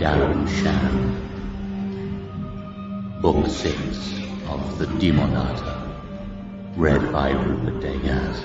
Darren Shan. Book 6 of the Demonata. Read by Rupert Degas.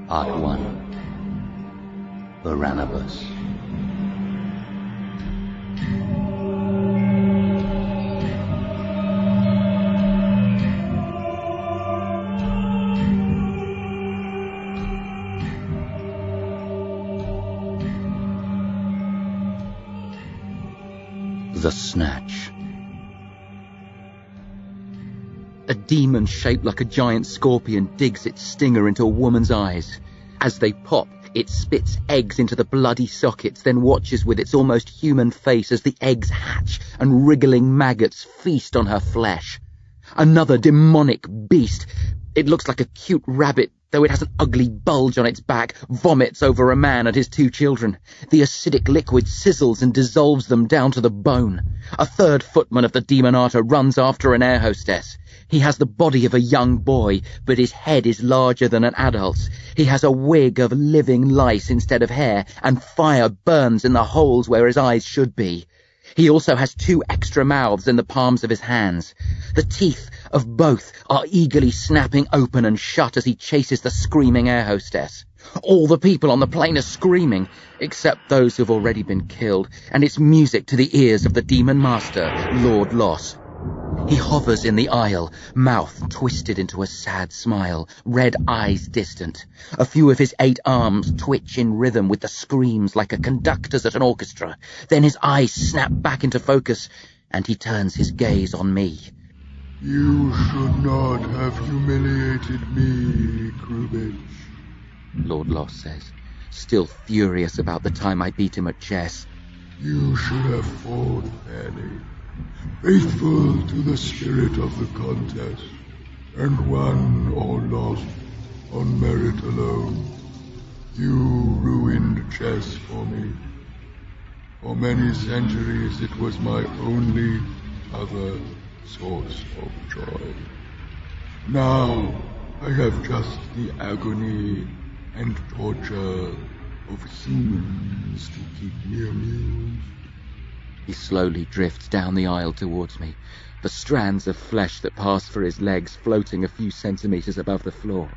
Part 1. Baranabas. The Snatch. A demon shaped like a giant scorpion digs its stinger into a woman's eyes. As they pop, it spits eggs into the bloody sockets, then watches with its almost human face as the eggs hatch and wriggling maggots feast on her flesh. Another demonic beast. It looks like a cute rabbit, though it has an ugly bulge on its back, vomits over a man and his 2 children. The acidic liquid sizzles and dissolves them down to the bone. A third footman of the Demonata runs after an air hostess. He has the body of a young boy, but his head is larger than an adult's. He has a wig of living lice instead of hair, and fire burns in the holes where his eyes should be. He also has 2 extra mouths in the palms of his hands. The teeth of both are eagerly snapping open and shut as he chases the screaming air hostess. All the people on the plane are screaming, except those who've already been killed, and it's music to the ears of the demon master, Lord Loss. He hovers in the aisle, mouth twisted into a sad smile, red eyes distant. A few of his 8 arms twitch in rhythm with the screams like a conductor's at an orchestra. Then his eyes snap back into focus, and he turns his gaze on me. You should not have humiliated me, Krubich. Lord Loss says, still furious about the time I beat him at chess. You should have fought fairly, faithful to the spirit of the contest, and won or lost on merit alone. You ruined chess for me. For many centuries it was my only other source of joy. Now I have just the agony and torture of humans to keep me amused. He slowly drifts down the aisle towards me, the strands of flesh that pass for his legs floating a few centimeters above the floor.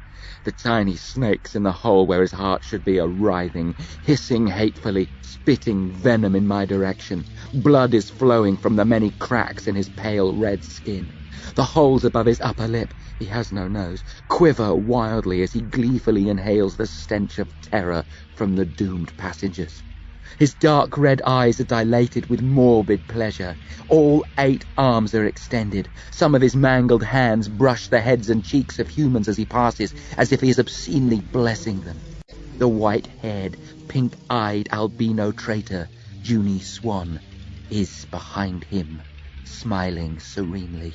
The tiny snakes in the hole where his heart should be are writhing, hissing hatefully, spitting venom in my direction. Blood is flowing from the many cracks in his pale red skin. The holes above his upper lip, he has no nose, quiver wildly as he gleefully inhales the stench of terror from the doomed passengers. His dark red eyes are dilated with morbid pleasure. All 8 arms are extended. Some of his mangled hands brush the heads and cheeks of humans as he passes, as if he is obscenely blessing them. The white-haired, pink-eyed albino traitor, Junie Swan, is behind him, smiling serenely.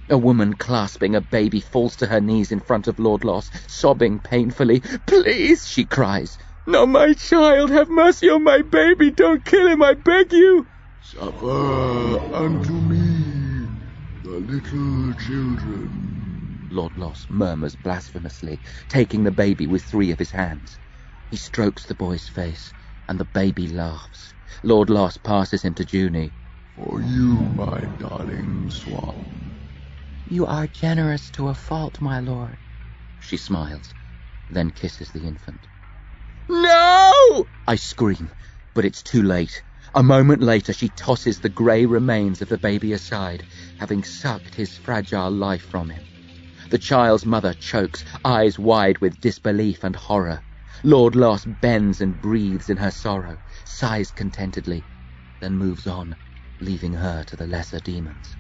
A woman clasping a baby falls to her knees in front of Lord Loss, sobbing painfully. "Please," she cries. "No, my child, have mercy on my baby. Don't kill him, I beg you." Suffer unto me, the little children. Lord Loss murmurs blasphemously, taking the baby with 3 of his hands. He strokes the boy's face, and the baby laughs. Lord Loss passes him to Junie. For you, my darling swan. "You are generous to a fault, my lord." She smiles, then kisses the infant. "No!" I scream, but it's too late. A moment later, she tosses the grey remains of the baby aside, having sucked his fragile life from him. The child's mother chokes, eyes wide with disbelief and horror. Lord Loss bends and breathes in her sorrow, sighs contentedly, then moves on, leaving her to the lesser demons.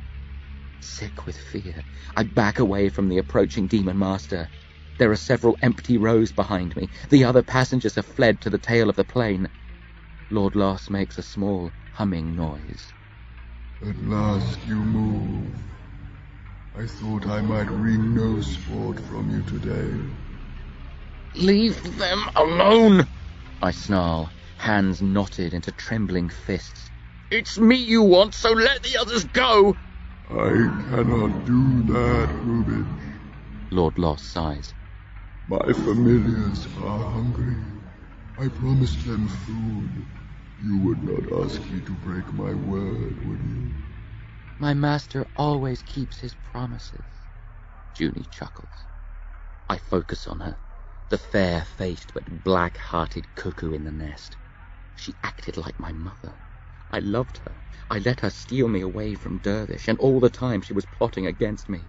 Sick with fear, I back away from the approaching demon master. There are several empty rows behind me. The other passengers have fled to the tail of the plane. Lord Loss makes a small humming noise. At last you move. I thought I might wring no sport from you today. Leave them alone, I snarl, hands knotted into trembling fists. It's me you want, so let the others go! I cannot do that, Rubik. Lord Loss sighs. My familiars are hungry. I promised them food. You would not ask me to break my word, would you? My master always keeps his promises. Junie chuckles. I focus on her, the fair-faced but black-hearted cuckoo in the nest. She acted like my mother. I loved her. I let her steal me away from Dervish, and all the time she was plotting against me.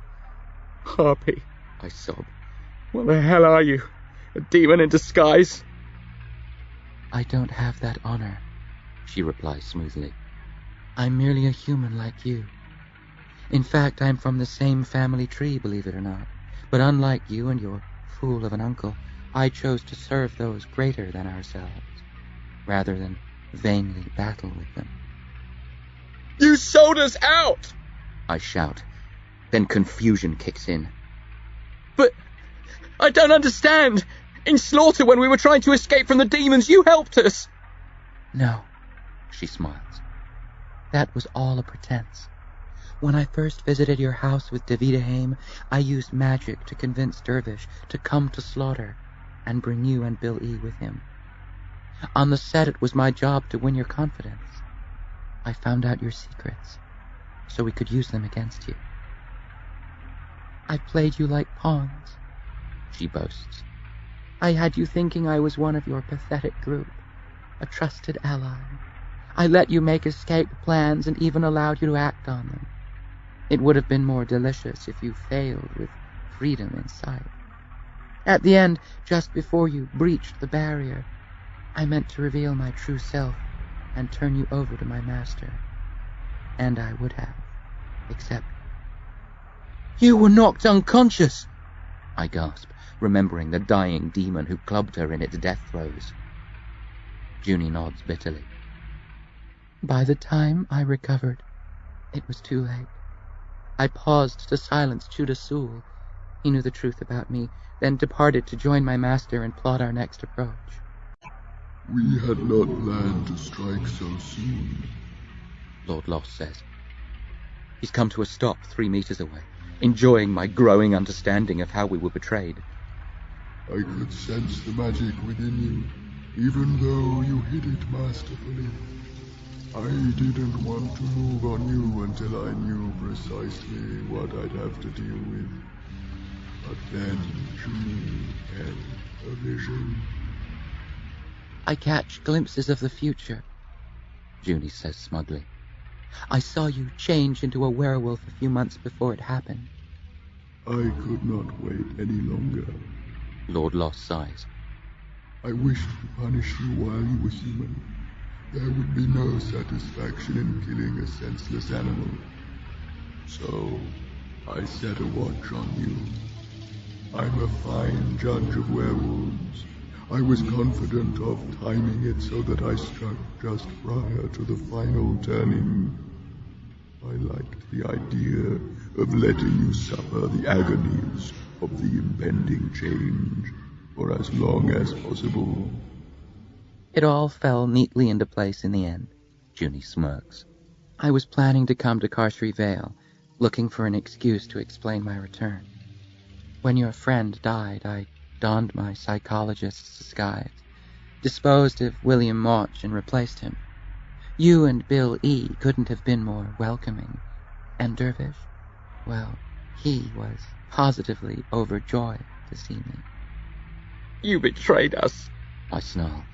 Harpy, I sob. What the hell are you? A demon in disguise? I don't have that honor, she replies smoothly. I'm merely a human like you. In fact, I'm from the same family tree, believe it or not. But unlike you and your fool of an uncle, I chose to serve those greater than ourselves, rather than vainly battle with them. You sold us out! I shout. Then confusion kicks in. But I don't understand. In Slaughter, when we were trying to escape from the demons, you helped us. No, she smiles. That was all a pretense. When I first visited your house with Davidaheim, I used magic to convince Dervish to come to Slaughter and bring you and Bill E. with him. On the set, it was my job to win your confidence. I found out your secrets, so we could use them against you. I played you like pawns, she boasts. I had you thinking I was one of your pathetic group, a trusted ally. I let you make escape plans and even allowed you to act on them. It would have been more delicious if you failed with freedom in sight. At the end, just before you breached the barrier, I meant to reveal my true self and turn you over to my master. And I would have, except... You were knocked unconscious, I gasp, remembering the dying demon who clubbed her in its death throes. Junie nods bitterly. By the time I recovered, it was too late. I paused to silence Chuda Sul. He knew the truth about me, then departed to join my master and plot our next approach. We had not planned to strike so soon, Lord Loss says. He's come to a stop 3 meters away, enjoying my growing understanding of how we were betrayed. I could sense the magic within you, even though you hid it masterfully. I didn't want to move on you until I knew precisely what I'd have to deal with. But then Junie had a vision. I catch glimpses of the future, Junie says smugly. I saw you change into a werewolf a few months before it happened. I could not wait any longer. Lord Loss sighs. I wished to punish you while you were human. There would be no satisfaction in killing a senseless animal. So, I set a watch on you. I'm a fine judge of werewolves. I was confident of timing it so that I struck just prior to the final turning. I liked the idea of letting you suffer the agonies of the impending change for as long as possible. It all fell neatly into place in the end, Junie smirks. I was planning to come to Carcery Vale, looking for an excuse to explain my return. When your friend died, I donned my psychologist's disguise, disposed of William Mauch and replaced him. You and Bill E. couldn't have been more welcoming. And Dervish, well, he was positively overjoyed to see me. You betrayed us, I snarl,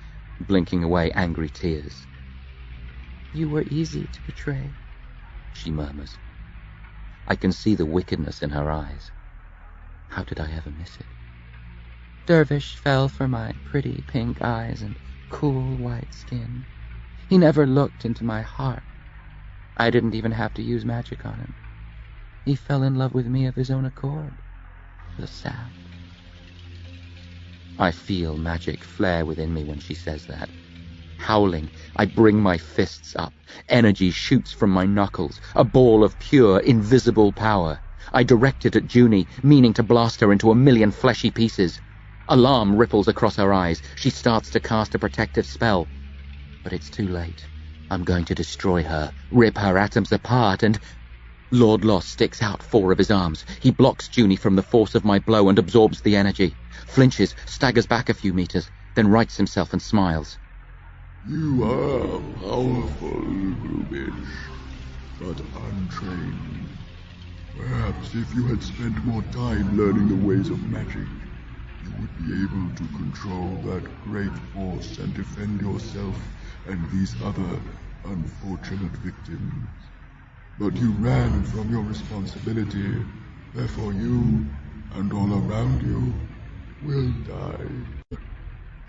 blinking away angry tears. You were easy to betray, she murmurs. I can see the wickedness in her eyes. How did I ever miss it? Dervish fell for my pretty pink eyes and cool white skin. He never looked into my heart. I didn't even have to use magic on him. He fell in love with me of his own accord. The sap. I feel magic flare within me when she says that. Howling, I bring my fists up. Energy shoots from my knuckles, a ball of pure, invisible power. I direct it at Junie, meaning to blast her into a million fleshy pieces. Alarm ripples across her eyes. She starts to cast a protective spell. But it's too late. I'm going to destroy her, rip her atoms apart, and... Lord Loss sticks out 4 of his arms. He blocks Junie from the force of my blow and absorbs the energy. Flinches, staggers back a few meters, then rights himself and smiles. You are powerful, Grubich, but untrained. Perhaps if you had spent more time learning the ways of magic, you would be able to control that great force and defend yourself and these other unfortunate victims. But you ran from your responsibility, therefore you, and all around you, will die.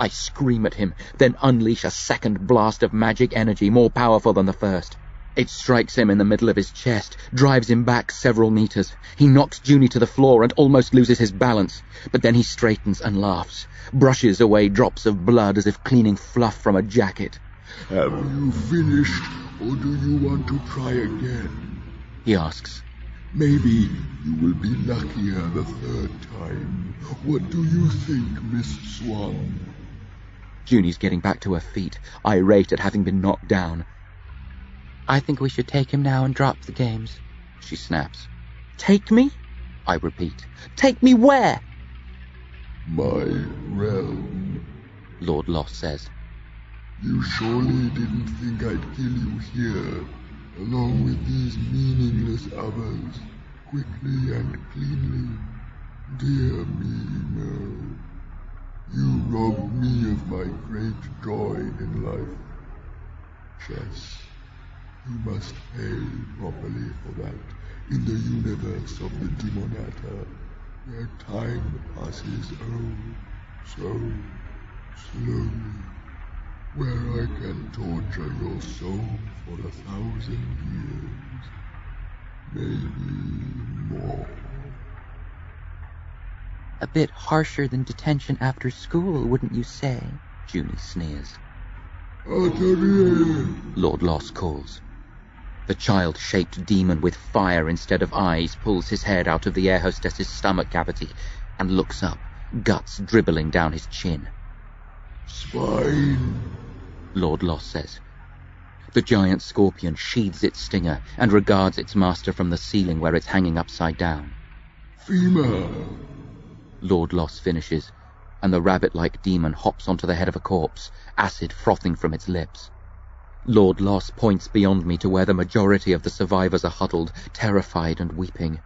I scream at him, then unleash a second blast of magic energy more powerful than the first. It strikes him in the middle of his chest, drives him back several meters. He knocks Junie to the floor and almost loses his balance, but then he straightens and laughs, brushes away drops of blood as if cleaning fluff from a jacket. Have you finished, or do you want to try again? He asks. Maybe you will be luckier the 3rd time. What do you think, Miss Swan? Junie's getting back to her feet, irate at having been knocked down. I think we should take him now and drop the games, she snaps. Take me? I repeat. Take me where? My realm, Lord Loss says. You surely didn't think I'd kill you here, along with these meaningless others, quickly and cleanly. Dear me, no. You robbed me of my great joy in life. Chess. You must pay properly for that in the universe of the Demonata, where time passes so slowly, where I can torture your soul for 1,000 years, maybe more. A bit harsher than detention after school, wouldn't you say? Junie sneers. Atelier! Lord Loss calls. The child-shaped demon with fire instead of eyes pulls his head out of the air hostess's stomach cavity and looks up, guts dribbling down his chin. Spine! Lord Loss says. The giant scorpion sheathes its stinger and regards its master from the ceiling where it's hanging upside down. Femur! Lord Loss finishes, and the rabbit-like demon hops onto the head of a corpse, acid frothing from its lips. Lord Loss points beyond me to where the majority of the survivors are huddled, terrified and weeping.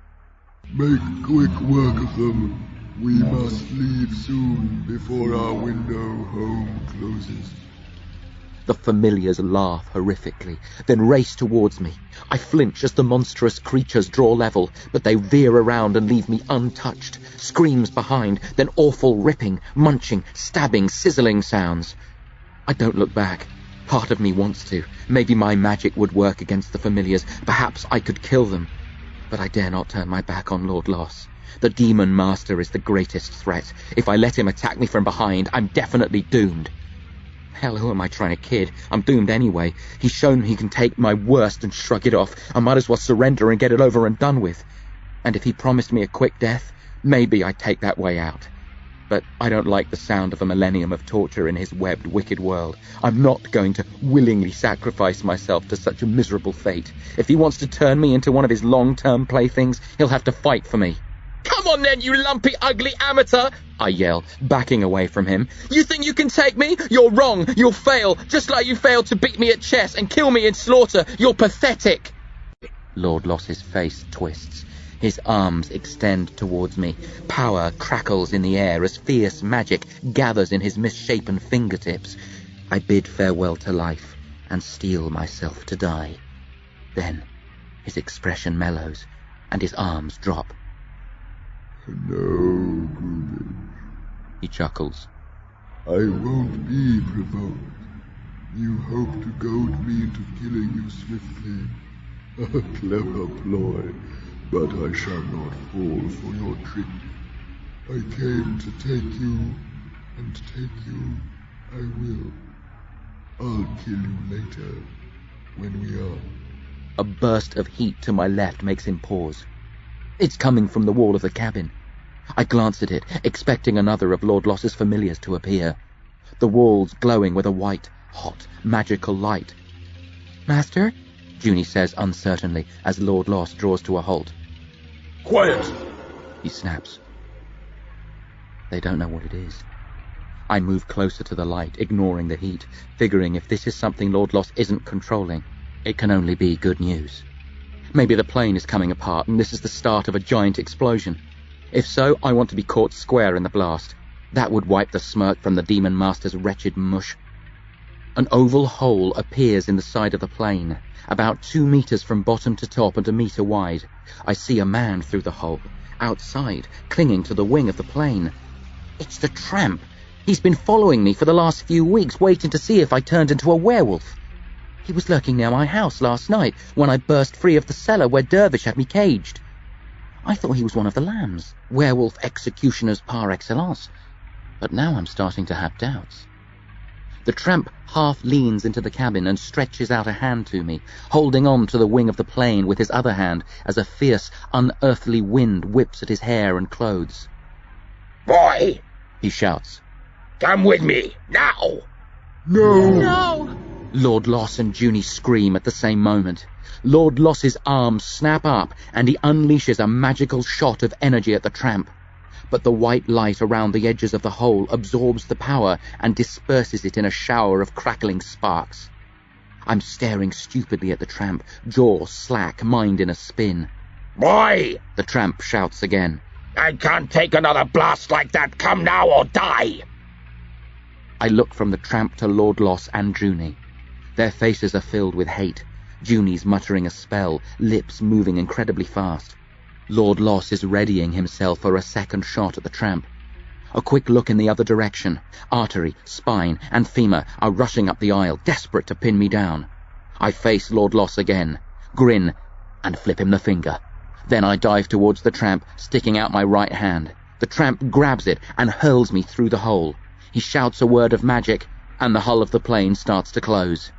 Make quick work of them. We must leave soon before our window home closes. The familiars laugh horrifically, then race towards me. I flinch as the monstrous creatures draw level, but they veer around and leave me untouched. Screams behind, then awful ripping, munching, stabbing, sizzling sounds. I don't look back. Part of me wants to. Maybe my magic would work against the familiars. Perhaps I could kill them. But I dare not turn my back on Lord Loss. The demon master is the greatest threat. If I let him attack me from behind, I'm definitely doomed. Hell, who am I trying to kid? I'm doomed anyway. He's shown he can take my worst and shrug it off. I might as well surrender and get it over and done with. And if he promised me a quick death, maybe I'd take that way out. But I don't like the sound of a millennium of torture in his webbed, wicked world. I'm not going to willingly sacrifice myself to such a miserable fate. If he wants to turn me into one of his long-term playthings, he'll have to fight for me. Come on then, you lumpy, ugly amateur! I yell, backing away from him. You think you can take me? You're wrong. You'll fail, just like you failed to beat me at chess and kill me in slaughter. You're pathetic. Lord Loss's face twists. His arms extend towards me. Power crackles in the air as fierce magic gathers in his misshapen fingertips. I bid farewell to life and steel myself to die. Then his expression mellows and his arms drop. No, Grubich. He chuckles. I won't be provoked. You hope to goad me into killing you swiftly. A clever ploy, but I shall not fall for your trick. I came to take you, and take you I will. I'll kill you later, when we are. A burst of heat to my left makes him pause. It's coming from the wall of the cabin. I glance at it, expecting another of Lord Loss's familiars to appear. The walls glowing with a white, hot, magical light. "Master?" Junie says uncertainly as Lord Loss draws to a halt. Quiet! He snaps. They don't know what it is. I move closer to the light, ignoring the heat, figuring if this is something Lord Loss isn't controlling, it can only be good news. Maybe the plane is coming apart and this is the start of a giant explosion. If so, I want to be caught square in the blast. That would wipe the smirk from the Demon Master's wretched mush. An oval hole appears in the side of the plane, about 2 meters from bottom to top and 1 meter wide. I see a man through the hole, outside, clinging to the wing of the plane. It's the tramp. He's been following me for the last few weeks, waiting to see if I turned into a werewolf. He was lurking near my house last night when I burst free of the cellar where Dervish had me caged. I thought he was one of the lambs, werewolf executioners par excellence, but now I'm starting to have doubts. The tramp half leans into the cabin and stretches out a hand to me, holding on to the wing of the plane with his other hand as a fierce, unearthly wind whips at his hair and clothes. "Boy!" he shouts. "Come with me, now!" No! No! Lord Loss and Junie scream at the same moment. Lord Loss's arms snap up and he unleashes a magical shot of energy at the tramp. But the white light around the edges of the hole absorbs the power and disperses it in a shower of crackling sparks. I'm staring stupidly at the tramp, jaw slack, mind in a spin. "Boy!" The tramp shouts again. "I can't take another blast like that. Come now or die!" I look from the tramp to Lord Loss and Junie. Their faces are filled with hate. Junie's muttering a spell, lips moving incredibly fast. Lord Loss is readying himself for a second shot at the tramp. A quick look in the other direction. Artery, spine, and femur are rushing up the aisle, desperate to pin me down. I face Lord Loss again, grin, and flip him the finger. Then I dive towards the tramp, sticking out my right hand. The tramp grabs it and hurls me through the hole. He shouts a word of magic, and the hull of the plane starts to close.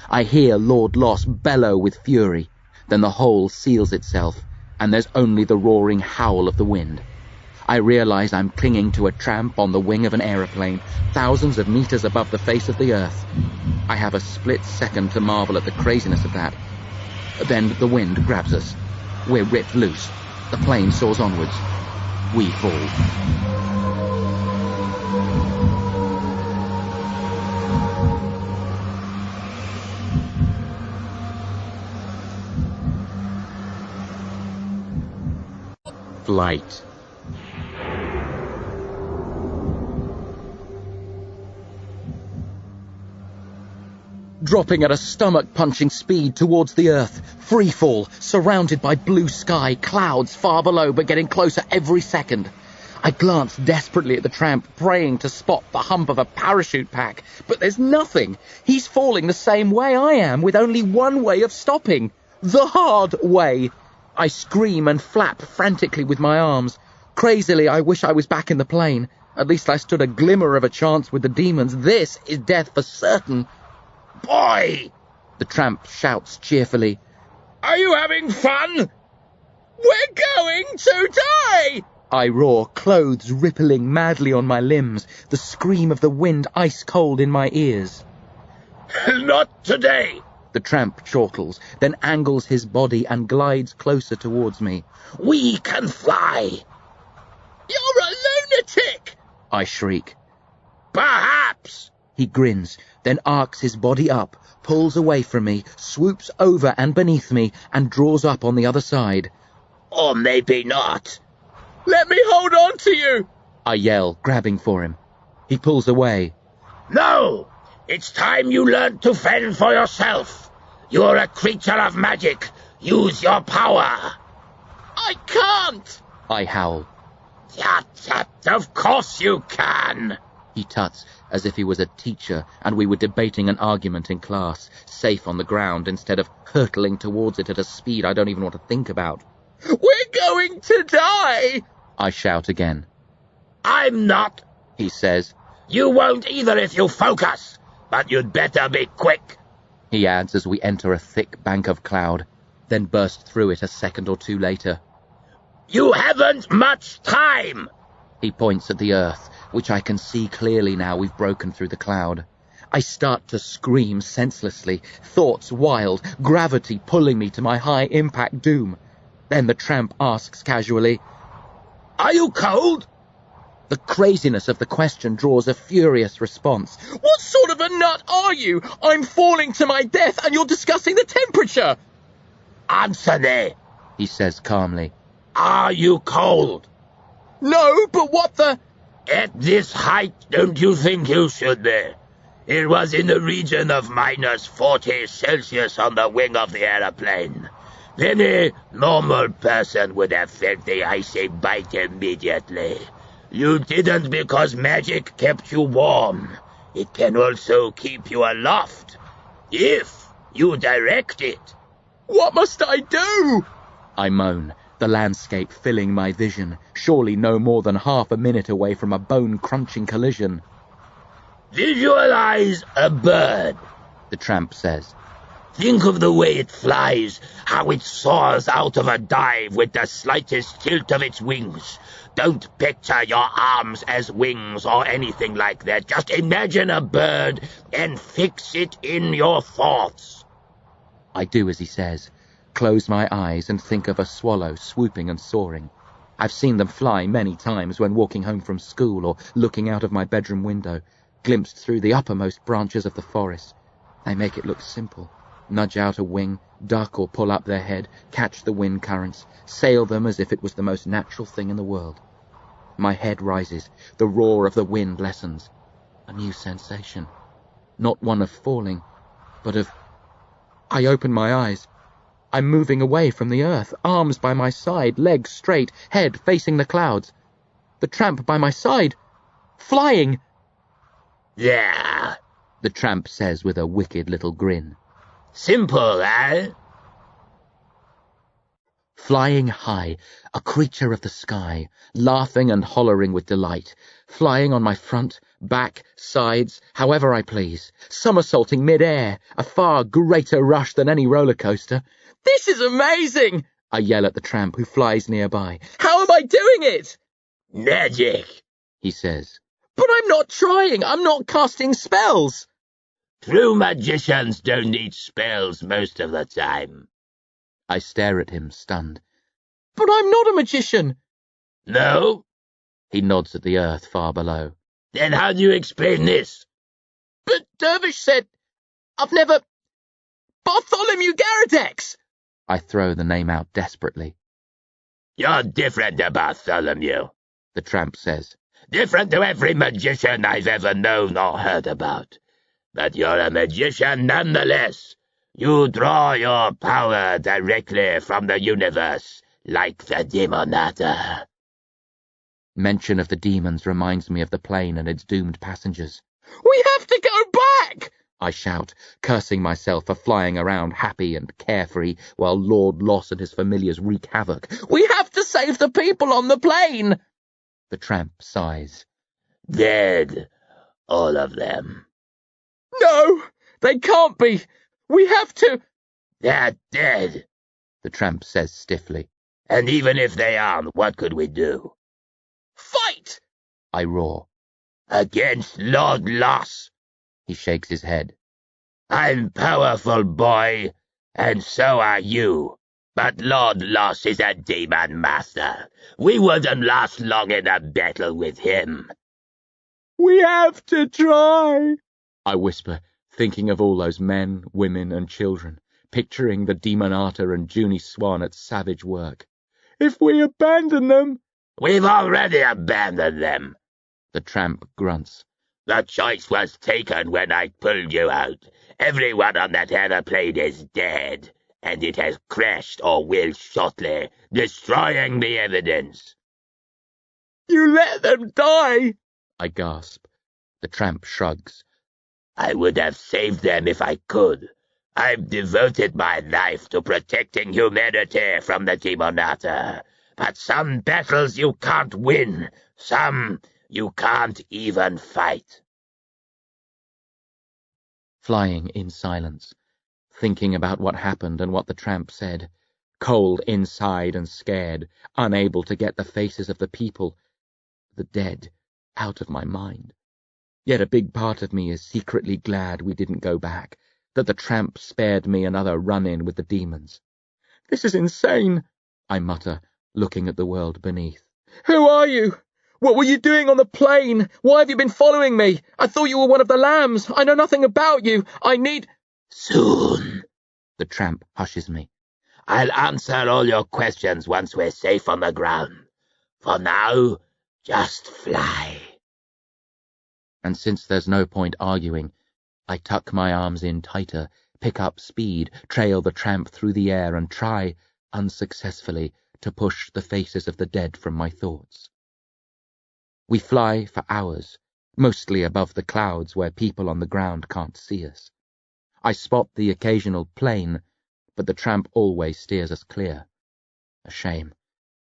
I hear Lord Loss bellow with fury. Then the hole seals itself, and there's only the roaring howl of the wind. I realize I'm clinging to a tramp on the wing of an aeroplane, thousands of meters above the face of the earth. I have a split second to marvel at the craziness of that. Then the wind grabs us. We're ripped loose. The plane soars onwards. We fall. Flight. Dropping at a stomach-punching speed towards the earth, free fall, surrounded by blue sky, clouds far below but getting closer every second. I glance desperately at the tramp, praying to spot the hump of a parachute pack, but there's nothing. He's falling the same way I am, with only one way of stopping. The hard way. I scream and flap frantically with my arms. Crazily, I wish I was back in the plane. At least I stood a glimmer of a chance with the demons. This is death for certain. "Boy!" The tramp shouts cheerfully. "Are you having fun?" "We're going to die!" I roar, clothes rippling madly on my limbs, the scream of the wind ice-cold in my ears. "Not today!" The tramp chortles, then angles his body and glides closer towards me. "We can fly!" "You're a lunatic!" I shriek. "Perhaps!" He grins, then arcs his body up, pulls away from me, swoops over and beneath me, and draws up on the other side. Or maybe not. "Let me hold on to you!" I yell, grabbing for him. He pulls away. "No! It's time you learned to fend for yourself. You're a creature of magic. Use your power." I can't! I howl. Tut, of course you can. He tuts, as if he was a teacher and we were debating an argument in class, safe on the ground instead of hurtling towards it at a speed I don't even want to think about. We're going to die! I shout again. I'm not, He says. You won't either if you focus. but you'd better be quick. He adds as we enter a thick bank of cloud, then burst through it a second or two later. You haven't much time! He points at the earth, which I can see clearly now we've broken through the cloud. I start to scream senselessly, thoughts wild, gravity pulling me to my high-impact doom. Then the tramp asks casually, Are you cold? The craziness of the question draws a furious response. What sort of a nut are you? I'm falling to my death and you're discussing the temperature! Answer me. He says calmly. Are you cold? No, but what the... At this height, don't you think you should be? It was in the region of -40 Celsius on the wing of the aeroplane. Any normal person would have felt the icy bite immediately. You didn't because magic kept you warm. It can also keep you aloft, if you direct it. What must I do? I moan, the landscape filling my vision, surely no more than half a minute away from a bone-crunching collision. Visualize a bird, The tramp says. Think of the way it flies, how it soars out of a dive with the slightest tilt of its wings. Don't picture your arms as wings or anything like that. Just imagine a bird and fix it in your thoughts. I do as he says, close my eyes and think of a swallow swooping and soaring. I've seen them fly many times when walking home from school or looking out of my bedroom window, glimpsed through the uppermost branches of the forest. They make it look simple. Nudge out a wing, duck or pull up their head, catch the wind currents, sail them as if it was the most natural thing in the world. My head rises, the roar of the wind lessens. A new sensation. Not one of falling, but of... I open my eyes. I'm moving away from the earth, arms by my side, legs straight, head facing the clouds. The tramp by my side. Flying! Yeah, The tramp says with a wicked little grin. simple, eh? Flying high, a creature of the sky, laughing and hollering with delight, flying on my front, back, sides, however I please, somersaulting mid-air, a far greater rush than any roller coaster. This is amazing! I yell at the tramp who flies nearby. How am I doing it? Magic. He says. But I'm not trying. I'm not casting spells. True magicians don't need spells most of the time. I stare at him, stunned. But I'm not a magician. No? He nods at the earth far below. Then how do you explain this? But Dervish said... I've never... Bartholomew Garadex! I throw the name out desperately. You're different to Bartholomew. The tramp says. Different to every magician I've ever known or heard about. But you're a magician nonetheless. You draw your power directly from the universe, like the Demonata. Mention of the demons reminds me of the plane and its doomed passengers. We have to go back! I shout, cursing myself for flying around happy and carefree while Lord Loss and his familiars wreak havoc. We have to save the people on the plane! The tramp sighs. Dead. All of them. No, they can't be. We have to... They're dead. The tramp says stiffly. And even if they aren't, what could we do? Fight! I roar. Against Lord Loss. He shakes his head. I'm powerful, boy, and so are you. But Lord Loss is a demon master. We wouldn't last long in a battle with him. We have to try. I whisper, thinking of all those men, women, and children, picturing the Demonata and Junie Swan at savage work. If we abandon them... We've already abandoned them. The tramp grunts. The choice was taken when I pulled you out. Everyone on that aeroplane is dead, and it has crashed or will shortly, destroying the evidence. You let them die! I gasp. The tramp shrugs. I would have saved them if I could. I've devoted my life to protecting humanity from the Demonata. But some battles you can't win. Some you can't even fight. flying in silence, thinking about what happened and what the tramp said, cold inside and scared, unable to get the faces of the people, the dead, out of my mind. Yet a big part of me is secretly glad we didn't go back, that the tramp spared me another run-in with the demons. "This is insane," I mutter, looking at the world beneath. "Who are you? What were you doing on the plane? Why have you been following me? I thought you were one of the lambs. I know nothing about you. I need—" Soon, The tramp hushes me. I'll answer all your questions once we're safe on the ground. For now, just fly. And since there's no point arguing, I tuck my arms in tighter, pick up speed, trail the tramp through the air and try, unsuccessfully, to push the faces of the dead from my thoughts. We fly for hours, mostly above the clouds where people on the ground can't see us. I spot the occasional plane, but the tramp always steers us clear. A shame.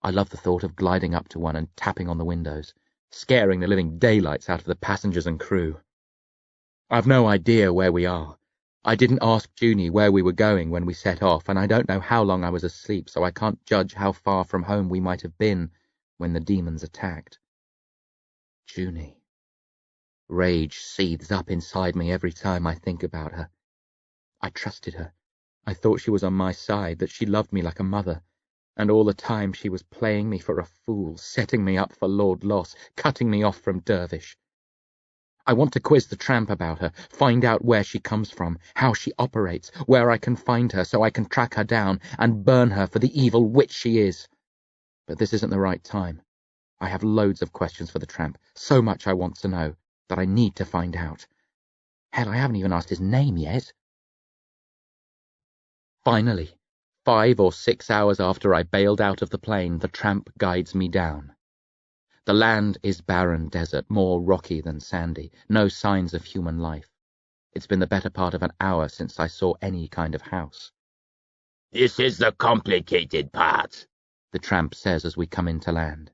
I love the thought of gliding up to one and tapping on the windows, scaring the living daylights out of the passengers and crew. I've no idea where we are. I didn't ask Junie where we were going when we set off, and I don't know how long I was asleep, so I can't judge how far from home we might have been when the demons attacked. Junie. Rage seethes up inside me every time I think about her. I trusted her. I thought she was on my side, that she loved me like a mother. And all the time she was playing me for a fool, setting me up for Lord Loss, cutting me off from Dervish. I want to quiz the tramp about her, find out where she comes from, how she operates, where I can find her so I can track her down and burn her for the evil witch she is. But this isn't the right time. I have loads of questions for the tramp, so much I want to know, that I need to find out. Hell, I haven't even asked his name yet. Finally, 5 or 6 hours after I bailed out of the plane, the tramp guides me down. The land is barren desert, more rocky than sandy, no signs of human life. It's been the better part of an hour since I saw any kind of house. This is the complicated part, The tramp says as we come into land.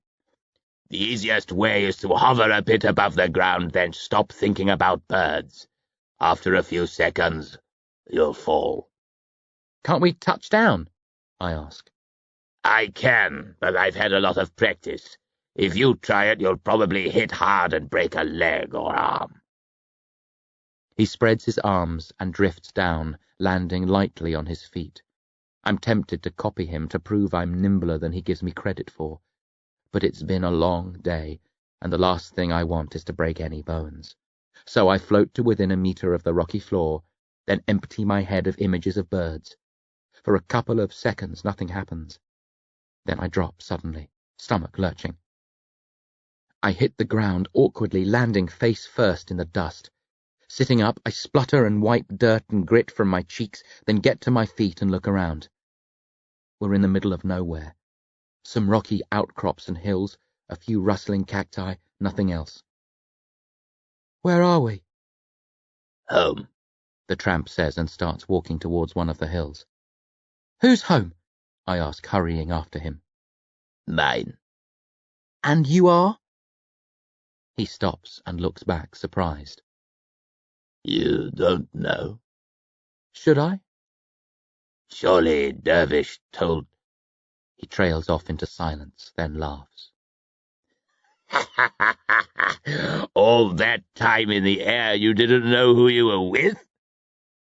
The easiest way is to hover a bit above the ground, then stop thinking about birds. After a few seconds, you'll fall. Can't we touch down? I ask. I can, but I've had a lot of practice. If you try it, you'll probably hit hard and break a leg or arm. He spreads his arms and drifts down, landing lightly on his feet. I'm tempted to copy him to prove I'm nimbler than he gives me credit for. But it's been a long day, and the last thing I want is to break any bones. So I float to within a meter of the rocky floor, then empty my head of images of birds. For a couple of seconds, nothing happens. Then I drop suddenly, stomach lurching. I hit the ground awkwardly, landing face first in the dust. Sitting up, I splutter and wipe dirt and grit from my cheeks, then get to my feet and look around. We're in the middle of nowhere. Some rocky outcrops and hills, a few rustling cacti, nothing else. Where are we? Home, The tramp says and starts walking towards one of the hills. Whose home? I ask, hurrying after him. mine. And you are? He stops and looks back, surprised. You don't know? Should I? Surely Dervish told... He trails off into silence, then laughs. All that time in the air you didn't know who you were with?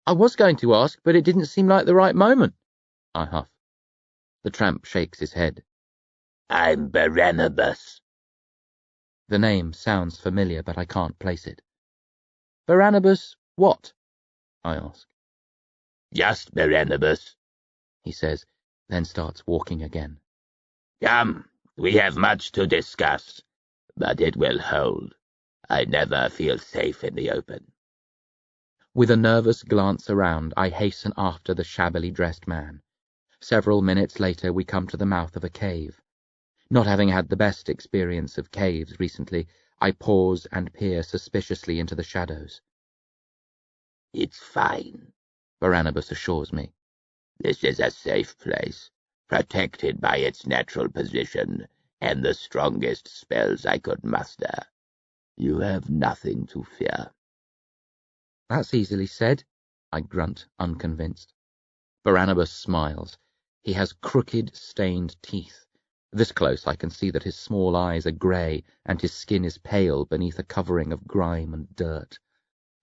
I was going to ask, but it didn't seem like the right moment. I huff. The tramp shakes his head. I'm Barnabas. The name sounds familiar, but I can't place it. Barnabas what? I ask. Just Barnabas, He says, then starts walking again. Come, we have much to discuss, but it will hold. I never feel safe in the open. With a nervous glance around, I hasten after the shabbily dressed man. Several minutes later, we come to the mouth of a cave. Not having had the best experience of caves recently, I pause and peer suspiciously into the shadows. It's fine, Barnabas assures me. This is a safe place, protected by its natural position and the strongest spells I could muster. You have nothing to fear. That's easily said. I grunt, unconvinced. Barnabas smiles. He has crooked, stained teeth. This close I can see that his small eyes are grey and his skin is pale beneath a covering of grime and dirt.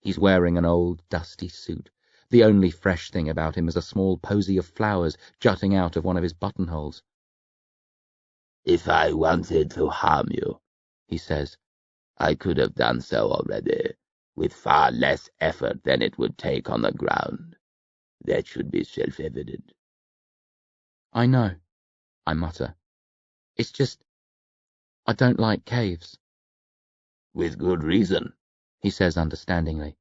He's wearing an old, dusty suit. The only fresh thing about him is a small posy of flowers jutting out of one of his buttonholes. "If I wanted to harm you," he says, "I could have done so already, with far less effort than it would take on the ground. That should be self-evident." I know, I mutter. It's just, I don't like caves. "With good reason," he says understandingly.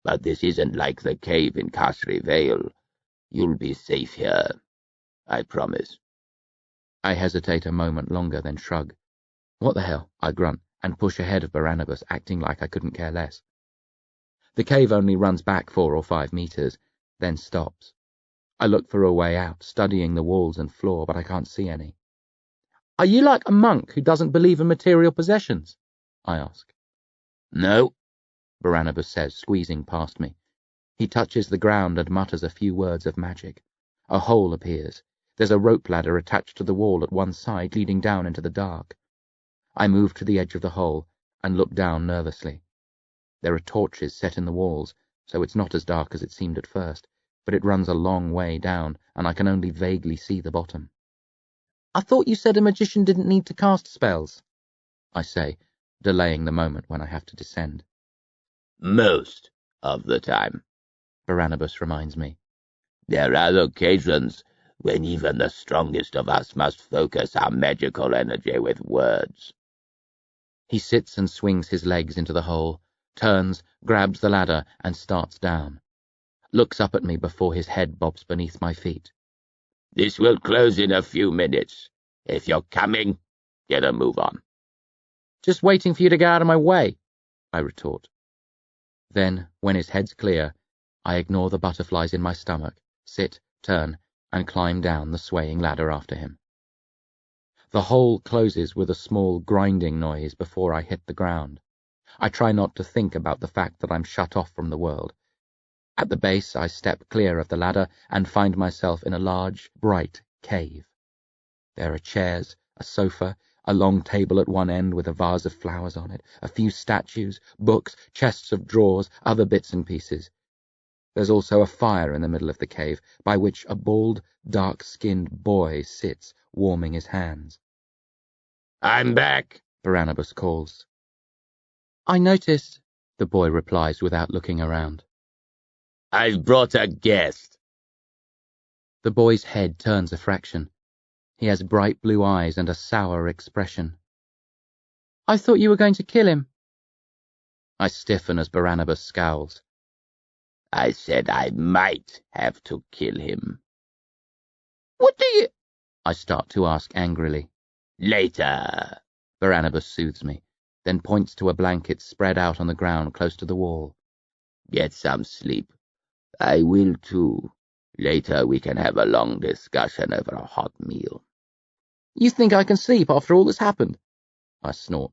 "But this isn't like the cave in Casri Vale. You'll be safe here, I promise." I hesitate a moment longer, then shrug. What the hell, I grunt, and push ahead of Barnabas, acting like I couldn't care less. The cave only runs back 4 or 5 meters, then stops. I look for a way out, studying the walls and floor, but I can't see any. Are you like a monk who doesn't believe in material possessions? I ask. "No," Barnabas says, squeezing past me. He touches the ground and mutters a few words of magic. A hole appears. There's a rope ladder attached to the wall at one side, leading down into the dark. I move to the edge of the hole and look down nervously. There are torches set in the walls, so it's not as dark as it seemed at first, but it runs a long way down, and I can only vaguely see the bottom. I thought you said a magician didn't need to cast spells, I say, delaying the moment when I have to descend. "Most of the time," Barnabas reminds me. "There are occasions when even the strongest of us must focus our magical energy with words." He sits and swings his legs into the hole, turns, grabs the ladder, and starts down. Looks up at me before his head bobs beneath my feet. "This will close in a few minutes. If you're coming, get a move on." Just waiting for you to get out of my way, I retort. Then, when his head's clear, I ignore the butterflies in my stomach, sit, turn, and climb down the swaying ladder after him. The hole closes with a small grinding noise before I hit the ground. I try not to think about the fact that I'm shut off from the world. At the base, I step clear of the ladder and find myself in a large, bright cave. There are chairs, a sofa, a long table at one end with a vase of flowers on it, a few statues, books, chests of drawers, other bits and pieces. There's also a fire in the middle of the cave, by which a bald, dark-skinned boy sits, warming his hands. "I'm back," Barnabas calls. I noticed, the boy replies without looking around. "I've brought a guest." The boy's head turns a fraction. He has bright blue eyes and a sour expression. I thought you were going to kill him. I stiffen as Barnabas scowls. "I said I might have to kill him." What do you... I start to ask angrily. "Later," Barnabas soothes me, then points to a blanket spread out on the ground close to the wall. "Get some sleep. I will too. Later we can have a long discussion over a hot meal." You think I can sleep after all that's happened? I snort.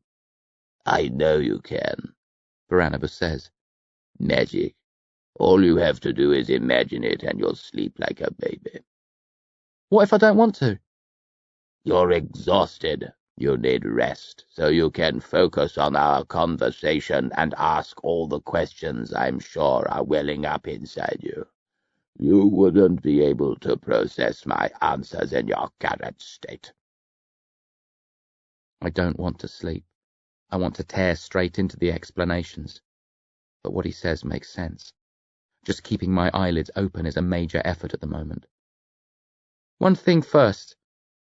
"I know you can," Barnabas says. "Magic. All you have to do is imagine it and you'll sleep like a baby." What if I don't want to? "You're exhausted. You need rest, so you can focus on our conversation and ask all the questions I'm sure are welling up inside you. You wouldn't be able to process my answers in your current state." I don't want to sleep. I want to tear straight into the explanations. But what he says makes sense. Just keeping my eyelids open is a major effort at the moment. One thing first,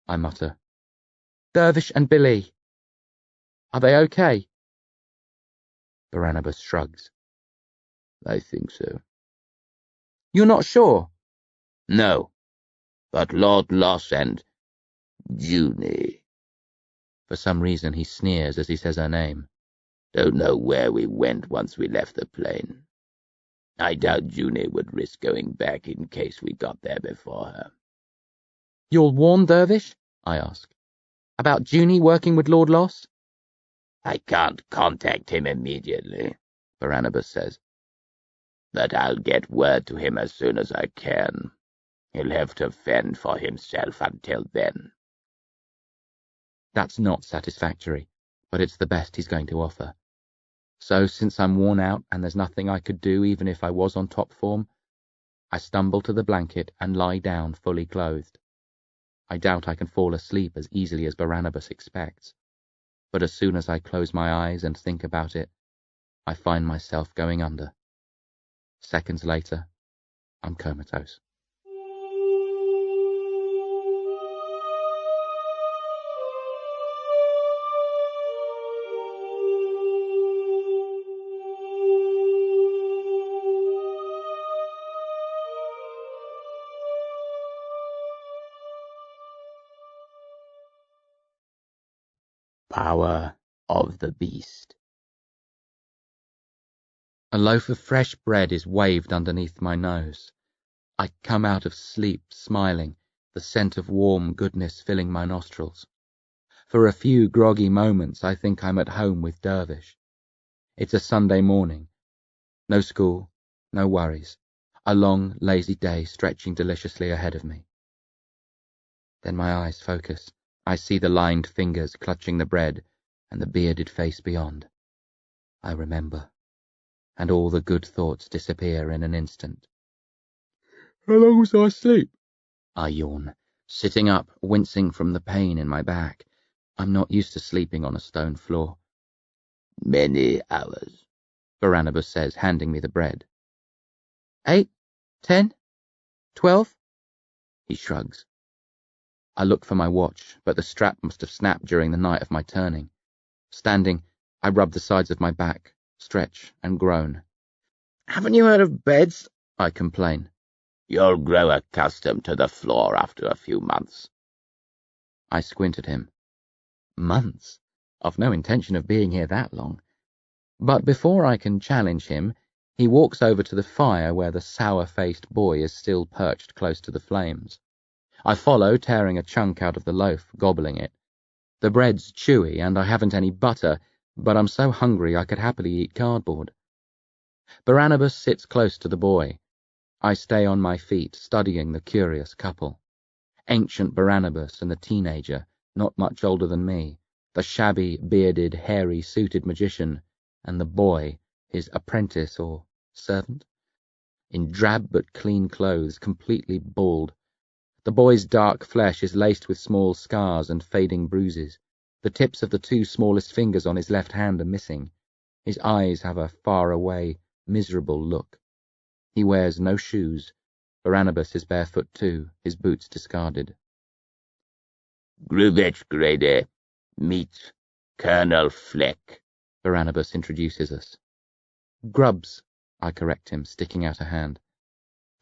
I mutter. Dervish and Billy. Are they okay? Barnabas shrugs. "I think so." You're not sure? "No. But Lord Loss and Junie," For some reason he sneers as he says her name. "don't know where we went once we left the plane. I doubt Junie would risk going back in case we got there before her." You'll warn Dervish? I ask. About Junie working with Lord Loss? "I can't contact him immediately," Barnabas says. but I'll get word to him as soon as I can. He'll have to fend for himself until then. That's not satisfactory, but it's the best he's going to offer. So, since I'm worn out and there's nothing I could do even if I was on top form, I stumble to the blanket and lie down fully clothed. I doubt I can fall asleep as easily as Barnabas expects, but as soon as I close my eyes and think about it, I find myself going under. Seconds later, I'm comatose. Power of the Beast. A loaf of fresh bread is waved underneath my nose. I come out of sleep smiling, the scent of warm goodness filling my nostrils. For a few groggy moments I think I'm at home with Dervish. It's a Sunday morning. No school, no worries. A long, lazy day stretching deliciously ahead of me. Then my eyes focus. I see the lined fingers clutching the bread and the bearded face beyond. I remember, and all the good thoughts disappear in an instant. How long was I asleep? I yawn, sitting up, wincing from the pain in my back. I'm not used to sleeping on a stone floor. Many hours, Barnabas says, handing me the bread. 8, 10, 12? He shrugs. I look for my watch, but the strap must have snapped during the night of my turning. Standing, I rub the sides of my back, stretch and groan. Haven't you heard of beds? I complain. You'll grow accustomed to the floor after a few months. I squint at him. Months? I've no intention of being here that long. But before I can challenge him, he walks over to the fire where the sour-faced boy is still perched close to the flames. I follow, tearing a chunk out of the loaf, gobbling it. The bread's chewy and I haven't any butter, but I'm so hungry I could happily eat cardboard. Barnabas sits close to the boy. I stay on my feet, studying the curious couple. Ancient Barnabas and the teenager, not much older than me, the shabby, bearded, hairy-suited magician, and the boy, his apprentice or servant, in drab but clean clothes, completely bald. The boy's dark flesh is laced with small scars and fading bruises. The tips of the 2 smallest fingers on his left hand are missing. His eyes have a far-away, miserable look. He wears no shoes. Barnabas is barefoot too, his boots discarded. Gruvich Grade, meet Colonel Fleck, Barnabas introduces us. Grubs, I correct him, sticking out a hand.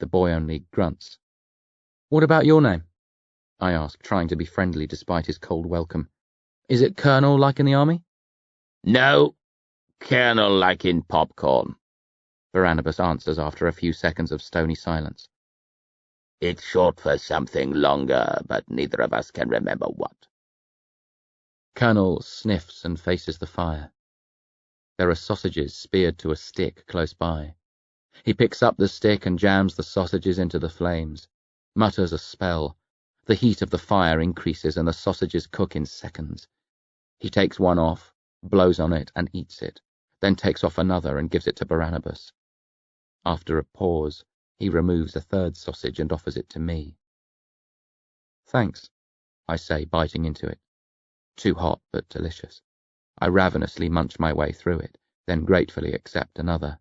The boy only grunts. What about your name? I ask, trying to be friendly despite his cold welcome. Is it Colonel like in the army? No, Colonel like in popcorn, Barnabas answers after a few seconds of stony silence. It's short for something longer, but neither of us can remember what. Colonel sniffs and faces the fire. There are sausages speared to a stick close by. He picks up the stick and jams the sausages into the flames, mutters a spell. The heat of the fire increases and the sausages cook in seconds. He takes one off, blows on it and eats it, then takes off another and gives it to Barnabas. After a pause, he removes a 3rd sausage and offers it to me. Thanks, I say, biting into it. Too hot, but delicious. I ravenously munch my way through it, then gratefully accept another.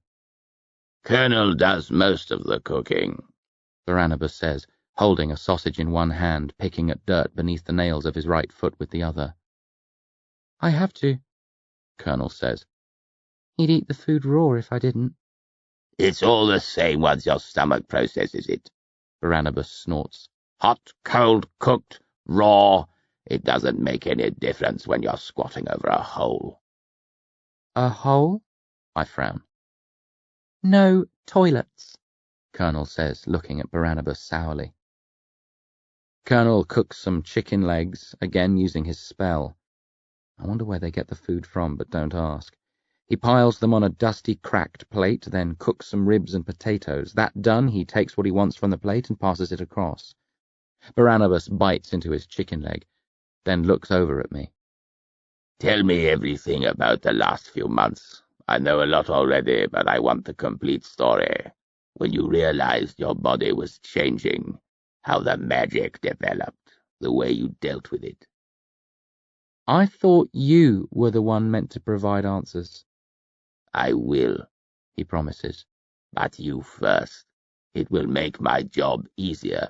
Colonel does most of the cooking, Barnabas says, holding a sausage in one hand, picking at dirt beneath the nails of his right foot with the other. I have to, Colonel says. He'd eat the food raw if I didn't. It's all the same once your stomach processes it, Barnabas snorts. Hot, cold, cooked, raw, it doesn't make any difference when you're squatting over a hole. A hole? I frown. No toilets, Colonel says, looking at Barnabas sourly. Colonel cooks some chicken legs, again using his spell. I wonder where they get the food from, but don't ask. He piles them on a dusty, cracked plate, then cooks some ribs and potatoes. That done, he takes what he wants from the plate and passes it across. Barnabas bites into his chicken leg, then looks over at me. Tell me everything about the last few months. I know a lot already, but I want the complete story. When you realized your body was changing, how the magic developed, the way you dealt with it. I thought you were the one meant to provide answers. I will, he promises. But you first. It will make my job easier.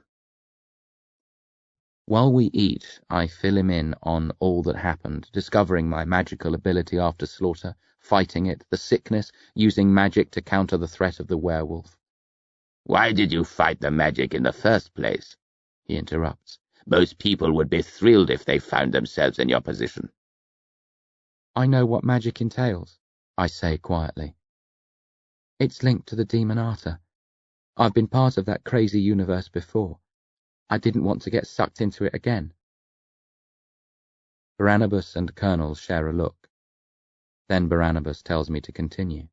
While we eat, I fill him in on all that happened, discovering my magical ability after slaughter, fighting it, the sickness, using magic to counter the threat of the werewolf. Why did you fight the magic in the first place? He interrupts. Most people would be thrilled if they found themselves in your position. I know what magic entails, I say quietly. It's linked to the Demonata. I've been part of that crazy universe before. I didn't want to get sucked into it again. Barnabas and Colonel share a look. Then Barnabas tells me to continue.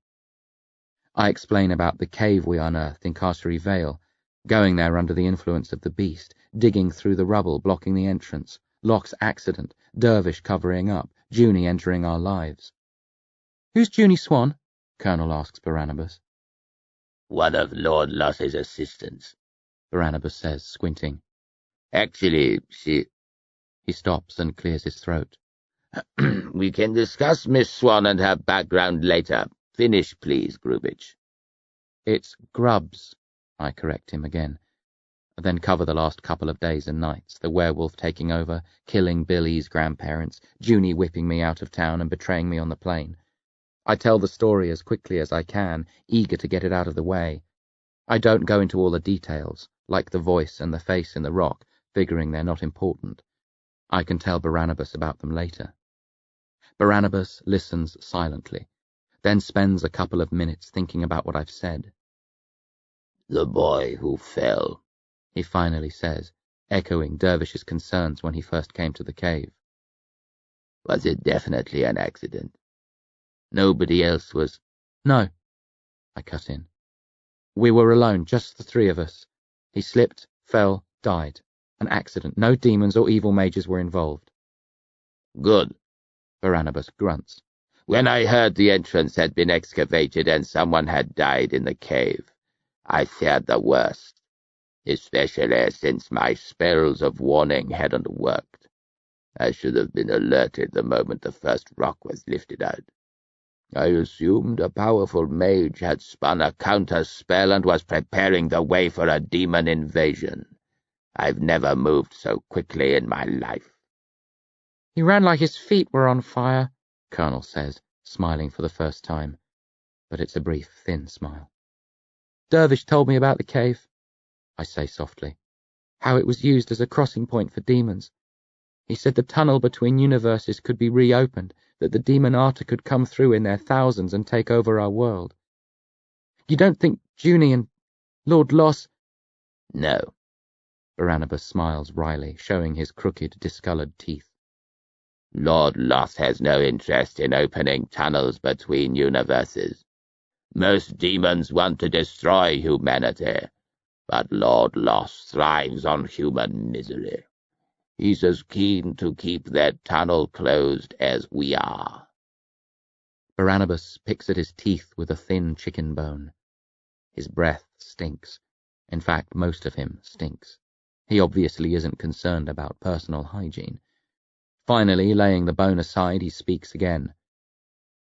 I explain about the cave we unearthed in Carcery Vale, going there under the influence of the beast, digging through the rubble blocking the entrance, Locke's accident, Dervish covering up, Junie entering our lives. Who's Junie Swan? Colonel asks Barnabas. One of Lord Loss's assistants, Barnabas says, squinting. Actually, she... He stops and clears his throat. We can discuss Miss Swan and her background later. Finish, please, Grubitsch. It's Grubbs, I correct him again, then cover the last couple of days and nights, the werewolf taking over, killing Billy's grandparents, Junie whipping me out of town and betraying me on the plane. I tell the story as quickly as I can, eager to get it out of the way. I don't go into all the details, like the voice and the face in the rock, figuring they're not important. I can tell Barnabas about them later. Barnabas listens silently, then spends a couple of minutes thinking about what I've said. The boy who fell, he finally says, echoing Dervish's concerns when he first came to the cave. Was it definitely an accident? Nobody else was... No, I cut in. We were alone, just the three of us. He slipped, fell, died. An accident. No demons or evil mages were involved. Good, Barnabas grunts. When I heard the entrance had been excavated and someone had died in the cave, I feared the worst, especially since my spells of warning hadn't worked. I should have been alerted the moment the first rock was lifted out. I assumed a powerful mage had spun a counter-spell and was preparing the way for a demon invasion. I've never moved so quickly in my life. He ran like his feet were on fire, Colonel says, smiling for the first time, but it's a brief, thin smile. Dervish told me about the cave, I say softly, how it was used as a crossing point for demons. He said the tunnel between universes could be reopened, that the Demonata could come through in their thousands and take over our world. You don't think Junie and Lord Loss... No. Barnabas smiles wryly, showing his crooked, discoloured teeth. Lord Loss has no interest in opening tunnels between universes. Most demons want to destroy humanity, but Lord Loss thrives on human misery. He's as keen to keep that tunnel closed as we are. Barnabas picks at his teeth with a thin chicken bone. His breath stinks. In fact, most of him stinks. He obviously isn't concerned about personal hygiene. Finally, laying the bone aside, he speaks again.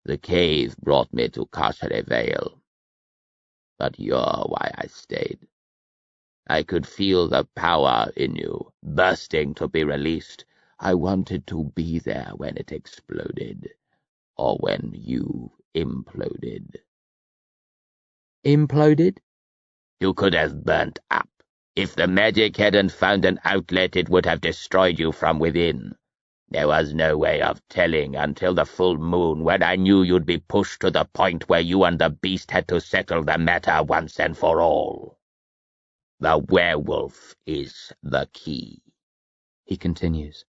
The cave brought me to Carcery Vale. But you're why I stayed. I could feel the power in you, bursting to be released. I wanted to be there when it exploded, or when you imploded. Imploded? You could have burnt up. If the magic hadn't found an outlet, it would have destroyed you from within. There was no way of telling until the full moon, when I knew you'd be pushed to the point where you and the beast had to settle the matter once and for all. The werewolf is the key, he continues.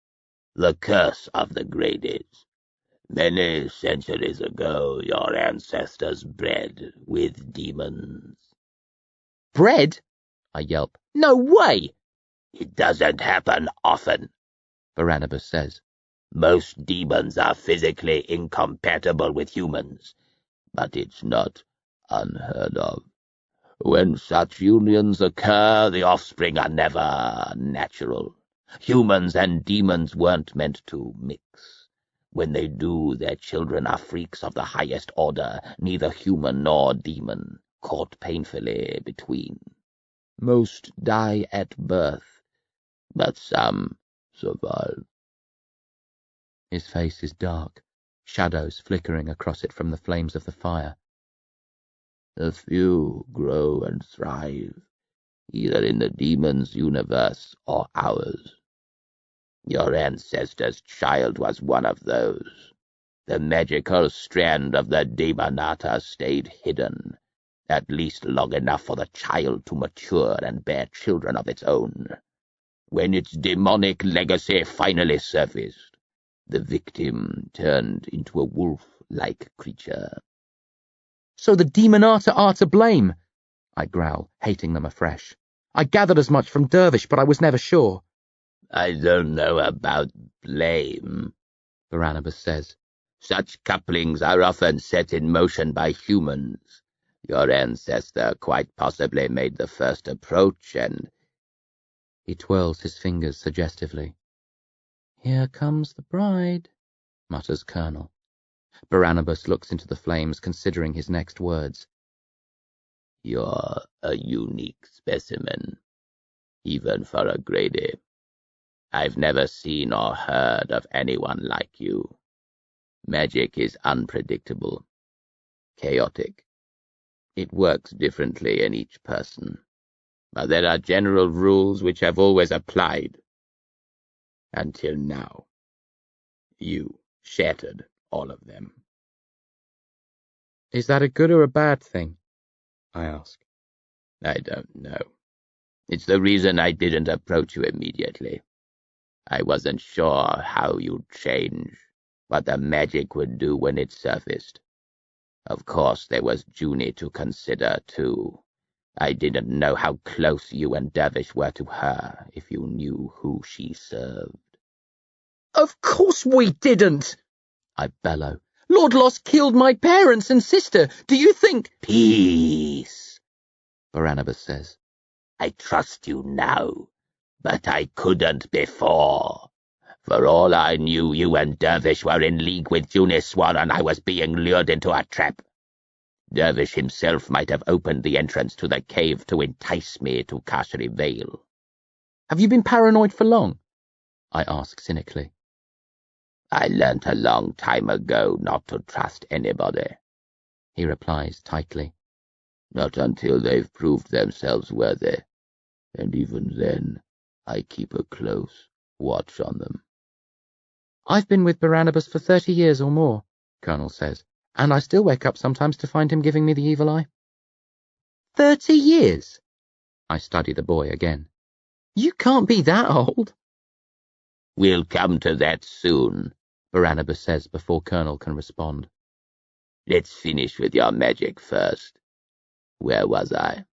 The curse of the Gradies. Many centuries ago, your ancestors bred with demons. Bread? I yelp. No way! It doesn't happen often, Barnabas says. Most demons are physically incompatible with humans, but it's not unheard of. When such unions occur, the offspring are never natural. Humans and demons weren't meant to mix. When they do, their children are freaks of the highest order, neither human nor demon, caught painfully between. Most die at birth, but some survive. His face is dark, shadows flickering across it from the flames of the fire. A few grow and thrive, either in the demon's universe or ours. Your ancestor's child was one of those. The magical strand of the Demonata stayed hidden, at least long enough for the child to mature and bear children of its own. When its demonic legacy finally surfaced, the victim turned into a wolf-like creature. So the Demonata are to blame, I growl, hating them afresh. I gathered as much from Dervish, but I was never sure. I don't know about blame, Barnabas says. Such couplings are often set in motion by humans. Your ancestor quite possibly made the first approach, and... He twirls his fingers suggestively. Here comes the bride, mutters Colonel. Barnabas looks into the flames, considering his next words. You're a unique specimen, even for a Grady. I've never seen or heard of anyone like you. Magic is unpredictable, chaotic. It works differently in each person, but there are general rules which have always applied. Until now. You shattered all of them. Is that a good or a bad thing? I ask. I don't know. It's the reason I didn't approach you immediately. I wasn't sure how you'd change, what the magic would do when it surfaced. Of course, there was Junie to consider, too. I didn't know how close you and Dervish were to her, if you knew who she served. Of course we didn't, I bellow. Lord Lost killed my parents and sister. Do you think— Peace, Barnabas says. I trust you now, but I couldn't before. For all I knew, you and Dervish were in league with Junie Swan, and I was being lured into a trap. Dervish himself might have opened the entrance to the cave to entice me to Kashri Vale. Have you been paranoid for long? I ask cynically. I learnt a long time ago not to trust anybody, he replies tightly. Not until they've proved themselves worthy, and even then I keep a close watch on them. I've been with Barnabas for 30 years or more, Colonel says, and I still wake up sometimes to find him giving me the evil eye. 30 years? I study the boy again. You can't be that old. We'll come to that soon, Barnabas says before Colonel can respond. Let's finish with your magic first. Where was I?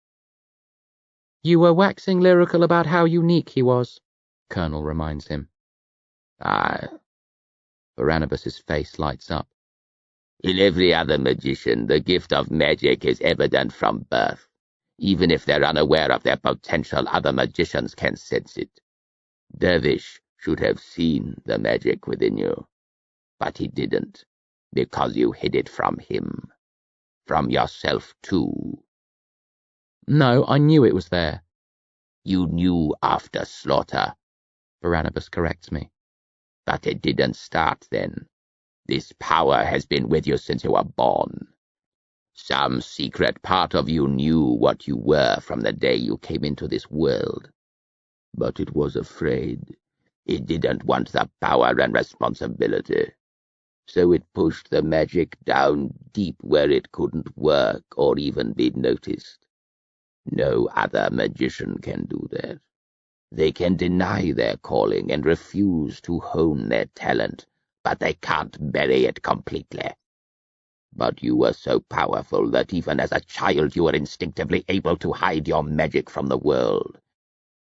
You were waxing lyrical about how unique he was, Colonel reminds him. Aye. Barnabas's face lights up. In every other magician, the gift of magic is evident from birth. Even if they're unaware of their potential, other magicians can sense it. Dervish should have seen the magic within you, but he didn't, because you hid it from him. From yourself, too. No, I knew it was there. You knew after slaughter, Barnabas corrects me. But it didn't start then. This power has been with you since you were born. Some secret part of you knew what you were from the day you came into this world. But it was afraid. It didn't want the power and responsibility. So it pushed the magic down deep where it couldn't work or even be noticed. No other magician can do that. They can deny their calling and refuse to hone their talent but they can't bury it completely. But you were so powerful that even as a child you were instinctively able to hide your magic from the world.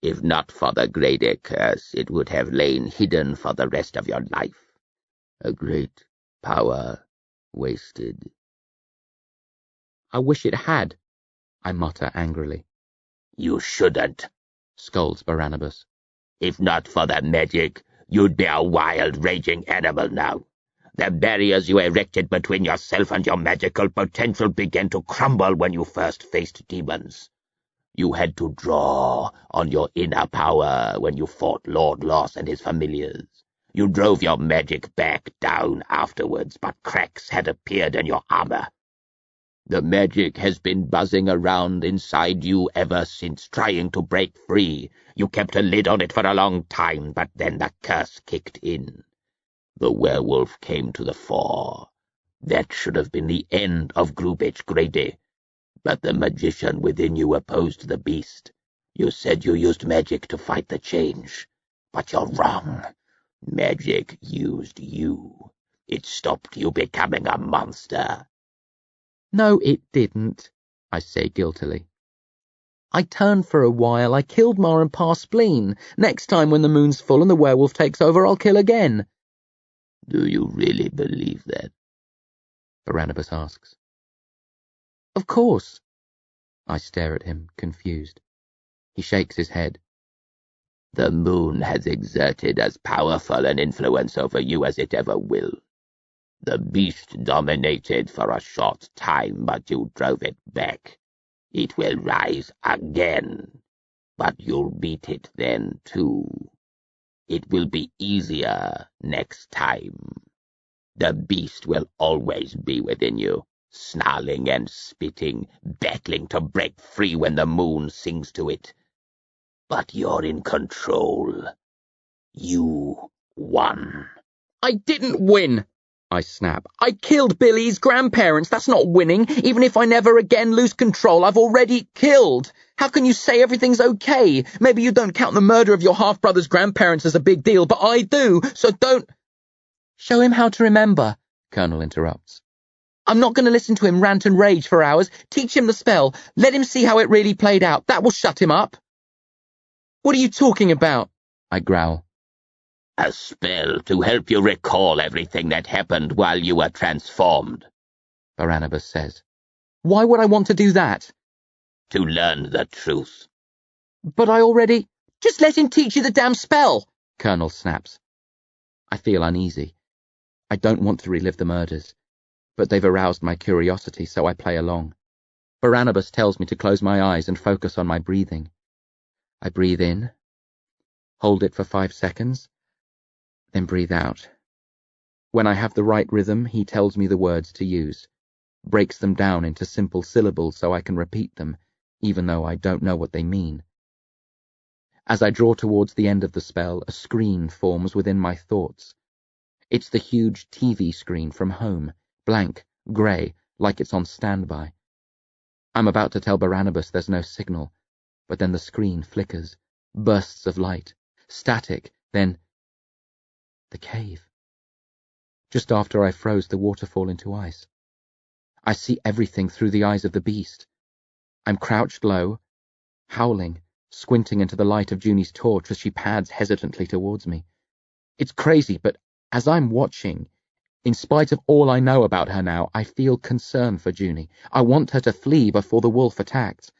If not for the Grade curse, it would have lain hidden for the rest of your life. A great power wasted. I wish it had, I mutter angrily. You shouldn't, scolds Barnabas. If not for the magic, you'd be a wild, raging animal now. The barriers you erected between yourself and your magical potential began to crumble when you first faced demons. You had to draw on your inner power when you fought Lord Loss and his familiars. You drove your magic back down afterwards, but cracks had appeared in your armor. The magic has been buzzing around inside you ever since, trying to break free. You kept a lid on it for a long time, but then the curse kicked in. The werewolf came to the fore. That should have been the end of Grubitsch Grady. But the magician within you opposed the beast. You said you used magic to fight the change. But you're wrong. Magic used you. It stopped you becoming a monster. No, it didn't, I say guiltily. I turned for a while. I killed Ma and Pa's spleen. Next time when the moon's full and the werewolf takes over, I'll kill again. Do you really believe that? Barnabas asks. Of course. I stare at him, confused. He shakes his head. The moon has exerted as powerful an influence over you as it ever will. The beast dominated for a short time, but you drove it back. It will rise again, but you'll beat it then, too. It will be easier next time. The beast will always be within you, snarling and spitting, battling to break free when the moon sings to it. But you're in control. You won. I didn't win, I snap. I killed Billy's grandparents. That's not winning. Even if I never again lose control, I've already killed. How can you say everything's okay? Maybe you don't count the murder of your half-brother's grandparents as a big deal, but I do, so don't... Show him how to remember, Colonel interrupts. I'm not going to listen to him rant and rage for hours. Teach him the spell. Let him see how it really played out. That will shut him up. What are you talking about? I growl. A spell to help you recall everything that happened while you were transformed, Barnabas says. Why would I want to do that? To learn the truth. But I already... Just let him teach you the damn spell, Colonel snaps. I feel uneasy. I don't want to relive the murders, but they've aroused my curiosity, so I play along. Barnabas tells me to close my eyes and focus on my breathing. I breathe in, hold it for 5 seconds, then breathe out. When I have the right rhythm, he tells me the words to use, breaks them down into simple syllables so I can repeat them, even though I don't know what they mean. As I draw towards the end of the spell, a screen forms within my thoughts. It's the huge TV screen from home, blank, grey, like it's on standby. I'm about to tell Barnabas there's no signal, but then the screen flickers, bursts of light, static, then... the cave. Just after I froze the waterfall into ice. I see everything through the eyes of the beast. I'm crouched low, howling, squinting into the light of Junie's torch as she pads hesitantly towards me. It's crazy, but as I'm watching, in spite of all I know about her now, I feel concern for Junie. I want her to flee before the wolf attacks.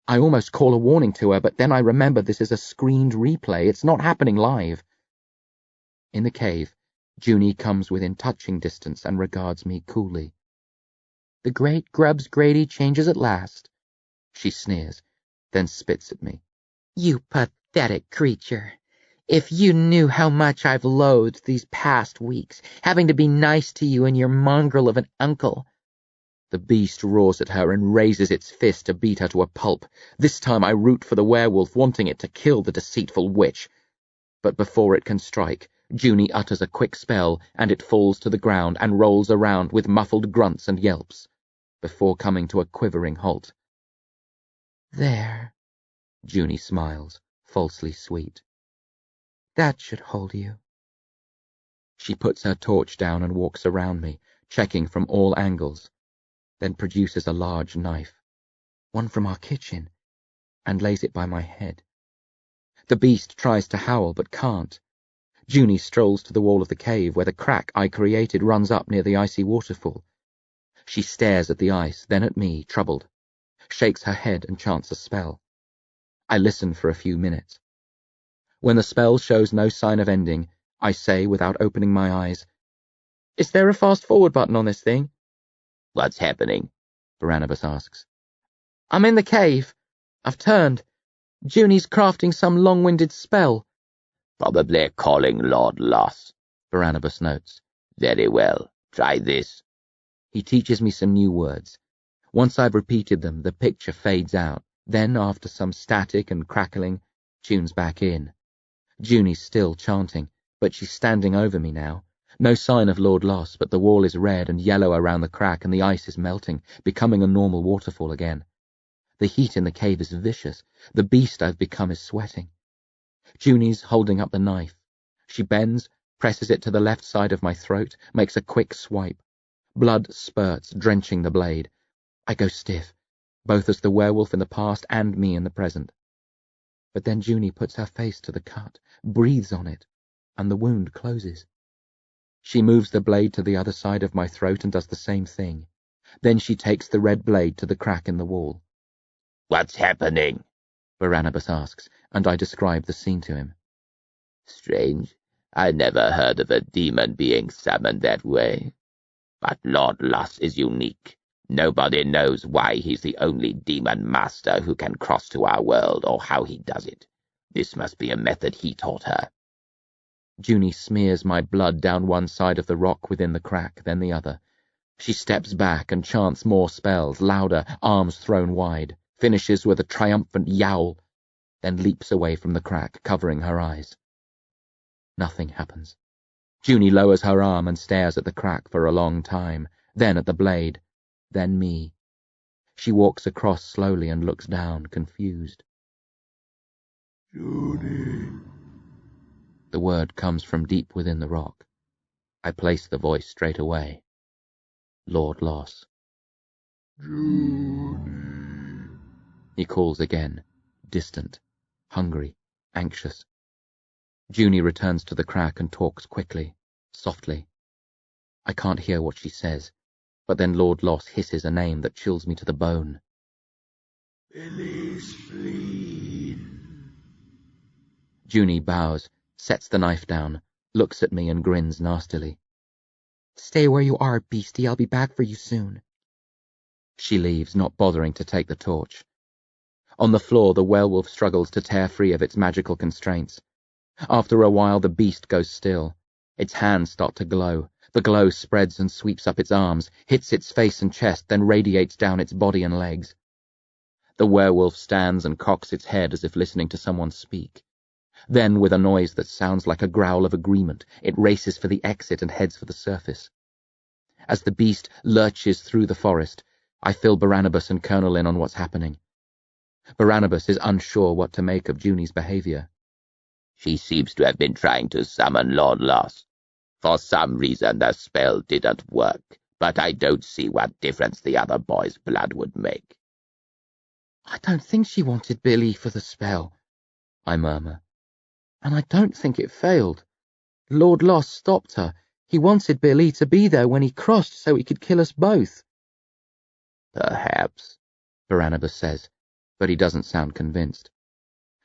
I almost call a warning to her, but then I remember this is a screened replay. It's not happening live. In the cave, Junie comes within touching distance and regards me coolly. The great Grubbs Grady changes at last, she sneers, then spits at me. You pathetic creature. If you knew how much I've loathed these past weeks, having to be nice to you and your mongrel of an uncle. The beast roars at her and raises its fist to beat her to a pulp. This time I root for the werewolf, wanting it to kill the deceitful witch. But before it can strike, Junie utters a quick spell, and it falls to the ground and rolls around with muffled grunts and yelps, before coming to a quivering halt. There, Junie smiles, falsely sweet. That should hold you. She puts her torch down and walks around me, checking from all angles, then produces a large knife, one from our kitchen, and lays it by my head. The beast tries to howl but can't. Junie strolls to the wall of the cave where the crack I created runs up near the icy waterfall. She stares at the ice, then at me, troubled, shakes her head and chants a spell. I listen for a few minutes. When the spell shows no sign of ending, I say without opening my eyes, "Is there a fast-forward button on this thing?" "What's happening?" Barnabas asks. "I'm in the cave. I've turned. Junie's crafting some long-winded spell." "Probably calling Lord Loss," Barnabas notes. "Very well. Try this." He teaches me some new words. Once I've repeated them, the picture fades out. Then, after some static and crackling, tunes back in. Junie's still chanting, but she's standing over me now. No sign of Lord Loss, but the wall is red and yellow around the crack and the ice is melting, becoming a normal waterfall again. The heat in the cave is vicious. The beast I've become is sweating. Junie's holding up the knife. She bends, presses it to the left side of my throat, makes a quick swipe. Blood spurts, drenching the blade. I go stiff, both as the werewolf in the past and me in the present. But then Junie puts her face to the cut, breathes on it, and the wound closes. She moves the blade to the other side of my throat and does the same thing. Then she takes the red blade to the crack in the wall. "What's happening?" Barnabas asks, and I describe the scene to him. "Strange. I never heard of a demon being summoned that way. But Lord Loss is unique. Nobody knows why he's the only demon master who can cross to our world or how he does it. This must be a method he taught her." Junie smears my blood down one side of the rock within the crack, then the other. She steps back and chants more spells, louder, arms thrown wide, finishes with a triumphant yowl, then leaps away from the crack, covering her eyes. Nothing happens. Junie lowers her arm and stares at the crack for a long time, then at the blade, then me. She walks across slowly and looks down, confused. Junie. The word comes from deep within the rock. I place the voice straight away. Lord Loss. Junie. He calls again, distant, hungry, anxious. Junie returns to the crack and talks quickly, softly. I can't hear what she says, but then Lord Loss hisses a name that chills me to the bone. Billy Spleen. Junie bows, sets the knife down, looks at me and grins nastily. "Stay where you are, beastie. I'll be back for you soon." She leaves, not bothering to take the torch. On the floor, the werewolf struggles to tear free of its magical constraints. After a while, the beast goes still. Its hands start to glow. The glow spreads and sweeps up its arms, hits its face and chest, then radiates down its body and legs. The werewolf stands and cocks its head as if listening to someone speak. Then, with a noise that sounds like a growl of agreement, it races for the exit and heads for the surface. As the beast lurches through the forest, I fill Barnabas and Colonel in on what's happening. Barnabas is unsure what to make of Junie's behavior. "She seems to have been trying to summon Lord Loss. For some reason the spell didn't work, but I don't see what difference the other boy's blood would make." "I don't think she wanted Billy for the spell," I murmur. "And I don't think it failed. Lord Loss stopped her. He wanted Billy to be there when he crossed so he could kill us both." "Perhaps," Barnabas says, but he doesn't sound convinced.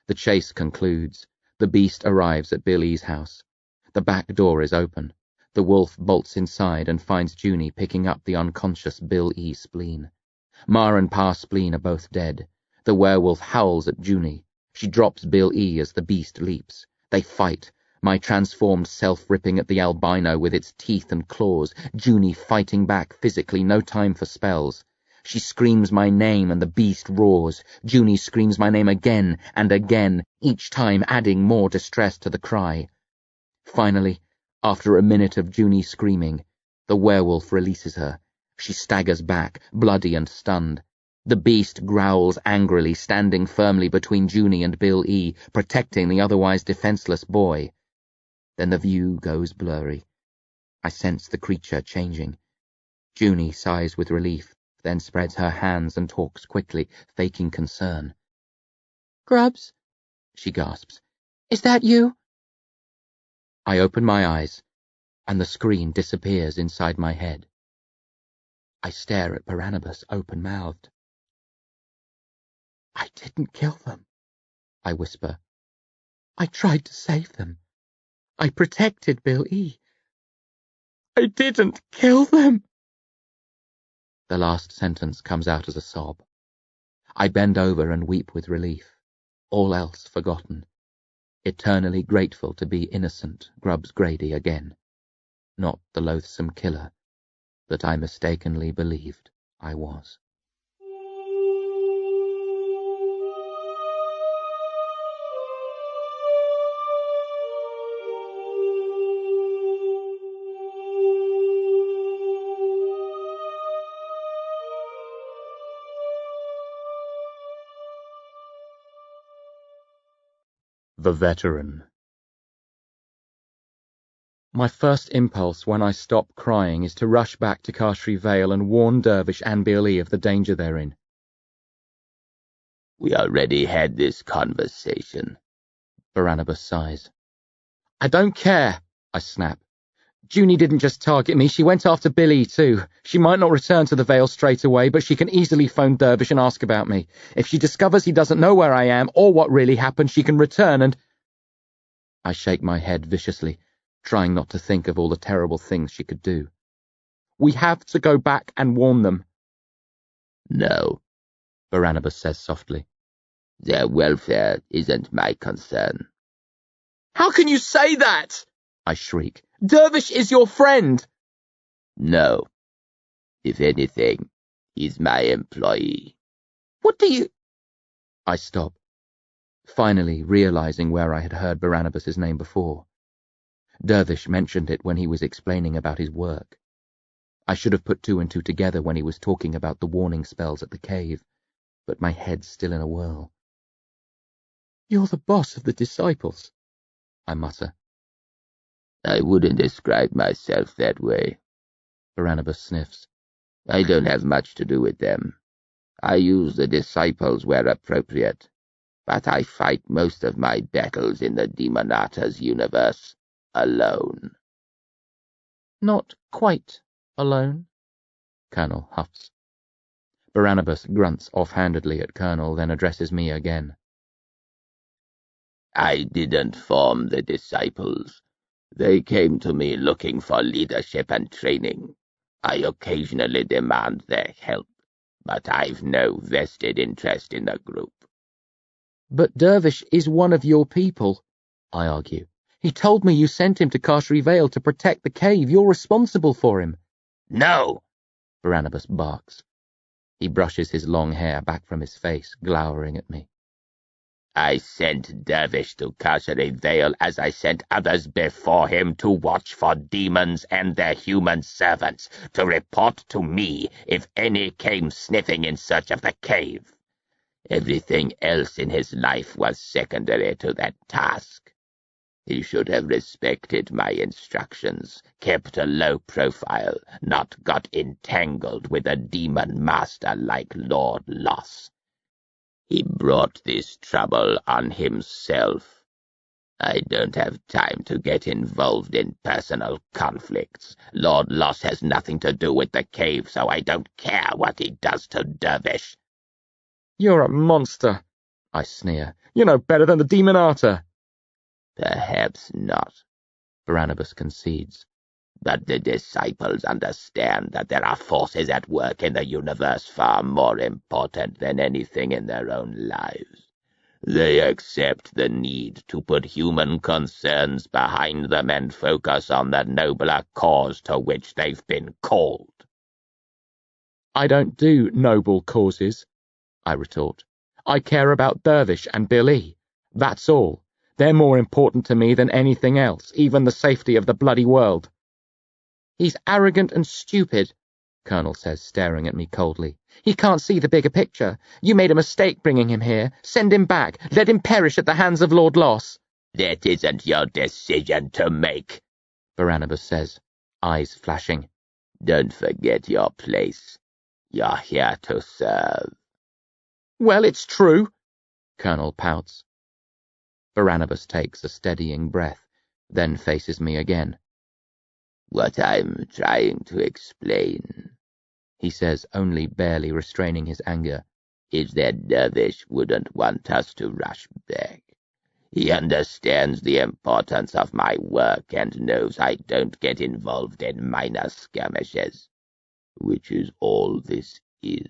The chase concludes. The beast arrives at Billy's house. The back door is open. The wolf bolts inside and finds Junie picking up the unconscious Bill E. Spleen. Ma and Pa Spleen are both dead. The werewolf howls at Junie. She drops Bill E. as the beast leaps. They fight, my transformed self ripping at the albino with its teeth and claws, Junie fighting back physically, no time for spells. She screams my name and the beast roars. Junie screams my name again and again, each time adding more distress to the cry. Finally, after a minute of Junie screaming, the werewolf releases her. She staggers back, bloody and stunned. The beast growls angrily, standing firmly between Junie and Bill E., protecting the otherwise defenseless boy. Then the view goes blurry. I sense the creature changing. Junie sighs with relief, then spreads her hands and talks quickly, faking concern. Grubs, she gasps. Is that you? I open my eyes, and the screen disappears inside my head. I stare at Barnabas open-mouthed. I didn't kill them, I whisper. I tried to save them. I protected Bill E. I didn't kill them. The last sentence comes out as a sob. I bend over and weep with relief, all else forgotten, eternally grateful to be innocent Grubbs Grady again, not the loathsome killer that I mistakenly believed I was. The Veteran. My first impulse when I stop crying is to rush back to Carshry Vale and warn Dervish and Billy of the danger they're in. We already had this conversation. Barnabas sighs. I don't care, I snap. Junie didn't just target me, she went after Billy too. She might not return to the Vale straight away, but she can easily phone Dervish and ask about me. If she discovers he doesn't know where I am or what really happened, she can return and... I shake my head viciously, trying not to think of all the terrible things she could do. We have to go back and warn them. No, Barnabas says softly. Their welfare isn't my concern. How can you say that? I shriek. Dervish is your friend. No. If anything, he's my employee. What do you... I stop, finally realizing where I had heard Barnabas's name before. Dervish mentioned it when he was explaining about his work. I should have put two and two together when he was talking about the warning spells at the cave, but my head's still in a whirl. You're the boss of the disciples, I mutter. I wouldn't describe myself that way. Barnabas sniffs. I don't have much to do with them. I use the disciples where appropriate, but I fight most of my battles in the Demonata's universe alone. Not quite alone, Colonel huffs. Barnabas grunts offhandedly at Colonel, then addresses me again. I didn't form the disciples. They came to me looking for leadership and training. I occasionally demand their help, but I've no vested interest in the group. But Dervish is one of your people, I argue. He told me you sent him to Carshry Vale to protect the cave. You're responsible for him. No! Barnabas barks. He brushes his long hair back from his face, glowering at me. I sent Dervish to Carshry Vale as I sent others before him to watch for demons and their human servants, to report to me if any came sniffing in search of the cave. Everything else in his life was secondary to that task. He should have respected my instructions, kept a low profile, not got entangled with a demon master like Lord Loss. He brought this trouble on himself. I don't have time to get involved in personal conflicts. Lord Loss has nothing to do with the cave, so I don't care what he does to Dervish. You're a monster, I sneer. You know better than the Demonata. Perhaps not, Barnabas concedes. But the disciples understand that there are forces at work in the universe far more important than anything in their own lives. They accept the need to put human concerns behind them and focus on the nobler cause to which they've been called. I don't do noble causes, I retort. I care about Dervish and Billy. That's all. They're more important to me than anything else, even the safety of the bloody world. He's arrogant and stupid, Colonel says, staring at me coldly. He can't see the bigger picture. You made a mistake bringing him here. Send him back. Let him perish at the hands of Lord Loss. That isn't your decision to make, Barnabas says. eyes flashing. Don't forget your place. You're here to serve. Well, it's true. Colonel pouts. Barnabas takes a steadying breath, then faces me again. What I'm trying to explain, he says, only barely restraining his anger, is that Dervish wouldn't want us to rush back. He understands the importance of my work and knows I don't get involved in minor skirmishes, which is all this is.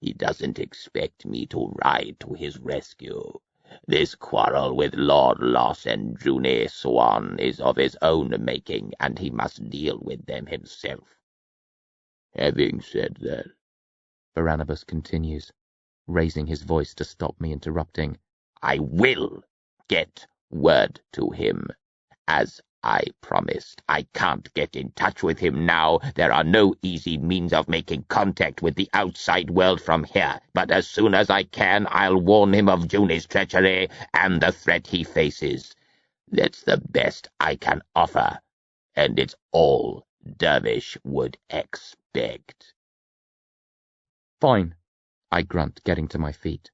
He doesn't expect me to ride to his rescue. This quarrel with Lord Lawson June Swan is of his own making, and he must deal with them himself. Having said that, Barnabas continues, raising his voice to stop me interrupting, I will get word to him, as I promised. I can't get in touch with him now. There are no easy means of making contact with the outside world from here, but as soon as I can, I'll warn him of Junie's treachery and the threat he faces. That's the best I can offer, and it's all Dervish would expect. Fine, I grunt, getting to my feet.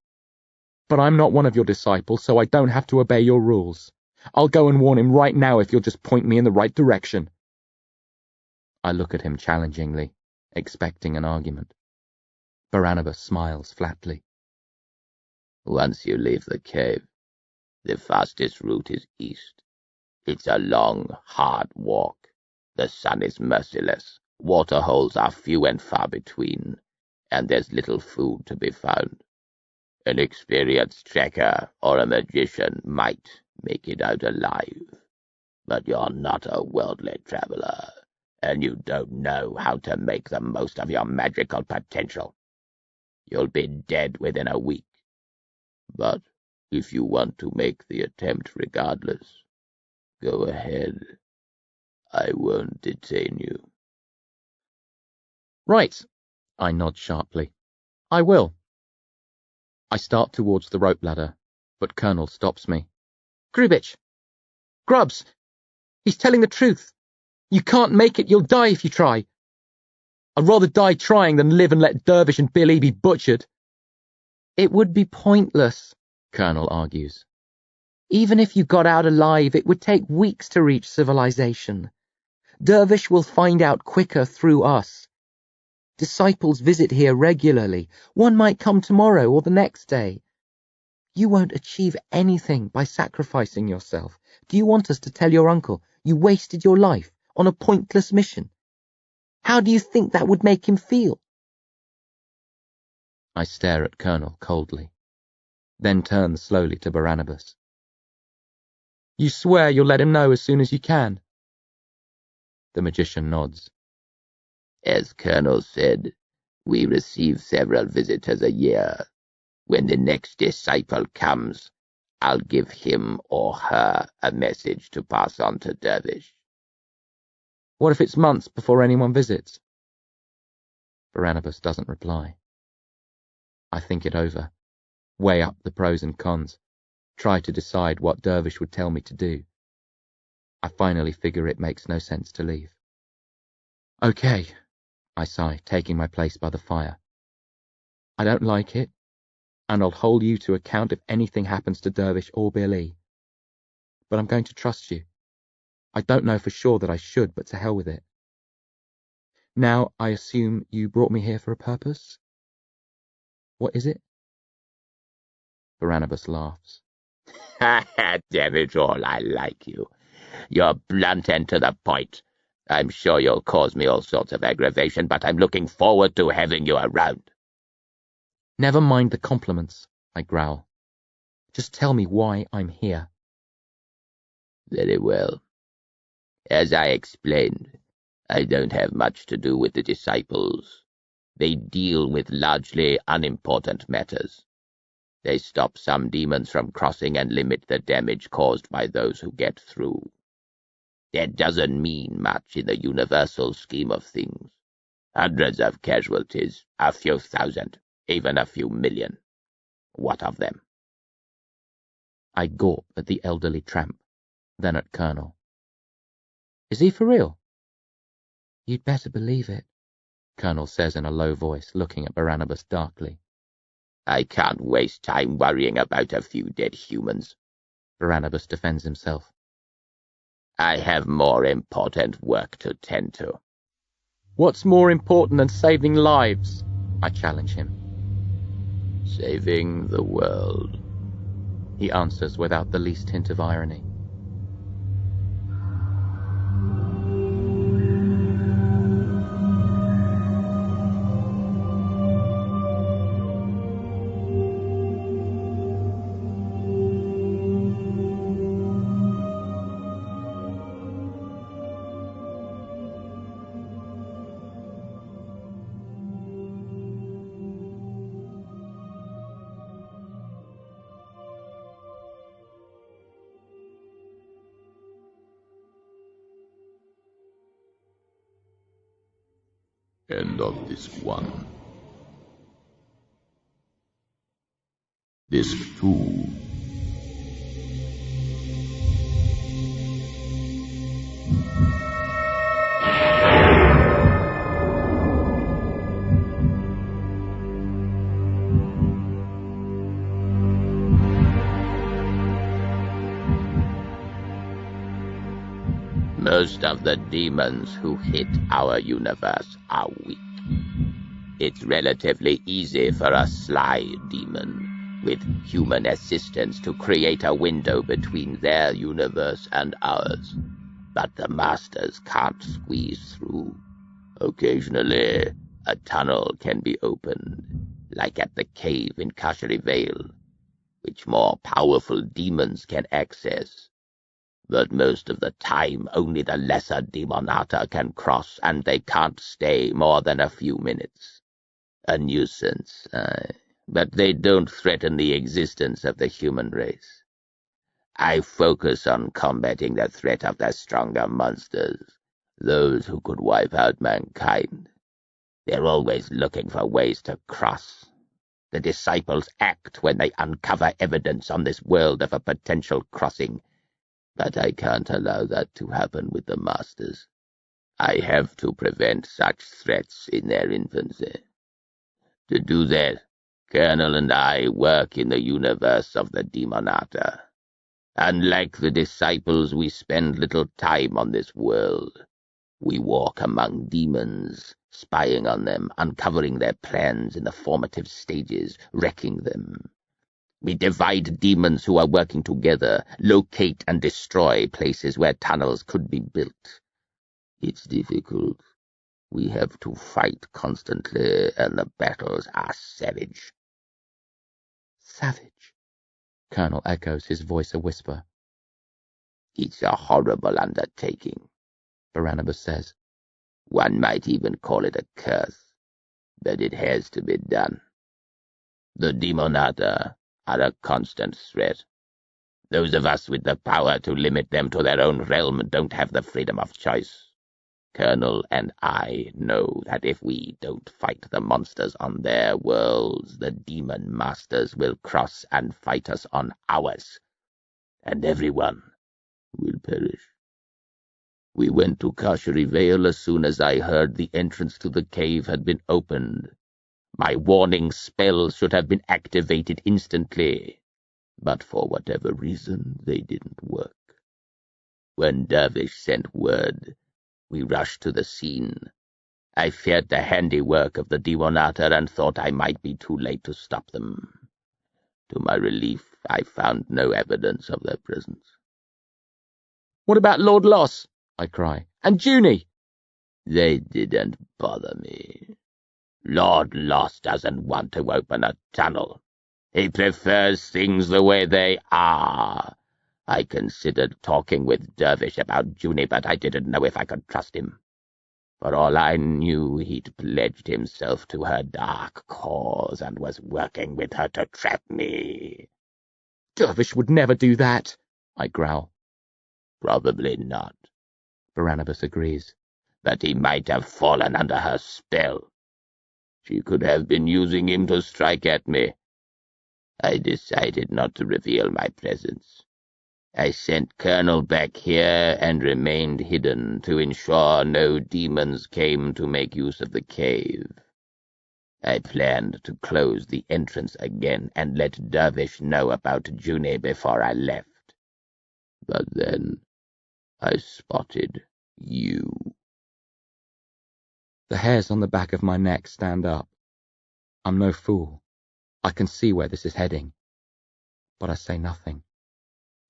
But I'm not one of your disciples, so I don't have to obey your rules. I'll go and warn him right now if you'll just point me in the right direction. I look at him challengingly, expecting an argument. Barnabas smiles flatly. Once you leave the cave, the fastest route is east. It's a long, hard walk. The sun is merciless. Water holes are few and far between, and there's little food to be found. An experienced tracker or a magician might make it out alive, but you're not a worldly traveler, and you don't know how to make the most of your magical potential. You'll be dead within a week. But if you want to make the attempt regardless, go ahead. I won't detain you. Right, I nod sharply. I will. I start towards the rope ladder, but Colonel stops me. Grubitch! Grubs! He's telling the truth. You can't make it, you'll die if you try. I'd rather die trying than live and let Dervish and Billy be butchered. It would be pointless, Colonel argues. Even if you got out alive, it would take weeks to reach civilization. Dervish will find out quicker through us. Disciples visit here regularly. One might come tomorrow or the next day. You won't achieve anything by sacrificing yourself. Do you want us to tell your uncle you wasted your life on a pointless mission? How do you think that would make him feel? I stare at Colonel coldly, then turn slowly to Barnabas. You swear you'll let him know as soon as you can? The magician nods. As Colonel said, we receive several visitors a year. When the next disciple comes, I'll give him or her a message to pass on to Dervish. What if it's months before anyone visits? Barnabas doesn't reply. I think it over, weigh up the pros and cons, try to decide what Dervish would tell me to do. I finally figure it makes no sense to leave. Okay, I sigh, taking my place by the fire. I don't like it, and I'll hold you to account if anything happens to Dervish or Billy. But I'm going to trust you. I don't know for sure that I should, but to hell with it. Now, I assume you brought me here for a purpose? What is it? Barnabas laughs. Damn it all, I like you. You're blunt and to the point. I'm sure you'll cause me all sorts of aggravation, but I'm looking forward to having you around. Never mind the compliments, I growl. Just tell me why I'm here. Very well. As I explained, I don't have much to do with the disciples. They deal with largely unimportant matters. They stop some demons from crossing and limit the damage caused by those who get through. That doesn't mean much in the universal scheme of things. Hundreds of casualties, a few thousand, even a few million. What of them? I gawp at the elderly tramp, then at Colonel. Is he for real? You'd better believe it, Colonel says in a low voice, looking at Barnabas darkly. I can't waste time worrying about a few dead humans. Barnabas defends himself. I have more important work to tend to. What's more important than saving lives? I challenge him. Saving the world, he answers without the least hint of irony. End of this one. Disc 2. Most of the demons who hit our universe are weak. It's relatively easy for a sly demon with human assistance to create a window between their universe and ours. But the masters can't squeeze through. Occasionally, a tunnel can be opened, like at the cave in Kashari Vale, which more powerful demons can access. But most of the time only the lesser Demonata can cross, and they can't stay more than a few minutes. A nuisance, but they don't threaten the existence of the human race. I focus on combating the threat of the stronger monsters, those who could wipe out mankind. They're always looking for ways to cross. The disciples act when they uncover evidence on this world of a potential crossing. But I can't allow that to happen with the masters. I have to prevent such threats in their infancy. To do that, Colonel and I work in the universe of the Demonata. Unlike the disciples, we spend little time on this world. We walk among demons, spying on them, uncovering their plans in the formative stages, wrecking them. We divide demons who are working together, locate and destroy places where tunnels could be built. It's difficult. We have to fight constantly, and the battles are savage. Savage, Colonel echoes, his voice a whisper. It's a horrible undertaking, Barnabas says. One might even call it a curse, but it has to be done. The Demonata are a constant threat. Those of us with the power to limit them to their own realm don't have the freedom of choice. Colonel and I know that if we don't fight the monsters on their worlds, the demon masters will cross and fight us on ours, and everyone will perish. We went to Kashari Vale as soon as I heard the entrance to the cave had been opened. My warning spells should have been activated instantly, but for whatever reason they didn't work. When Dervish sent word, we rushed to the scene. I feared the handiwork of the Demonata and thought I might be too late to stop them. To my relief, I found no evidence of their presence. What about Lord Loss? I cry. And Junie? They didn't bother me. Lord Loss doesn't want to open a tunnel. He prefers things the way they are. I considered talking with Dervish about Junie, but I didn't know if I could trust him. For all I knew, he'd pledged himself to her dark cause and was working with her to trap me. Dervish would never do that, I growl. Probably not, Barnabas agrees. But he might have fallen under her spell. She could have been using him to strike at me. I decided not to reveal my presence. I sent Colonel back here and remained hidden to ensure no demons came to make use of the cave. I planned to close the entrance again and let Dervish know about June before I left. But then I spotted you. The hairs on the back of my neck stand up. I'm no fool. I can see where this is heading. But I say nothing.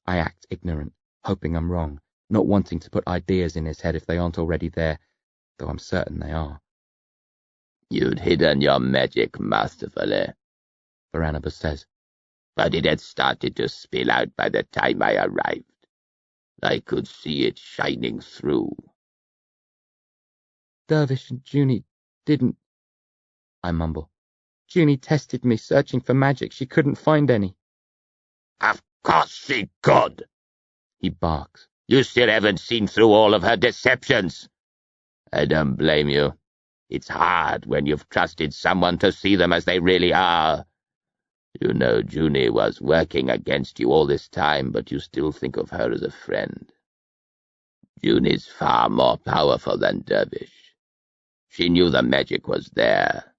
I act ignorant, hoping I'm wrong, not wanting to put ideas in his head if they aren't already there, though I'm certain they are. You'd hidden your magic masterfully, Barnabas says. But it had started to spill out by the time I arrived. I could see it shining through. Dervish and Junie didn't, I mumble. Junie tested me, searching for magic. She couldn't find any. Of course she could, He barks. You still haven't seen through all of her deceptions. I don't blame you. It's hard when you've trusted someone to see them as they really are. You know Junie was working against you all this time, but you still think of her as a friend. Junie's far more powerful than Dervish. She knew the magic was there.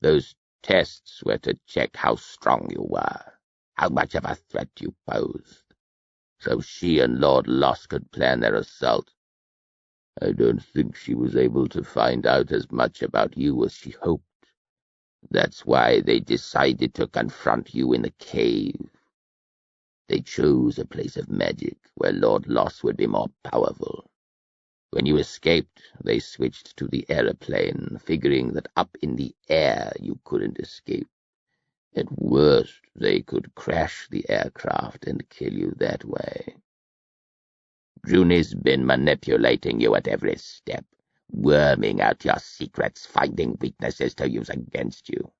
Those tests were to check how strong you were, how much of a threat you posed. So she and Lord Loss could plan their assault. I don't think she was able to find out as much about you as she hoped. That's why they decided to confront you in the cave. They chose a place of magic where Lord Loss would be more powerful. When you escaped, they switched to the aeroplane, figuring that up in the air you couldn't escape. At worst, they could crash the aircraft and kill you that way. Junie's been manipulating you at every step, worming out your secrets, finding weaknesses to use against you.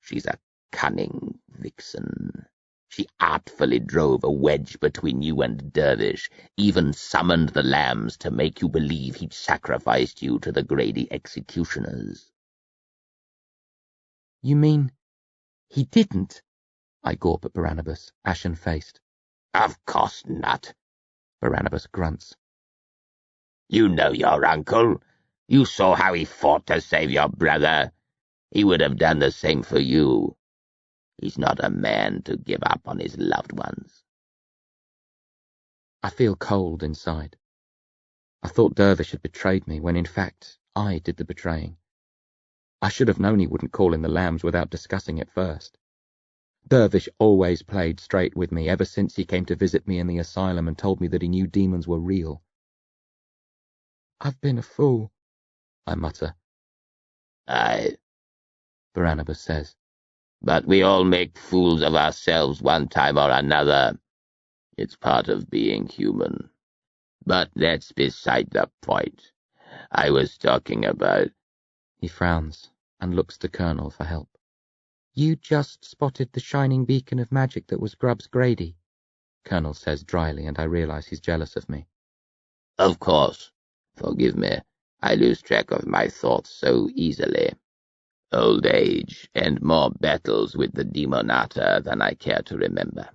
She's a cunning vixen. She artfully drove a wedge between you and Dervish, even summoned the lambs to make you believe he'd sacrificed you to the Grady executioners. You mean he didn't? I gawp at Barnabas, ashen-faced. Of course not, Barnabas grunts. You know your uncle. You saw how he fought to save your brother. He would have done the same for you. He's not a man to give up on his loved ones. I feel cold inside. I thought Dervish had betrayed me, when in fact I did the betraying. I should have known he wouldn't call in the lambs without discussing it first. Dervish always played straight with me ever since he came to visit me in the asylum and told me that he knew demons were real. I've been a fool, I mutter. Aye, Barnabas says. but we all make fools of ourselves one time or another. It's part of being human. But that's beside the point. I was talking about... He frowns and looks to Colonel for help. You just spotted the shining beacon of magic that was Grubb's Grady, Colonel says dryly, and I realize he's jealous of me. Of course. Forgive me. I lose track of my thoughts so easily. Old age, and more battles with the Demonata than I care to remember.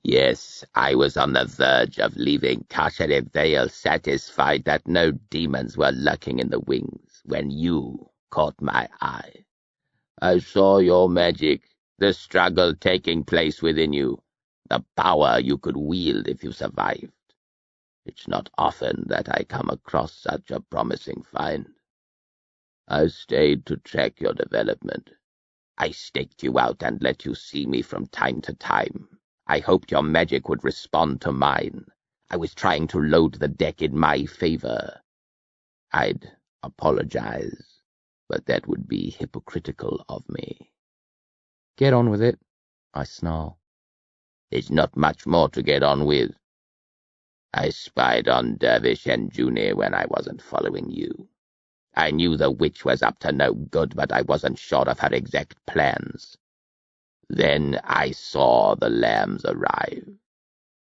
Yes, I was on the verge of leaving Tashere Vale satisfied that no demons were lurking in the wings when you caught my eye. I saw your magic, the struggle taking place within you, the power you could wield if you survived. It's not often that I come across such a promising find. I stayed to track your development. I staked you out and let you see me from time to time. I hoped your magic would respond to mine. I was trying to load the deck in my favor. I'd apologize, but that would be hypocritical of me. Get on with it, I snarl. There's not much more to get on with. I spied on Dervish and Junie when I wasn't following you. I knew the witch was up to no good, but I wasn't sure of her exact plans. Then I saw the lambs arrive.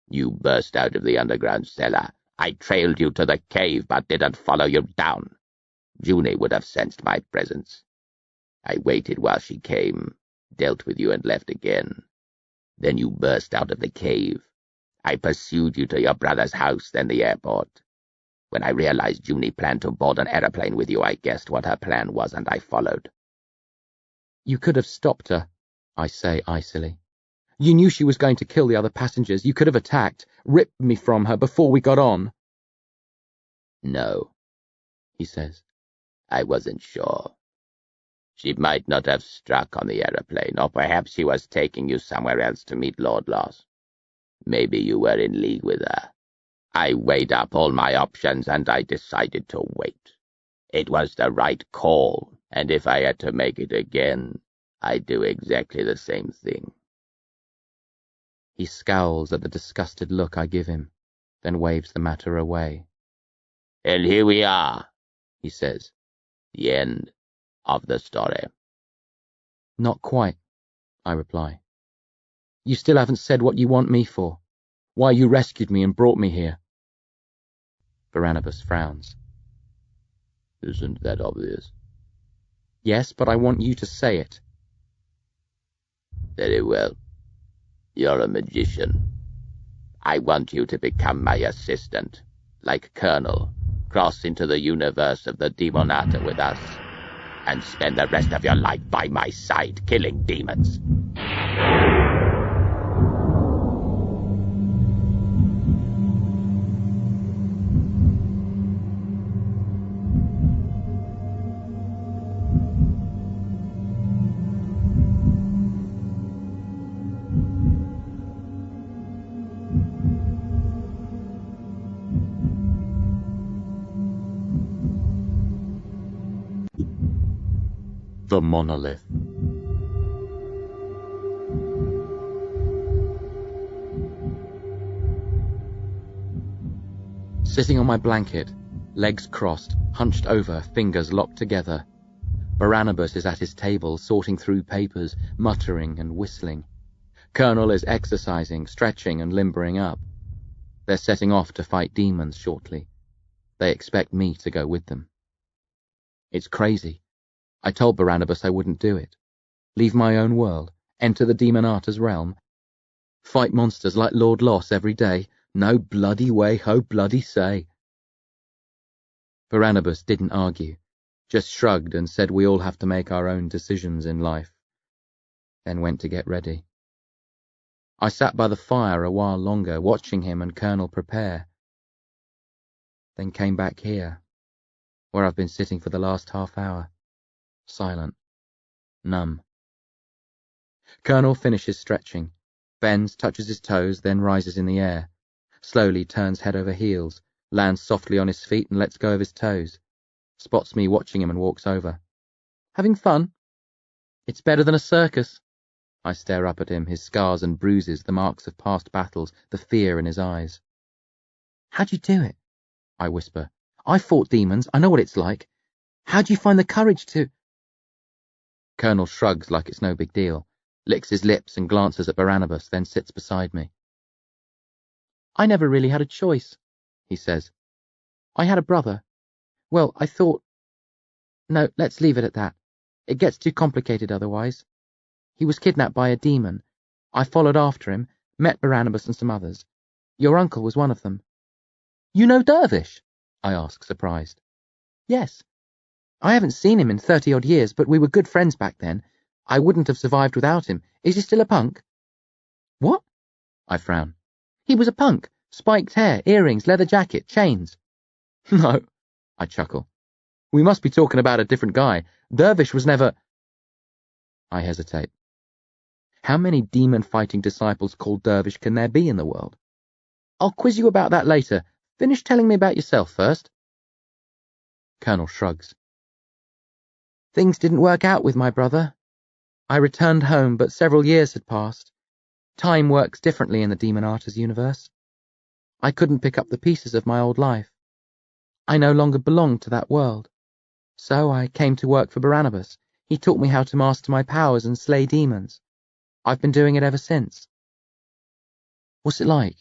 You burst out of the underground cellar. I trailed you to the cave, but didn't follow you down. Junie would have sensed my presence. I waited while she came, dealt with you and left again. Then you burst out of the cave. I pursued you to your brother's house, then the airport. When I realized Junie planned to board an aeroplane with you, I guessed what her plan was, and I followed. You could have stopped her, I say icily. You knew she was going to kill the other passengers. You could have attacked, ripped me from her before we got on. No, he says. I wasn't sure. She might not have struck on the aeroplane, or perhaps she was taking you somewhere else to meet Lord Loss. Maybe you were in league with her. I weighed up all my options, and I decided to wait. It was the right call, and if I had to make it again, I'd do exactly the same thing. He scowls at the disgusted look I give him, then waves the matter away. And here we are, he says. The end of the story. Not quite, I reply. You still haven't said what you want me for, why you rescued me and brought me here. Barnabas frowns. Isn't that obvious? Yes, but I want you to say it. Very well. You're a magician. I want you to become my assistant, like Colonel, cross into the universe of the Demonata with us, and spend the rest of your life by my side, killing demons. The monolith. Sitting on my blanket, legs crossed, hunched over, fingers locked together, Barnabas is at his table, sorting through papers, muttering and whistling. Colonel is exercising, stretching and limbering up. They're setting off to fight demons shortly. They expect me to go with them. It's crazy. I told Barnabas I wouldn't do it. Leave my own world, enter the Demonata's realm, fight monsters like Lord Loss every day. No bloody way, ho bloody say. Barnabas didn't argue, just shrugged and said we all have to make our own decisions in life, then went to get ready. I sat by the fire a while longer, watching him and Colonel prepare, then came back here, where I've been sitting for the last half hour. Silent, numb. Colonel finishes stretching, bends, touches his toes, then rises in the air, slowly turns head over heels, lands softly on his feet and lets go of his toes, spots me watching him and walks over. Having fun? It's better than a circus. I stare up at him, his scars and bruises, the marks of past battles, the fear in his eyes. How'd you do it? I whisper. I fought demons, I know what it's like. How'd you find the courage to... Colonel shrugs like it's no big deal, licks his lips and glances at Barnabas, then sits beside me. I never really had a choice, he says. I had a brother. Well, I thought... No, let's leave it at that. It gets too complicated otherwise. He was kidnapped by a demon. I followed after him, met Barnabas and some others. Your uncle was one of them. You know Dervish? I ask, surprised. Yes. I haven't seen him in 30-odd years, but we were good friends back then. I wouldn't have survived without him. Is he still a punk? What? I frown. He was a punk. Spiked hair, earrings, leather jacket, chains. No, I chuckle. We must be talking about a different guy. Dervish was never... I hesitate. How many demon-fighting disciples called Dervish can there be in the world? I'll quiz you about that later. Finish telling me about yourself first. Colonel shrugs. Things didn't work out with my brother. I returned home, but several years had passed. Time works differently in the Demonata's universe. I couldn't pick up the pieces of my old life. I no longer belonged to that world. So I came to work for Barnabas. He taught me how to master my powers and slay demons. I've been doing it ever since. What's it like?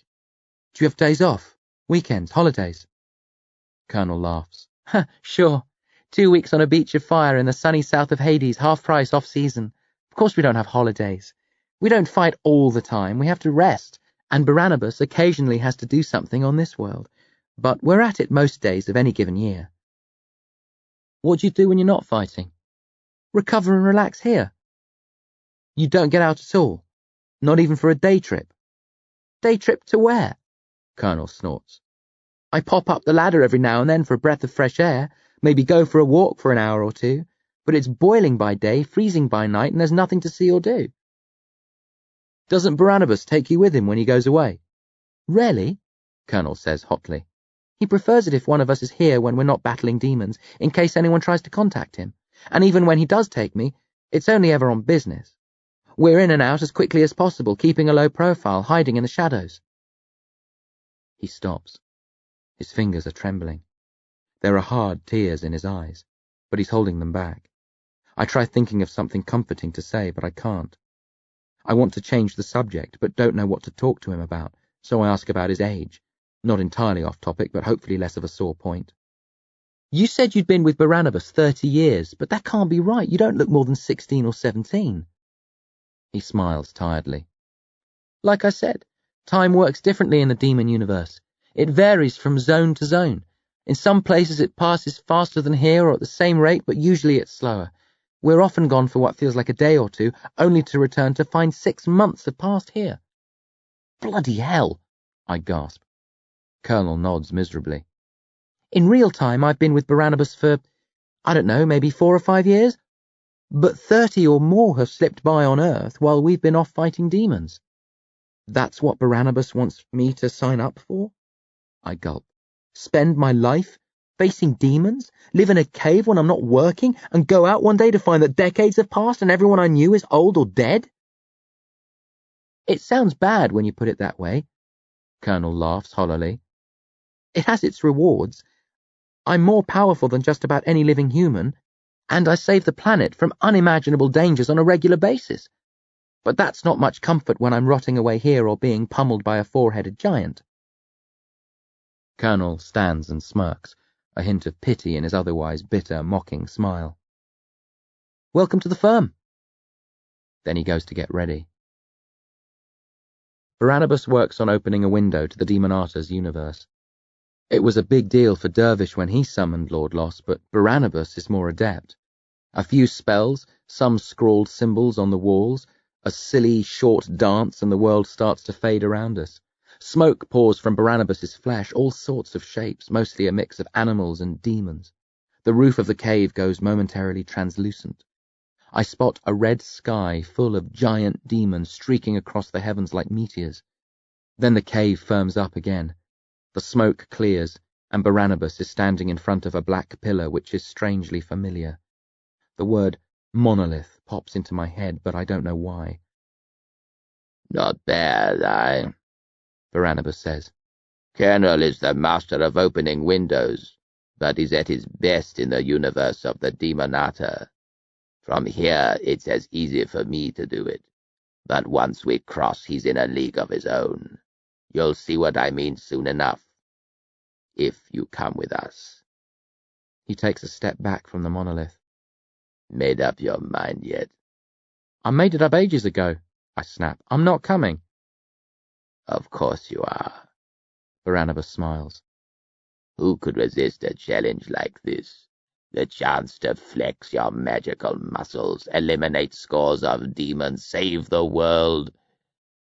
Do you have days off? Weekends? Holidays? Colonel laughs. Sure. 2 weeks on a beach of fire in the sunny south of Hades, half price off season. Of course we don't have holidays. We don't fight all the time. We have to rest And Barnabas occasionally has to do something on this world, but we're at it most days of any given year. What do you do when you're not fighting? Recover and relax here. You don't get out at all? Not even for a day trip? Day trip to where? Colonel snorts. I pop up the ladder every now and then for a breath of fresh air, maybe go for a walk for an hour or two, but it's boiling by day, freezing by night, and there's nothing to see or do. Doesn't Barnabas take you with him when he goes away? Really? Colonel says hotly. He prefers it if one of us is here when we're not battling demons, in case anyone tries to contact him. And even when he does take me, it's only ever on business. We're in and out as quickly as possible, keeping a low profile, hiding in the shadows. He stops. His fingers are trembling. There are hard tears in his eyes, but he's holding them back. I try thinking of something comforting to say, but I can't. I want to change the subject, but don't know what to talk to him about, so I ask about his age. Not entirely off topic, but hopefully less of a sore point. You said you'd been with Barnabas 30 years, but that can't be right. You don't look more than 16 or 17. He smiles tiredly. Like I said, time works differently in the demon universe. It varies from zone to zone. In some places it passes faster than here or at the same rate, but usually it's slower. We're often gone for what feels like a day or two, only to return to find 6 months have passed here. Bloody hell, I gasp. Colonel nods miserably. In real time, I've been with Barnabas for, I don't know, maybe 4 or 5 years? But 30 or more have slipped by on Earth while we've been off fighting demons. That's what Barnabas wants me to sign up for? I gulp. Spend my life facing demons, live in a cave when I'm not working, and go out one day to find that decades have passed and everyone I knew is old or dead? It sounds bad when you put it that way. Colonel laughs hollowly. It has its rewards. I'm more powerful than just about any living human, and I save the planet from unimaginable dangers on a regular basis. But that's not much comfort when I'm rotting away here or being pummeled by a 4-headed giant. Colonel stands and smirks, a hint of pity in his otherwise bitter, mocking smile. Welcome to the firm. Then he goes to get ready. Barnabas works on opening a window to the Demonata's universe. It was a big deal for Dervish when he summoned Lord Loss, but Barnabas is more adept. A few spells, some scrawled symbols on the walls, a silly, short dance, and the world starts to fade around us. Smoke pours from Barnabas's flesh, all sorts of shapes, mostly a mix of animals and demons. The roof of the cave goes momentarily translucent. I spot a red sky full of giant demons streaking across the heavens like meteors. Then the cave firms up again. The smoke clears, and Barnabas is standing in front of a black pillar which is strangely familiar. The word monolith pops into my head, but I don't know why. Not bad, Barnabas says. Colonel is the master of opening windows, but is at his best in the universe of the Demonata. From here, it's as easy for me to do it, but once we cross, he's in a league of his own. You'll see what I mean soon enough, if you come with us. He takes a step back from the monolith. Made up your mind yet? I made it up ages ago, I snap. I'm not coming. Of course you are. Barnabas smiles. Who could resist a challenge like this? The chance to flex your magical muscles, eliminate scores of demons, save the world.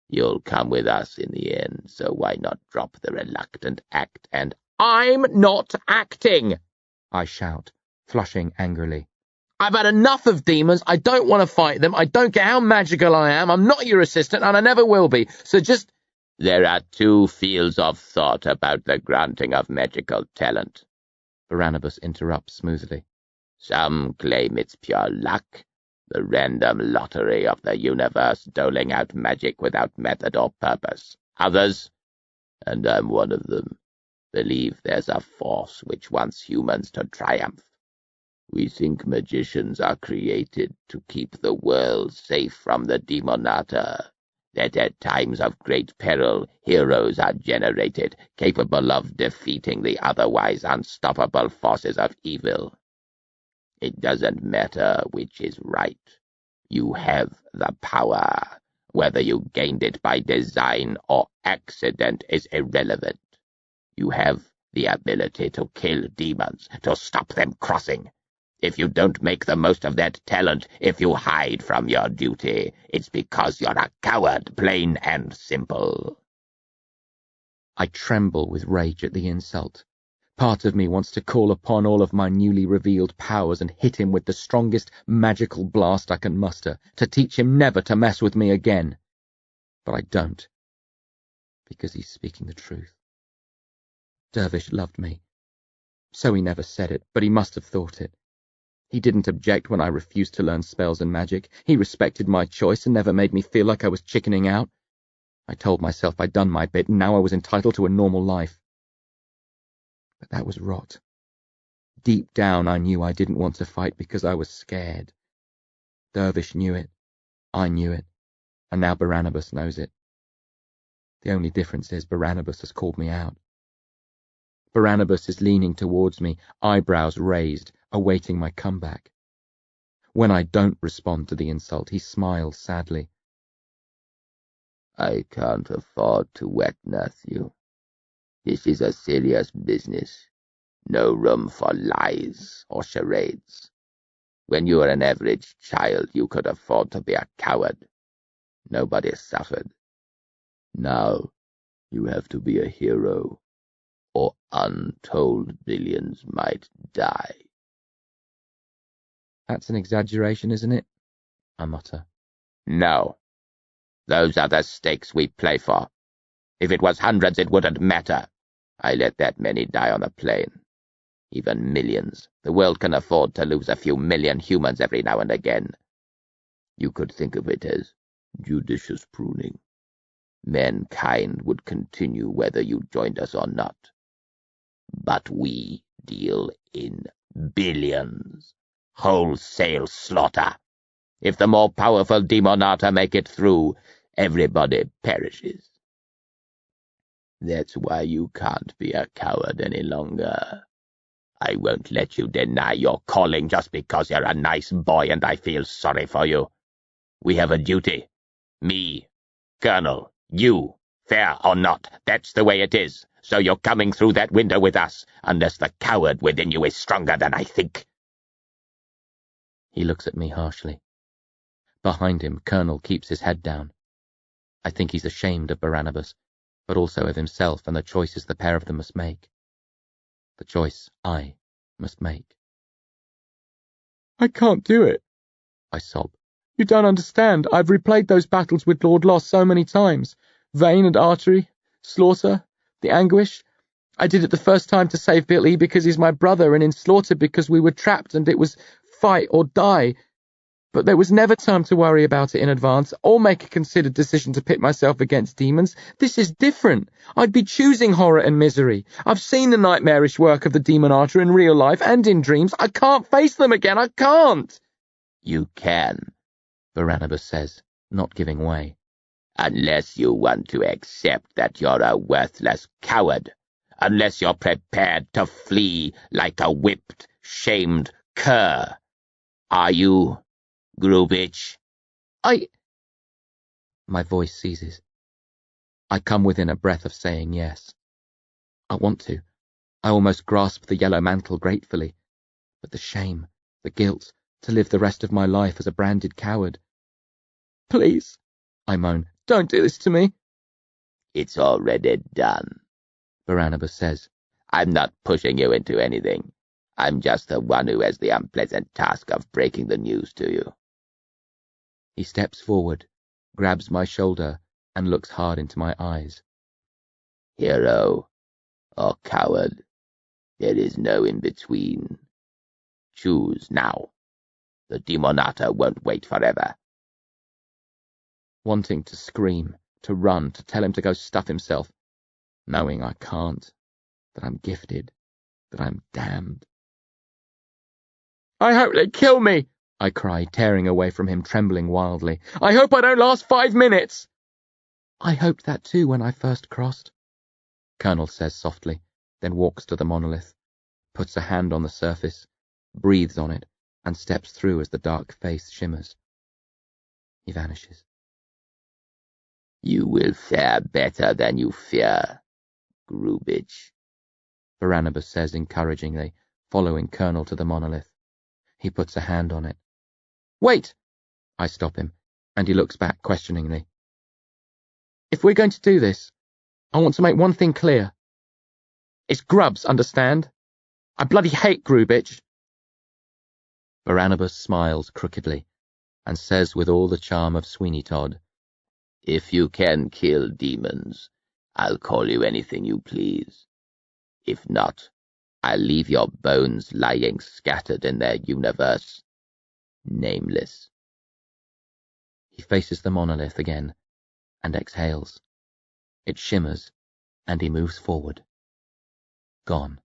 You'll come with us in the end, so why not drop the reluctant act and— I'm not acting, I shout, flushing angrily. I've had enough of demons. I don't want to fight them. I don't care how magical I am. I'm not your assistant, and I never will be. So just— There are 2 fields of thought about the granting of magical talent, Barnabas interrupts smoothly. Some claim it's pure luck, the random lottery of the universe doling out magic without method or purpose. Others, and I'm one of them, believe there's a force which wants humans to triumph. We think magicians are created to keep the world safe from the Demonata, that at times of great peril, heroes are generated, capable of defeating the otherwise unstoppable forces of evil. It doesn't matter which is right. You have the power. Whether you gained it by design or accident is irrelevant. You have the ability to kill demons, to stop them crossing. If you don't make the most of that talent, if you hide from your duty, it's because you're a coward, plain and simple. I tremble with rage at the insult. Part of me wants to call upon all of my newly revealed powers and hit him with the strongest magical blast I can muster, to teach him never to mess with me again. But I don't, because he's speaking the truth. Dervish loved me. So he never said it, but he must have thought it. He didn't object when I refused to learn spells and magic. He respected my choice and never made me feel like I was chickening out. I told myself I'd done my bit and now I was entitled to a normal life. But that was rot. Deep down I knew I didn't want to fight because I was scared. Dervish knew it. I knew it. And now Barnabas knows it. The only difference is Barnabas has called me out. Barnabas is leaning towards me, eyebrows raised, awaiting my comeback. When I don't respond to the insult, he smiles sadly. I can't afford to wet-nurse you. This is a serious business. No room for lies or charades. When you were an average child, you could afford to be a coward. Nobody suffered. Now, you have to be a hero, or untold billions might die. That's an exaggeration, isn't it? I mutter. No. Those are the stakes we play for. If it was hundreds, it wouldn't matter. I let that many die on a plane. Even millions. The world can afford to lose a few million humans every now and again. You could think of it as judicious pruning. Mankind would continue whether you joined us or not. But we deal in billions. Wholesale slaughter. If the more powerful Demonata make it through, everybody perishes. That's why you can't be a coward any longer. I won't let you deny your calling just because you're a nice boy and I feel sorry for you. We have a duty. Me, Colonel, you, fair or not, that's the way it is. So you're coming through that window with us, unless the coward within you is stronger than I think. He looks at me harshly. Behind him, Colonel keeps his head down. I think he's ashamed of Barnabas, but also of himself and the choices the pair of them must make. The choice I must make. I can't do it, I sob. You don't understand. I've replayed those battles with Lord Lost so many times. Vein and artery, slaughter, the anguish. I did it the first time to save Billy because he's my brother, and in slaughter because we were trapped and it was fight or die. But there was never time to worry about it in advance, or make a considered decision to pit myself against demons. This is different. I'd be choosing horror and misery. I've seen the nightmarish work of the Demonata in real life and in dreams. I can't face them again. I can't. You can, Barnabas says, not giving way. Unless you want to accept that you're a worthless coward. Unless you're prepared to flee like a whipped, shamed cur. Are you, Grubitsch? My voice seizes. I come within a breath of saying yes. I want to. I almost grasp the yellow mantle gratefully. But the shame, the guilt, to live the rest of my life as a branded coward. Please, I moan, don't do this to me. It's already done, Barnabas says. I'm not pushing you into anything. I'm just the one who has the unpleasant task of breaking the news to you. He steps forward, grabs my shoulder, and looks hard into my eyes. Hero or coward, there is no in-between. Choose now. The Demonata won't wait forever. Wanting to scream, to run, to tell him to go stuff himself, knowing I can't, that I'm gifted, that I'm damned. I hope they kill me, I cry, tearing away from him, trembling wildly. I hope I don't last 5 minutes. I hoped that too when I first crossed, Colonel says softly, then walks to the monolith, puts a hand on the surface, breathes on it, and steps through as the dark face shimmers. He vanishes. You will fare better than you fear, Grubich, Barnabas says encouragingly, following Colonel to the monolith. He puts a hand on it. Wait! I stop him, and he looks back questioningly. If we're going to do this, I want to make one thing clear. It's grubs, understand? I bloody hate Grubich. Barnabas smiles crookedly, and says with all the charm of Sweeney Todd, If you can kill demons, I'll call you anything you please. If not, I'll leave your bones lying scattered in their universe, nameless. He faces the monolith again, and exhales. It shimmers, and he moves forward. Gone.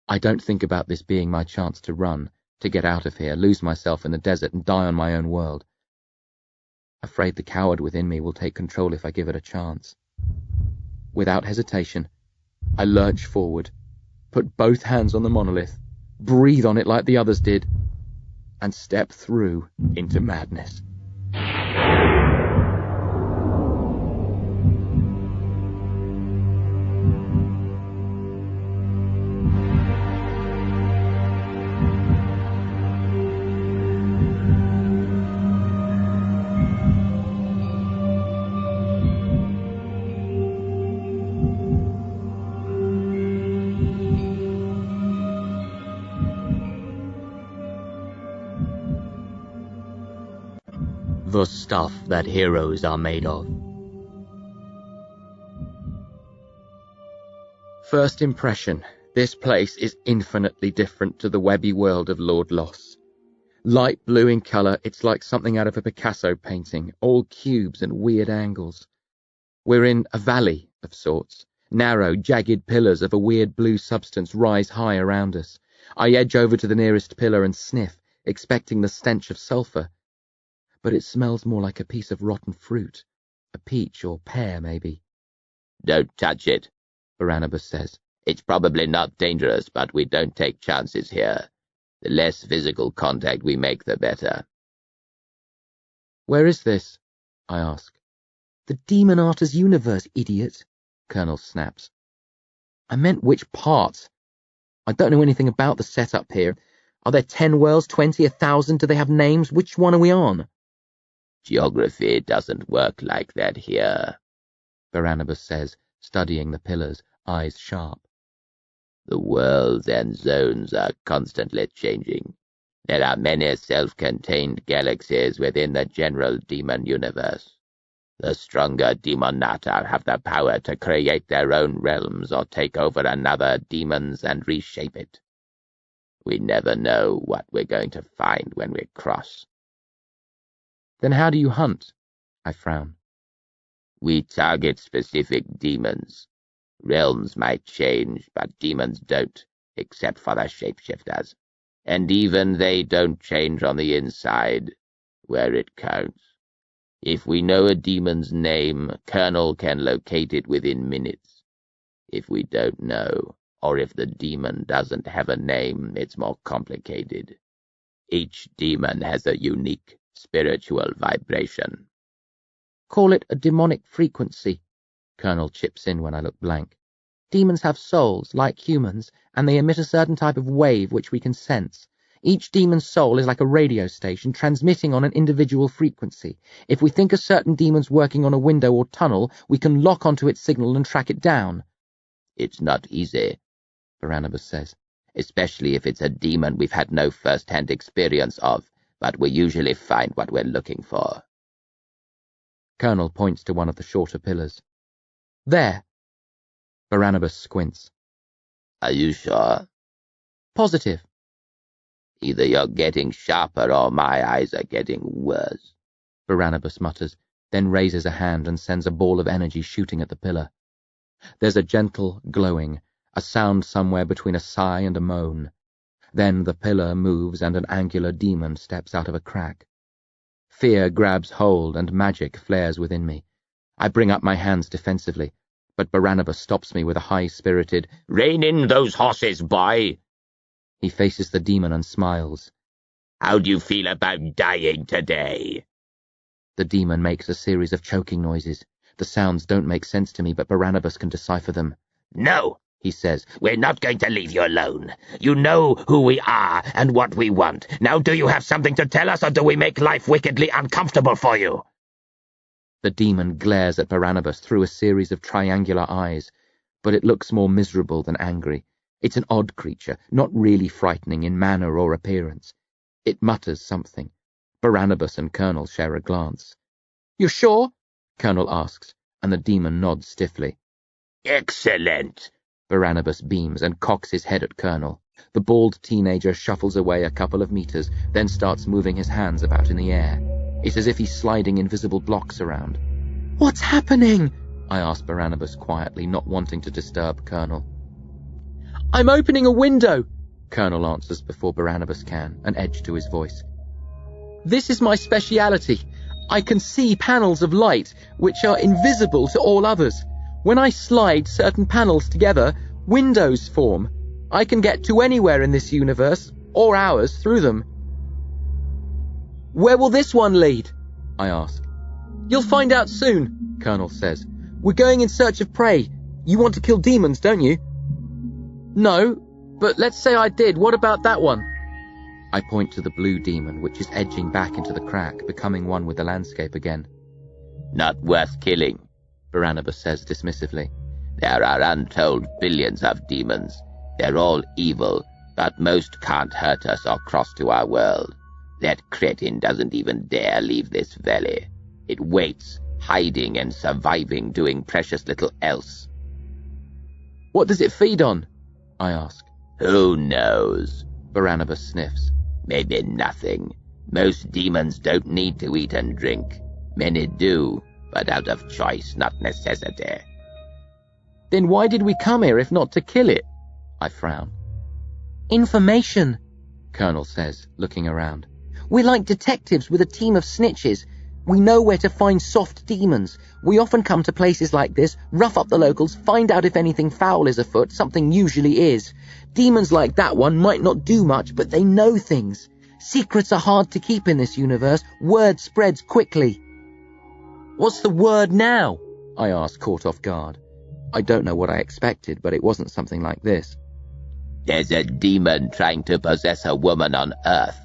I don't think about this being my chance to run, to get out of here, lose myself in the desert, and die on my own world. Afraid the coward within me will take control if I give it a chance. Without hesitation, I lurch forward, put both hands on the monolith, breathe on it like the others did, and step through into madness. The stuff that heroes are made of. First impression, this place is infinitely different to the webby world of Lord Loss. Light blue in colour, it's like something out of a Picasso painting, all cubes and weird angles. We're in a valley of sorts. Narrow, jagged pillars of a weird blue substance rise high around us. I edge over to the nearest pillar and sniff, expecting the stench of sulphur. But it smells more like a piece of rotten fruit. A peach or pear, maybe. Don't touch it, Barnabas says. It's probably not dangerous, but we don't take chances here. The less physical contact we make, the better. Where is this? I ask. The Demonata's universe, idiot, Colonel snaps. I meant which part. I don't know anything about the setup here. Are there 10 worlds, 20, 1,000? Do they have names? Which one are we on? Geography doesn't work like that here, Barnabas says, studying the pillars, eyes sharp. The worlds and zones are constantly changing. There are many self-contained galaxies within the general demon universe. The stronger Demonata have the power to create their own realms or take over another demon's and reshape it. We never know what we're going to find when we cross. Then how do you hunt? I frown. We target specific demons. Realms might change, but demons don't, except for the shapeshifters. And even they don't change on the inside, where it counts. If we know a demon's name, Colonel can locate it within minutes. If we don't know, or if the demon doesn't have a name, it's more complicated. Each demon has a unique spiritual vibration. Call it a demonic frequency, Colonel chips in when I look blank. Demons have souls, like humans, and they emit a certain type of wave which we can sense. Each demon's soul is like a radio station transmitting on an individual frequency. If we think a certain demon's working on a window or tunnel, we can lock onto its signal and track it down. It's not easy, Barnabas says, especially if it's a demon we've had no first-hand experience of, but we usually find what we're looking for. Colonel points to one of the shorter pillars. There. Barnabas squints. Are you sure? Positive. Either you're getting sharper or my eyes are getting worse, Barnabas mutters, then raises a hand and sends a ball of energy shooting at the pillar. There's a gentle glowing, a sound somewhere between a sigh and a moan. Then the pillar moves and an angular demon steps out of a crack. Fear grabs hold and magic flares within me. I bring up my hands defensively, but Barnabas stops me with a high-spirited, "Rein in those horses, boy!" He faces the demon and smiles. "How do you feel about dying today?" The demon makes a series of choking noises. The sounds don't make sense to me, but Barnabas can decipher them. No, he says. we're not going to leave you alone. You know who we are and what we want. Now do you have something to tell us, or do we make life wickedly uncomfortable for you? The demon glares at Barnabas through a series of triangular eyes, but it looks more miserable than angry. It's an odd creature, not really frightening in manner or appearance. It mutters something. Barnabas and Colonel share a glance. "You're sure?" Colonel asks, and the demon nods stiffly. Excellent. Barnabas beams and cocks his head at Colonel. The bald teenager shuffles away a couple of meters, then starts moving his hands about in the air. It's as if he's sliding invisible blocks around. "What's happening?" I ask Barnabas quietly, not wanting to disturb Colonel. "I'm opening a window," Colonel answers before Barnabas can, an edge to his voice. "This is my speciality. I can see panels of light, which are invisible to all others. When I slide certain panels together, windows form. I can get to anywhere in this universe, or ours, through them." "Where will this one lead?" I ask. "You'll find out soon," Colonel says. "We're going in search of prey. You want to kill demons, don't you?" "No, but let's say I did. What about that one?" I point to the blue demon, which is edging back into the crack, becoming one with the landscape again. Not worth killing, Barnabas says dismissively. There are untold billions of demons. They're all evil, but most can't hurt us or cross to our world. That cretin doesn't even dare leave this valley. It waits, hiding and surviving, doing precious little else. "What does it feed on?" I ask. Who knows? Barnabas sniffs. Maybe nothing. Most demons don't need to eat and drink. Many do, but out of choice, not necessity. Then why did we come here if not to kill it? I frown. "Information," Colonel says, looking around. "We're like detectives with a team of snitches. We know where to find soft demons. We often come to places like this, rough up the locals, find out if anything foul is afoot. Something usually is. Demons like that one might not do much, but they know things. Secrets are hard to keep in this universe. Word spreads quickly." "What's the word now?" I asked, caught off guard. I don't know what I expected, but it wasn't something like this. There's a demon trying to possess a woman on Earth,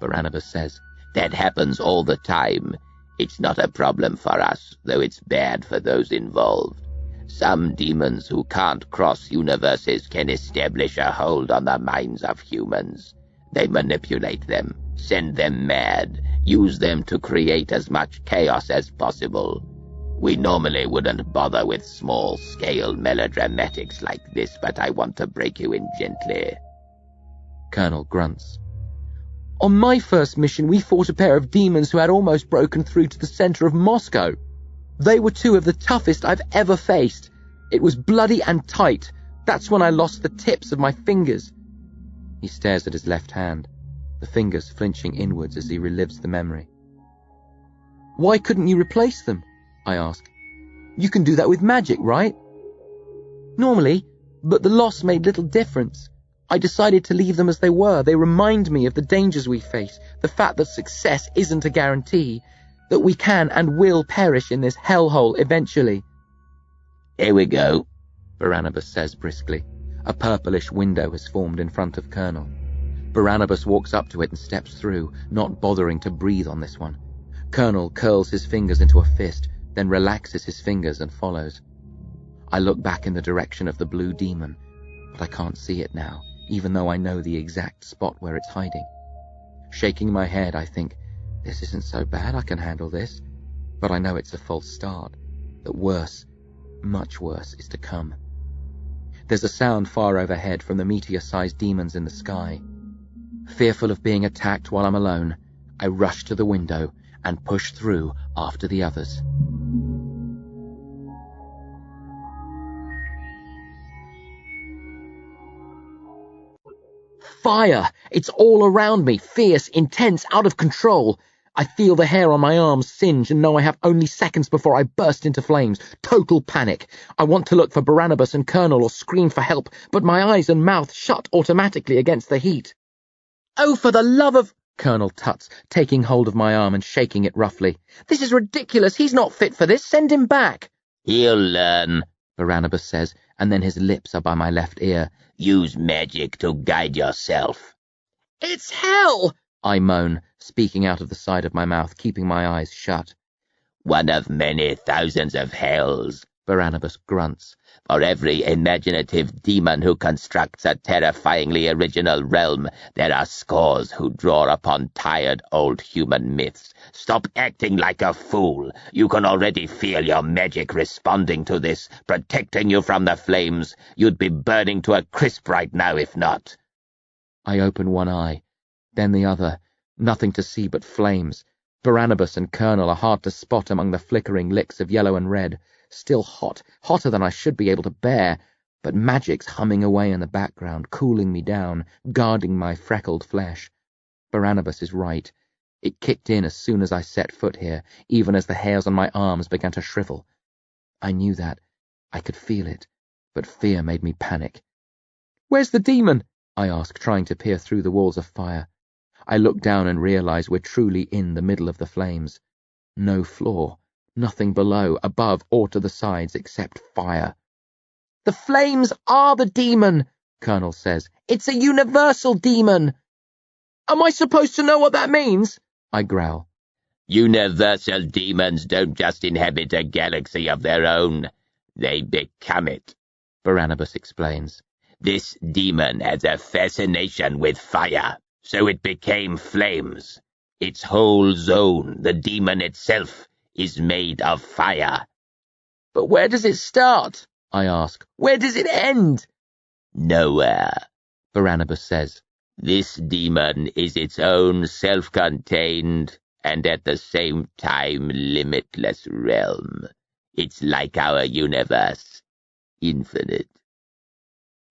Barnabas says. That happens all the time. It's not a problem for us, though it's bad for those involved. Some demons who can't cross universes can establish a hold on the minds of humans. They manipulate them, send them mad, use them to create as much chaos as possible. We normally wouldn't bother with small-scale melodramatics like this, but I want to break you in gently. Colonel grunts. "On my first mission, we fought a pair of demons who had almost broken through to the center of Moscow. They were two of the toughest I've ever faced. It was bloody and tight. That's when I lost the tips of my fingers." He stares at his left hand, the fingers flinching inwards as he relives the memory. "Why couldn't you replace them?" I ask. "You can do that with magic, right?" "Normally, but the loss made little difference. I decided to leave them as they were. They remind me of the dangers we face, the fact that success isn't a guarantee, that we can and will perish in this hellhole eventually." Here we go, Barnabas says briskly. A purplish window has formed in front of Colonel. Barnabas walks up to it and steps through, not bothering to breathe on this one. Colonel curls his fingers into a fist, then relaxes his fingers and follows. I look back in the direction of the blue demon, but I can't see it now, even though I know the exact spot where it's hiding. Shaking my head, I think, this isn't so bad, I can handle this. But I know it's a false start, that worse, much worse, is to come. There's a sound far overhead from the meteor-sized demons in the sky. Fearful of being attacked while I'm alone, I rush to the window and push through after the others. Fire! It's all around me, fierce, intense, out of control. I feel the hair on my arms singe and know I have only seconds before I burst into flames. Total panic. I want to look for Barnabas and Colonel or scream for help, but my eyes and mouth shut automatically against the heat. "Oh, for the love of..." Colonel tuts, taking hold of my arm and shaking it roughly. This is ridiculous. He's not fit for this. Send him back. He'll learn, Barnabas says, and then his lips are by my left ear. Use magic to guide yourself. It's hell, I moan, speaking out of the side of my mouth, keeping my eyes shut. One of many thousands of hells, Barnabas grunts. For every imaginative demon who constructs a terrifyingly original realm, there are scores who draw upon tired old human myths. Stop acting like a fool. You can already feel your magic responding to this, protecting you from the flames. You'd be burning to a crisp right now if not. I open one eye, then the other. Nothing to see but flames. Barnabas and Colonel are hard to spot among the flickering licks of yellow and red. Still hot, hotter than I should be able to bear, but magic's humming away in the background, cooling me down, guarding my freckled flesh. Barnabas is right. It kicked in as soon as I set foot here, even as the hairs on my arms began to shrivel. I knew that. I could feel it, but fear made me panic. "Where's the demon?" I ask, trying to peer through the walls of fire. I look down and realize we're truly in the middle of the flames. No floor, nothing below, above, or to the sides except fire. "The flames are the demon," Colonel says. "It's a universal demon." "Am I supposed to know what that means?" I growl. Universal demons don't just inhabit a galaxy of their own. They become it, Barnabas explains. This demon has a fascination with fire, so it became flames. Its whole zone, the demon itself, is made of fire. "But where does it start?" I ask. "Where does it end?" Nowhere, Barnabas says. This demon is its own self-contained and at the same time limitless realm. It's like our universe, infinite.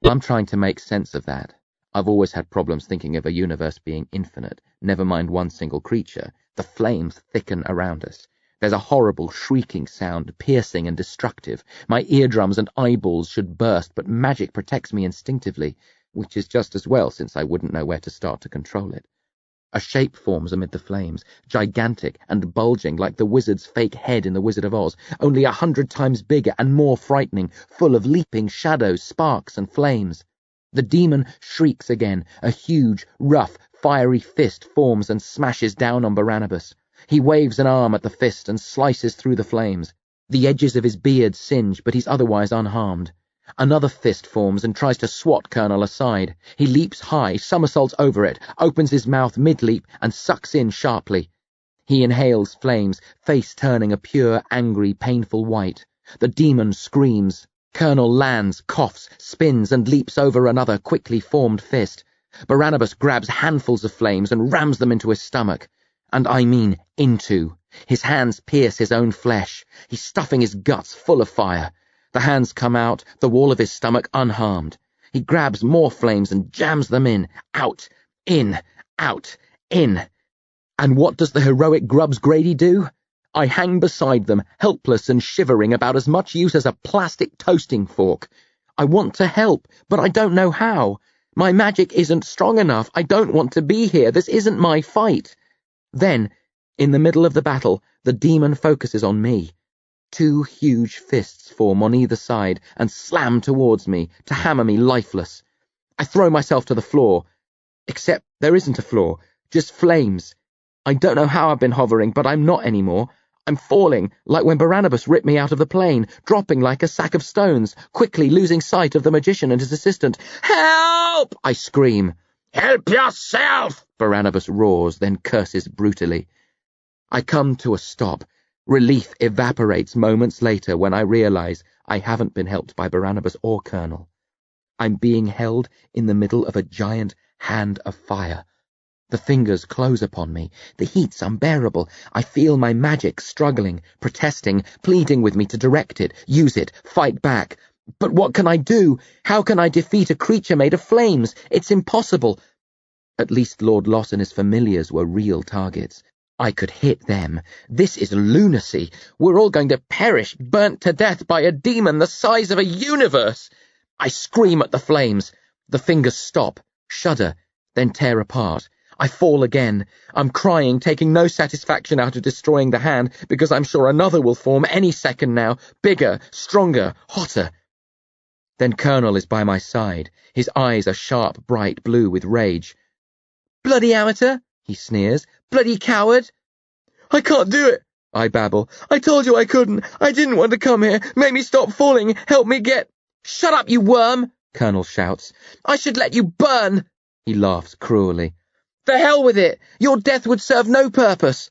I'm trying to make sense of that. I've always had problems thinking of a universe being infinite, never mind one single creature. The flames thicken around us. There's a horrible shrieking sound, piercing and destructive. My eardrums and eyeballs should burst, but magic protects me instinctively, which is just as well since I wouldn't know where to start to control it. A shape forms amid the flames, gigantic and bulging like the wizard's fake head in The Wizard of Oz, only 100 times bigger and more frightening, full of leaping shadows, sparks and flames. The demon shrieks again. A huge, rough, fiery fist forms and smashes down on Barnabas. He waves an arm at the fist and slices through the flames. The edges of his beard singe, but he's otherwise unharmed. Another fist forms and tries to swat Colonel aside. He leaps high, somersaults over it, opens his mouth mid-leap and sucks in sharply. He inhales flames, face turning a pure, angry, painful white. The demon screams. Colonel lands, coughs, spins and leaps over another quickly formed fist. Barnabas grabs handfuls of flames and rams them into his stomach. And I mean into. His hands pierce his own flesh. He's stuffing his guts full of fire. The hands come out, the wall of his stomach unharmed. He grabs more flames and jams them in, out, in, out, in. And what does the heroic Grubbs Grady do? I hang beside them, helpless and shivering, about as much use as a plastic toasting fork. I want to help, but I don't know how. My magic isn't strong enough. I don't want to be here. This isn't my fight. Then, in the middle of the battle, the demon focuses on me. 2 huge fists form on either side and slam towards me to hammer me lifeless. I throw myself to the floor. Except there isn't a floor, just flames. I don't know how I've been hovering, but I'm not anymore. I'm falling, like when Barnabas ripped me out of the plane, dropping like a sack of stones, quickly losing sight of the magician and his assistant. "Help!" I scream. "Help yourself!" Barnabas roars, then curses brutally. I come to a stop. Relief evaporates moments later when I realize I haven't been helped by Barnabas or Colonel. I'm being held in the middle of a giant hand of fire. The fingers close upon me. The heat's unbearable. I feel my magic struggling, protesting, pleading with me to direct it, use it, fight back. But what can I do? How can I defeat a creature made of flames? It's impossible. At least Lord Loss and his familiars were real targets. I could hit them. This is lunacy. We're all going to perish, burnt to death by a demon the size of a universe. I scream at the flames. The fingers stop, shudder, then tear apart. I fall again. I'm crying, taking no satisfaction out of destroying the hand, because I'm sure another will form any second now, bigger, stronger, hotter. Then Colonel is by my side. His eyes are sharp, bright blue with rage. "Bloody amateur," he sneers. "Bloody coward." "I can't do it," I babble. "I told you I couldn't. I didn't want to come here. Make me stop falling. Help me get—" "Shut up, you worm," Colonel shouts. "I should let you burn." He laughs cruelly. "The hell with it. Your death would serve no purpose."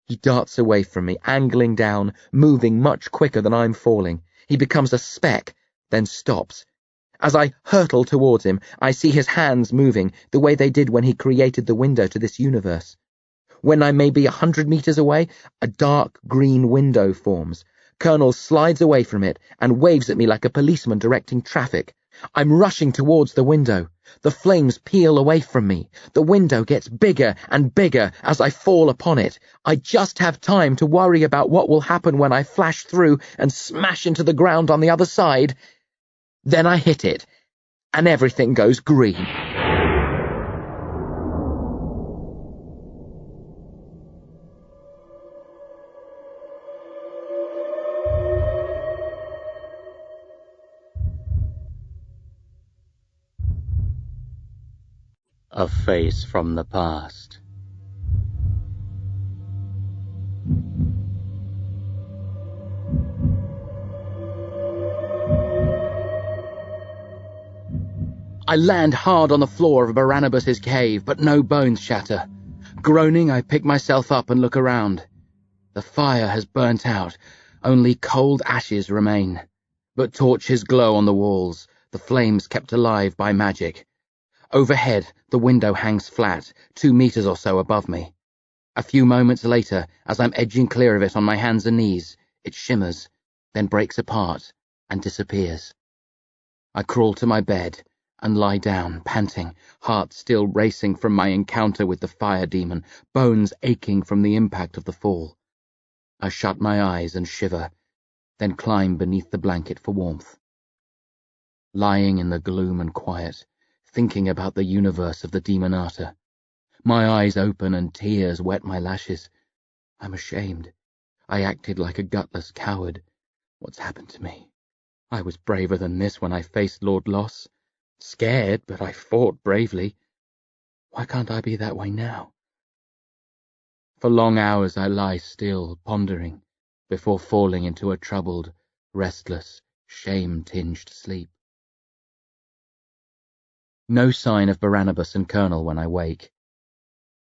He darts away from me, angling down, moving much quicker than I'm falling. He becomes a speck, then stops. As I hurtle towards him, I see his hands moving, the way they did when he created the window to this universe. When I may be 100 meters away, a dark green window forms. Colonel slides away from it and waves at me like a policeman directing traffic. I'm rushing towards the window. The flames peel away from me. The window gets bigger and bigger as I fall upon it. I just have time to worry about what will happen when I flash through and smash into the ground on the other side. Then I hit it, and everything goes green. A face from the past. I land hard on the floor of Barnabas's cave, but no bones shatter. Groaning, I pick myself up and look around. The fire has burnt out. Only cold ashes remain. But torches glow on the walls, the flames kept alive by magic. Overhead, the window hangs flat, 2 meters or so above me. A few moments later, as I'm edging clear of it on my hands and knees, it shimmers, then breaks apart and disappears. I crawl to my bed and lie down, panting, heart still racing from my encounter with the fire demon, bones aching from the impact of the fall. I shut my eyes and shiver, then climb beneath the blanket for warmth. Lying in the gloom and quiet, thinking about the universe of the Demonata. My eyes open and tears wet my lashes. I'm ashamed. I acted like a gutless coward. What's happened to me? I was braver than this when I faced Lord Loss. Scared, but I fought bravely. Why can't I be that way now? For long hours I lie still, pondering, before falling into a troubled, restless, shame-tinged sleep. No sign of Barnabas and Colonel when I wake.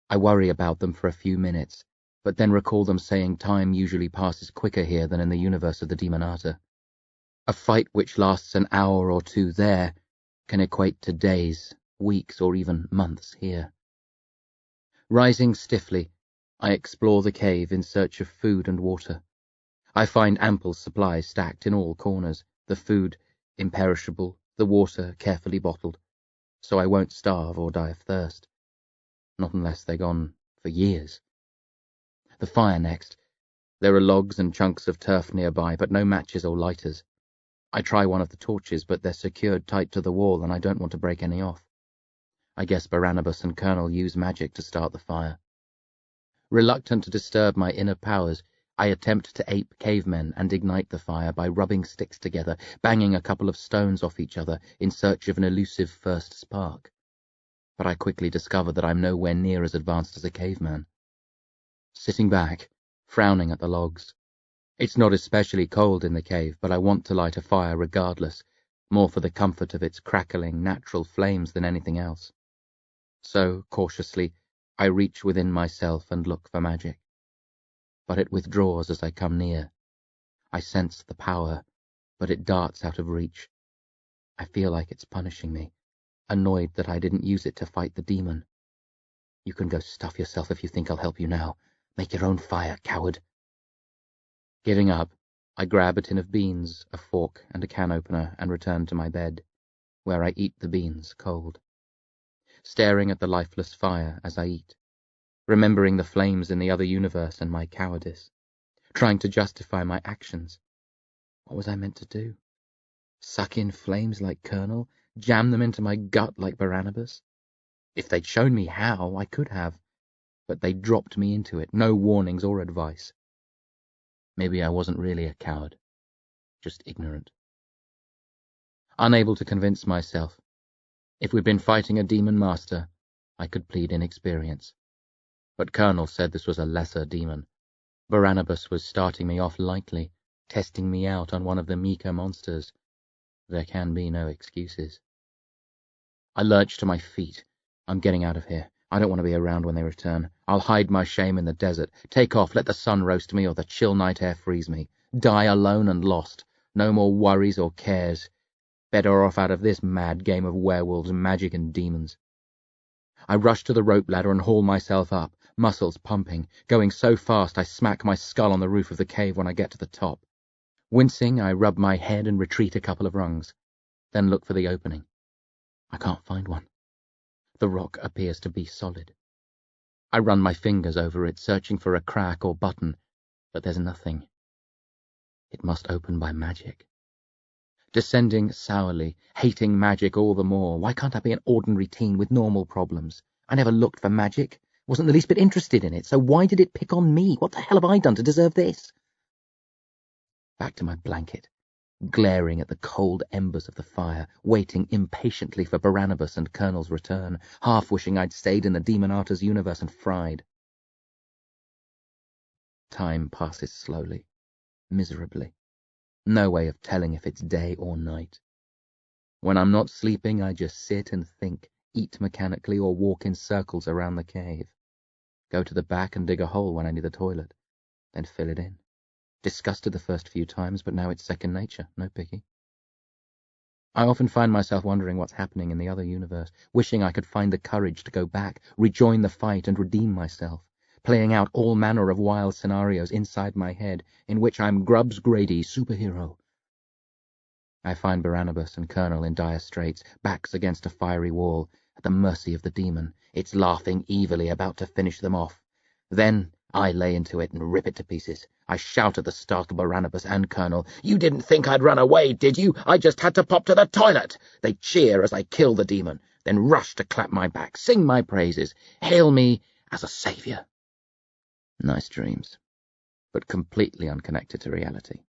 I worry about them for a few minutes, but then recall them saying time usually passes quicker here than in the universe of the Demonata. A fight which lasts an hour or two there can equate to days, weeks, or even months here. Rising stiffly, I explore the cave in search of food and water. I find ample supplies stacked in all corners, the food imperishable, the water carefully bottled, so I won't starve or die of thirst. Not unless they're gone for years. The fire next. There are logs and chunks of turf nearby, but no matches or lighters. I try one of the torches, but they're secured tight to the wall and I don't want to break any off. I guess Barnabas and Colonel use magic to start the fire. Reluctant to disturb my inner powers, I attempt to ape cavemen and ignite the fire by rubbing sticks together, banging a couple of stones off each other in search of an elusive first spark. But I quickly discover that I'm nowhere near as advanced as a caveman. Sitting back, frowning at the logs. It's not especially cold in the cave, but I want to light a fire regardless, more for the comfort of its crackling, natural flames than anything else. So, cautiously, I reach within myself and look for magic. But it withdraws as I come near. I sense the power, but it darts out of reach. I feel like it's punishing me, annoyed that I didn't use it to fight the demon. You can go stuff yourself if you think I'll help you now. Make your own fire, coward. Giving up, I grab a tin of beans, a fork, and a can opener and return to my bed, where I eat the beans cold. Staring at the lifeless fire as I eat, remembering the flames in the other universe and my cowardice, trying to justify my actions. What was I meant to do? Suck in flames like Colonel? Jam them into my gut like Barnabas? If they'd shown me how, I could have, but they dropped me into it, no warnings or advice. Maybe I wasn't really a coward, just ignorant. Unable to convince myself. If we'd been fighting a demon master, I could plead inexperience. But Colonel said this was a lesser demon. Barnabas was starting me off lightly, testing me out on one of the meeker monsters. There can be no excuses. I lurched to my feet. I'm getting out of here. I don't want to be around when they return. I'll hide my shame in the desert, take off, let the sun roast me or the chill night air freeze me. Die alone and lost. No more worries or cares. Better off out of this mad game of werewolves, magic and demons. I rush to the rope ladder and haul myself up, muscles pumping, going so fast I smack my skull on the roof of the cave when I get to the top. Wincing, I rub my head and retreat a couple of rungs, then look for the opening. I can't find one. The rock appears to be solid. I run my fingers over it, searching for a crack or button, but there's nothing. It must open by magic. Descending sourly, hating magic all the more. Why can't I be an ordinary teen with normal problems? I never looked for magic, wasn't the least bit interested in it, so why did it pick on me? What the hell have I done to deserve this? Back to my blanket, glaring at the cold embers of the fire, waiting impatiently for Barnabas and Colonel's return, half wishing I'd stayed in the Demonata's universe and fried. Time passes slowly, miserably. No way of telling if it's day or night. When I'm not sleeping, I just sit and think, eat mechanically or walk in circles around the cave. Go to the back and dig a hole when I need the toilet, then fill it in. Disgusted the first few times, but now it's second nature, no picky. I often find myself wondering what's happening in the other universe, wishing I could find the courage to go back, rejoin the fight and redeem myself, playing out all manner of wild scenarios inside my head in which I'm Grubbs Grady, superhero. I find Barnabas and Colonel in dire straits, backs against a fiery wall, at the mercy of the demon. It's laughing evilly, about to finish them off. Then I lay into it and rip it to pieces. I shout at the startled Barnabas and Colonel, "You didn't think I'd run away, did you? I just had to pop to the toilet!" They cheer as I kill the demon, then rush to clap my back, sing my praises, hail me as a saviour. Nice dreams, but completely unconnected to reality.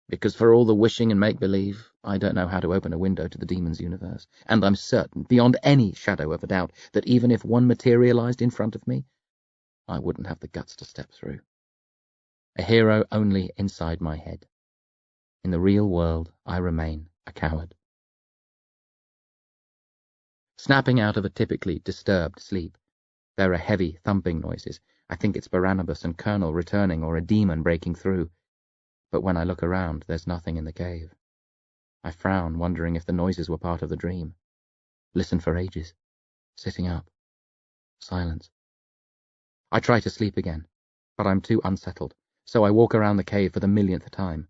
Because for all the wishing and make-believe, I don't know how to open a window to the demon's universe, and I'm certain, beyond any shadow of a doubt, that even if one materialized in front of me, I wouldn't have the guts to step through. A hero only inside my head. In the real world, I remain a coward. Snapping out of a typically disturbed sleep, there are heavy thumping noises. I think it's Barnabas and Colonel returning or a demon breaking through. But when I look around, there's nothing in the cave. I frown, wondering if the noises were part of the dream. Listen for ages. Sitting up. Silence. I try to sleep again, but I'm too unsettled, so I walk around the cave for the millionth time.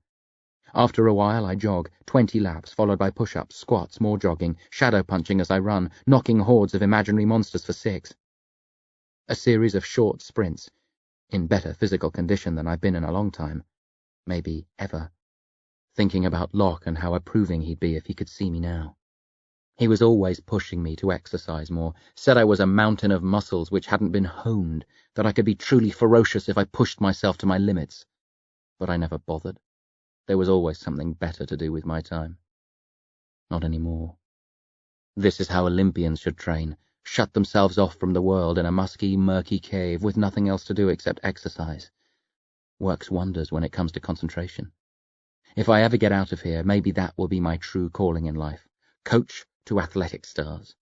After a while I jog, 20 laps, followed by push-ups, squats, more jogging, shadow punching as I run, knocking hordes of imaginary monsters for 6. A series of short sprints, in better physical condition than I've been in a long time, maybe ever, thinking about Locke and how approving he'd be if he could see me now. He was always pushing me to exercise more, said I was a mountain of muscles which hadn't been honed, that I could be truly ferocious if I pushed myself to my limits. But I never bothered. There was always something better to do with my time. Not anymore. This is how Olympians should train, shut themselves off from the world in a musky, murky cave with nothing else to do except exercise. Works wonders when it comes to concentration. If I ever get out of here, maybe that will be my true calling in life. Coach to athletic stars.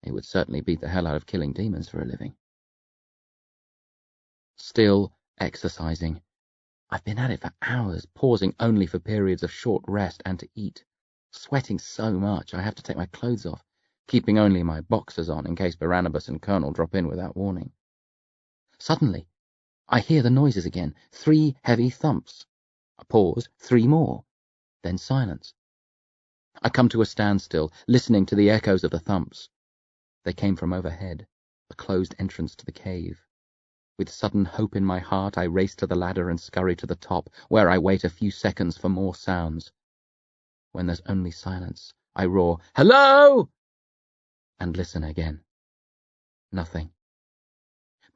It would certainly beat the hell out of killing demons for a living. Still exercising. I've been at it for hours, pausing only for periods of short rest and to eat. Sweating so much I have to take my clothes off, keeping only my boxers on in case Barnabas and Colonel drop in without warning. Suddenly, I hear the noises again, 3 heavy thumps. A pause, 3 more, then silence. I come to a standstill, listening to the echoes of the thumps. They came from overhead, the closed entrance to the cave. With sudden hope in my heart, I race to the ladder and scurry to the top, where I wait a few seconds for more sounds. When there's only silence, I roar, "Hello!" and listen again. Nothing.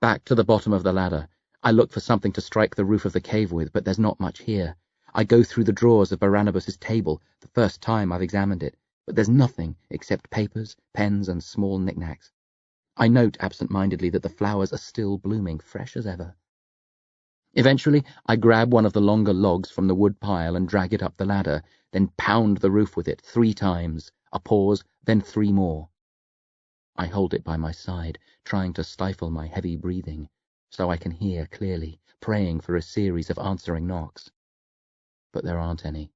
Back to the bottom of the ladder. I look for something to strike the roof of the cave with, but there's not much here. I go through the drawers of Barnabas's table, the first time I've examined it, but there's nothing except papers, pens, and small knickknacks. I note absent-mindedly that the flowers are still blooming, fresh as ever. Eventually, I grab one of the longer logs from the wood pile and drag it up the ladder, then pound the roof with it 3 times, a pause, then 3 more. I hold it by my side, trying to stifle my heavy breathing, so I can hear clearly, praying for a series of answering knocks. But there aren't any.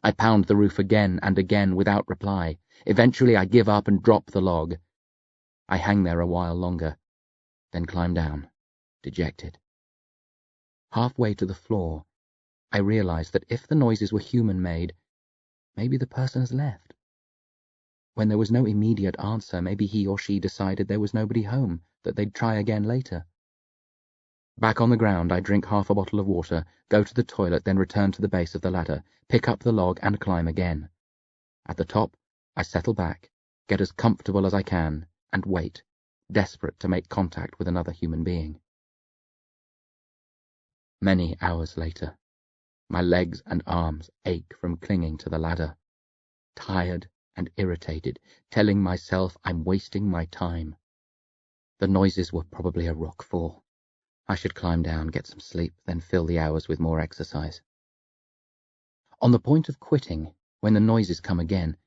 I pound the roof again and again without reply. Eventually I give up and drop the log. I hang there a while longer, then climb down, dejected. Halfway to the floor, I realize that if the noises were human-made, maybe the person has left. When there was no immediate answer, maybe he or she decided there was nobody home, that they'd try again later. Back on the ground, I drink half a bottle of water, go to the toilet, then return to the base of the ladder, pick up the log and climb again. At the top, I settle back, get as comfortable as I can, and wait, desperate to make contact with another human being. Many hours later, my legs and arms ache from clinging to the ladder. Tired and irritated, telling myself I'm wasting my time. The noises were probably a rock fall. I should climb down, get some sleep, then fill the hours with more exercise. On the point of quitting, when the noises come again,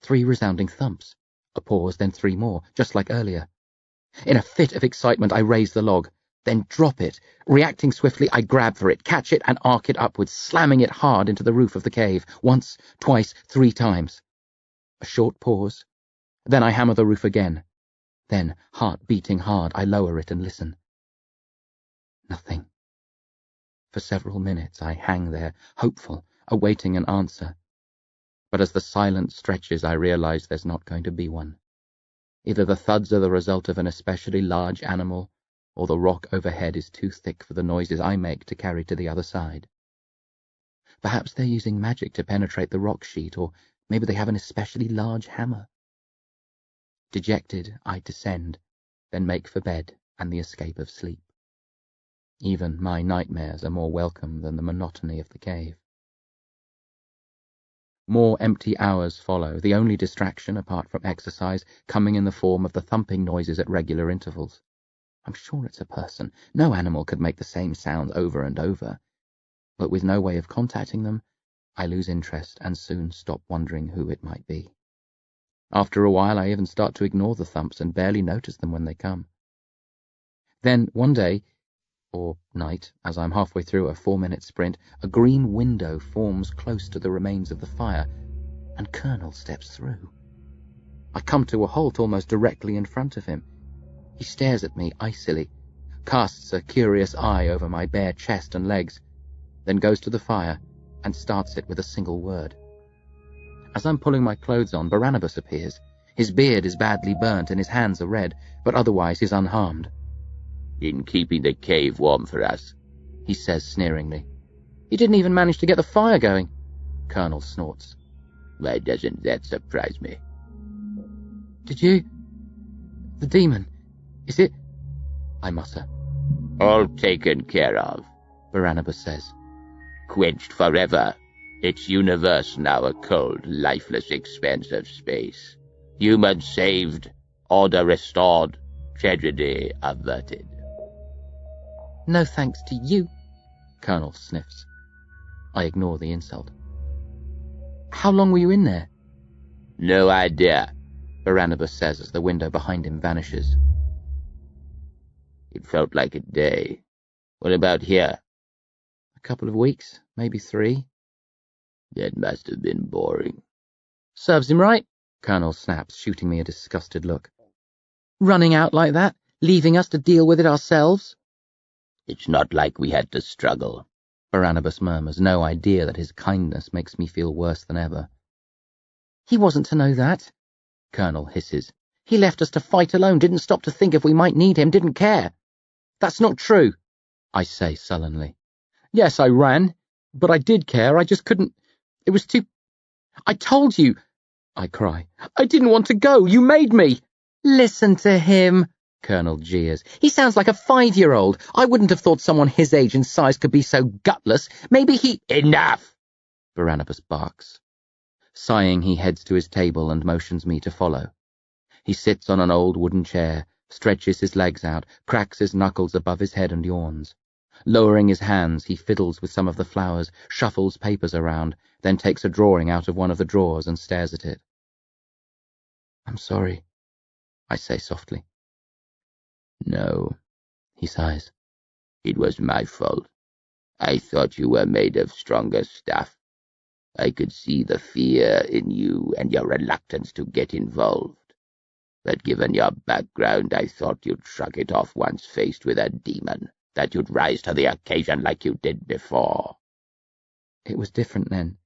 3 resounding thumps, a pause, then 3 more, just like earlier. In a fit of excitement, I raise the log, then drop it. Reacting swiftly, I grab for it, catch it, and arc it upwards, slamming it hard into the roof of the cave, once, twice, 3 times. A short pause. Then I hammer the roof again. Then, heart beating hard, I lower it and listen. Nothing. For several minutes I hang there, hopeful, awaiting an answer. But as the silence stretches, I realize there's not going to be one. Either the thuds are the result of an especially large animal, or the rock overhead is too thick for the noises I make to carry to the other side. Perhaps they're using magic to penetrate the rock sheet, or maybe they have an especially large hammer. Dejected, I descend, then make for bed and the escape of sleep. Even my nightmares are more welcome than the monotony of the cave. More empty hours follow, the only distraction, apart from exercise, coming in the form of the thumping noises at regular intervals. I'm sure it's a person. No animal could make the same sounds over and over. But with no way of contacting them, I lose interest and soon stop wondering who it might be. After a while, I even start to ignore the thumps and barely notice them when they come. Then, one day, or night, as I'm halfway through a 4-minute sprint, a green window forms close to the remains of the fire, and Colonel steps through. I come to a halt almost directly in front of him. He stares at me icily, casts a curious eye over my bare chest and legs, then goes to the fire and starts it with a single word. As I'm pulling my clothes on, Barnabas appears. His beard is badly burnt and his hands are red, but otherwise he's unharmed. "In keeping the cave warm for us," he says sneeringly. He didn't even manage to get the fire going, Colonel snorts. "Why doesn't that surprise me?" Did you? The demon, is it? I mutter. "All taken care of," Barnabas says. "Quenched forever. Its universe now a cold, lifeless expanse of space. Humans saved, order restored, tragedy averted." No thanks to you, Colonel sniffs. I ignore the insult. How long were you in there? "No idea," Barnabas says as the window behind him vanishes. "It felt like a day. What about here?" A couple of weeks, maybe 3. "That must have been boring." Serves him right, Colonel snaps, shooting me a disgusted look. Running out like that, leaving us to deal with it ourselves? "It's not like we had to struggle," Barnabas murmurs, no idea that his kindness makes me feel worse than ever. He wasn't to know that, Colonel hisses. He left us to fight alone, didn't stop to think if we might need him, didn't care. That's not true, I say sullenly. Yes, I ran, but I did care, I just couldn't. It was too... I told you, I cry. I didn't want to go, you made me. Listen to him, Colonel jeers. He sounds like a 5-year-old. I wouldn't have thought someone his age and size could be so gutless. Maybe he— Enough! Barnabas barks. Sighing, he heads to his table and motions me to follow. He sits on an old wooden chair, stretches his legs out, cracks his knuckles above his head and yawns. Lowering his hands, he fiddles with some of the flowers, shuffles papers around, then takes a drawing out of one of the drawers and stares at it. "I'm sorry," I say softly. No, he sighs. It was my fault. I thought you were made of stronger stuff. I could see the fear in you and your reluctance to get involved. But given your background, I thought you'd shrug it off once faced with a demon, that you'd rise to the occasion like you did before. "It was different then,"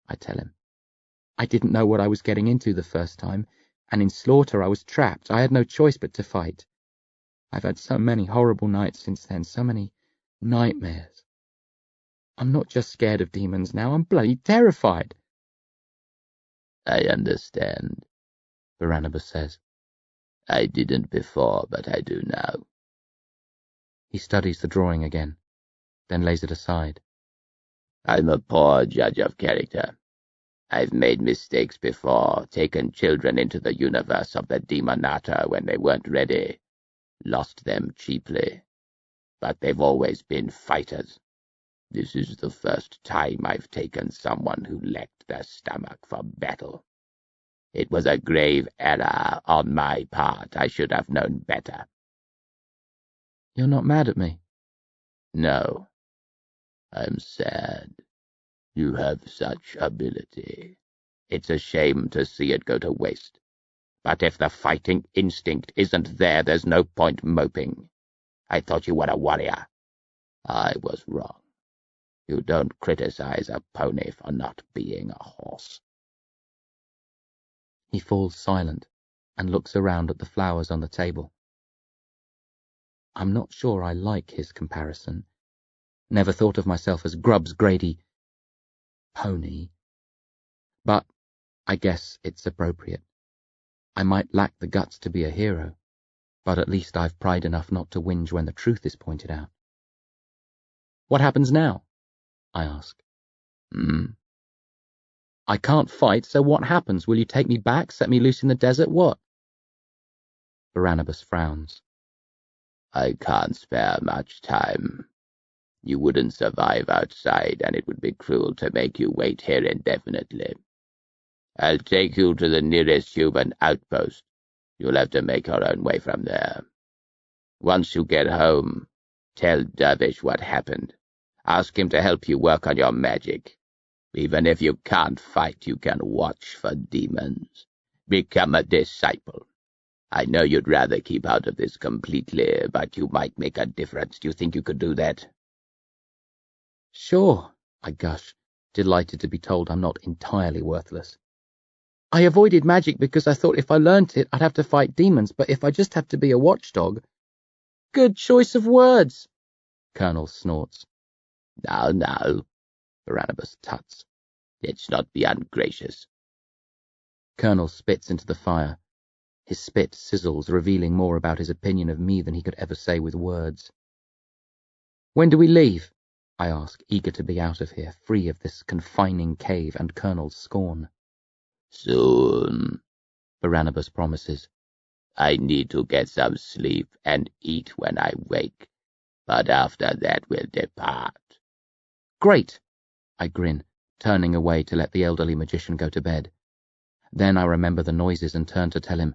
I tell him. "I didn't know what I was getting into the first time, and in Slaughter I was trapped. I had no choice but to fight. I've had so many horrible nights since then, so many nightmares. I'm not just scared of demons now, I'm bloody terrified." I understand, Barnabas says. I didn't before, but I do now. He studies the drawing again, then lays it aside. I'm a poor judge of character. I've made mistakes before, taken children into the universe of the Demonata when they weren't ready, lost them cheaply. But they've always been fighters. This is the first time I've taken someone who lacked the stomach for battle. It was a grave error on my part. I should have known better. "You're not mad at me?" No. I'm sad. You have such ability. It's a shame to see it go to waste. But if the fighting instinct isn't there, there's no point moping. I thought you were a warrior. I was wrong. You don't criticize a pony for not being a horse. He falls silent and looks around at the flowers on the table. I'm not sure I like his comparison. Never thought of myself as Grubbs Grady pony. But I guess it's appropriate. I might lack the guts to be a hero, but at least I've pride enough not to whinge when the truth is pointed out. "What happens now?" I ask. "I can't fight, so what happens? Will you take me back, set me loose in the desert, what?" Barnabas frowns. I can't spare much time. You wouldn't survive outside, and it would be cruel to make you wait here indefinitely. I'll take you to the nearest human outpost. You'll have to make your own way from there. Once you get home, tell Dervish what happened. Ask him to help you work on your magic. Even if you can't fight, you can watch for demons. Become a disciple. I know you'd rather keep out of this completely, but you might make a difference. Do you think you could do that?" "Sure," I gush, delighted to be told I'm not entirely worthless. "I avoided magic because I thought if I learnt it, I'd have to fight demons, but if I just have to be a watchdog—" "Good choice of words," Colonel snorts. No, Barnabas tuts. Let's not be ungracious. Colonel spits into the fire. His spit sizzles, revealing more about his opinion of me than he could ever say with words. "When do we leave?" I ask, eager to be out of here, free of this confining cave and Colonel's scorn. "Soon," Barnabas promises. "I need to get some sleep and eat when I wake, but after that we'll depart." "Great," I grin, turning away to let the elderly magician go to bed. Then I remember the noises and turn to tell him,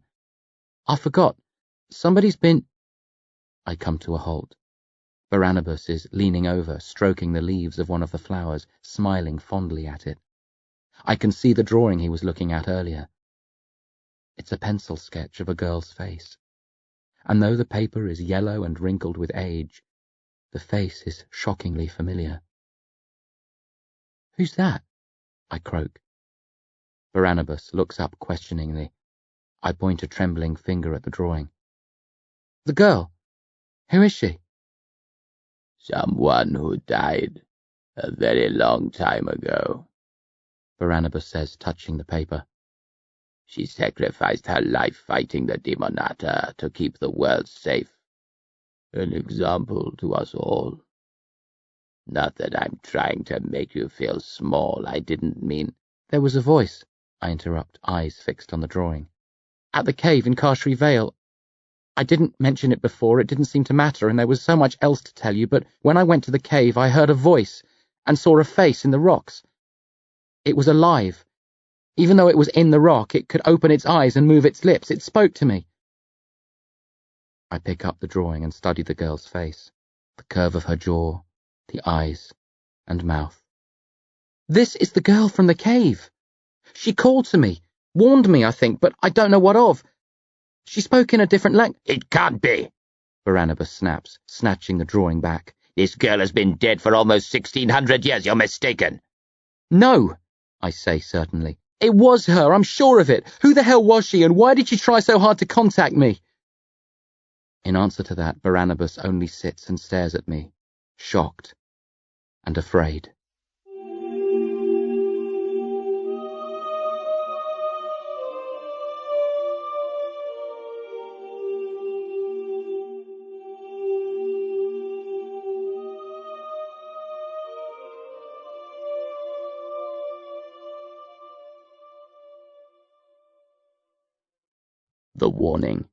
"I forgot. Somebody's been—" I come to a halt. Barnabas is leaning over, stroking the leaves of one of the flowers, smiling fondly at it. I can see the drawing he was looking at earlier. It's a pencil sketch of a girl's face. And though the paper is yellow and wrinkled with age, the face is shockingly familiar. "Who's that?" I croak. Barnabas looks up questioningly. I point a trembling finger at the drawing. "The girl. Who is she?" "Someone who died a very long time ago," Barnabas says, touching the paper. She sacrificed her life fighting the Demonata to keep the world safe. An example to us all. Not that I'm trying to make you feel small, I didn't mean—" There was a voice, I interrupt, eyes fixed on the drawing. At the cave in Carshry Vale. I didn't mention it before, it didn't seem to matter, and there was so much else to tell you, but when I went to the cave I heard a voice and saw a face in the rocks. It was alive. Even though it was in the rock, it could open its eyes and move its lips. It spoke to me. I pick up the drawing and study the girl's face, the curve of her jaw, the eyes and mouth. This is the girl from the cave. She called to me, warned me, I think, but I don't know what of. She spoke in a different language. It can't be, Barnabas snaps, snatching the drawing back. This girl has been dead for almost 1,600 years, you're mistaken. No, I say certainly. It was her, I'm sure of it. Who the hell was she, and why did she try so hard to contact me? In answer to that, Barnabas only sits and stares at me, shocked and afraid. The warning.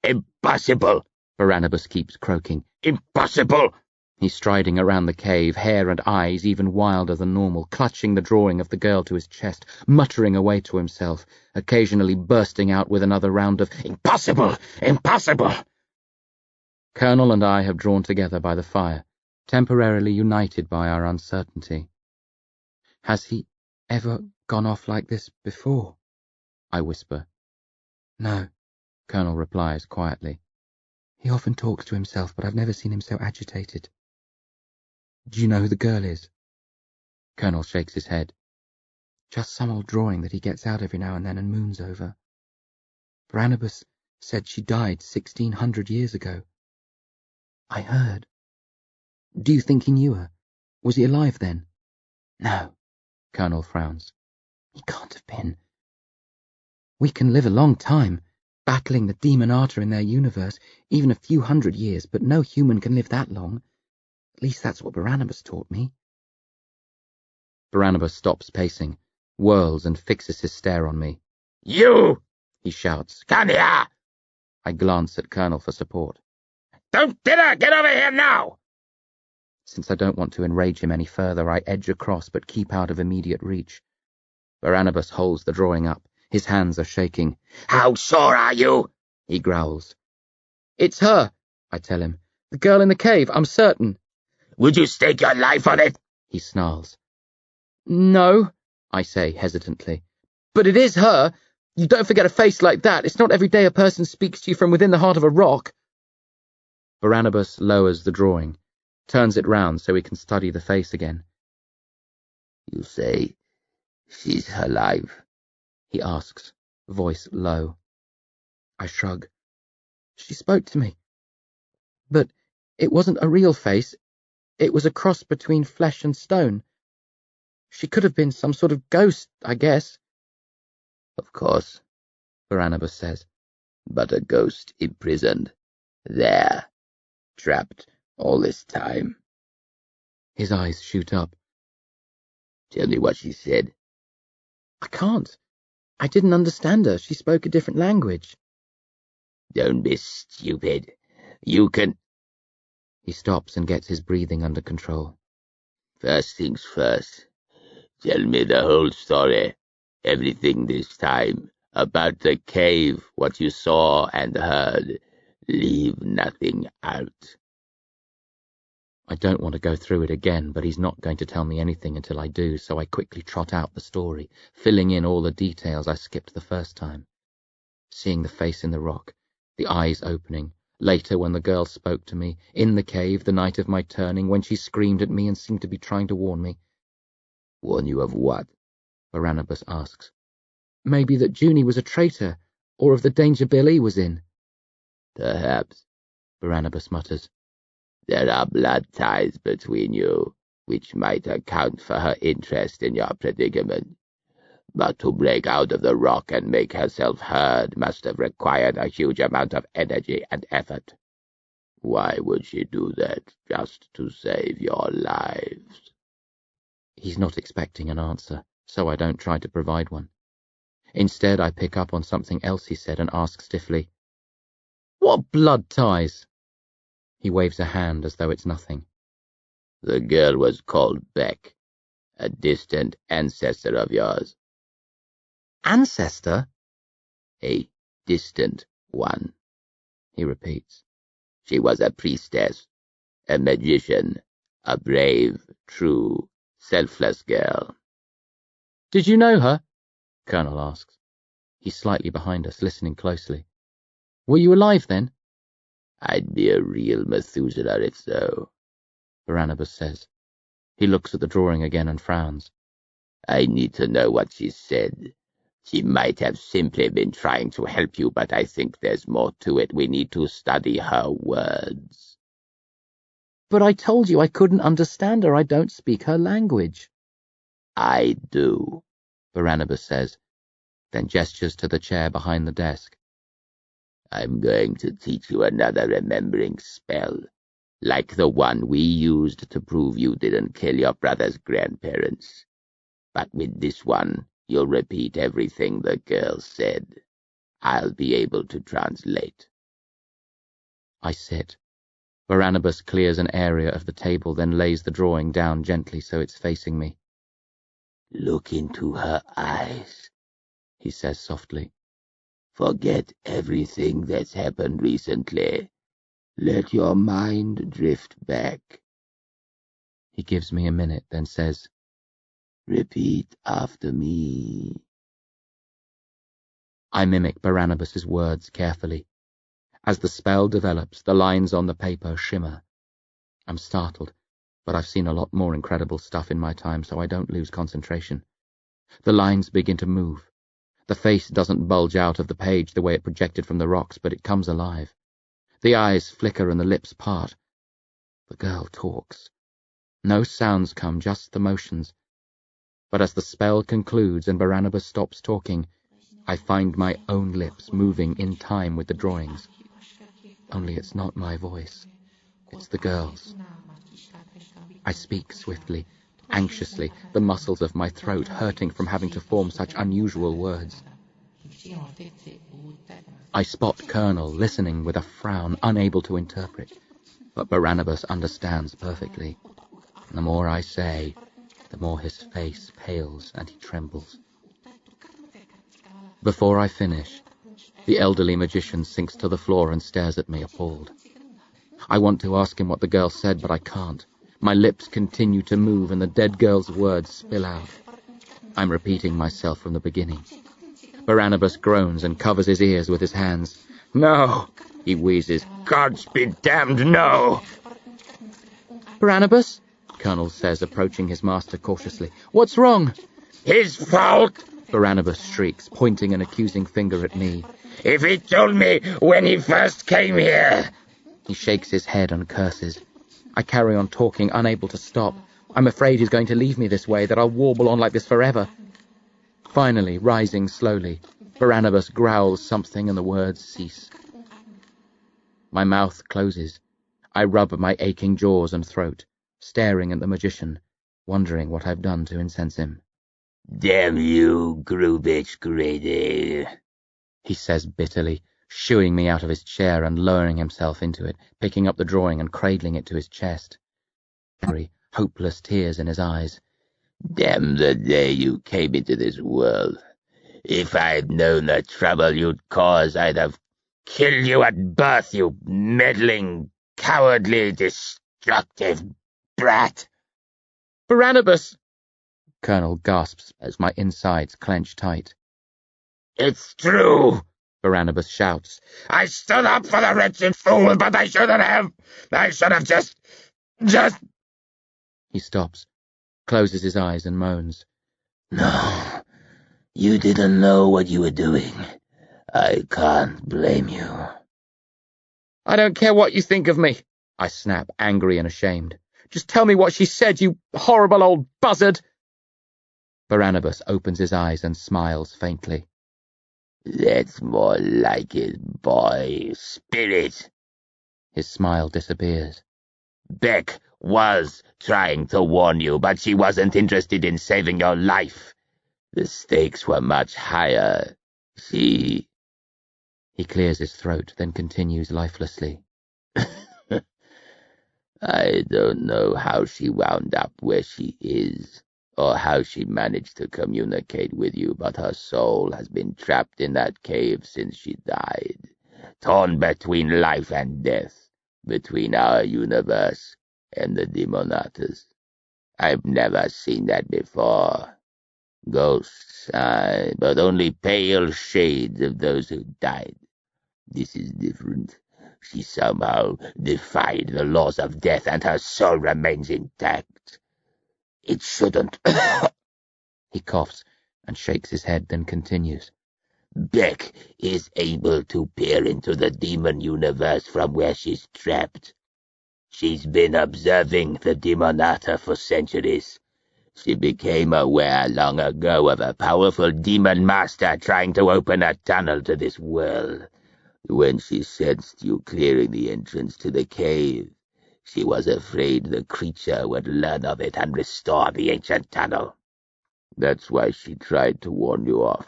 Impossible, Barnabas keeps croaking. impossible. He's striding around the cave, hair and eyes even wilder than normal, clutching the drawing of the girl to his chest, muttering away to himself, occasionally bursting out with another round of Impossible, impossible. Colonel and I have drawn together by the fire, temporarily united by our uncertainty. Has he ever gone off like this before? I whisper. No, Colonel replies quietly. He often talks to himself, but I've never seen him so agitated. Do you know who the girl is? Colonel shakes his head. Just some old drawing that he gets out every now and then and moons over. Barnabas said she died 1,600 years ago. I heard. Do you think he knew her? Was he alive then? No, Colonel frowns. He can't have been. We can live a long time, battling the Demonata in their universe, even a few hundred years, but no human can live that long. At least that's what Barnabas taught me. Barnabas stops pacing, whirls and fixes his stare on me. You! He shouts. Come here! I glance at Colonel for support. Don't dinner! Get over here now! Since I don't want to enrage him any further, I edge across but keep out of immediate reach. Barnabas holds the drawing up. His hands are shaking. How sure are you? He growls. It's her, I tell him. The girl in the cave, I'm certain. Would you stake your life on it? He snarls. No, I say hesitantly. But it is her. You don't forget a face like that. It's not every day a person speaks to you from within the heart of a rock. Barnabas lowers the drawing, turns it round so he can study the face again. You say she's alive? He asks, voice low. I shrug. She spoke to me. But it wasn't a real face. It was a cross between flesh and stone. She could have been some sort of ghost, I guess. Of course, Barnabas says, but a ghost imprisoned. There, trapped all this time. His eyes shoot up. Tell me what she said. I can't. I didn't understand her. She spoke a different language. Don't be stupid. You can... He stops and gets his breathing under control. First things first. Tell me the whole story. Everything this time. About the cave, what you saw and heard. Leave nothing out. I don't want to go through it again, but he's not going to tell me anything until I do, so I quickly trot out the story, filling in all the details I skipped the first time. Seeing the face in the rock, the eyes opening, later when the girl spoke to me, in the cave the night of my turning, when she screamed at me and seemed to be trying to warn me. Warn you of what? Barnabas asks. Maybe that Junie was a traitor, or of the danger Billy was in. Perhaps, Barnabas mutters. There are blood ties between you, which might account for her interest in your predicament. But to break out of the rock and make herself heard must have required a huge amount of energy and effort. Why would she do that just to save your lives? He's not expecting an answer, so I don't try to provide one. Instead, I pick up on something else he said and ask stiffly, "What blood ties?" He waves a hand as though it's nothing. The girl was called Beck, a distant ancestor of yours. Ancestor? A distant one, he repeats. She was a priestess, a magician, a brave, true, selfless girl. Did you know her? Colonel asks. He's slightly behind us, listening closely. Were you alive then? I'd be a real Methuselah if so, Barnabas says. He looks at the drawing again and frowns. I need to know what she said. She might have simply been trying to help you, but I think there's more to it. We need to study her words. But I told you I couldn't understand her. I don't speak her language. I do, Barnabas says, then gestures to the chair behind the desk. I'm going to teach you another remembering spell, like the one we used to prove you didn't kill your brother's grandparents. But with this one, you'll repeat everything the girl said. I'll be able to translate. I sit. Barnabas clears an area of the table, then lays the drawing down gently so it's facing me. Look into her eyes, he says softly. Forget everything that's happened recently. Let your mind drift back. He gives me a minute, then says, Repeat after me. I mimic Barnabas's words carefully. As the spell develops, the lines on the paper shimmer. I'm startled, but I've seen a lot more incredible stuff in my time, so I don't lose concentration. The lines begin to move. The face doesn't bulge out of the page the way it projected from the rocks, but it comes alive. The eyes flicker and the lips part. The girl talks. No sounds come, just the motions. But as the spell concludes and Barnabas stops talking, I find my own lips moving in time with the drawings. Only it's not my voice. It's the girl's. I speak swiftly, anxiously, the muscles of my throat hurting from having to form such unusual words. I spot Colonel listening with a frown, unable to interpret, but Barnabas understands perfectly. The more I say, the more his face pales and he trembles. Before I finish, the elderly magician sinks to the floor and stares at me, appalled. I want to ask him what the girl said, but I can't. My lips continue to move and the dead girl's words spill out. I'm repeating myself from the beginning. Barnabas groans and covers his ears with his hands. No, he wheezes. Gods be damned, no! Barnabas, Colonel says, approaching his master cautiously. What's wrong? His fault! Barnabas shrieks, pointing an accusing finger at me. If he told me when he first came here! He shakes his head and curses. I carry on talking, unable to stop. I'm afraid he's going to leave me this way, that I'll warble on like this forever. Finally, rising slowly, Barnabas growls something and the words cease. My mouth closes. I rub my aching jaws and throat, staring at the magician, wondering what I've done to incense him. Damn you, Grubitsch Grady, he says bitterly, shooing me out of his chair and lowering himself into it, picking up the drawing and cradling it to his chest. Hopeless tears in his eyes. Damn the day you came into this world. If I'd known the trouble you'd cause, I'd have killed you at birth, you meddling, cowardly, destructive brat. Barnabas! Colonel gasps as my insides clench tight. It's true, Barnabas shouts. I stood up for the wretched fool, but I shouldn't have. I should have just... He stops, closes his eyes and moans. No, you didn't know what you were doing. I can't blame you. I don't care what you think of me, I snap, angry and ashamed. Just tell me what she said, you horrible old buzzard. Barnabas opens his eyes and smiles faintly. That's more like it, boy. Spirit. His smile disappears. Beck was trying to warn you, but she wasn't interested in saving your life. The stakes were much higher. He clears his throat, then continues lifelessly. I don't know how she wound up where she is, or how she managed to communicate with you, but her soul has been trapped in that cave since she died, torn between life and death, between our universe and the Demonatas. I've never seen that before. Ghosts, aye, but only pale shades of those who died. This is different. She somehow defied the laws of death, and her soul remains intact. It shouldn't. He coughs and shakes his head, then continues. Beck is able to peer into the demon universe from where she's trapped. She's been observing the Demonata for centuries. She became aware long ago of a powerful demon master trying to open a tunnel to this world. When she sensed you clearing the entrance to the cave, she was afraid the creature would learn of it and restore the ancient tunnel. That's why she tried to warn you off.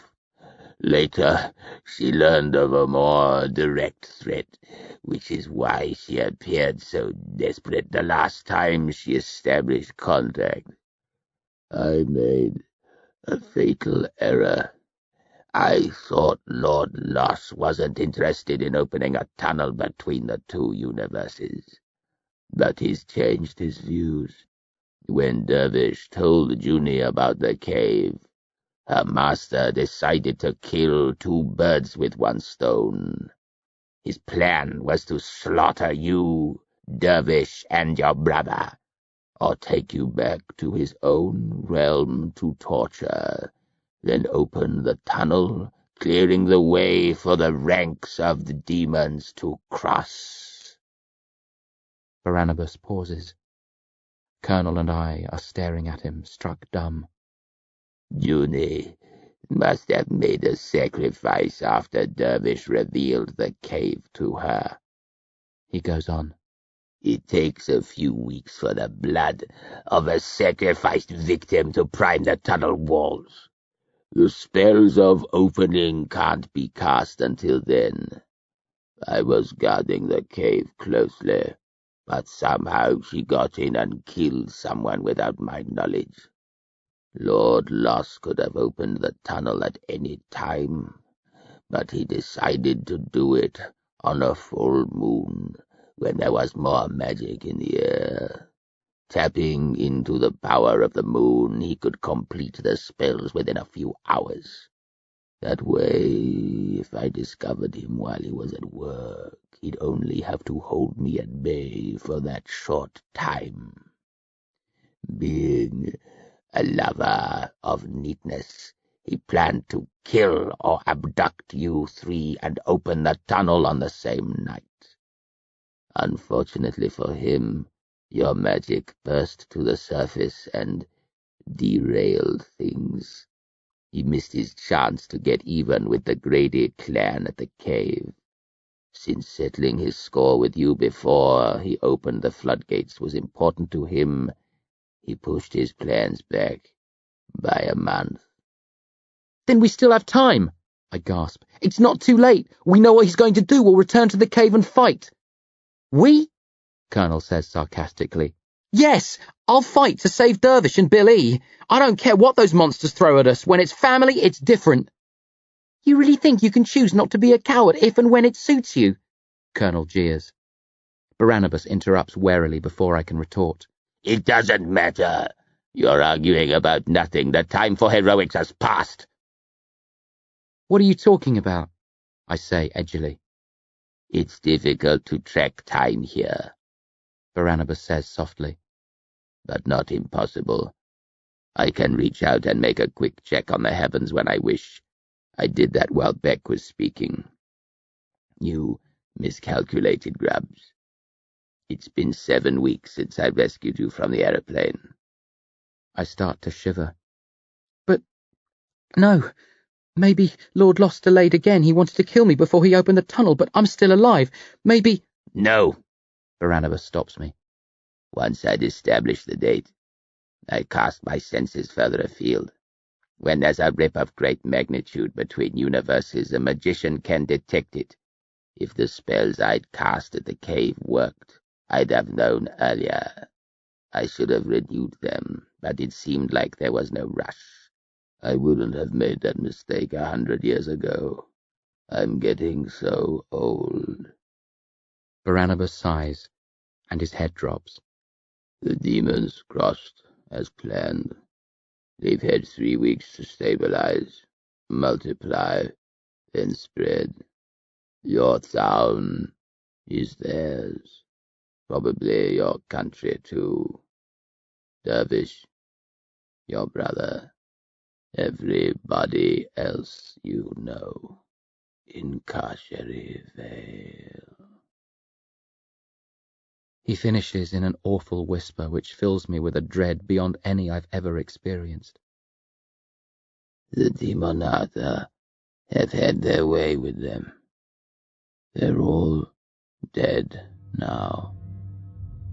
Later, she learned of a more direct threat, which is why she appeared so desperate the last time she established contact. I made a fatal error. I thought Lord Loss wasn't interested in opening a tunnel between the two universes, but he's changed his views. When Dervish told Junie about the cave, her master decided to kill two birds with one stone. His plan was to slaughter you, Dervish, and your brother, or take you back to his own realm to torture, then open the tunnel, clearing the way for the ranks of the demons to cross. Barnabas pauses. Colonel and I are staring at him, struck dumb. Junie must have made a sacrifice after Dervish revealed the cave to her. He goes on. It takes a few weeks for the blood of a sacrificed victim to prime the tunnel walls. The spells of opening can't be cast until then. I was guarding the cave closely, but somehow she got in and killed someone without my knowledge. Lord Loss could have opened the tunnel at any time, but he decided to do it on a full moon, when there was more magic in the air. Tapping into the power of the moon, he could complete the spells within a few hours. That way, if I discovered him while he was at work, he'd only have to hold me at bay for that short time. Being a lover of neatness, he planned to kill or abduct you three and open the tunnel on the same night. Unfortunately for him, your magic burst to the surface and derailed things. He missed his chance to get even with the Grady clan at the cave. Since settling his score with you before he opened the floodgates was important to him, he pushed his plans back by a month. Then we still have time, I gasp. It's not too late. We know what he's going to do. We'll return to the cave and fight. We? Colonel says sarcastically. Yes, I'll fight to save Dervish and Bill E. I don't care what those monsters throw at us. When it's family, it's different. You really think you can choose not to be a coward if and when it suits you? Colonel jeers. Barnabas interrupts warily before I can retort. It doesn't matter. You're arguing about nothing. The time for heroics has passed. What are you talking about? I say edgily. It's difficult to track time here, Barnabas says softly. But not impossible. I can reach out and make a quick check on the heavens when I wish. I did that while Beck was speaking. You miscalculated, Grubbs. It's been 7 weeks since I rescued you from the aeroplane. I start to shiver. But No, maybe Lord Lost delayed again. He wanted to kill me before he opened the tunnel, but I'm still alive. Maybe— No, Barnabas stops me. Once I'd established the date, I cast my senses further afield. When there's a rip of great magnitude between universes, a magician can detect it. If the spells I'd cast at the cave worked, I'd have known earlier. I should have renewed them, but it seemed like there was no rush. I wouldn't have made that mistake 100 years ago. I'm getting so old. Barnabas sighs, and his head drops. The demons crossed as planned. They've had 3 weeks to stabilize, multiply, then spread. Your town is theirs. Probably your country too. Dervish, your brother, everybody else you know. In Kashari Vale. He finishes in an awful whisper which fills me with a dread beyond any I've ever experienced. The Demonata have had their way with them. They're all dead now,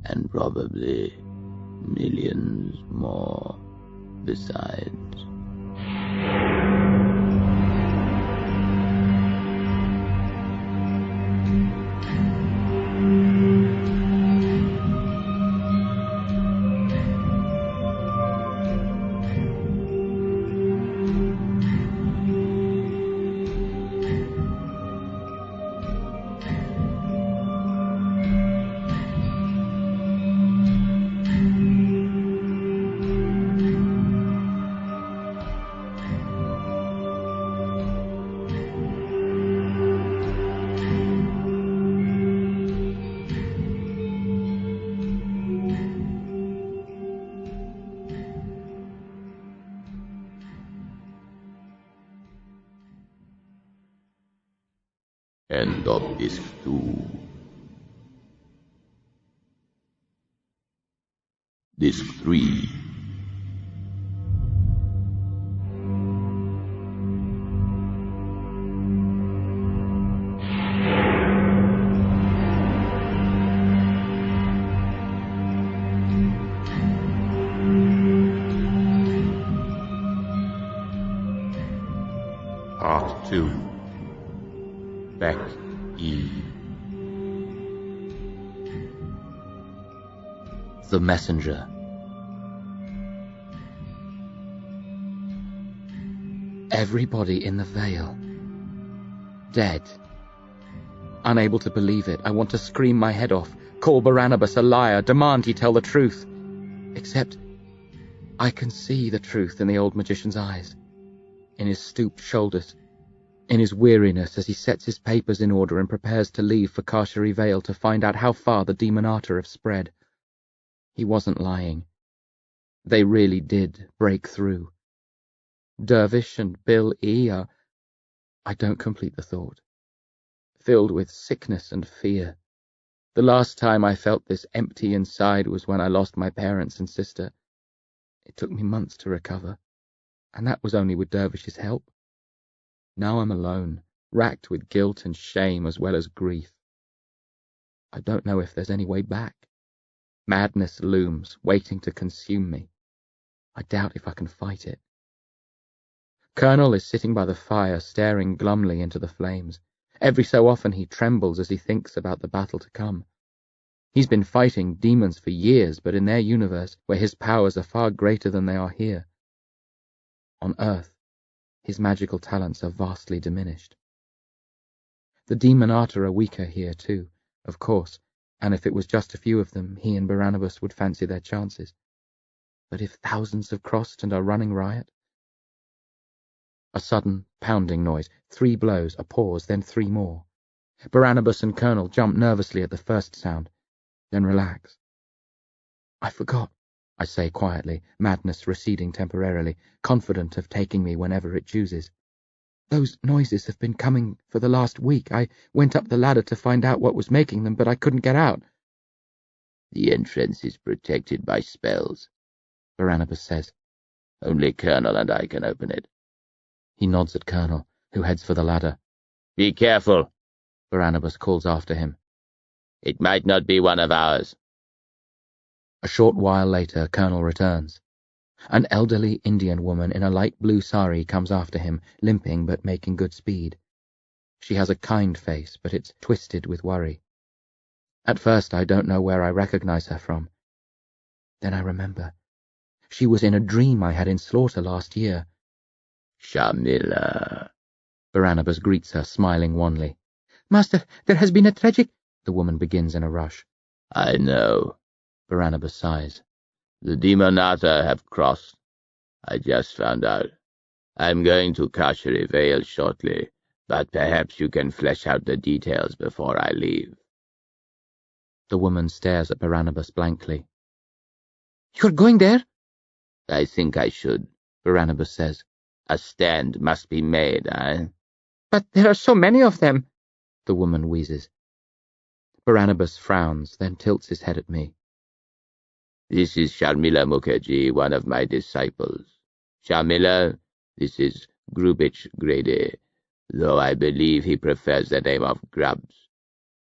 and probably millions more besides. End of Disc 2. Disc 3. Part 2. Beck E. The Messenger. Everybody in the Vale. Dead. Unable to believe it, I want to scream my head off, call Barnabas a liar, demand he tell the truth. Except I can see the truth in the old magician's eyes, in his stooped shoulders, in his weariness as he sets his papers in order and prepares to leave for Carsheri Vale to find out how far the Demonata have spread. He wasn't lying. They really did break through. Dervish and Bill E. are— I don't complete the thought. Filled with sickness and fear. The last time I felt this empty inside was when I lost my parents and sister. It took me months to recover, and that was only with Dervish's help. Now I'm alone, racked with guilt and shame as well as grief. I don't know if there's any way back. Madness looms, waiting to consume me. I doubt if I can fight it. Colonel is sitting by the fire, staring glumly into the flames. Every so often he trembles as he thinks about the battle to come. He's been fighting demons for years, but in their universe, where his powers are far greater than they are here. On Earth, his magical talents are vastly diminished. The Demonata are weaker here too, of course, and if it was just a few of them, he and Barnabas would fancy their chances. But if thousands have crossed and are running riot? A sudden, pounding noise, 3 blows, a pause, then 3 more. Barnabas and Colonel jump nervously at the first sound, then relax. I forgot, I say quietly, madness receding temporarily, confident of taking me whenever it chooses. Those noises have been coming for the last week. I went up the ladder to find out what was making them, but I couldn't get out. The entrance is protected by spells, Barnabas says. Only Colonel and I can open it. He nods at Colonel, who heads for the ladder. Be careful, Barnabas calls after him. It might not be one of ours. A short while later, Colonel returns. An elderly Indian woman in a light blue sari comes after him, limping but making good speed. She has a kind face, but it's twisted with worry. At first, I don't know where I recognize her from. Then I remember. She was in a dream I had in slaughter last year. Shamila. Barnabas greets her, smiling wanly. Master, there has been a tragic... The woman begins in a rush. I know. Barnabas sighs. The Demonata have crossed. I just found out. I'm going to Kashari Vale shortly, but perhaps you can flesh out the details before I leave. The woman stares at Barnabas blankly. You're going there? I think I should, Barnabas says. A stand must be made, But there are so many of them, the woman wheezes. Barnabas frowns, then tilts his head at me. This is Sharmila Mukherjee, one of my disciples. Sharmila, this is Grubich Grady, though I believe he prefers the name of Grubbs.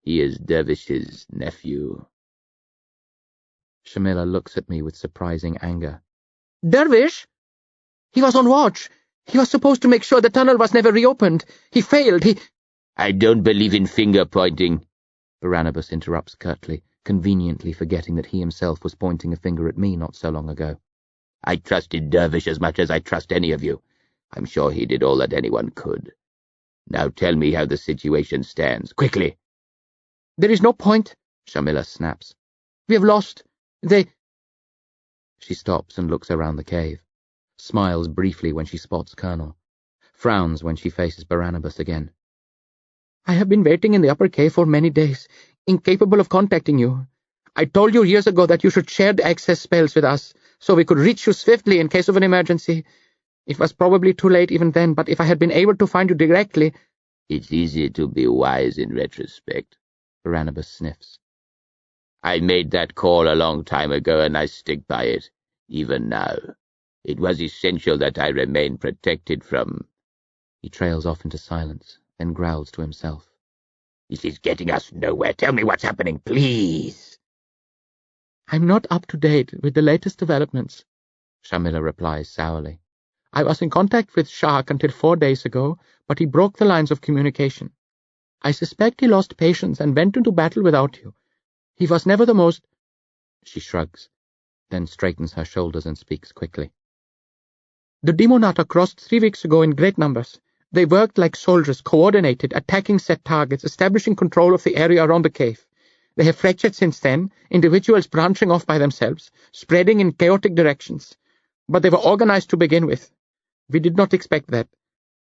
He is Dervish's nephew. Shamila looks at me with surprising anger. Dervish? He was on watch. He was supposed to make sure the tunnel was never reopened. He failed. I don't believe in finger-pointing, Barnabas interrupts curtly, conveniently forgetting that he himself was pointing a finger at me not so long ago. I trusted Dervish as much as I trust any of you. I'm sure he did all that anyone could. Now tell me how the situation stands, quickly. There is no point, Shamila snaps. We have lost. She stops and looks around the cave, smiles briefly when she spots Colonel, frowns when she faces Barnabas again. I have been waiting in the upper cave for many days, incapable of contacting you. I told you years ago that you should share the access spells with us, so we could reach you swiftly in case of an emergency. It was probably too late even then, but if I had been able to find you directly— It's easy to be wise in retrospect, Barnabas sniffs. I made that call a long time ago, and I stick by it, even now. It was essential that I remain protected from— He trails off into silence, then growls to himself. This is getting us nowhere. Tell me what's happening, please. I'm not up to date with the latest developments, Shamila replies sourly. I was in contact with Shah until 4 days ago, but he broke the lines of communication. I suspect he lost patience and went into battle without you. He was never the most— She shrugs, then straightens her shoulders and speaks quickly. The Demonata crossed 3 weeks ago in great numbers. They worked like soldiers, coordinated, attacking set targets, establishing control of the area around the cave. They have fractured since then, individuals branching off by themselves, spreading in chaotic directions. But they were organized to begin with. We did not expect that.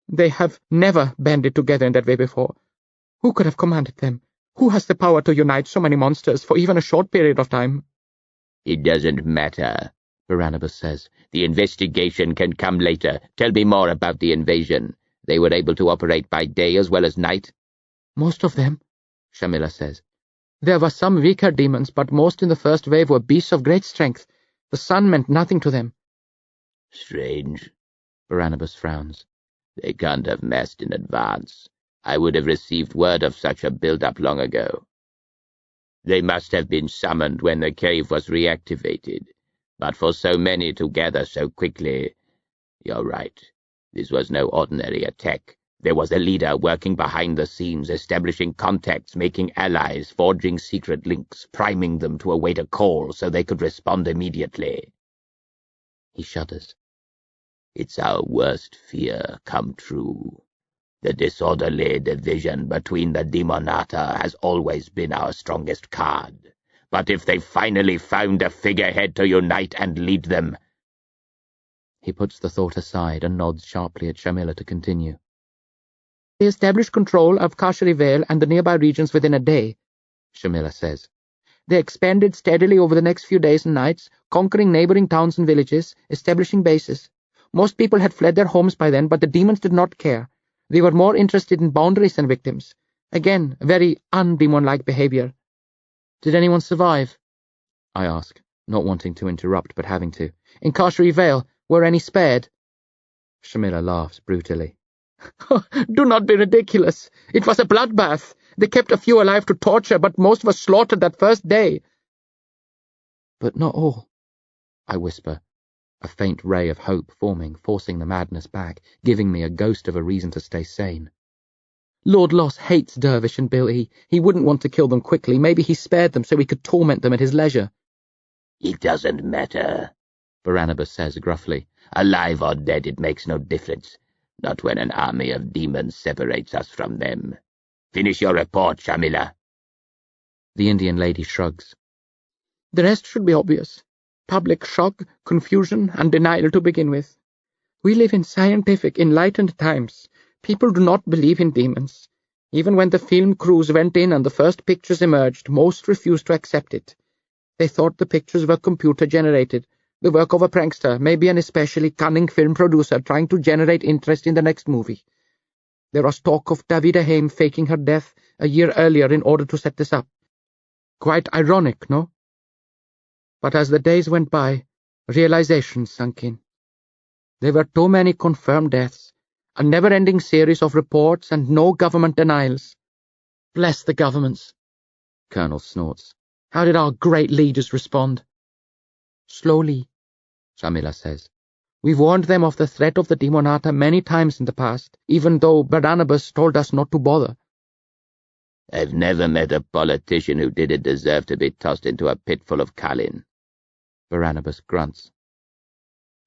They have never banded together in that way before. Who could have commanded them? Who has the power to unite so many monsters for even a short period of time? It doesn't matter, Barnabas says. The investigation can come later. Tell me more about the invasion. They were able to operate by day as well as night? Most of them, Shamila says. There were some weaker demons, but most in the first wave were beasts of great strength. The sun meant nothing to them. Strange, Barnabas frowns. They can't have massed in advance. I would have received word of such a build-up long ago. They must have been summoned when the cave was reactivated, but for so many to gather so quickly— You're right. This was no ordinary attack. There was a leader working behind the scenes, establishing contacts, making allies, forging secret links, priming them to await a call so they could respond immediately. He shudders. It's our worst fear come true. The disorderly division between the Demonata has always been our strongest card. But if they finally found a figurehead to unite and lead them— He puts the thought aside and nods sharply at Shamila to continue. They established control of Kashari Vale and the nearby regions within a day, Shamila says. They expanded steadily over the next few days and nights, conquering neighboring towns and villages, establishing bases. Most people had fled their homes by then, but the demons did not care. They were more interested in boundaries than victims. Again, very undemon-like behavior. Did anyone survive? I ask, not wanting to interrupt but having to. In Kashari Vale, were any spared? Shamila laughs brutally. Do not be ridiculous. It was a bloodbath. They kept a few alive to torture, but most were slaughtered that first day. But not all, I whisper, a faint ray of hope forming, forcing the madness back, giving me a ghost of a reason to stay sane. Lord Loss hates Dervish and Billy. He wouldn't want to kill them quickly. Maybe he spared them so he could torment them at his leisure. It doesn't matter, Barnabas says gruffly. Alive or dead, it makes no difference. Not when an army of demons separates us from them. Finish your report, Shamila. The Indian lady shrugs. The rest should be obvious. Public shock, confusion, and denial to begin with. We live in scientific, enlightened times. People do not believe in demons. Even when the film crews went in and the first pictures emerged, most refused to accept it. They thought the pictures were computer-generated, the work of a prankster, maybe an especially cunning film producer trying to generate interest in the next movie. There was talk of Davida Haim faking her death a year earlier in order to set this up. Quite ironic, no? But as the days went by, realization sunk in. There were too many confirmed deaths, a never-ending series of reports and no government denials. Bless the governments, Colonel snorts. How did our great leaders respond? Slowly, Shamila says. We've warned them of the threat of the Demonata many times in the past, even though Barnabas told us not to bother. I've never met a politician who didn't deserve to be tossed into a pit full of Kalin. Barnabas grunts.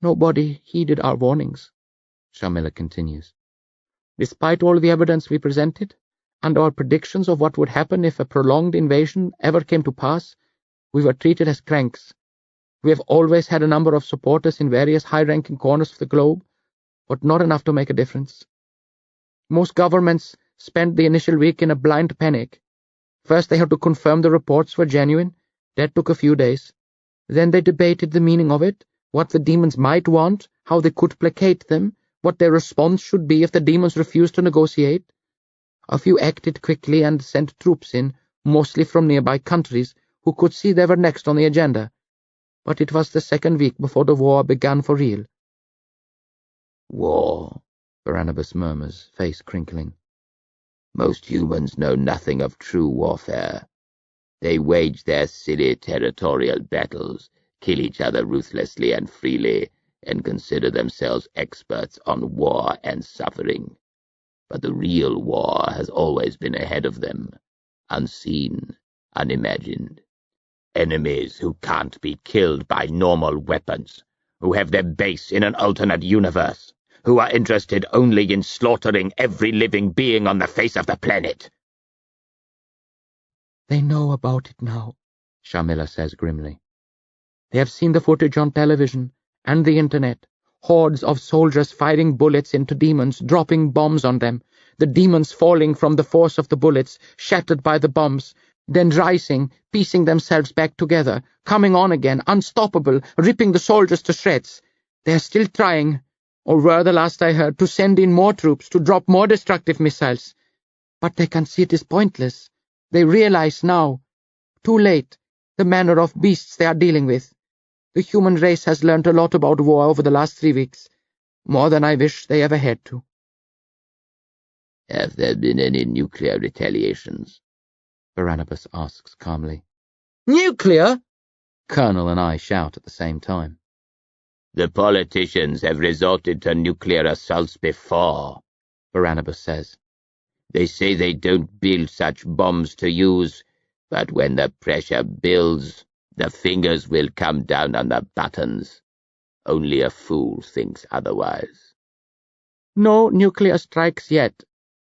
Nobody heeded our warnings, Shamila continues. Despite all the evidence we presented, and our predictions of what would happen if a prolonged invasion ever came to pass, we were treated as cranks. We have always had a number of supporters in various high-ranking corners of the globe, but not enough to make a difference. Most governments spent the initial week in a blind panic. First they had to confirm the reports were genuine. That took a few days. Then they debated the meaning of it, what the demons might want, how they could placate them, what their response should be if the demons refused to negotiate. A few acted quickly and sent troops in, mostly from nearby countries, who could see they were next on the agenda. But it was the second week before the war began for real. War, Barnabas murmurs, face crinkling. Most humans know nothing of true warfare. They wage their silly territorial battles, kill each other ruthlessly and freely, and consider themselves experts on war and suffering. But the real war has always been ahead of them, unseen, unimagined. Enemies who can't be killed by normal weapons, who have their base in an alternate universe, who are interested only in slaughtering every living being on the face of the planet. They know about it now, Shamila says grimly. They have seen the footage on television and the internet, hordes of soldiers firing bullets into demons, dropping bombs on them, the demons falling from the force of the bullets, shattered by the bombs, then rising, piecing themselves back together, coming on again, unstoppable, ripping the soldiers to shreds. They are still trying, or were the last I heard, to send in more troops, to drop more destructive missiles. But they can see it is pointless. They realize now, too late, the manner of beasts they are dealing with. The human race has learnt a lot about war over the last 3 weeks, more than I wish they ever had to. Have there been any nuclear retaliations? Barnabas asks calmly. Nuclear? Colonel and I shout at the same time. The politicians have resorted to nuclear assaults before, Barnabas says. They say they don't build such bombs to use, but when the pressure builds, the fingers will come down on the buttons. Only a fool thinks otherwise. No nuclear strikes yet,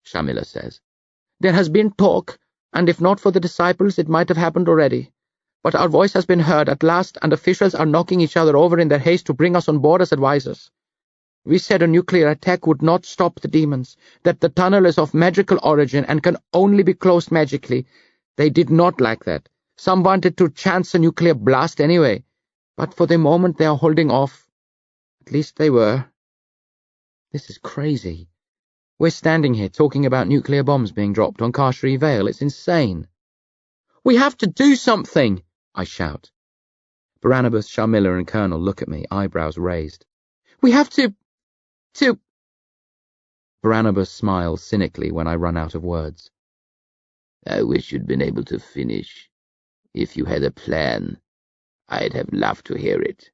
Shamila says. There has been talk, and if not for the disciples, it might have happened already. But our voice has been heard at last, and officials are knocking each other over in their haste to bring us on board as advisors. We said a nuclear attack would not stop the demons, that the tunnel is of magical origin and can only be closed magically. They did not like that. Some wanted to chance a nuclear blast anyway, but for the moment they are holding off. At least they were. This is crazy. We're standing here talking about nuclear bombs being dropped on Carsheri Vale. It's insane. We have to do something, I shout. Barnabas, Shamila, and Colonel look at me, eyebrows raised. We have to... Barnabas smiles cynically when I run out of words. I wish you'd been able to finish. If you had a plan, I'd have loved to hear it.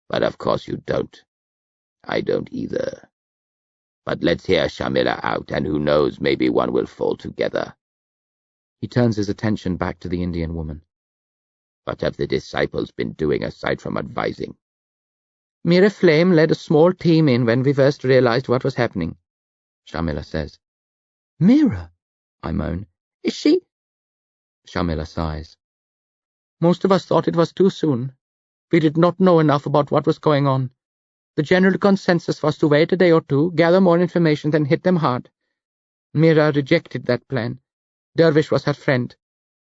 But of course you don't. I don't either. But let's hear Shamila out, and who knows, maybe one will fall together. He turns his attention back to the Indian woman. What have the disciples been doing aside from advising? Mira Flame led a small team in when we first realized what was happening, Shamila says. Mira, I moan. is she? Shamila sighs. Most of us thought it was too soon. We did not know enough about what was going on. The general consensus was to wait a day or two, gather more information, then hit them hard. Mira rejected that plan. Dervish was her friend.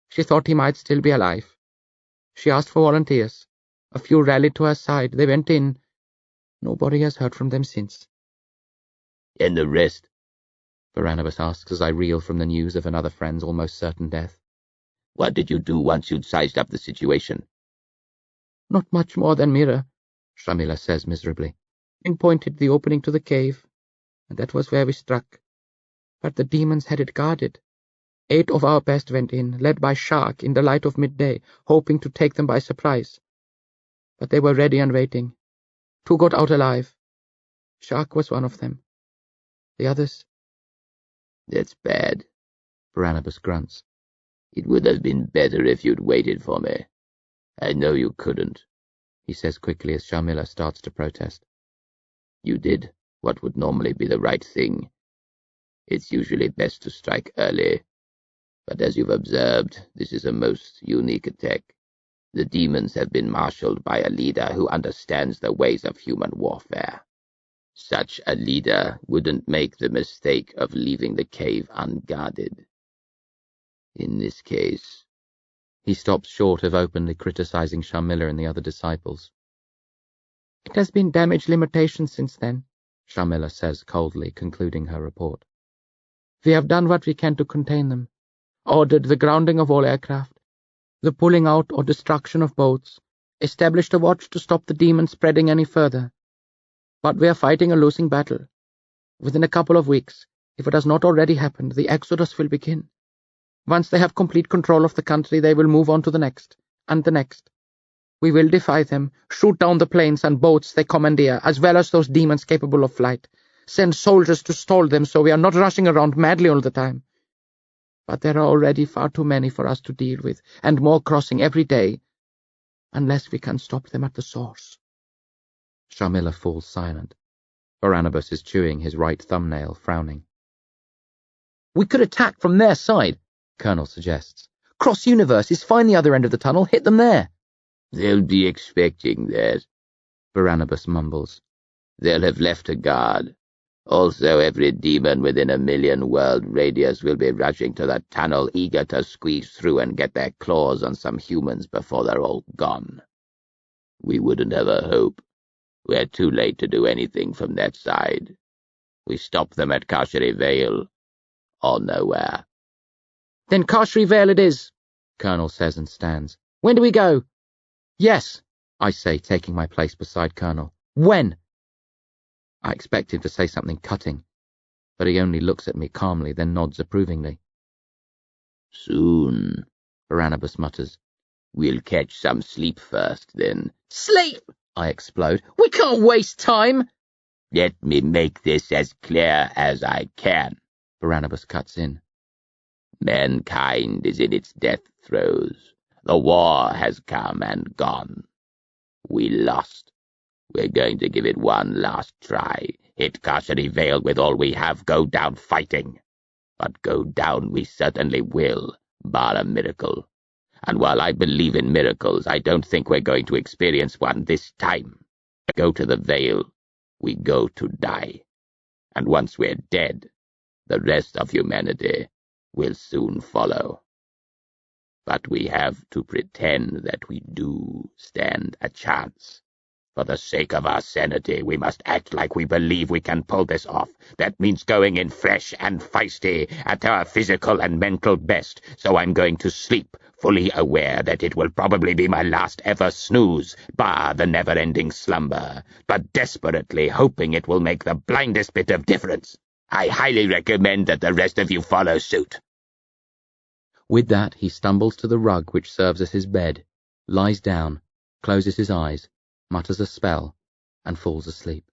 She thought he might still be alive. She asked for volunteers. A few rallied to her side. They went in. Nobody has heard from them since. And the rest? Barnabas asks as I reel from the news of another friend's almost certain death. What did you do once you'd sized up the situation? Not much more than Mira, Shamila says miserably. Pinpointed the opening to the cave, and that was where we struck. But the demons had it guarded. 8 of our best went in, led by Shark in the light of midday, hoping to take them by surprise. But they were ready and waiting. 2 got out alive. Shark was one of them. The others... That's bad, Barnabas grunts. It would have been better if you'd waited for me. I know you couldn't, he says quickly as Shamila starts to protest. You did what would normally be the right thing. It's usually best to strike early. But as you've observed, this is a most unique attack. The demons have been marshaled by a leader who understands the ways of human warfare. Such a leader wouldn't make the mistake of leaving the cave unguarded. In this case... He stops short of openly criticizing Shamila and the other disciples. It has been damage limitation since then, Shamila says coldly, concluding her report. We have done what we can to contain them. Ordered the grounding of all aircraft, the pulling out or destruction of boats, established a watch to stop the demons spreading any further. But we are fighting a losing battle. Within a couple of weeks, if it has not already happened, the exodus will begin. Once they have complete control of the country, they will move on to the next, and the next. We will defy them, shoot down the planes and boats they commandeer, as well as those demons capable of flight. Send soldiers to stall them so we are not rushing around madly all the time. But there are already far too many for us to deal with, and more crossing every day, unless we can stop them at the source. Shamila falls silent. Barnabas is chewing his right thumbnail, frowning. We could attack from their side, Colonel suggests. Cross universes, find the other end of the tunnel, hit them there. They'll be expecting that, Barnabas mumbles. They'll have left a guard. Also, every demon within a 1,000,000-world radius will be rushing to the tunnel, eager to squeeze through and get their claws on some humans before they're all gone. We wouldn't have a hope. We're too late to do anything from that side. We stop them at Kashri Vale, or nowhere. Then Kashri Vale it is, Colonel says and stands. When do we go? Yes, I say, taking my place beside Colonel. When? I expect him to say something cutting, but he only looks at me calmly, then nods approvingly. Soon, Barnabas mutters. We'll catch some sleep first, then. Sleep! I explode. We can't waste time! Let me make this as clear as I can, Barnabas cuts in. Mankind is in its death throes. The war has come and gone. We lost. We're going to give it one last try. Hit Kashri Vale with all we have, go down fighting. But go down we certainly will, bar a miracle. And while I believe in miracles, I don't think we're going to experience one this time. Go to the Vale, we go to die. And once we're dead, the rest of humanity will soon follow. But we have to pretend that we do stand a chance. For the sake of our sanity, we must act like we believe we can pull this off. That means going in fresh and feisty, at our physical and mental best, so I'm going to sleep, fully aware that it will probably be my last ever snooze, bar the never-ending slumber, but desperately hoping it will make the blindest bit of difference. I highly recommend that the rest of you follow suit. With that, he stumbles to the rug which serves as his bed, lies down, closes his eyes, mutters a spell, and falls asleep.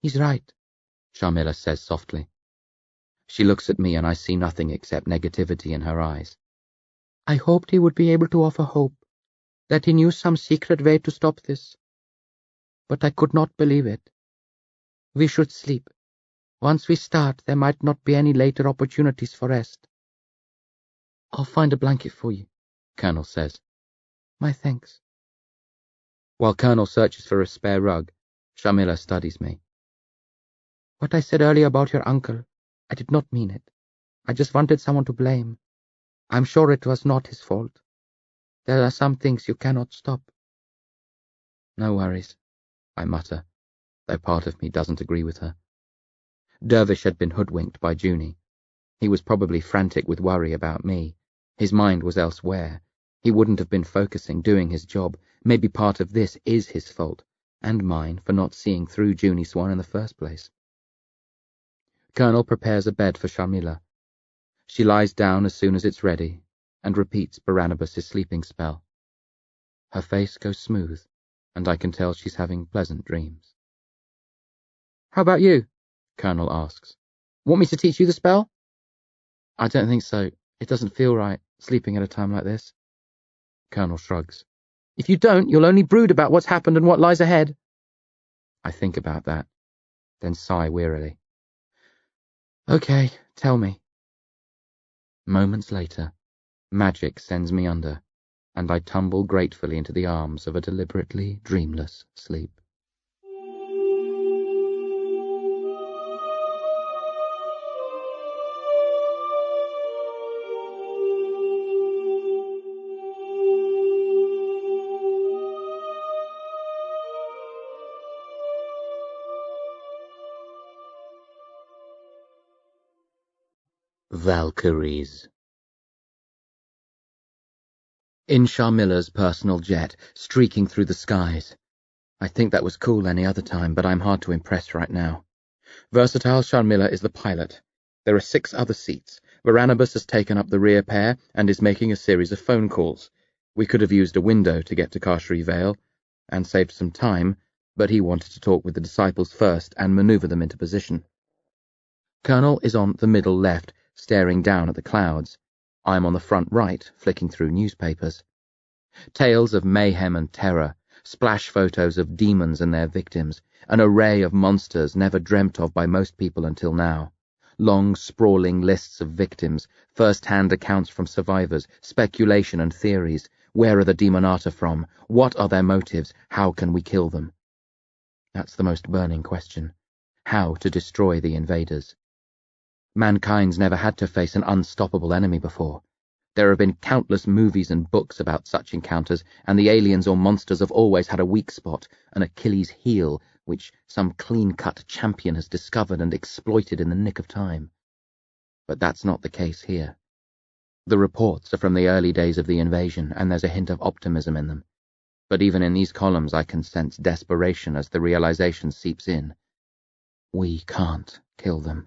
He's right, Sharmila says softly. She looks at me and I see nothing except negativity in her eyes. I hoped he would be able to offer hope, that he knew some secret way to stop this. But I could not believe it. We should sleep. Once we start, there might not be any later opportunities for rest. I'll find a blanket for you, Colonel says. My thanks. While Colonel searches for a spare rug, Sharmila studies me. What I said earlier about your uncle, I did not mean it. I just wanted someone to blame. I'm sure it was not his fault. There are some things you cannot stop. No worries, I mutter, though part of me doesn't agree with her. Dervish had been hoodwinked by Junie. He was probably frantic with worry about me. His mind was elsewhere. He wouldn't have been focusing, doing his job. Maybe part of this is his fault, and mine for not seeing through Junie Swan in the first place. Colonel prepares a bed for Sharmila. She lies down as soon as it's ready, and repeats Barnabas's sleeping spell. Her face goes smooth, and I can tell she's having pleasant dreams. How about you? Colonel asks. Want me to teach you the spell? I don't think so. It doesn't feel right, sleeping at a time like this. Colonel shrugs. If you don't, you'll only brood about what's happened and what lies ahead. I think about that, then sigh wearily. Okay, tell me. Moments later, magic sends me under, and I tumble gratefully into the arms of a deliberately dreamless sleep. Valkyries. In Sharmila's personal jet, streaking through the skies. I think that was cool any other time, but I'm hard to impress right now. Versatile Sharmila is the pilot. There are 6 other seats. Barnabas has taken up the rear pair and is making a series of phone calls. We could have used a window to get to Karshri Vale and saved some time, but he wanted to talk with the disciples first and maneuver them into position. Colonel is on the middle left, staring down at the clouds. I'm on the front right, flicking through newspapers. Tales of mayhem and terror, splash photos of demons and their victims, an array of monsters never dreamt of by most people until now. Long, sprawling lists of victims, first-hand accounts from survivors, speculation and theories. Where are the Demonata from? What are their motives? How can we kill them? That's the most burning question. How to destroy the invaders? Mankind's never had to face an unstoppable enemy before. There have been countless movies and books about such encounters, and the aliens or monsters have always had a weak spot, an Achilles heel, which some clean-cut champion has discovered and exploited in the nick of time. But that's not the case here. The reports are from the early days of the invasion, and there's a hint of optimism in them. But even in these columns I can sense desperation as the realization seeps in. We can't kill them.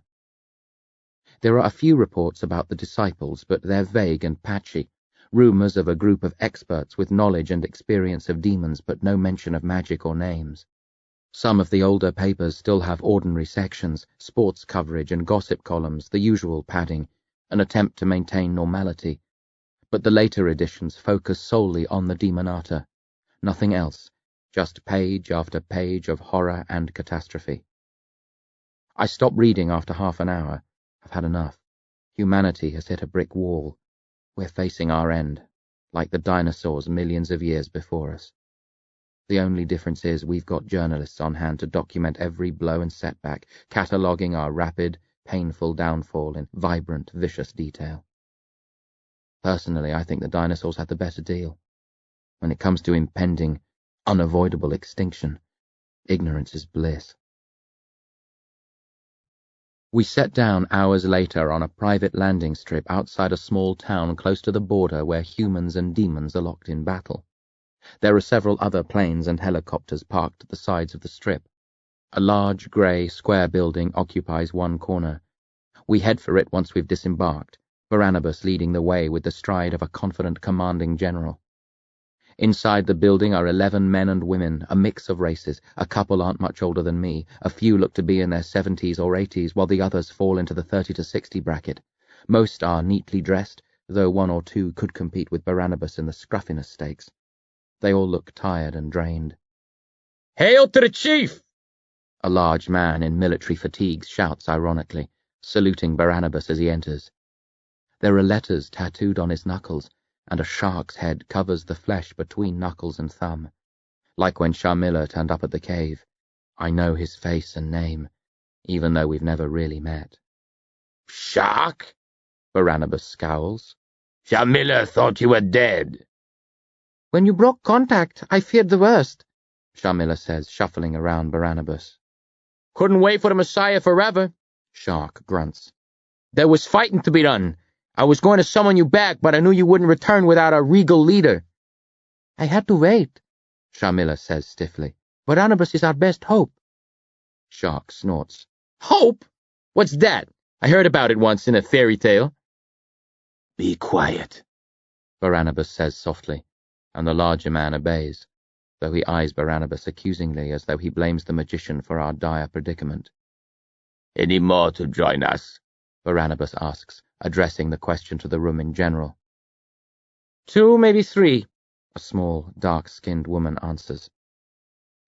There are a few reports about the disciples, but they're vague and patchy. Rumors of a group of experts with knowledge and experience of demons, but no mention of magic or names. Some of the older papers still have ordinary sections, sports coverage and gossip columns, the usual padding, an attempt to maintain normality. But the later editions focus solely on the Demonata. Nothing else, just page after page of horror and catastrophe. I stop reading after half an hour. I've had enough. Humanity has hit a brick wall. We're facing our end, like the dinosaurs millions of years before us. The only difference is we've got journalists on hand to document every blow and setback, cataloguing our rapid, painful downfall in vibrant, vicious detail. Personally, I think the dinosaurs had the better deal. When it comes to impending, unavoidable extinction, ignorance is bliss. We set down hours later on a private landing strip outside a small town close to the border where humans and demons are locked in battle. There are several other planes and helicopters parked at the sides of the strip. A large, grey, square building occupies one corner. We head for it once we've disembarked, Barnabas leading the way with the stride of a confident commanding general. Inside the building are 11 men and women, a mix of races. A couple aren't much older than me. A few look to be in their 70s or 80s, while the others fall into the 30 to 60 bracket. Most are neatly dressed, though one or two could compete with Barnabas in the scruffiness stakes. They all look tired and drained. "Hail to the chief!" A large man in military fatigues shouts ironically, saluting Barnabas as he enters. There are letters tattooed on his knuckles, and a shark's head covers the flesh between knuckles and thumb. Like when Shamila turned up at the cave, I know his face and name, even though we've never really met. Shark? Barnabas scowls. Shamila thought you were dead. When you broke contact, I feared the worst, Shamila says, shuffling around Barnabas. "Couldn't wait for the Messiah forever," Shark grunts. "There was fighting to be done. I was going to summon you back, but I knew you wouldn't return without a regal leader." I had to wait, Shamila says stiffly. Barnabas is our best hope. Shark snorts. "Hope? What's that? I heard about it once in a fairy tale." Be quiet, Barnabas says softly, and the larger man obeys, though he eyes Barnabas accusingly as though he blames the magician for our dire predicament. Any more to join us? Barnabas asks, addressing the question to the room in general. 2, maybe 3. A small, dark-skinned woman answers.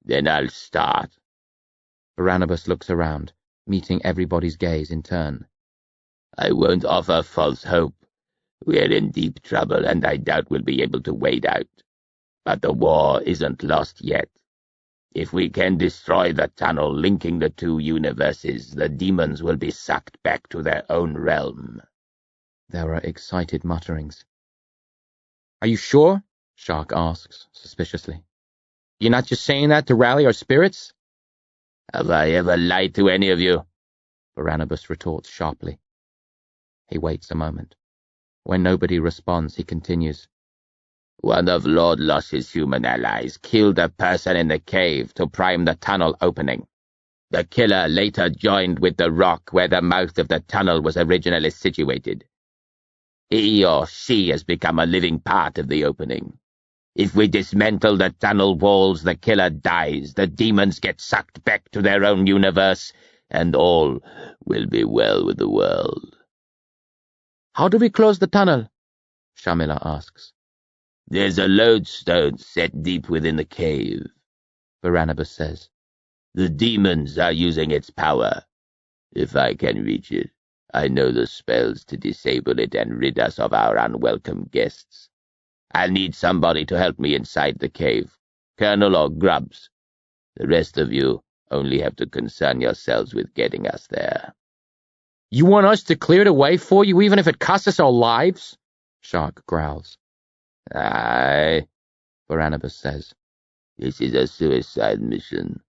Then I'll start. Barnabas looks around, meeting everybody's gaze in turn. I won't offer false hope. We're in deep trouble, and I doubt we'll be able to wade out. But the war isn't lost yet. If we can destroy the tunnel linking the two universes, the demons will be sucked back to their own realm. There are excited mutterings. "Are you sure?" Shark asks, suspiciously. "You're not just saying that to rally our spirits?" Have I ever lied to any of you? Barnabas retorts sharply. He waits a moment. When nobody responds, he continues. One of Lord Loss's human allies killed a person in the cave to prime the tunnel opening. The killer later joined with the rock where the mouth of the tunnel was originally situated. He or she has become a living part of the opening. If we dismantle the tunnel walls, the killer dies, the demons get sucked back to their own universe, and all will be well with the world. How do we close the tunnel? Shamila asks. There's a lodestone set deep within the cave, Barnabas says. The demons are using its power. If I can reach it, I know the spells to disable it and rid us of our unwelcome guests. I'll need somebody to help me inside the cave, Colonel or Grubbs. The rest of you only have to concern yourselves with getting us there. You want us to clear the way for you, even if it costs us our lives? Shark growls. Aye, Barnabas says. This is a suicide mission.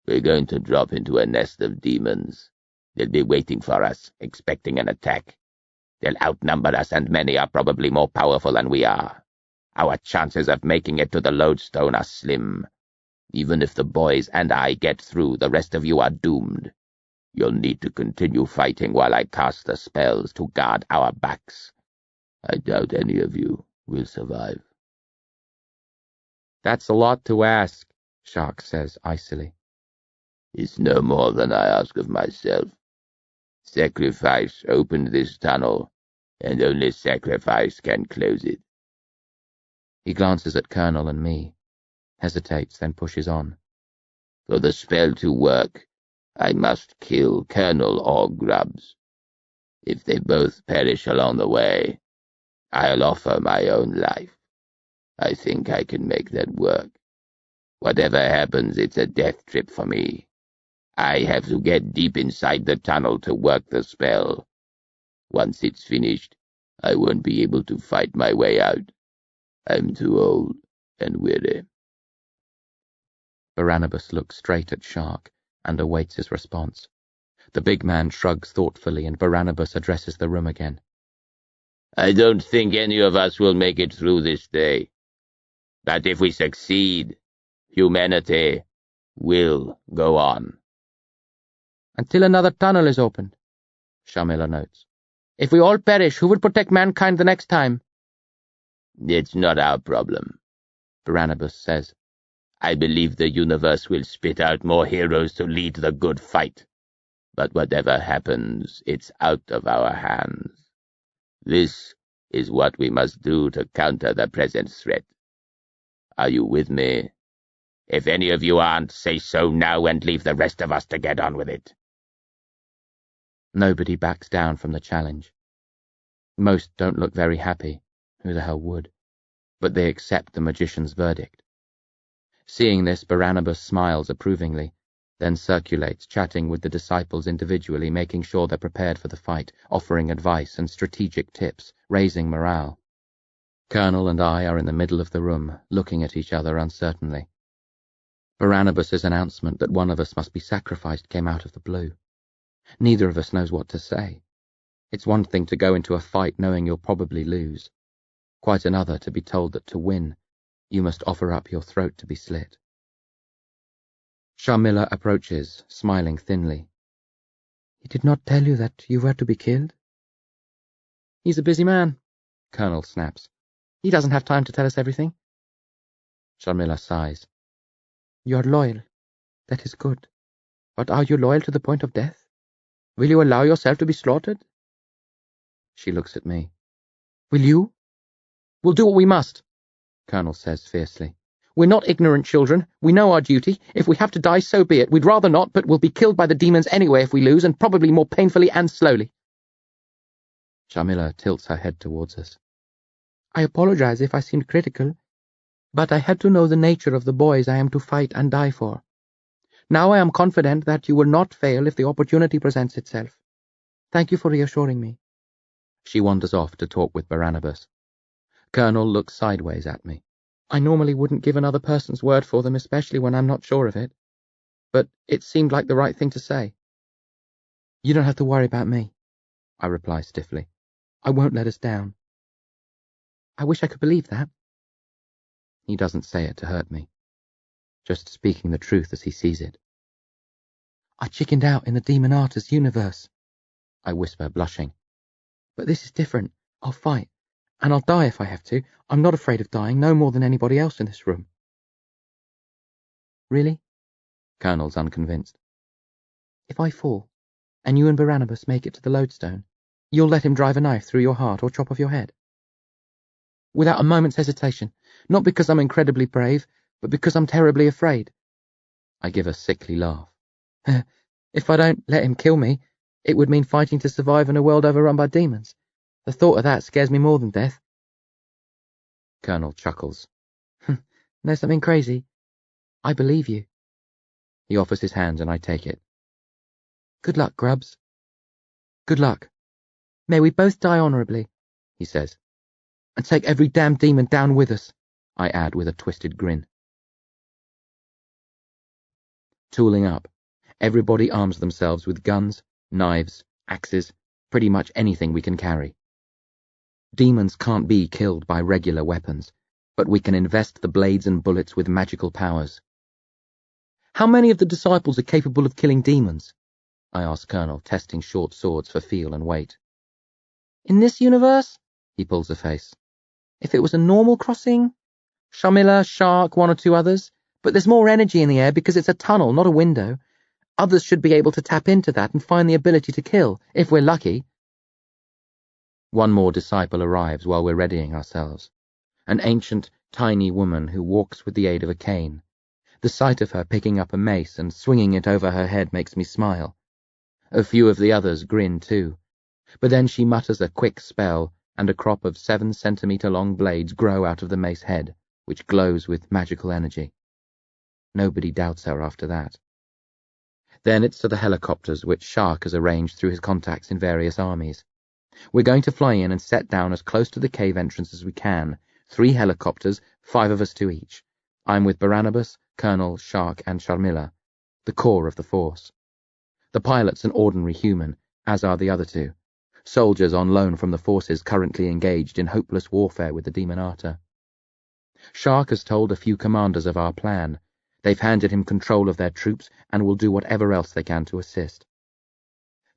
We're going to drop into a nest of demons. They'll be waiting for us, expecting an attack. They'll outnumber us, and many are probably more powerful than we are. Our chances of making it to the lodestone are slim. Even if the boys and I get through, the rest of you are doomed. You'll need to continue fighting while I cast the spells to guard our backs. I doubt any of you will survive. That's a lot to ask, Shark says icily. It's no more than I ask of myself. Sacrifice opened this tunnel, and only sacrifice can close it. He glances at Colonel and me, hesitates, then pushes on. For the spell to work, I must kill Colonel or Grubbs. If they both perish along the way, I'll offer my own life. I think I can make that work. Whatever happens, it's a death trip for me. I have to get deep inside the tunnel to work the spell. Once it's finished, I won't be able to fight my way out. I'm too old and weary. Barnabas looks straight at Shark and awaits his response. The big man shrugs thoughtfully, and Barnabas addresses the room again. I don't think any of us will make it through this day. But if we succeed, humanity will go on. Until another tunnel is opened, Shamila notes. If we all perish, who will protect mankind the next time? It's not our problem, Barnabas says. I believe the universe will spit out more heroes to lead the good fight. But whatever happens, it's out of our hands. This is what we must do to counter the present threat. Are you with me? If any of you aren't, say so now and leave the rest of us to get on with it. Nobody backs down from the challenge. Most don't look very happy. Who the hell would? But they accept the magician's verdict. Seeing this, Barnabas smiles approvingly, then circulates, chatting with the disciples individually, making sure they're prepared for the fight, offering advice and strategic tips, raising morale. Colonel and I are in the middle of the room, looking at each other uncertainly. Barnabas's announcement that one of us must be sacrificed came out of the blue. Neither of us knows what to say. It's one thing to go into a fight knowing you'll probably lose. Quite another to be told that to win, you must offer up your throat to be slit. Shamila approaches, smiling thinly. He did not tell you that you were to be killed? He's a busy man, Colonel snaps. He doesn't have time to tell us everything. Shamila sighs. You are loyal. That is good. But are you loyal to the point of death? Will you allow yourself to be slaughtered? She looks at me. Will you? We'll do what we must, Colonel says fiercely. We're not ignorant children. We know our duty. If we have to die, so be it. We'd rather not, but we'll be killed by the demons anyway if we lose, and probably more painfully and slowly. Shamila tilts her head towards us. I apologize if I seemed critical, but I had to know the nature of the boys I am to fight and die for. Now I am confident that you will not fail if the opportunity presents itself. Thank you for reassuring me. She wanders off to talk with Barnabas. Colonel looks sideways at me. I normally wouldn't give another person's word for them, especially when I'm not sure of it. But it seemed like the right thing to say. You don't have to worry about me, I reply stiffly. I won't let us down. I wish I could believe that. He doesn't say it to hurt me, just speaking the truth as he sees it. I chickened out in the Demonata's universe, I whisper, blushing. But this is different. I'll fight. And I'll die if I have to. I'm not afraid of dying, no more than anybody else in this room. Really? Colonel's unconvinced. If I fall, and you and Barnabas make it to the lodestone, you'll let him drive a knife through your heart or chop off your head? Without a moment's hesitation, not because I'm incredibly brave, but because I'm terribly afraid. I give a sickly laugh. If I don't let him kill me, it would mean fighting to survive in a world overrun by demons. The thought of that scares me more than death. Colonel chuckles. Know something crazy? I believe you. He offers his hand and I take it. Good luck, Grubs. Good luck. May we both die honourably, he says. And take every damn demon down with us, I add with a twisted grin. Tooling up, everybody arms themselves with guns, knives, axes, pretty much anything we can carry. Demons can't be killed by regular weapons, but we can invest the blades and bullets with magical powers. How many of the disciples are capable of killing demons? I ask Colonel, testing short swords for feel and weight. In this universe? He pulls a face. If it was a normal crossing? Shamila, Shark, one or two others. But there's more energy in the air because it's a tunnel, not a window. Others should be able to tap into that and find the ability to kill, if we're lucky. One more disciple arrives while we're readying ourselves. An ancient, tiny woman who walks with the aid of a cane. The sight of her picking up a mace and swinging it over her head makes me smile. A few of the others grin too. But then she mutters a quick spell, and a crop of 7-centimetre-long blades grow out of the mace head, which glows with magical energy. Nobody doubts her after that. Then it's to the helicopters, which Shark has arranged through his contacts in various armies. We're going to fly in and set down as close to the cave entrance as we can. 3 helicopters, 5 of us to each. I'm with Barnabas, Colonel, Shark, and Sharmila, the core of the force. The pilot's an ordinary human, as are the other 2. Soldiers on loan from the forces currently engaged in hopeless warfare with the Demonata. Shark has told a few commanders of our plan. They've handed him control of their troops and will do whatever else they can to assist.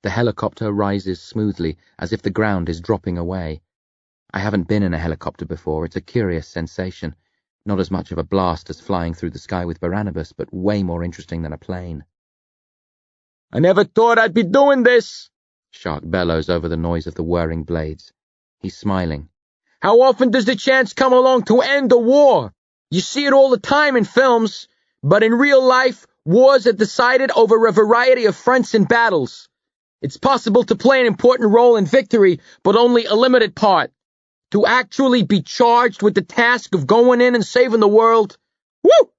The helicopter rises smoothly, as if the ground is dropping away. I haven't been in a helicopter before. It's a curious sensation. Not as much of a blast as flying through the sky with Barnabas, but way more interesting than a plane. I never thought I'd be doing this, Shark bellows over the noise of the whirring blades. He's smiling. How often does the chance come along to end a war? You see it all the time in films, but in real life, wars are decided over a variety of fronts and battles. It's possible to play an important role in victory, but only a limited part. To actually be charged with the task of going in and saving the world. Woo!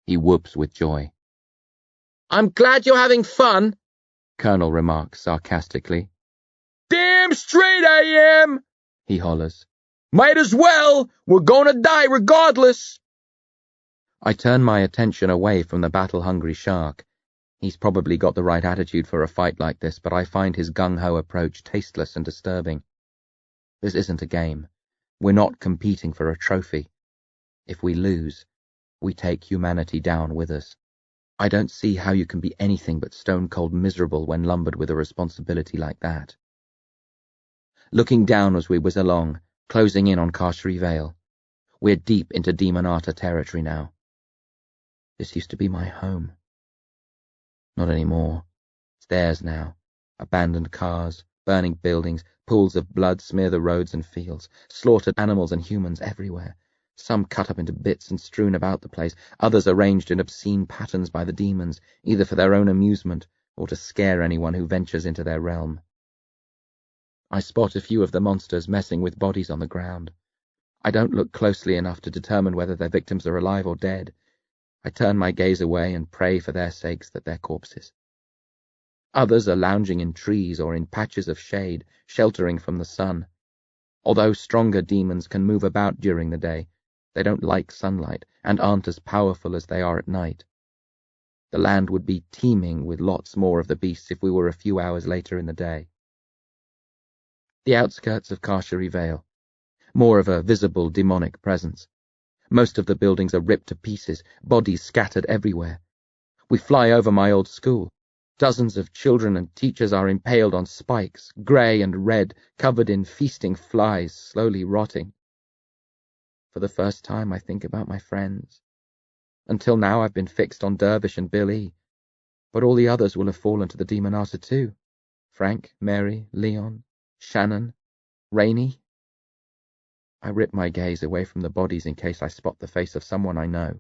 He whoops with joy. I'm glad you're having fun, Colonel remarks sarcastically. Damn straight I am, he hollers. Might as well. We're gonna die regardless. I turn my attention away from the battle-hungry shark. He's probably got the right attitude for a fight like this, but I find his gung-ho approach tasteless and disturbing. This isn't a game. We're not competing for a trophy. If we lose, we take humanity down with us. I don't see how you can be anything but stone-cold miserable when lumbered with a responsibility like that. Looking down as we whiz along, closing in on Carcery Vale. We're deep into Demonata territory now. This used to be my home. Not anymore. It's theirs now. Abandoned cars, burning buildings, pools of blood smear the roads and fields, slaughtered animals and humans everywhere, some cut up into bits and strewn about the place, others arranged in obscene patterns by the demons, either for their own amusement or to scare anyone who ventures into their realm. I spot a few of the monsters messing with bodies on the ground. I don't look closely enough to determine whether their victims are alive or dead. I turn my gaze away and pray for their sakes that they're corpses. Others are lounging in trees or in patches of shade, sheltering from the sun. Although stronger demons can move about during the day, they don't like sunlight and aren't as powerful as they are at night. The land would be teeming with lots more of the beasts if we were a few hours later in the day. The outskirts of Carcery Vale. More of a visible demonic presence. Most of the buildings are ripped to pieces, bodies scattered everywhere. We fly over my old school. Dozens of children and teachers are impaled on spikes, grey and red, covered in feasting flies, slowly rotting. For the first time I think about my friends. Until now I've been fixed on Dervish and Billy, but all the others will have fallen to the Demonata too. Frank, Mary, Leon, Shannon, Rainey. I rip my gaze away from the bodies in case I spot the face of someone I know.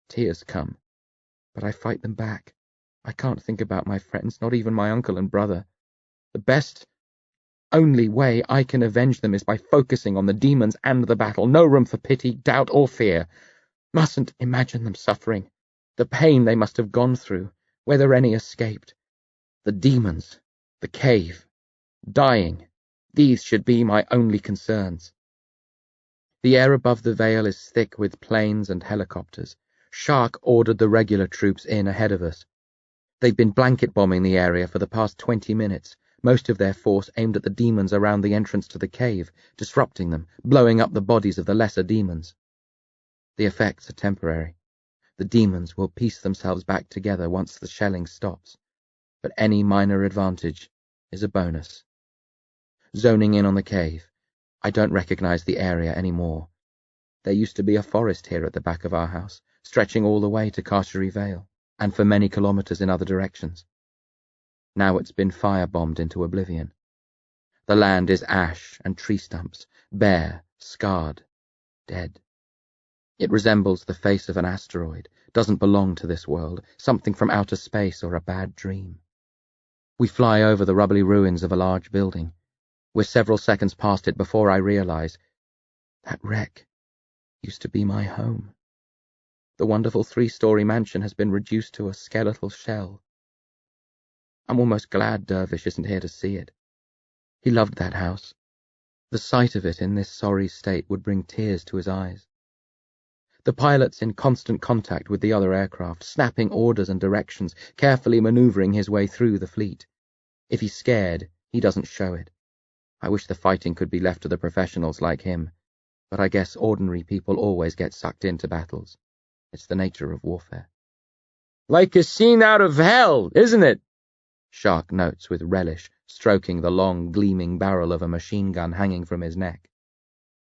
Tears come, but I fight them back. I can't think about my friends, not even my uncle and brother. The best, only way I can avenge them is by focusing on the demons and the battle. No room for pity, doubt, or fear. Mustn't imagine them suffering. The pain they must have gone through, whether any escaped. The demons, the cave, dying. These should be my only concerns. The air above the vale is thick with planes and helicopters. Shark ordered the regular troops in ahead of us. They've been blanket bombing the area for the past 20 minutes, most of their force aimed at the demons around the entrance to the cave, disrupting them, blowing up the bodies of the lesser demons. The effects are temporary. The demons will piece themselves back together once the shelling stops, but any minor advantage is a bonus. Zoning in on the cave, I don't recognize the area anymore. There used to be a forest here at the back of our house, stretching all the way to Carcery Vale, and for many kilometers in other directions. Now it's been firebombed into oblivion. The land is ash and tree stumps, bare, scarred, dead. It resembles the face of an asteroid, doesn't belong to this world, something from outer space or a bad dream. We fly over the rubbly ruins of a large building. We're several seconds past it before I realize that wreck used to be my home. The wonderful 3-story mansion has been reduced to a skeletal shell. I'm almost glad Dervish isn't here to see it. He loved that house. The sight of it in this sorry state would bring tears to his eyes. The pilot's in constant contact with the other aircraft, snapping orders and directions, carefully maneuvering his way through the fleet. If he's scared, he doesn't show it. I wish the fighting could be left to the professionals like him, but I guess ordinary people always get sucked into battles. It's the nature of warfare. Like a scene out of hell, isn't it? Shark notes with relish, stroking the long, gleaming barrel of a machine gun hanging from his neck.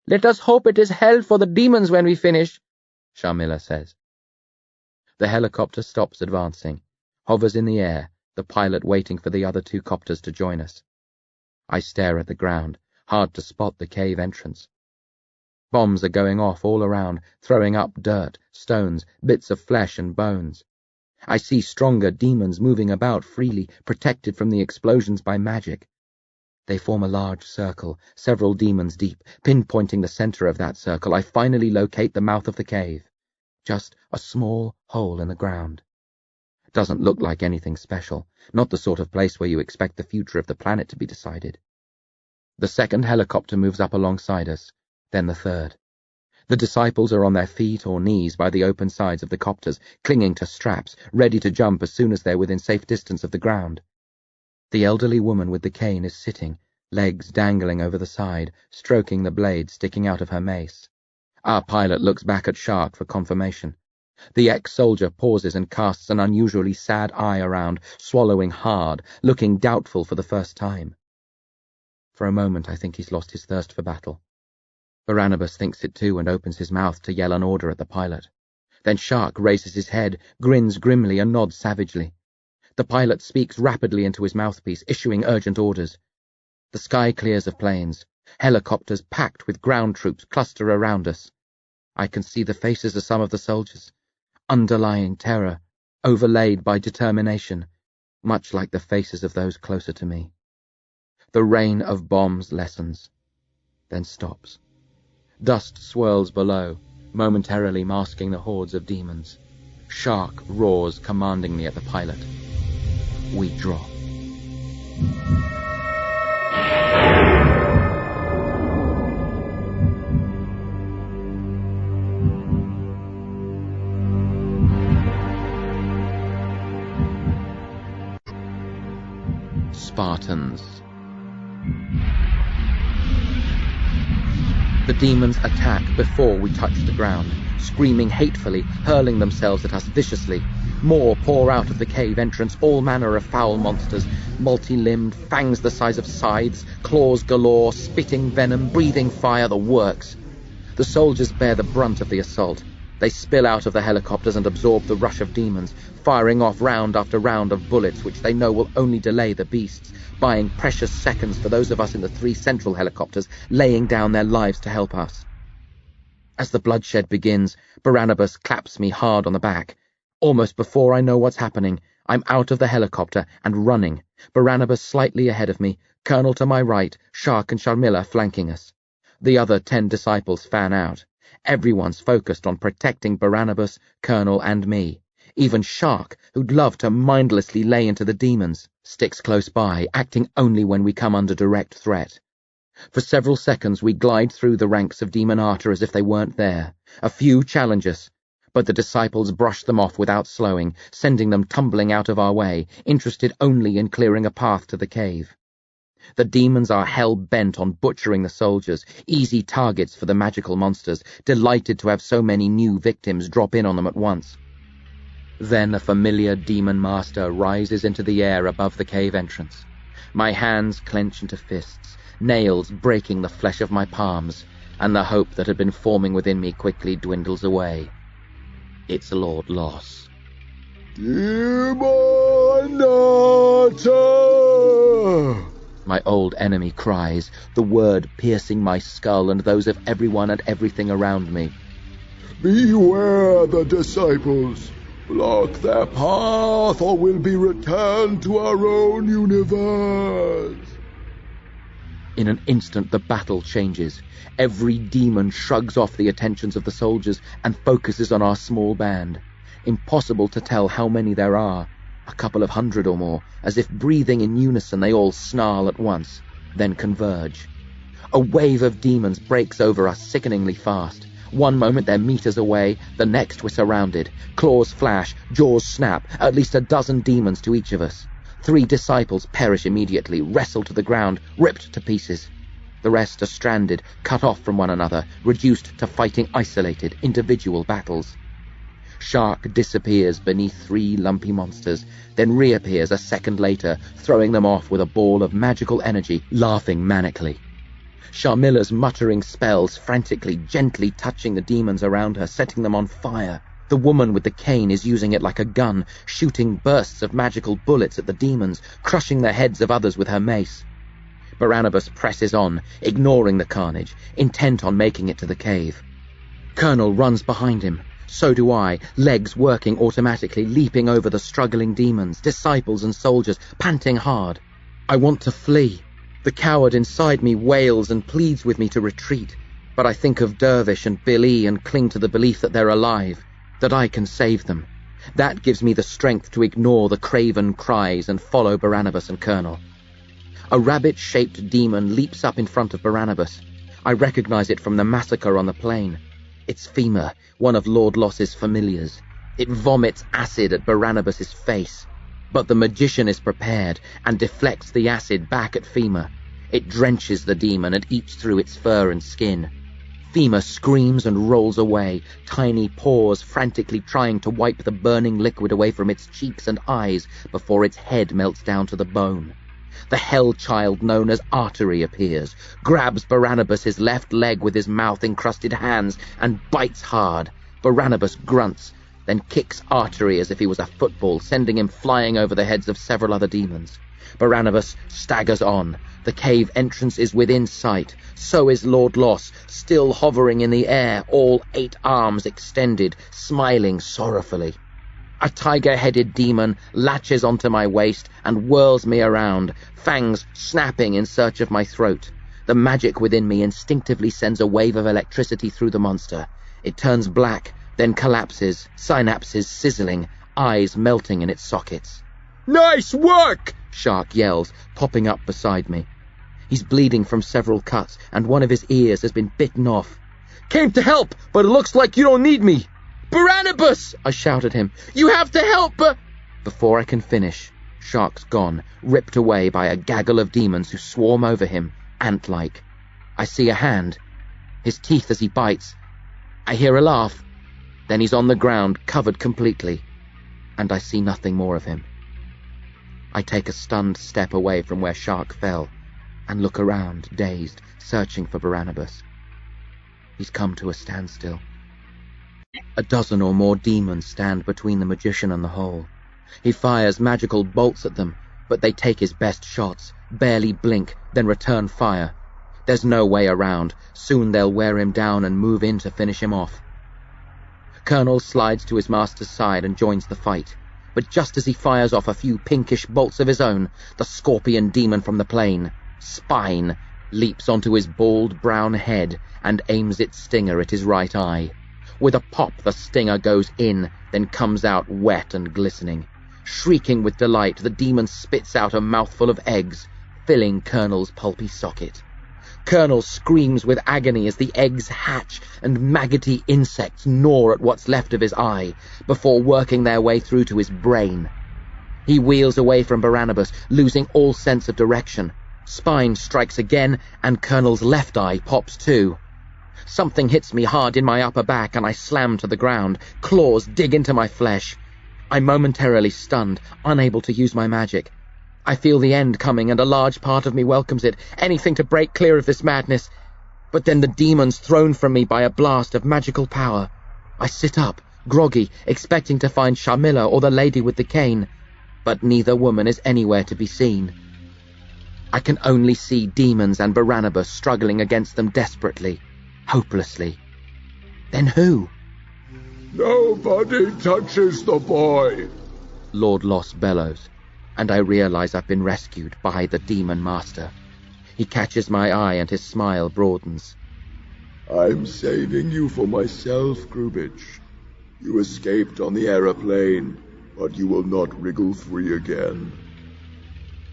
"Let us hope it is hell for the demons when we finish," Sharmila says. The helicopter stops advancing, hovers in the air, the pilot waiting for the other 2 copters to join us. I stare at the ground, hard to spot the cave entrance. Bombs are going off all around, throwing up dirt, stones, bits of flesh and bones. I see stronger demons moving about freely, protected from the explosions by magic. They form a large circle, several demons deep. Pinpointing the center of that circle, I finally locate the mouth of the cave. Just a small hole in the ground. Doesn't look like anything special, not the sort of place where you expect the future of the planet to be decided. The second helicopter moves up alongside us, then the third. The disciples are on their feet or knees by the open sides of the copters, clinging to straps, ready to jump as soon as they're within safe distance of the ground. The elderly woman with the cane is sitting, legs dangling over the side, stroking the blade sticking out of her mace. Our pilot looks back at Shark for confirmation. The ex-soldier pauses and casts an unusually sad eye around, swallowing hard, looking doubtful for the first time. For a moment I think he's lost his thirst for battle. Barnabas thinks it too and opens his mouth to yell an order at the pilot. Then Shark raises his head, grins grimly and nods savagely. The pilot speaks rapidly into his mouthpiece, issuing urgent orders. The sky clears of planes. Helicopters packed with ground troops cluster around us. I can see the faces of some of the soldiers. Underlying terror, overlaid by determination, much like the faces of those closer to me. The rain of bombs lessens, then stops. Dust swirls below, momentarily masking the hordes of demons. Shark roars commandingly at the pilot. We drop. Spartans. The demons attack before we touch the ground, screaming hatefully, hurling themselves at us viciously. More pour out of the cave entrance, all manner of foul monsters, multi-limbed, fangs the size of scythes, claws galore, spitting venom, breathing fire, the works. The soldiers bear the brunt of the assault. They spill out of the helicopters and absorb the rush of demons, firing off round after round of bullets which they know will only delay the beasts, buying precious seconds for those of us in the 3 central helicopters, laying down their lives to help us. As the bloodshed begins, Barnabas claps me hard on the back. Almost before I know what's happening, I'm out of the helicopter and running, Barnabas slightly ahead of me, Colonel to my right, Shark and Sharmila flanking us. The other 10 disciples fan out. Everyone's focused on protecting Barnabas, Colonel, and me. Even Shark, who'd love to mindlessly lay into the demons, sticks close by, acting only when we come under direct threat. For several seconds we glide through the ranks of Demonata as if they weren't there. A few challenge us, but the disciples brush them off without slowing, sending them tumbling out of our way, interested only in clearing a path to the cave. The demons are hell-bent on butchering the soldiers, easy targets for the magical monsters, delighted to have so many new victims drop in on them at once. Then a familiar demon master rises into the air above the cave entrance. My hands clench into fists, nails breaking the flesh of my palms, and the hope that had been forming within me quickly dwindles away. It's Lord Loss. Demonata! My old enemy cries, the word piercing my skull and those of everyone and everything around me. Beware the disciples. Block their path, or we'll be returned to our own universe. In an instant the battle changes. Every demon shrugs off the attentions of the soldiers and focuses on our small band. Impossible to tell how many there are. A couple of hundred or more, as if breathing in unison they all snarl at once, then converge. A wave of demons breaks over us sickeningly fast. One moment they're meters away, the next we're surrounded. Claws flash, jaws snap, at least a dozen demons to each of us. 3 disciples perish immediately, wrestle to the ground, ripped to pieces. The rest are stranded, cut off from one another, reduced to fighting isolated, individual battles. Shark disappears beneath 3 lumpy monsters, then reappears a second later, throwing them off with a ball of magical energy, laughing manically. Sharmilla's muttering spells, frantically, gently touching the demons around her, setting them on fire. The woman with the cane is using it like a gun, shooting bursts of magical bullets at the demons, crushing the heads of others with her mace. Barnabas presses on, ignoring the carnage, intent on making it to the cave. Colonel runs behind him. So do I, legs working automatically, leaping over the struggling demons, disciples and soldiers, panting hard. I want to flee. The coward inside me wails and pleads with me to retreat, but I think of Dervish and Billy and cling to the belief that they're alive, that I can save them. That gives me the strength to ignore the craven cries and follow Barnabas and Colonel. A rabbit-shaped demon leaps up in front of Barnabas. I recognize it from the massacre on the plain. It's Fema, one of Lord Loss's familiars. It vomits acid at Barnabas's face, but the magician is prepared and deflects the acid back at Fema. It drenches the demon and eats through its fur and skin. Fema screams and rolls away, tiny paws frantically trying to wipe the burning liquid away from its cheeks and eyes before its head melts down to the bone. The hell child known as Artery appears, grabs Barnabas's left leg with his mouth-encrusted hands and bites hard. Barnabas grunts, then kicks Artery as if he was a football, sending him flying over the heads of several other demons. Barnabas staggers on. The cave entrance is within sight. So is Lord Loss, still hovering in the air, all 8 arms extended, smiling sorrowfully. A tiger-headed demon latches onto my waist and whirls me around, fangs snapping in search of my throat. The magic within me instinctively sends a wave of electricity through the monster. It turns black, then collapses, synapses sizzling, eyes melting in its sockets. "Nice work!" Shark yells, popping up beside me. He's bleeding from several cuts, and one of his ears has been bitten off. "Came to help, but it looks like you don't need me." "Barnabas!" I shout at him. "You have to help, Before I can finish, Shark's gone, ripped away by a gaggle of demons who swarm over him, ant-like. I see a hand, his teeth as he bites. I hear a laugh. Then he's on the ground, covered completely, and I see nothing more of him. I take a stunned step away from where Shark fell, and look around, dazed, searching for Barnabas. He's come to a standstill. A dozen or more demons stand between the magician and the hole. He fires magical bolts at them, but they take his best shots, barely blink, then return fire. There's no way around. Soon they'll wear him down and move in to finish him off. Colonel slides to his master's side and joins the fight, but just as he fires off a few pinkish bolts of his own, the scorpion demon from the plain, Spine, leaps onto his bald brown head and aims its stinger at his right eye. With a pop, the stinger goes in, then comes out wet and glistening. Shrieking with delight, the demon spits out a mouthful of eggs, filling Colonel's pulpy socket. Colonel screams with agony as the eggs hatch and maggoty insects gnaw at what's left of his eye, before working their way through to his brain. He wheels away from Barnabas, losing all sense of direction. Spine strikes again, and Colonel's left eye pops too. Something hits me hard in my upper back, and I slam to the ground. Claws dig into my flesh. I'm momentarily stunned, unable to use my magic. I feel the end coming, and a large part of me welcomes it, anything to break clear of this madness. But then the demon's thrown from me by a blast of magical power. I sit up, groggy, expecting to find Sharmilla or the lady with the cane, but neither woman is anywhere to be seen. I can only see demons and Barnabas struggling against them desperately, hopelessly. Then who? "Nobody touches the boy," Lord Loss bellows, and I realize I've been rescued by the demon master. He catches my eye and his smile broadens. "I'm saving you for myself, Grubitsch. You escaped on the aeroplane, but you will not wriggle free again."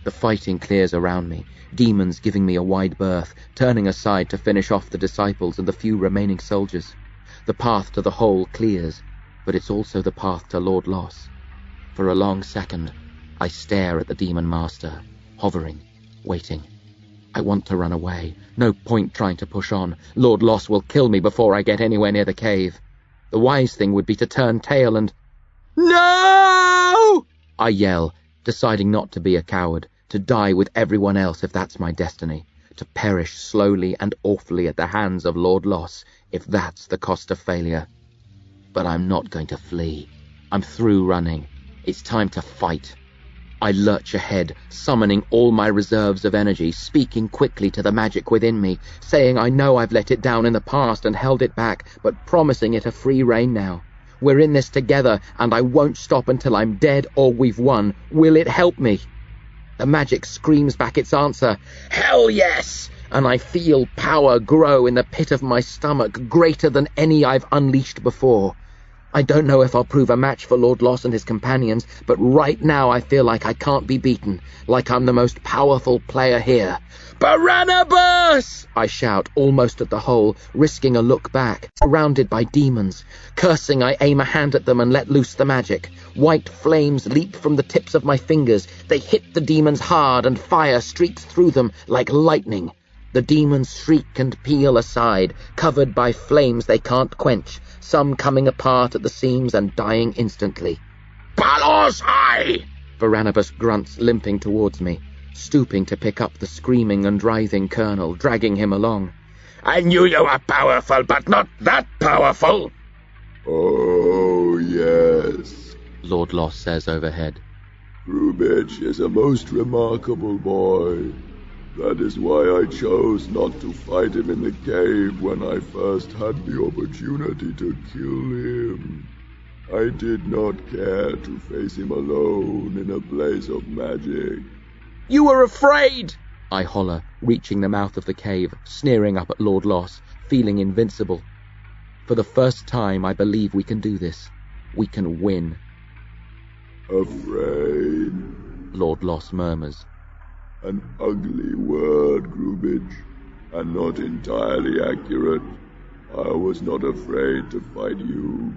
The fighting clears around me, demons giving me a wide berth, turning aside to finish off the disciples and the few remaining soldiers. The path to the hole clears, but it's also the path to Lord Loss. For a long second, I stare at the demon master, hovering, waiting. I want to run away. No point trying to push on. Lord Loss will kill me before I get anywhere near the cave. The wise thing would be to turn tail and... No! I yell, deciding not to be a coward, to die with everyone else if that's my destiny, to perish slowly and awfully at the hands of Lord Loss if that's the cost of failure. But I'm not going to flee. I'm through running. It's time to fight. I lurch ahead, summoning all my reserves of energy, speaking quickly to the magic within me, saying I know I've let it down in the past and held it back, but promising it a free rein now. We're in this together, and I won't stop until I'm dead or we've won. Will it help me? The magic screams back its answer, Hell yes! And I feel power grow in the pit of my stomach, greater than any I've unleashed before. I don't know if I'll prove a match for Lord Loss and his companions, but right now I feel like I can't be beaten, like I'm the most powerful player here. Barnabas! I shout, almost at the hole, risking a look back, surrounded by demons. Cursing, I aim a hand at them and let loose the magic. White flames leap from the tips of my fingers. They hit the demons hard, and fire streaks through them like lightning. The demons shriek and peel aside, covered by flames they can't quench, some coming apart at the seams and dying instantly. Palos high! Barnabas grunts, limping towards me, stooping to pick up the screaming and writhing colonel, dragging him along. I knew you were powerful, but not that powerful. Oh, yes, Lord Loss says overhead. Grubitsch is a most remarkable boy. That is why I chose not to fight him in the cave when I first had the opportunity to kill him. I did not care to face him alone in a blaze of magic. You were afraid! I holler, reaching the mouth of the cave, sneering up at Lord Loss, feeling invincible. For the first time, I believe we can do this. We can win. Afraid? Lord Loss murmurs. An ugly word, Grubitsch, and not entirely accurate. I was not afraid to fight you.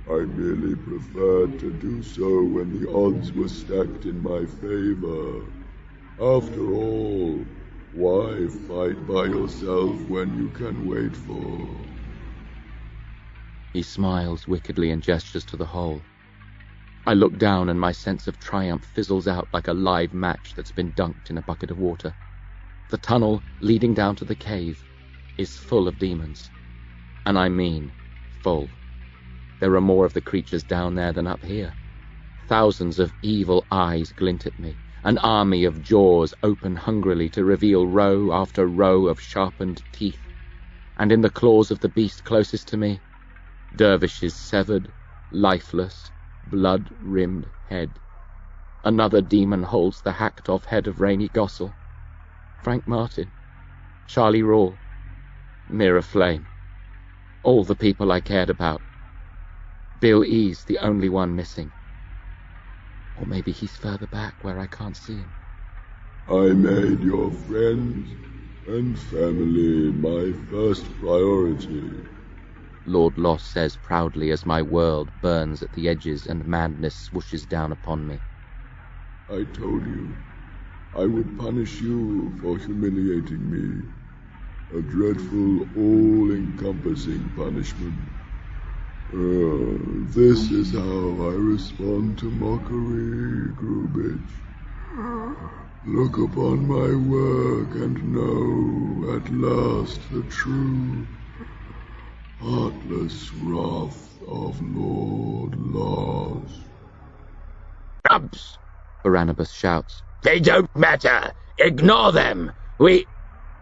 I merely preferred to do so when the odds were stacked in my favor. After all, why fight by yourself when you can wait for... He smiles wickedly and gestures to the hole. I look down and my sense of triumph fizzles out like a live match that's been dunked in a bucket of water. The tunnel leading down to the cave is full of demons. And I mean full. There are more of the creatures down there than up here. Thousands of evil eyes glint at me. An army of jaws open hungrily to reveal row after row of sharpened teeth. And in the claws of the beast closest to me, Dervish's severed, lifeless, blood-rimmed head. Another demon holds the hacked-off head of Rainey Gossel. Frank Martin, Charlie Rawl, Mira Flame. All the people I cared about. Bill E's the only one missing. Or maybe he's further back where I can't see him. I made your friends and family my first priority. Lord Loss says proudly as my world burns at the edges and madness swooshes down upon me. I told you I would punish you for humiliating me. A dreadful, all-encompassing punishment. This is how I respond to mockery, Grubitsch. Look upon my work and know at last the true, heartless wrath of Lord Loss. Grubs! Barnabas shouts. They don't matter. Ignore them. We...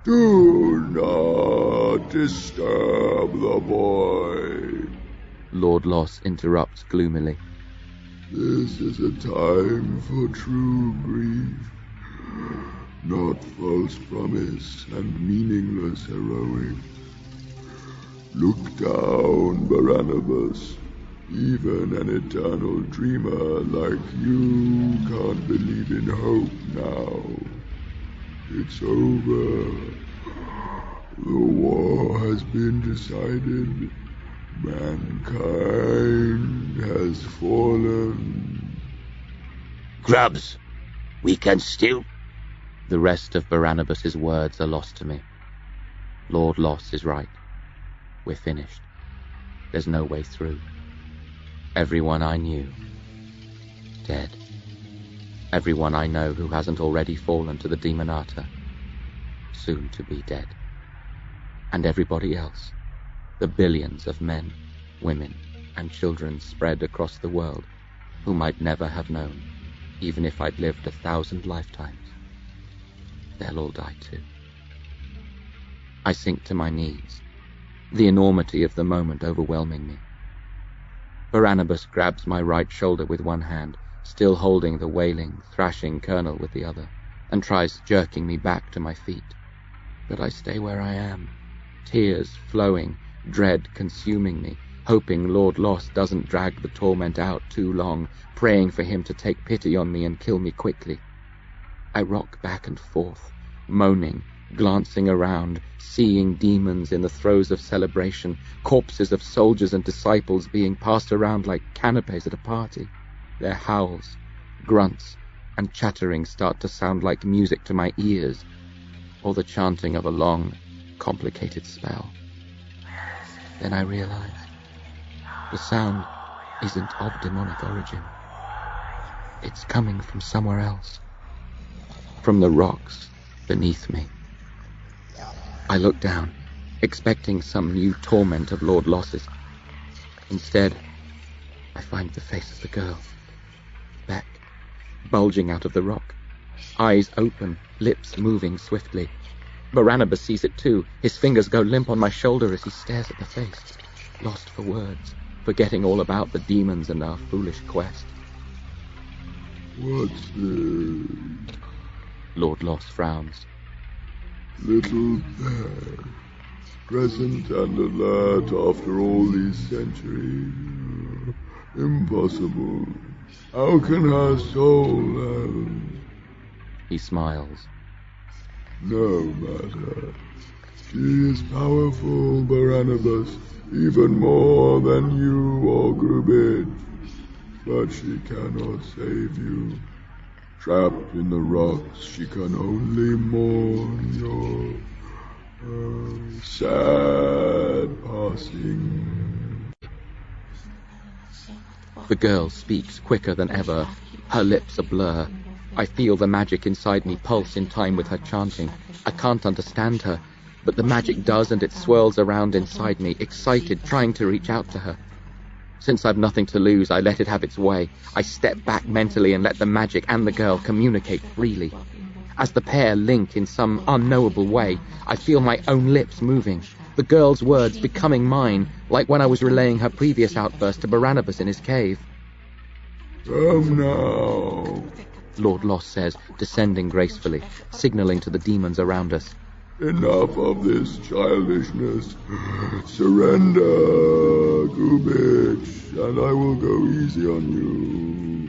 Do not disturb the boy. Lord Loss interrupts gloomily. This is a time for true grief, not false promise and meaningless heroics. Look down, Barnabas. Even an eternal dreamer like you can't believe in hope now. It's over. The war has been decided. Mankind has fallen. Grubs, we can still... The rest of Barnabas's words are lost to me. Lord Loss is right. We're finished. There's no way through. Everyone I knew, dead. Everyone I know who hasn't already fallen to the Demonata, soon to be dead. And everybody else, the billions of men, women, and children spread across the world, whom I'd never have known, even if I'd lived 1,000 lifetimes. They'll all die too. I sink to my knees, the enormity of the moment overwhelming me. Barnabas grabs my right shoulder with one hand, still holding the wailing, thrashing colonel with the other, and tries jerking me back to my feet. But I stay where I am, tears flowing, dread consuming me, hoping Lord Lost doesn't drag the torment out too long, praying for him to take pity on me and kill me quickly. I rock back and forth, moaning, glancing around, seeing demons in the throes of celebration, corpses of soldiers and disciples being passed around like canapes at a party. Their howls, grunts, and chattering start to sound like music to my ears, or the chanting of a long, complicated spell. Then I realize the sound isn't of demonic origin. It's coming from somewhere else, from the rocks beneath me. I look down, expecting some new torment of Lord Loss's. Instead, I find the face of the girl, Beck, bulging out of the rock, eyes open, lips moving swiftly. Barnabas sees it too. His fingers go limp on my shoulder as he stares at the face, lost for words, forgetting all about the demons and our foolish quest. What's this? Lord Loss frowns. Little bear, present and alert after all these centuries. Impossible. How can her soul have... He smiles. No matter. She is powerful, Barnabas, even more than you or Grubid. But she cannot save you. Trapped in the rocks, she can only mourn your sad passing. The girl speaks quicker than ever, her lips a blur. I feel the magic inside me pulse in time with her chanting. I can't understand her, but the magic does, and it swirls around inside me, excited, trying to reach out to her. Since I've nothing to lose, I let it have its way. I step back mentally and let the magic and the girl communicate freely. As the pair link in some unknowable way, I feel my own lips moving, the girl's words becoming mine, like when I was relaying her previous outburst to Barnabas in his cave. Come now, Lord Loss says, descending gracefully, signaling to the demons around us. Enough of this childishness. Surrender, Gubich, and I will go easy on you.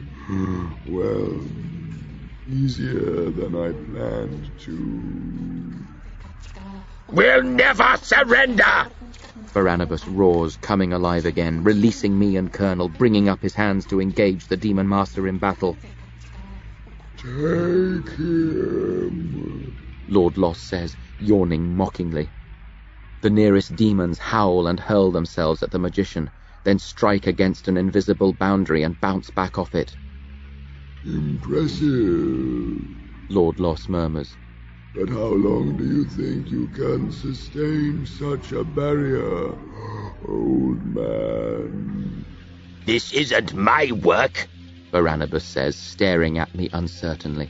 Well, easier than I planned to. We'll never surrender! Barnabas roars, coming alive again, releasing me and Colonel, bringing up his hands to engage the Demon Master in battle. Take him, Lord Loss says, yawning mockingly. The nearest demons howl and hurl themselves at the magician, then strike against an invisible boundary and bounce back off it. Impressive, Lord Loss murmurs. But how long do you think you can sustain such a barrier, old man? This isn't my work, Barnabas says, staring at me uncertainly.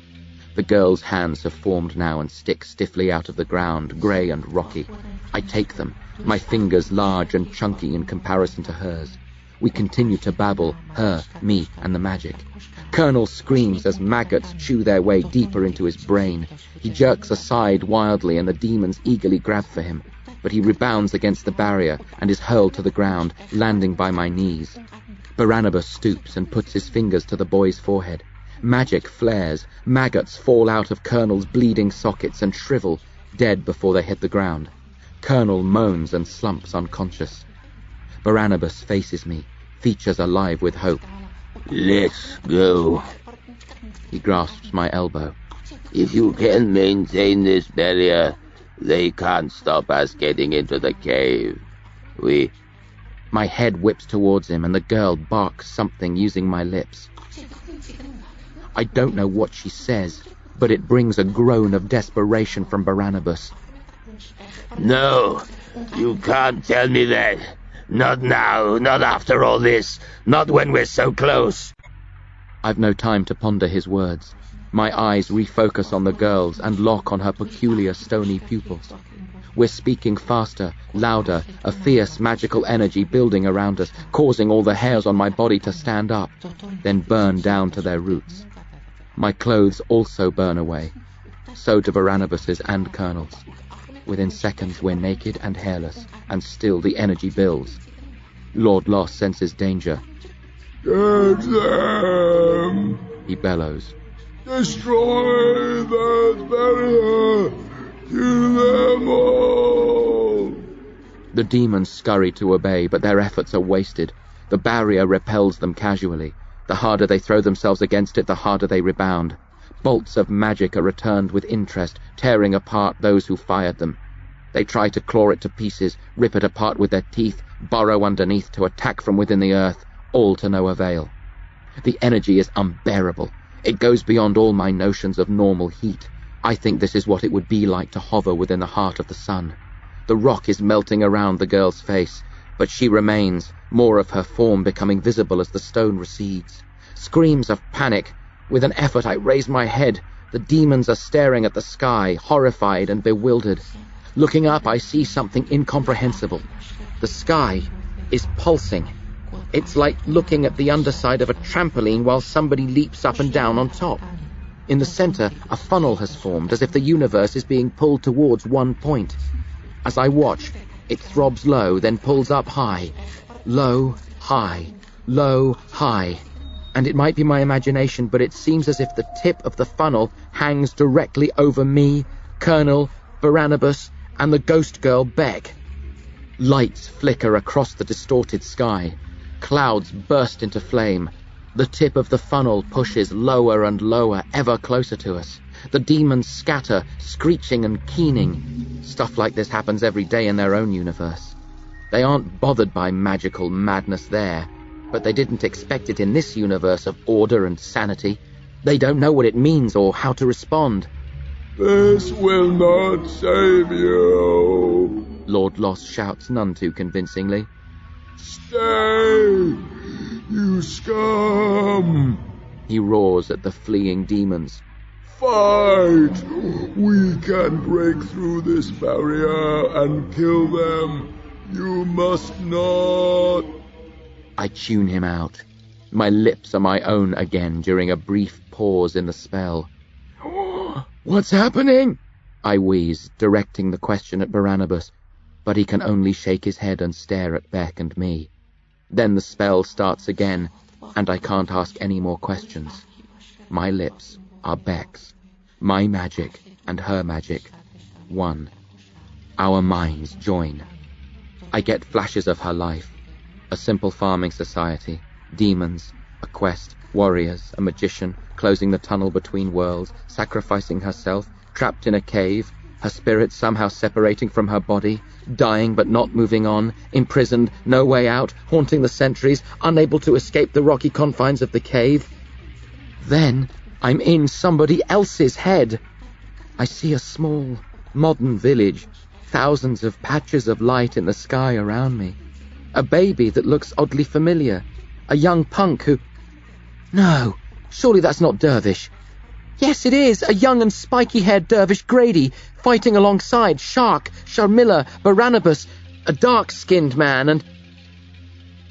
The girl's hands have formed now and stick stiffly out of the ground, grey and rocky. I take them, my fingers large and chunky in comparison to hers. We continue to babble, her, me, and the magic. Colonel screams as maggots chew their way deeper into his brain. He jerks aside wildly and the demons eagerly grab for him, but he rebounds against the barrier and is hurled to the ground, landing by my knees. Barnabas stoops and puts his fingers to the boy's forehead. Magic flares, maggots fall out of Colonel's bleeding sockets and shrivel, dead before they hit the ground. Colonel moans and slumps unconscious. Barnabas faces me, features alive with hope. Let's go. He grasps my elbow. If you can maintain this barrier, they can't stop us getting into the cave. We My head whips towards him and the girl barks something using my lips. I don't know what she says, but it brings a groan of desperation from Barnabas. No, you can't tell me that. Not now, not after all this, not when we're so close. I've no time to ponder his words. My eyes refocus on the girl's and lock on her peculiar stony pupils. We're speaking faster, louder, a fierce magical energy building around us, causing all the hairs on my body to stand up, then burn down to their roots. My clothes also burn away. So do Barnabas's and Colonel's. Within seconds we're naked and hairless, and still the energy builds. Lord Loss senses danger. Get them! He bellows. Destroy that barrier! Kill them all! The demons scurry to obey, but their efforts are wasted. The barrier repels them casually. The harder they throw themselves against it, the harder they rebound. Bolts of magic are returned with interest, tearing apart those who fired them. They try to claw it to pieces, rip it apart with their teeth, burrow underneath to attack from within the earth, all to no avail. The energy is unbearable. It goes beyond all my notions of normal heat. I think this is what it would be like to hover within the heart of the sun. The rock is melting around the girl's face, but she remains, more of her form becoming visible as the stone recedes. Screams of panic. With an effort I raise my head. The demons are staring at the sky, horrified and bewildered. Looking up, I see something incomprehensible. The sky is pulsing. It's like looking at the underside of a trampoline while somebody leaps up and down on top. In the center, a funnel has formed, as if the universe is being pulled towards one point. As I watch, it throbs low, then pulls up high. Low, high, low, high. And it might be my imagination, but it seems as if the tip of the funnel hangs directly over me, Colonel, Barnabas, and the ghost girl Beck. Lights flicker across the distorted sky. Clouds burst into flame. The tip of the funnel pushes lower and lower, ever closer to us. The demons scatter, screeching and keening. Stuff like this happens every day in their own universe. They aren't bothered by magical madness there, but they didn't expect it in this universe of order and sanity. They don't know what it means or how to respond. This will not save you, Lord Loss shouts none too convincingly. Stay, you scum! He roars at the fleeing demons. Fight! We can break through this barrier and kill them. You must not. I tune him out. My lips are my own again during a brief pause in the spell. What's happening? I wheeze, directing the question at Barnabas, but he can only shake his head and stare at Beck and me. Then the spell starts again, and I can't ask any more questions. My lips are Beck's, my magic and her magic, one. Our minds join. I get flashes of her life. A simple farming society, demons, a quest, warriors, a magician, closing the tunnel between worlds, sacrificing herself, trapped in a cave, her spirit somehow separating from her body, dying but not moving on, imprisoned, no way out, haunting the centuries, unable to escape the rocky confines of the cave. Then I'm in somebody else's head. I see a small, modern village, thousands of patches of light in the sky around me. A baby that looks oddly familiar. A young punk who... No, surely that's not Dervish. Yes, it is, a young and spiky-haired Dervish Grady, fighting alongside Shark, Sharmilla, Barnabas, a dark-skinned man, and...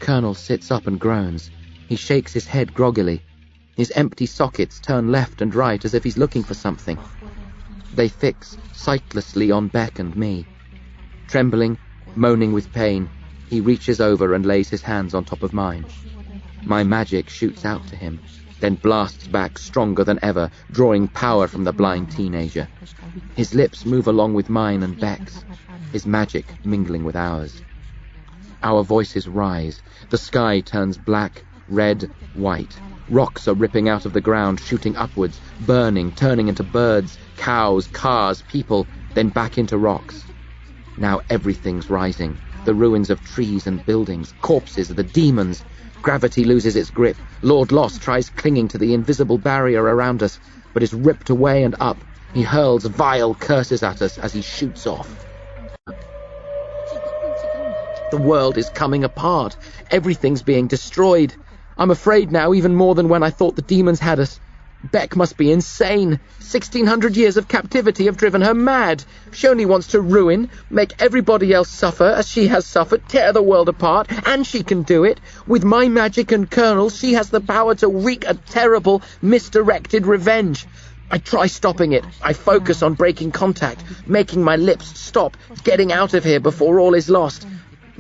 Colonel sits up and groans. He shakes his head groggily. His empty sockets turn left and right as if he's looking for something. They fix sightlessly on Beck and me. Trembling, moaning with pain, he reaches over and lays his hands on top of mine. My magic shoots out to him, then blasts back stronger than ever, drawing power from the blind teenager. His lips move along with mine and Beck's, his magic mingling with ours. Our voices rise. The sky turns black, red, white. Rocks are ripping out of the ground, shooting upwards, burning, turning into birds, cows, cars, people, then back into rocks. Now everything's rising. The ruins of trees and buildings, corpses, the demons. Gravity loses its grip. Lord Lost tries clinging to the invisible barrier around us, but is ripped away and up. He hurls vile curses at us as he shoots off. The world is coming apart. Everything's being destroyed. I'm afraid now even more than when I thought the demons had us. Beck must be insane. 1,600 years of captivity have driven her mad. She only wants to ruin, make everybody else suffer as she has suffered, tear the world apart, and she can do it. With my magic and kernels, she has the power to wreak a terrible, misdirected revenge. I try stopping it. I focus on breaking contact, making my lips stop, getting out of here before all is lost.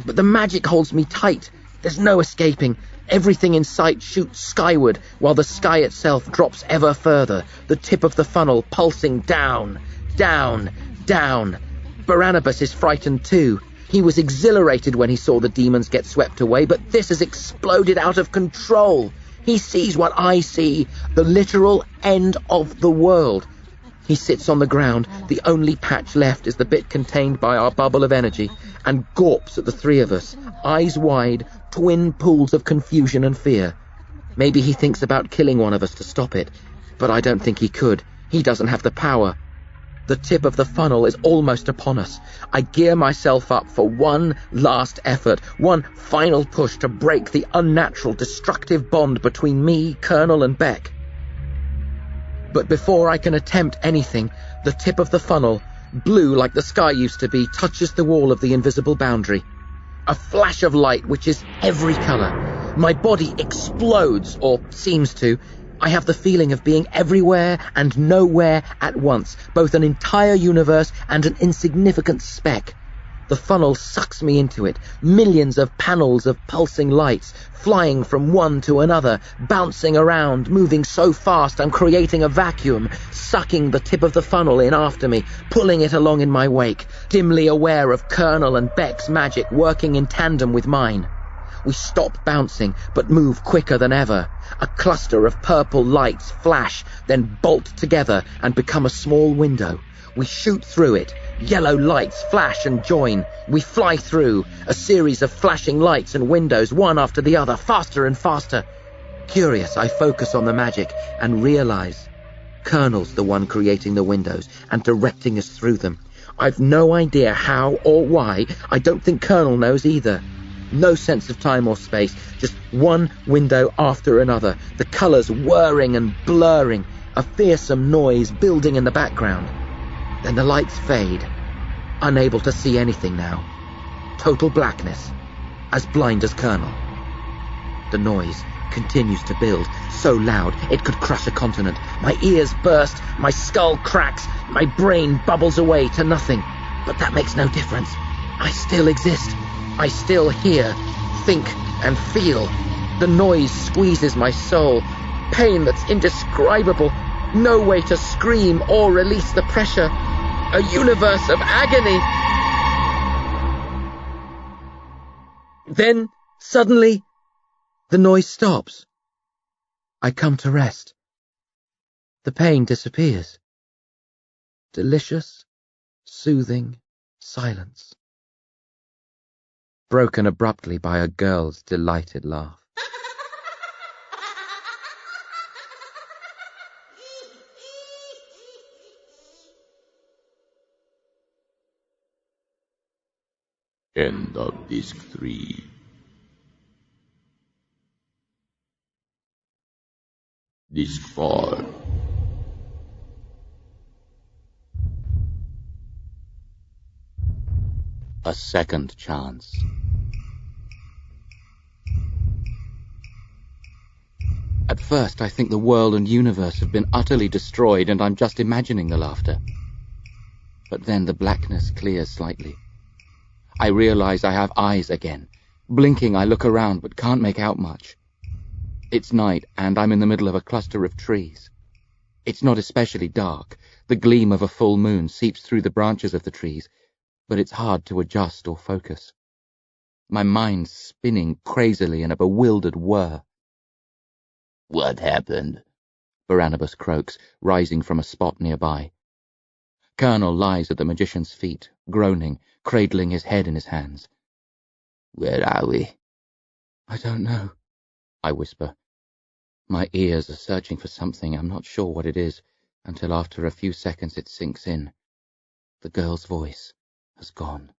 But the magic holds me tight. There's no escaping. Everything in sight shoots skyward, while the sky itself drops ever further, the tip of the funnel pulsing down, down, down. Barnabas is frightened too. He was exhilarated when he saw the demons get swept away, but this has exploded out of control. He sees what I see, the literal end of the world. He sits on the ground. The only patch left is the bit contained by our bubble of energy, and gawps at the three of us, eyes wide, twin pools of confusion and fear. Maybe he thinks about killing one of us to stop it, but I don't think he could. He doesn't have the power. The tip of the funnel is almost upon us. I gear myself up for one last effort, one final push to break the unnatural, destructive bond between me, Colonel, and Beck. But before I can attempt anything, the tip of the funnel, blue like the sky used to be, touches the wall of the invisible boundary. A flash of light which is every colour. My body explodes, or seems to. I have the feeling of being everywhere and nowhere at once, both an entire universe and an insignificant speck. The funnel sucks me into it, millions of panels of pulsing lights, flying from one to another, bouncing around, moving so fast I'm creating a vacuum, sucking the tip of the funnel in after me, pulling it along in my wake, dimly aware of Colonel and Beck's magic working in tandem with mine. We stop bouncing, but move quicker than ever. A cluster of purple lights flash, then bolt together and become a small window. We shoot through it. Yellow lights flash and join. We fly through, a series of flashing lights and windows, one after the other, faster and faster. Curious, I focus on the magic and realize Colonel's the one creating the windows and directing us through them. I've no idea how or why. I don't think Colonel knows either. No sense of time or space, just one window after another, the colours whirring and blurring, a fearsome noise building in the background. Then the lights fade, unable to see anything now. Total blackness, as blind as Colonel. The noise continues to build, so loud it could crush a continent. My ears burst, my skull cracks, my brain bubbles away to nothing. But that makes no difference. I still exist. I still hear, think, and feel. The noise squeezes my soul. Pain that's indescribable. No way to scream or release the pressure. A universe of agony. Then, suddenly, the noise stops. I come to rest. The pain disappears. Delicious, soothing silence. Broken abruptly by a girl's delighted laugh. End of Disc 3. Disc 4. A second chance. At first, I think the world and universe have been utterly destroyed and I'm just imagining the laughter. But then the blackness clears slightly. I realize I have eyes again. Blinking, I look around but can't make out much. It's night and I'm in the middle of a cluster of trees. It's not especially dark. The gleam of a full moon seeps through the branches of the trees, but it's hard to adjust or focus. My mind's spinning crazily in a bewildered whir. What happened? Barnabas croaks, rising from a spot nearby. Colonel lies at the magician's feet, groaning, cradling his head in his hands. Where are we? I don't know, I whisper. My ears are searching for something, I'm not sure what it is, until after a few seconds it sinks in. The girl's voice has gone.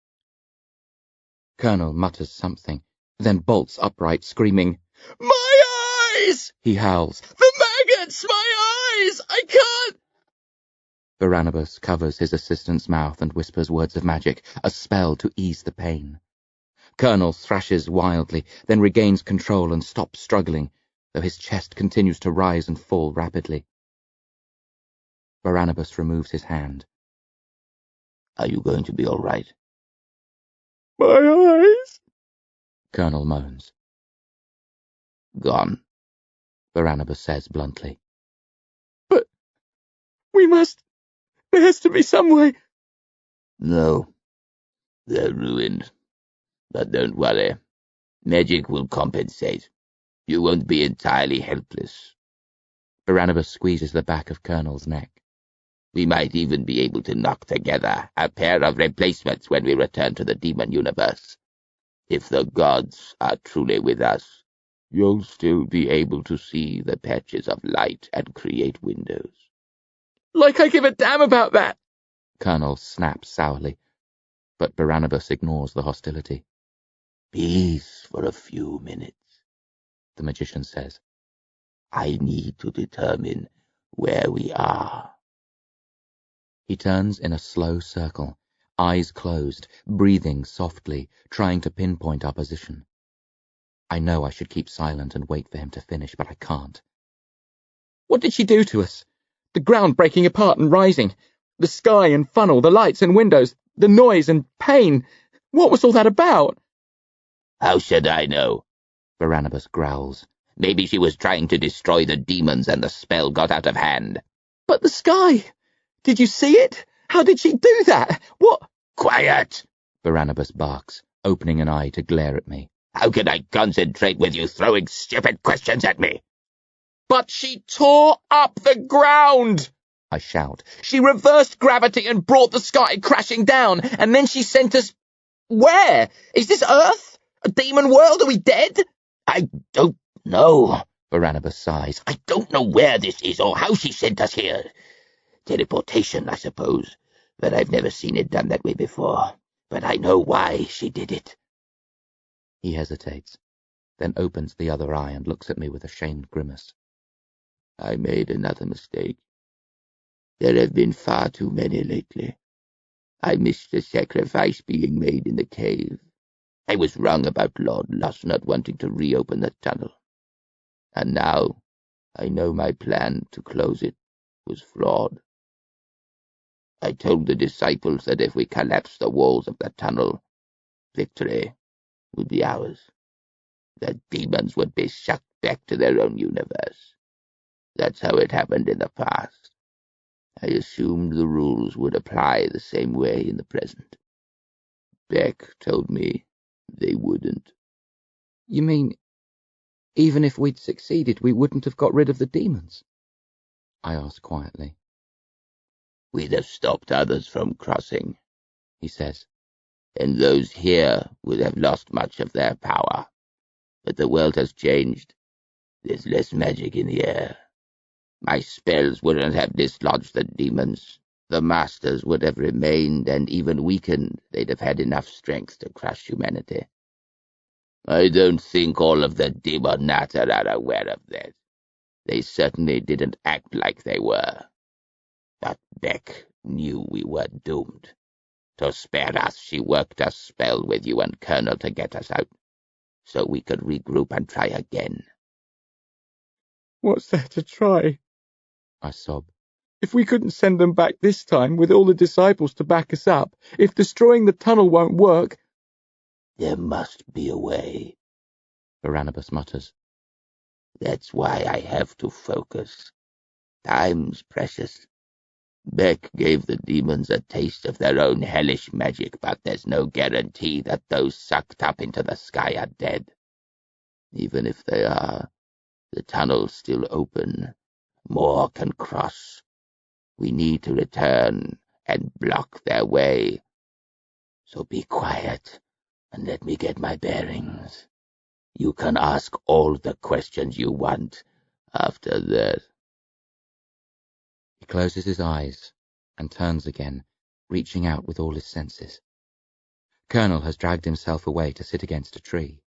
Colonel mutters something, then bolts upright, screaming, "My eyes!" he howls. "The maggots! My eyes! I can't!" Barnabas covers his assistant's mouth and whispers words of magic, a spell to ease the pain. Colonel thrashes wildly, then regains control and stops struggling, though his chest continues to rise and fall rapidly. Barnabas removes his hand. Are you going to be all right? My eyes! Colonel moans. Gone, Barnabas says bluntly. But we must... There has to be some way. No, they're ruined. But don't worry. Magic will compensate. You won't be entirely helpless. Barnabas squeezes the back of Colonel's neck. We might even be able to knock together a pair of replacements when we return to the demon universe. If the gods are truly with us, you'll still be able to see the patches of light and create windows. Like I give a damn about that! Colonel snaps sourly, but Barnabas ignores the hostility. Peace for a few minutes, the magician says. I need to determine where we are. He turns in a slow circle, eyes closed, breathing softly, trying to pinpoint our position. I know I should keep silent and wait for him to finish, but I can't. What did she do to us? The ground breaking apart and rising. The sky and funnel, the lights and windows, the noise and pain. What was all that about? How should I know? Barnabas growls. Maybe she was trying to destroy the demons and the spell got out of hand. But the sky! Did you see it? How did she do that? What? Quiet! Barnabas barks, opening an eye to glare at me. How can I concentrate with you throwing stupid questions at me? But she tore up the ground! I shout. She reversed gravity and brought the sky crashing down, and then she sent us... Where? Is this Earth? A demon world? Are we dead? I don't know. Barnabas sighs. I don't know where this is or how she sent us here. Teleportation, I suppose, but I've never seen it done that way before. But I know why she did it. He hesitates, then opens the other eye and looks at me with a shamed grimace. I made another mistake. There have been far too many lately. I missed the sacrifice being made in the cave. I was wrong about Lord Luss not wanting to reopen the tunnel. And now I know my plan to close it was flawed. I told the disciples that if we collapsed the walls of the tunnel, victory would be ours. The demons would be sucked back to their own universe. That's how it happened in the past. I assumed the rules would apply the same way in the present. Beck told me they wouldn't. You mean, even if we'd succeeded, we wouldn't have got rid of the demons? I asked quietly. We'd have stopped others from crossing, he says. And those here would have lost much of their power. But the world has changed. There's less magic in the air. My spells wouldn't have dislodged the demons. The masters would have remained, and even weakened, they'd have had enough strength to crush humanity. I don't think all of the Demonata are aware of that. They certainly didn't act like they were. But Beck knew we were doomed. To spare us, she worked a spell with you and Colonel to get us out, so we could regroup and try again. What's there to try? I sob. If we couldn't send them back this time with all the disciples to back us up, if destroying the tunnel won't work... There must be a way, Barnabas mutters. That's why I have to focus. Time's precious. Beck gave the demons a taste of their own hellish magic, but there's no guarantee that those sucked up into the sky are dead. Even if they are, the tunnel's still open. More can cross. We need to return and block their way. So be quiet and let me get my bearings. You can ask all the questions you want after that. He closes his eyes and turns again, reaching out with all his senses. Colonel has dragged himself away to sit against a tree.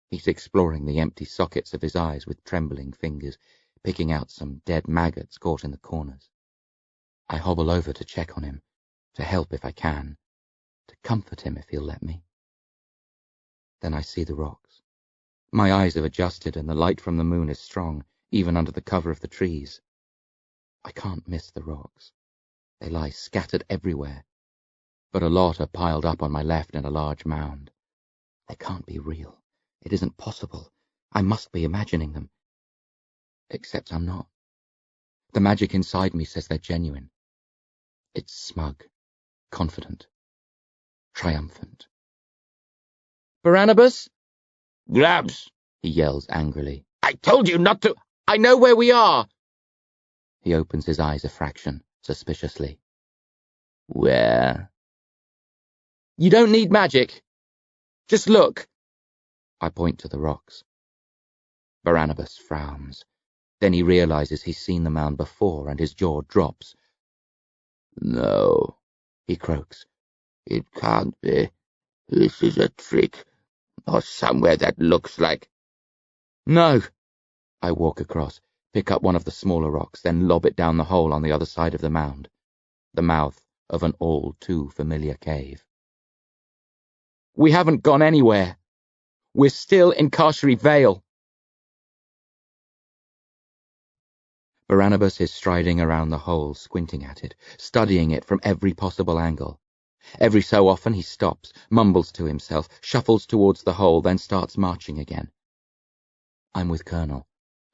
He's exploring the empty sockets of his eyes with trembling fingers, picking out some dead maggots caught in the corners. I hobble over to check on him, to help if I can, to comfort him if he'll let me. Then I see the rocks. My eyes have adjusted and the light from the moon is strong, even under the cover of the trees. I can't miss the rocks. They lie scattered everywhere, but a lot are piled up on my left in a large mound. They can't be real. It isn't possible. I must be imagining them. Except I'm not. The magic inside me says they're genuine. It's smug, confident, triumphant. Barnabas? Grabs! He yells angrily. I told you not to— I know where we are! He opens his eyes a fraction, suspiciously. Where? You don't need magic. Just look. I point to the rocks. Barnabas frowns. Then he realizes he's seen the mound before and his jaw drops. No, he croaks. it can't be. This is a trick, or somewhere that looks like— No! I walk across, pick up one of the smaller rocks, then lob it down the hole on the other side of the mound, the mouth of an all too familiar cave. We haven't gone anywhere. We're still in Carcery Vale. Barnabas is striding around the hole, squinting at it, studying it from every possible angle. Every so often he stops, mumbles to himself, shuffles towards the hole, then starts marching again. I'm with Colonel.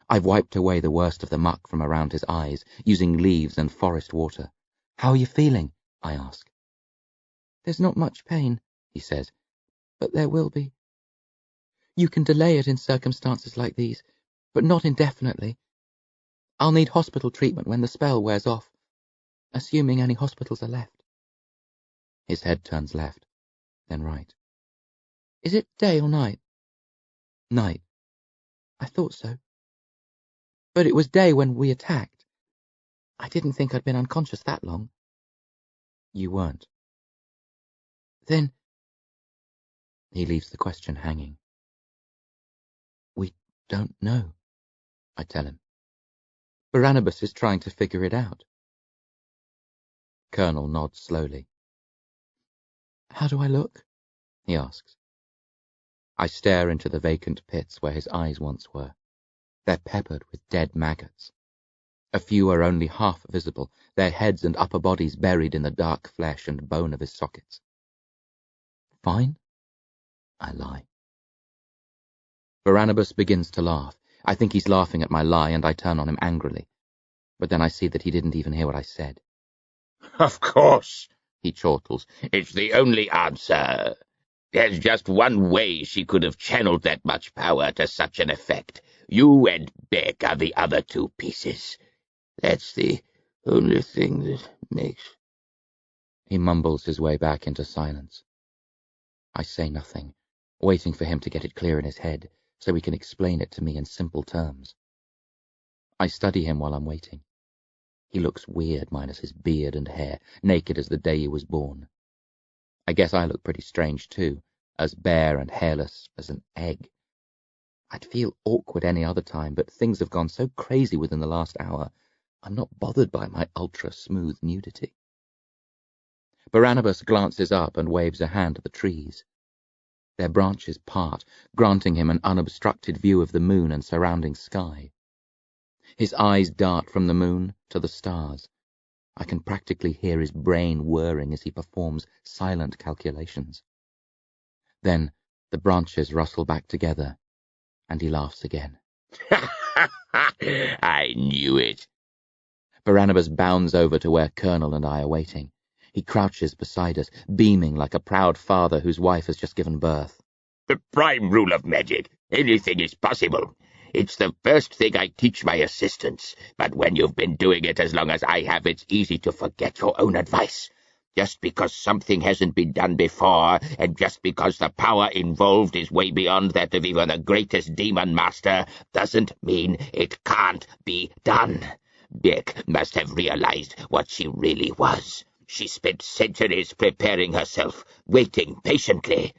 I've wiped away the worst of the muck from around his eyes, using leaves and forest water. How are you feeling? I ask. There's not much pain, he says, but there will be. You can delay it in circumstances like these, but not indefinitely. I'll need hospital treatment when the spell wears off, assuming any hospitals are left. His head turns left, then right. Is it day or night? Night. I thought so. But it was day when we attacked. I didn't think I'd been unconscious that long. You weren't. Then... He leaves the question hanging. We don't know, I tell him. Barnabas is trying to figure it out. Colonel nods slowly. How do I look? He asks. I stare into the vacant pits where his eyes once were. They're peppered with dead maggots. A few are only half visible, their heads and upper bodies buried in the dark flesh and bone of his sockets. Fine? I lie. Barnabas begins to laugh. I think he's laughing at my lie, and I turn on him angrily. But then I see that he didn't even hear what I said. Of course, he chortles. It's the only answer. There's just one way she could have channeled that much power to such an effect. You and Beck are the other two pieces. That's the only thing that makes... He mumbles his way back into silence. I say nothing, waiting for him to get it clear in his head, so he can explain it to me in simple terms. I study him while I'm waiting. He looks weird minus his beard and hair, naked as the day he was born. I guess I look pretty strange too, as bare and hairless as an egg. I'd feel awkward any other time, but things have gone so crazy within the last hour, I'm not bothered by my ultra-smooth nudity. Barnabas glances up and waves a hand at the trees. Their branches part, granting him an unobstructed view of the moon and surrounding sky. His eyes dart from the moon to the stars. I can practically hear his brain whirring as he performs silent calculations. Then the branches rustle back together, and he laughs again. I knew it. Barnabas bounds over to where Colonel and I are waiting. He crouches beside us, beaming like a proud father whose wife has just given birth. The prime rule of magic. Anything is possible. It's the first thing I teach my assistants, but when you've been doing it as long as I have, it's easy to forget your own advice. Just because something hasn't been done before, and just because the power involved is way beyond that of even the greatest demon master, doesn't mean it can't be done. Beck must have realized what she really was. She spent centuries preparing herself, waiting patiently.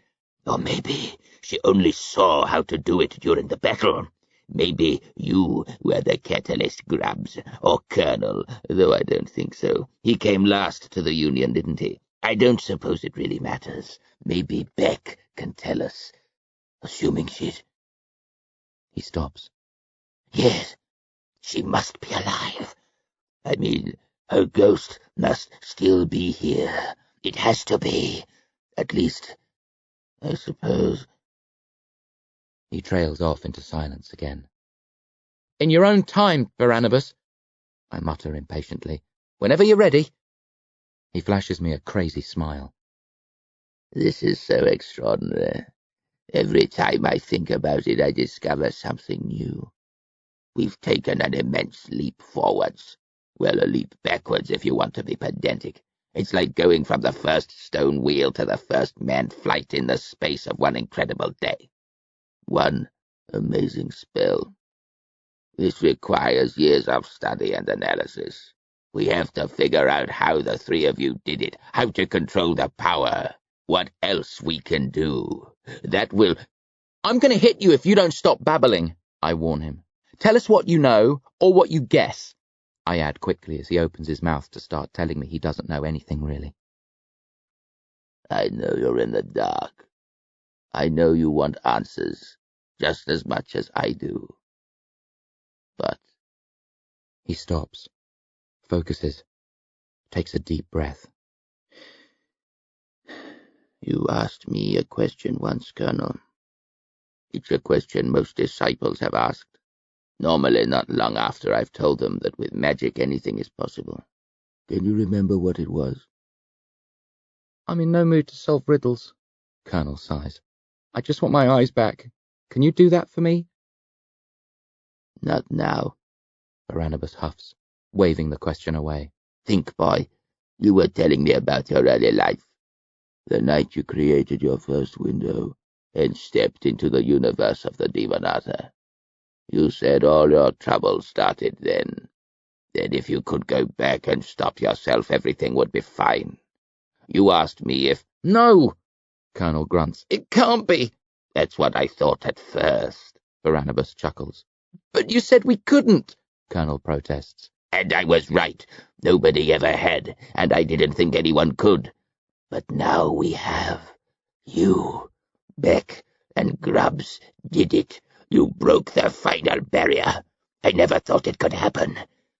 Or maybe she only saw how to do it during the battle. Maybe you were the catalyst, Grubbs, or Colonel, though I don't think so. He came last to the Union, didn't he? I don't suppose it really matters. Maybe Beck can tell us, assuming she's... He stops. Yes, she must be alive. I mean, her ghost must still be here. It has to be. At least, I suppose... He trails off into silence again. In your own time, Barnabas, I mutter impatiently. whenever you're ready. He flashes me a crazy smile. This is so extraordinary. Every time I think about it, I discover something new. We've taken an immense leap forwards. Well, a leap backwards if you want to be pedantic. It's like going from the first stone wheel to the first manned flight in the space of one incredible day. One amazing spell. This requires years of study and analysis. We have to figure out how the three of you did it, how to control the power, what else we can do. That will... I'm going to hit you if you don't stop babbling, I warn him. Tell us what you know, or what you guess, I add quickly as he opens his mouth to start telling me he doesn't know anything really. I know you're in the dark. I know you want answers, just as much as I do. But... He stops, focuses, takes a deep breath. You asked me a question once, Colonel. It's a question most disciples have asked. Normally not long after I've told them that with magic anything is possible. Can you remember what it was? I'm in no mood to solve riddles, Colonel sighs. I just want my eyes back. Can you do that for me? Not now, Barnabas huffs, waving the question away. Think, boy. You were telling me about your early life. The night you created your first window and stepped into the universe of the Demonata. You said all your trouble started then. That if you could go back and stop yourself, everything would be fine. You asked me if... No, Colonel grunts. it can't be. That's what I thought at first, Barnabas chuckles. But you said we couldn't, Colonel protests. and I was right. Nobody ever had, and I didn't think anyone could. But now we have. You, Beck, and Grubbs did it. You broke the final barrier. I never thought it could happen.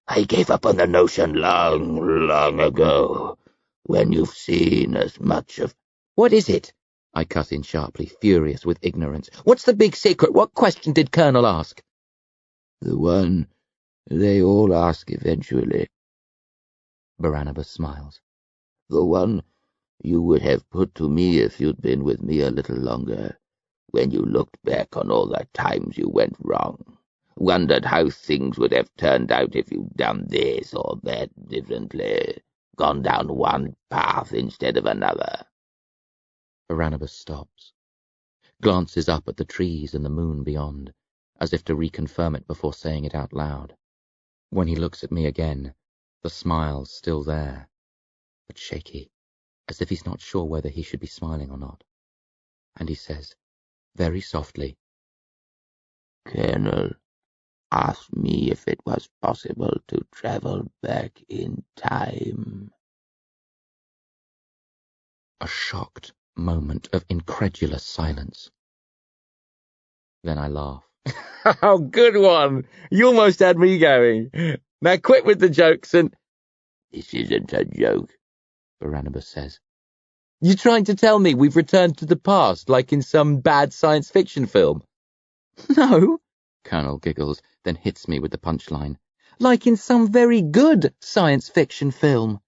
I gave up on the notion long, long ago. When you've seen as much of... What is it? I cut in sharply, furious with ignorance. What's the big secret? What question did Colonel ask? The one they all ask eventually. Barnabas smiles. The one you would have put to me if you'd been with me a little longer, when you looked back on all the times you went wrong, wondered how things would have turned out if you'd done this or that differently, gone down one path instead of another. Barnabas stops, glances up at the trees and the moon beyond, as if to reconfirm it before saying it out loud. When he looks at me again, the smile's still there, but shaky, as if he's not sure whether he should be smiling or not. And he says, very softly, Colonel asked me if it was possible to travel back in time. A shocked moment of incredulous silence. Then I laugh. Oh, good one. You almost had me going. Now quit with the jokes and... This isn't a joke, Barnabas says. You trying to tell me we've returned to the past, like in some bad science fiction film? No, Colonel giggles, then hits me with the punchline. like in some very good science fiction film.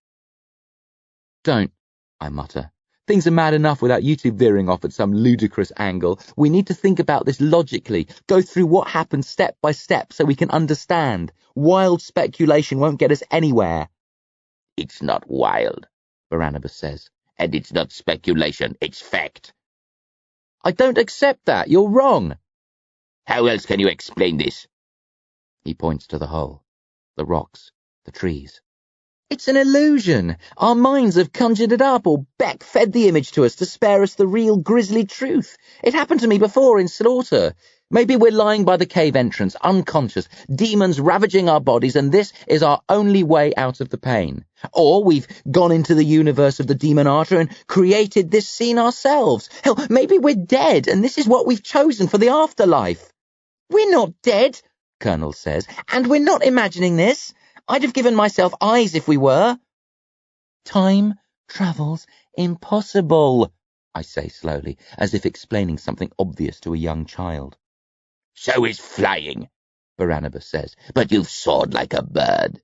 Don't, I mutter. Things are mad enough without you two veering off at some ludicrous angle. We need to think about this logically, go through what happened step by step so we can understand. Wild speculation won't get us anywhere. It's not wild. Barnabas says. And it's not speculation, it's fact. I don't accept that. You're wrong. How else can you explain this? He points to the hole, the rocks, the trees. It's an illusion. Our minds have conjured it up, or Beck fed the image to us to spare us the real grisly truth. It happened to me before in Slaughter. Maybe we're lying by the cave entrance, unconscious, demons ravaging our bodies, and this is our only way out of the pain. Or we've gone into the universe of the Demonata and created this scene ourselves. Hell, maybe we're dead, and this is what we've chosen for the afterlife. We're not dead, Colonel says, and we're not imagining this. I'd have given myself eyes if we were. Time travel's impossible, I say slowly, as if explaining something obvious to a young child. So is flying, Barnabas says, but you've soared like a bird.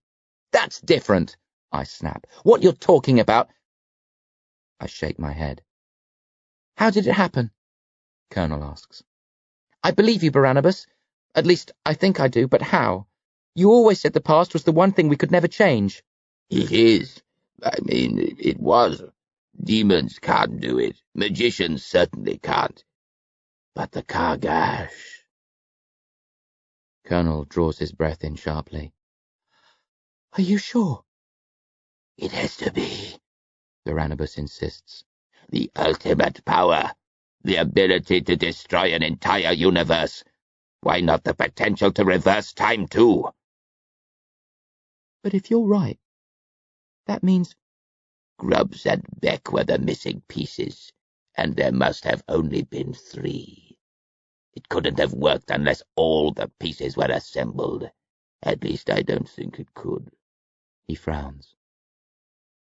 That's different, I snap. What you're talking about... I shake my head. How did it happen? Colonel asks. I believe you, Barnabas. At least, I think I do, but how? You always said the past was the one thing we could never change. It is. I mean, it was. Demons can't do it. Magicians certainly can't. But the Kargash... Colonel draws his breath in sharply. Are you sure? It has to be, Barnabas insists. The ultimate power. The ability to destroy an entire universe. Why not the potential to reverse time too? But if you're right, that means... Grubbs and Beck were the missing pieces, and there must have only been 3. It couldn't have worked unless all the pieces were assembled. At least I don't think it could. He frowns.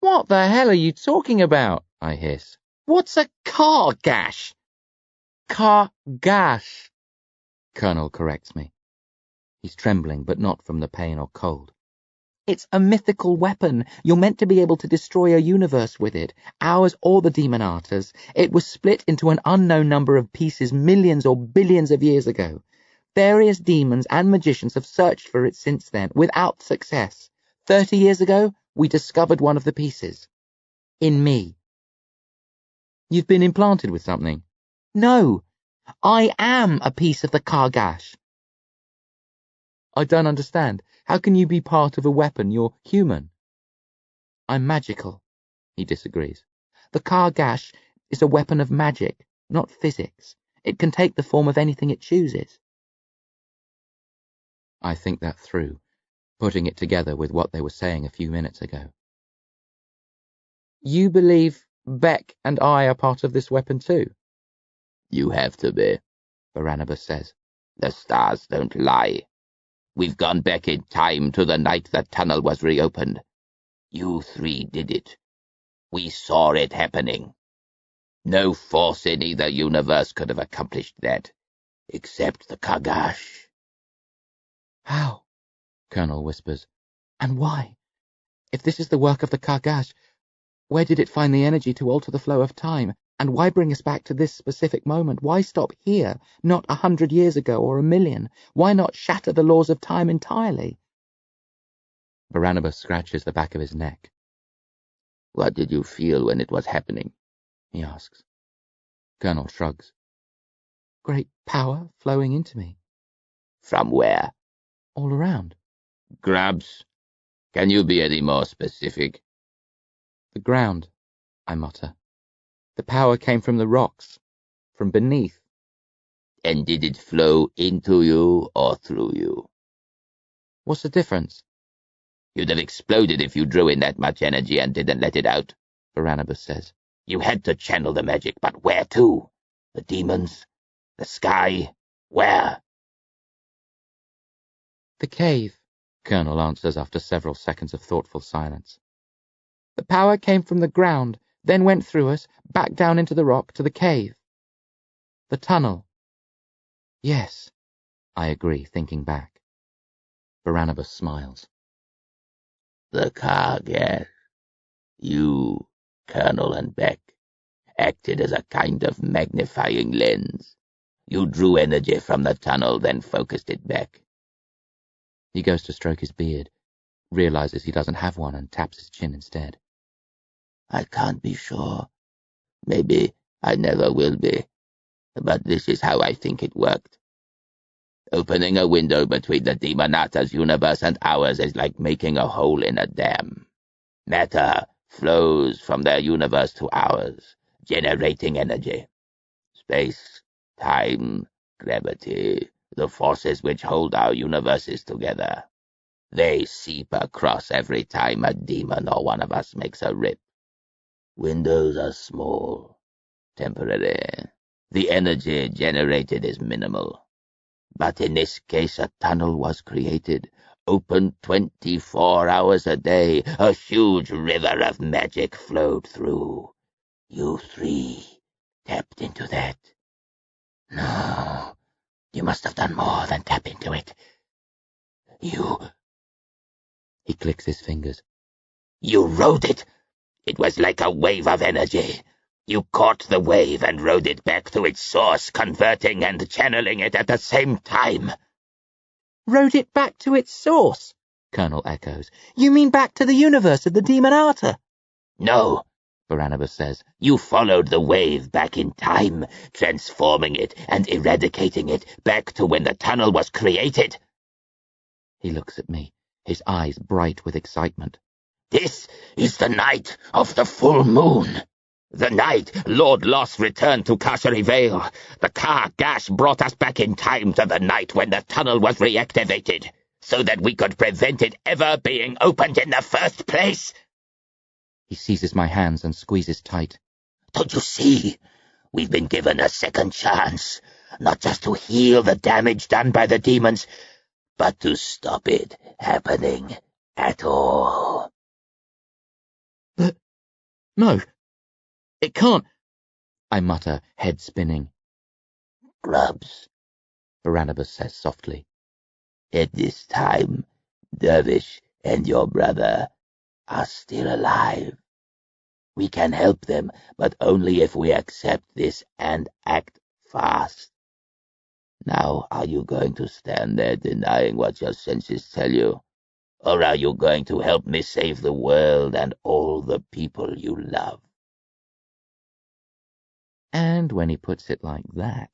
What the hell are you talking about? I hiss. What's a Kargash? Kargash, Colonel corrects me. He's trembling, but not from the pain or cold. It's a mythical weapon. You're meant to be able to destroy a universe with it, ours or the Demonata's. It was split into an unknown number of pieces millions or billions of years ago. Various demons and magicians have searched for it since then, without success. 30 years ago, we discovered one of the pieces. In me. You've been implanted with something? No, I am a piece of the Kargash. I don't understand. How can you be part of a weapon? You're human. I'm magical, he disagrees. The Kargash is a weapon of magic, not physics. It can take the form of anything it chooses. I think that through, putting it together with what they were saying a few minutes ago. You believe Beck and I are part of this weapon too? You have to be, Barnabas says. The stars don't lie. We've gone back in time to the night the tunnel was reopened. You 3 did it. We saw it happening. No force in either universe could have accomplished that, except the Kargash. How? Colonel whispers. And why? If this is the work of the Kargash, where did it find the energy to alter the flow of time? And why bring us back to this specific moment? Why stop here, not 100 years ago or 1,000,000? Why not shatter the laws of time entirely? Barnabas scratches the back of his neck. What did you feel when it was happening? He asks. Colonel shrugs. Great power flowing into me. From where? All around. Grubbs, can you be any more specific? The ground, I mutter. The power came from the rocks, from beneath. And did it flow into you or through you? What's the difference? You'd have exploded if you drew in that much energy and didn't let it out, Barnabas says. You had to channel the magic, but where to? The demons? The sky? Where? The cave, Colonel answers after several seconds of thoughtful silence. The power came from the ground, then went through us, back down into the rock to the cave. The tunnel. Yes, I agree, thinking back. Barnabas smiles. The Kargash. You, Colonel and Beck, acted as a kind of magnifying lens. You drew energy from the tunnel, then focused it back. He goes to stroke his beard, realizes he doesn't have one and taps his chin instead. I can't be sure. Maybe I never will be. But this is how I think it worked. Opening a window between the Demonata's universe and ours is like making a hole in a dam. Matter flows from their universe to ours, generating energy. Space, time, gravity, the forces which hold our universes together. They seep across every time a demon or one of us makes a rip. Windows are small, temporary. The energy generated is minimal. But in this case a tunnel was created, open 24 hours a day. A huge river of magic flowed through. You three tapped into that. No, you must have done more than tap into it. He clicks his fingers. You rode it. It was like a wave of energy. You caught the wave and rode it back to its source, converting and channeling it at the same time. Rode it back to its source, Colonel echoes. You mean back to the universe of the Demonata? No, Barnabas says. You followed the wave back in time, transforming it and eradicating it back to when the tunnel was created. He looks at me, his eyes bright with excitement. This is the night of the full moon. The night Lord Loss returned to Carcery Vale. The car gash brought us back in time to the night when the tunnel was reactivated, so that we could prevent it ever being opened in the first place. He seizes my hands and squeezes tight. Don't you see? We've been given a second chance, not just to heal the damage done by the demons, but to stop it happening at all. But no, it can't, I mutter, head spinning. Grubs, Barnabas says softly. At this time, Dervish and your brother are still alive. We can help them, but only if we accept this and act fast. Now, are you going to stand there denying what your senses tell you? Or are you going to help me save the world and all the people you love? And when he puts it like that...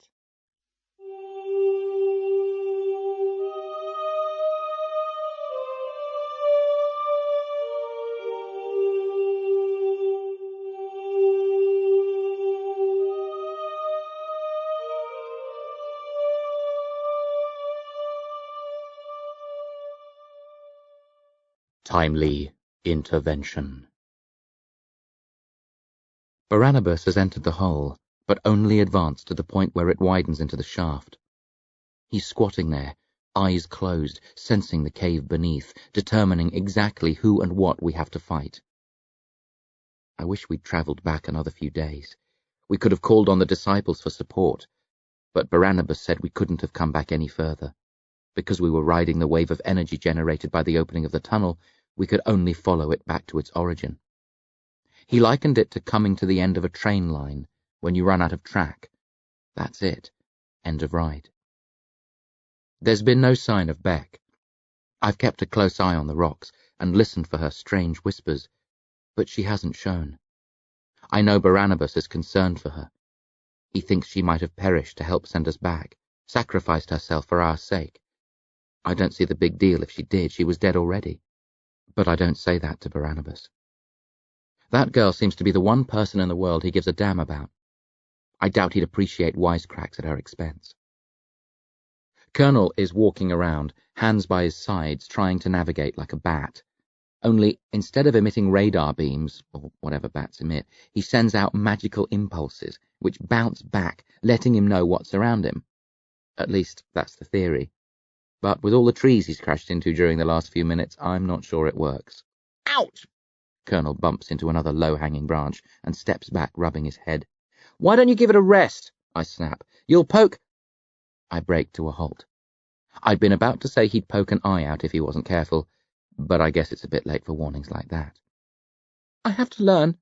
Timely intervention. Barnabas has entered the hole, but only advanced to the point where it widens into the shaft. He's squatting there, eyes closed, sensing the cave beneath, determining exactly who and what we have to fight. I wish we'd travelled back another few days. We could have called on the disciples for support, but Barnabas said we couldn't have come back any further. Because we were riding the wave of energy generated by the opening of the tunnel, we could only follow it back to its origin. He likened it to coming to the end of a train line when you run out of track. That's it. End of ride. There's been no sign of Beck. I've kept a close eye on the rocks and listened for her strange whispers, but she hasn't shown. I know Barnabas is concerned for her. He thinks she might have perished to help send us back, sacrificed herself for our sake. I don't see the big deal if she did. She was dead already. But I don't say that to Barnabas. That girl seems to be the one person in the world he gives a damn about. I doubt he'd appreciate wisecracks at her expense. Colonel is walking around, hands by his sides, trying to navigate like a bat. Only, instead of emitting radar beams, or whatever bats emit, he sends out magical impulses, which bounce back, letting him know what's around him. At least, that's the theory. But with all the trees he's crashed into during the last few minutes, I'm not sure it works. Ouch! Colonel bumps into another low-hanging branch and steps back, rubbing his head. Why don't you give it a rest? I snap. You'll poke... I break to a halt. I'd been about to say he'd poke an eye out if he wasn't careful, but I guess it's a bit late for warnings like that. I have to learn,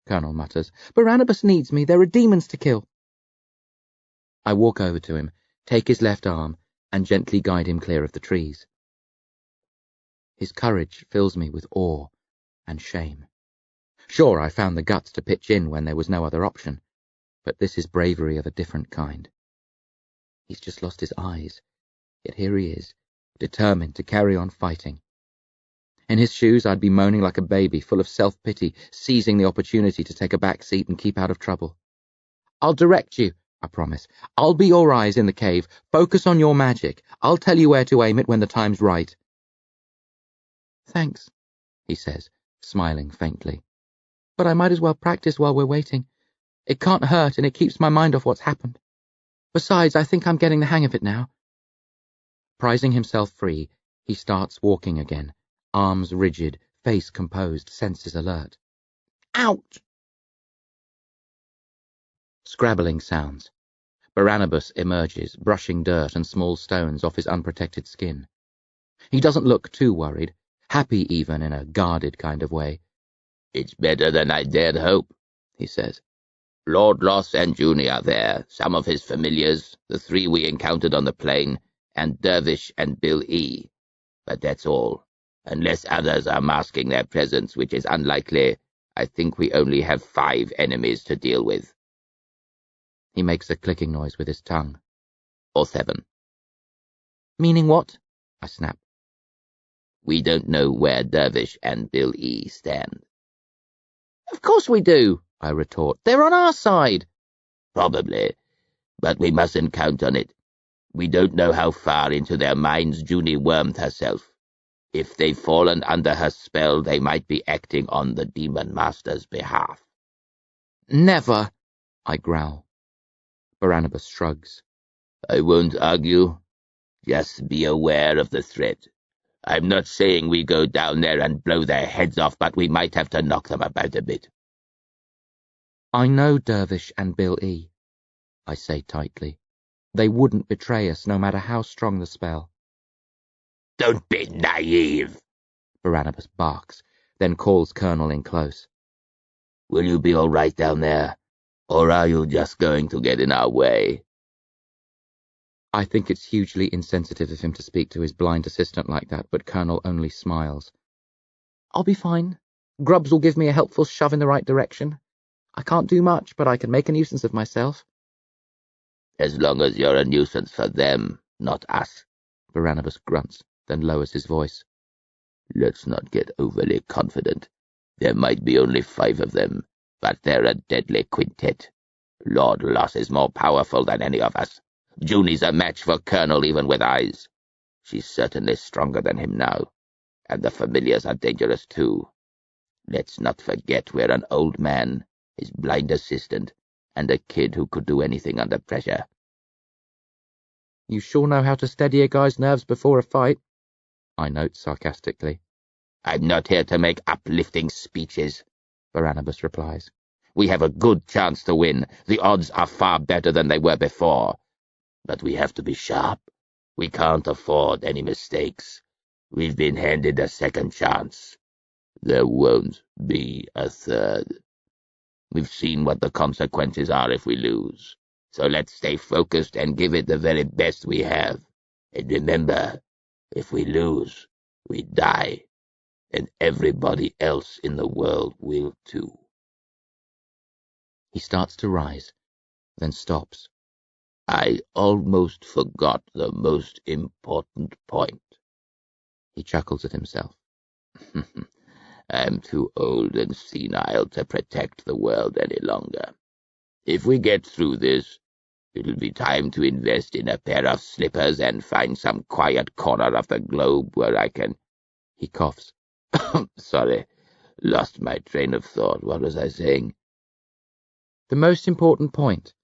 Colonel mutters. Barnabas needs me. There are demons to kill. I walk over to him, take his left arm, and gently guide him clear of the trees. His courage fills me with awe and shame. Sure, I found the guts to pitch in when there was no other option, but this is bravery of a different kind. He's just lost his eyes, yet here he is, determined to carry on fighting. In his shoes, I'd be moaning like a baby, full of self-pity, seizing the opportunity to take a back seat and keep out of trouble. I'll direct you, I promise. I'll be your eyes in the cave. Focus on your magic. I'll tell you where to aim it when the time's right. Thanks, he says, smiling faintly. But I might as well practice while we're waiting. It can't hurt, and it keeps my mind off what's happened. Besides, I think I'm getting the hang of it now. Prizing himself free, he starts walking again, arms rigid, face composed, senses alert. Out! Scrabbling sounds. Barnabas emerges, brushing dirt and small stones off his unprotected skin. He doesn't look too worried, happy even in a guarded kind of way. It's better than I dared hope, he says. Lord Loss and Junie are there, some of his familiars, the 3 we encountered on the plain, and Dervish and Bill E. But that's all. Unless others are masking their presence, which is unlikely, I think we only have 5 enemies to deal with. He makes a clicking noise with his tongue. Or 7. Meaning what? I snap. We don't know where Dervish and Bill E. stand. Of course we do, I retort. They're on our side. Probably, but we mustn't count on it. We don't know how far into their minds Junie wormed herself. If they've fallen under her spell, they might be acting on the Demon Master's behalf. Never, I growl. Barnabas shrugs. I won't argue. Just be aware of the threat. I'm not saying we go down there and blow their heads off, but we might have to knock them about a bit. I know Dervish and Bill E., I say tightly. They wouldn't betray us no matter how strong the spell. Don't be naive, Barnabas barks, then calls Colonel in close. Will you be all right down there, or are you just going to get in our way? I think it's hugely insensitive of him to speak to his blind assistant like that, but Colonel only smiles. I'll be fine. Grubbs will give me a helpful shove in the right direction. I can't do much, but I can make a nuisance of myself. As long as you're a nuisance for them, not us, Barnabas grunts, then lowers his voice. Let's not get overly confident. There might be only 5 of them, but they're a deadly quintet. Lord Loss is more powerful than any of us. Junie's a match for Colonel even with eyes. She's certainly stronger than him now, and the familiars are dangerous too. Let's not forget we're an old man, his blind assistant, and a kid who could do anything under pressure. You sure know how to steady a guy's nerves before a fight, I note sarcastically. I'm not here to make uplifting speeches, Barnabas replies. We have a good chance to win. The odds are far better than they were before. But we have to be sharp. We can't afford any mistakes. We've been handed a second chance. There won't be a third. We've seen what the consequences are if we lose. So let's stay focused and give it the very best we have. And remember, if we lose, we die. And everybody else in the world will too. He starts to rise, then stops. I almost forgot the most important point. He chuckles at himself. I'm too old and senile to protect the world any longer. If we get through this, it'll be time to invest in a pair of slippers and find some quiet corner of the globe where I can... He coughs. Sorry, lost my train of thought. What was I saying? The most important point,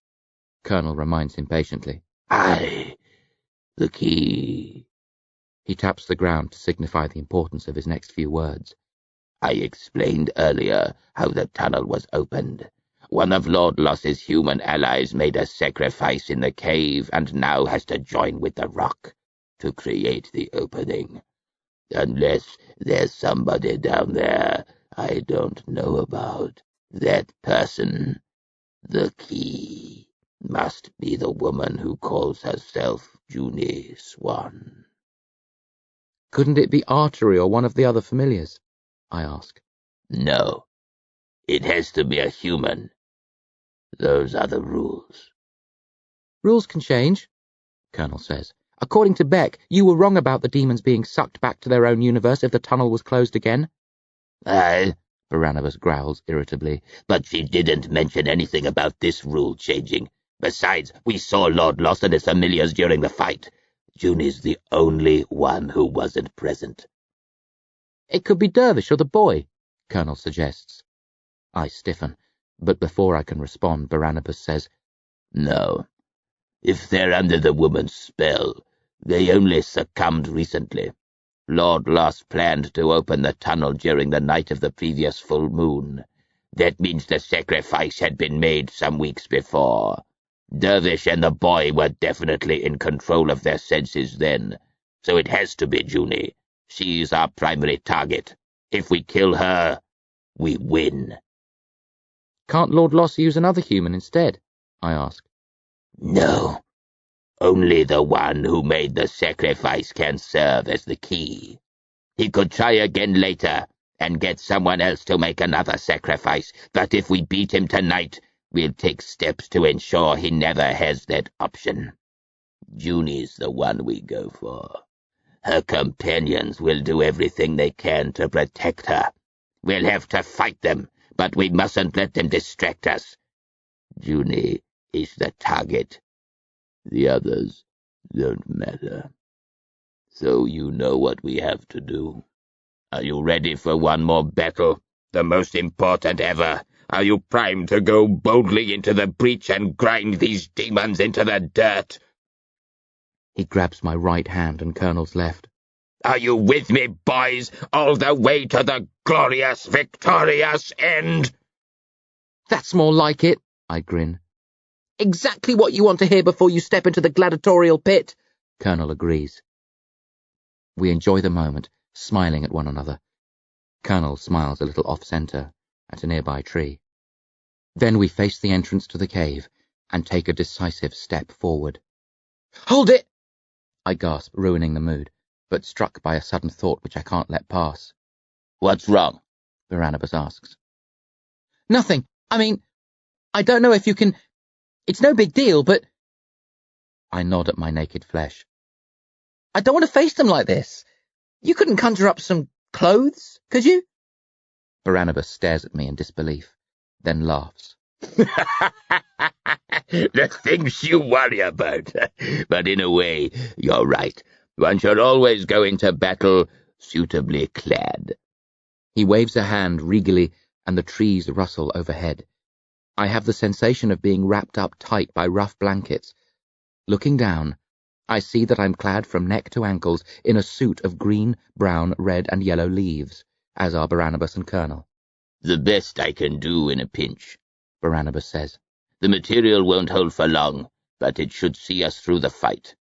Colonel reminds him patiently. Aye, the key. He taps the ground to signify the importance of his next few words. I explained earlier how the tunnel was opened. One of Lord Loss's human allies made a sacrifice in the cave and now has to join with the rock to create the opening. Unless there's somebody down there I don't know about, that person, the key, must be the woman who calls herself Junie Swan. Couldn't it be Artery or one of the other familiars? I ask. No. It has to be a human. Those are the rules. Rules can change, Colonel says. According to Beck, you were wrong about the demons being sucked back to their own universe if the tunnel was closed again. Aye, Barnabas growls irritably, but she didn't mention anything about this rule changing. Besides, we saw Lord Lost and his familiars during the fight. Junie's the only one who wasn't present. It could be Dervish or the boy, Colonel suggests. I stiffen, but before I can respond, Barnabas says, No. If they're under the woman's spell, they only succumbed recently. Lord Lost planned to open the tunnel during the night of the previous full moon. That means the sacrifice had been made some weeks before. Dervish and the boy were definitely in control of their senses then, so it has to be Junie. She's our primary target. If we kill her, we win. Can't Lord Lost use another human instead? I ask. No. Only the one who made the sacrifice can serve as the key. He could try again later and get someone else to make another sacrifice, but if we beat him tonight, we'll take steps to ensure he never has that option. Junie's the one we go for. Her companions will do everything they can to protect her. We'll have to fight them, but we mustn't let them distract us. Junie is the target. The others don't matter. So you know what we have to do. Are you ready for one more battle, the most important ever? Are you primed to go boldly into the breach and grind these demons into the dirt? He grabs my right hand and Colonel's left. Are you with me, boys, all the way to the glorious, victorious end? That's more like it, I grin. Exactly what you want to hear before you step into the gladiatorial pit, Colonel agrees. We enjoy the moment, smiling at one another. Colonel smiles a little off-centre at a nearby tree. Then we face the entrance to the cave and take a decisive step forward. Hold it! I gasp, ruining the mood, but struck by a sudden thought which I can't let pass. What's wrong? Barnabas asks. Nothing. I mean, I don't know if you can... It's no big deal, but... I nod at my naked flesh. I don't want to face them like this. You couldn't conjure up some clothes, could you? Barnabas stares at me in disbelief, then laughs. The things you worry about. But in a way, you're right. One should always go into battle suitably clad. He waves a hand regally, and the trees rustle overhead. I have the sensation of being wrapped up tight by rough blankets. Looking down, I see that I'm clad from neck to ankles in a suit of green, brown, red, and yellow leaves, as are Barnabas and Colonel. The best I can do in a pinch, Barnabas says. The material won't hold for long, but it should see us through the fight.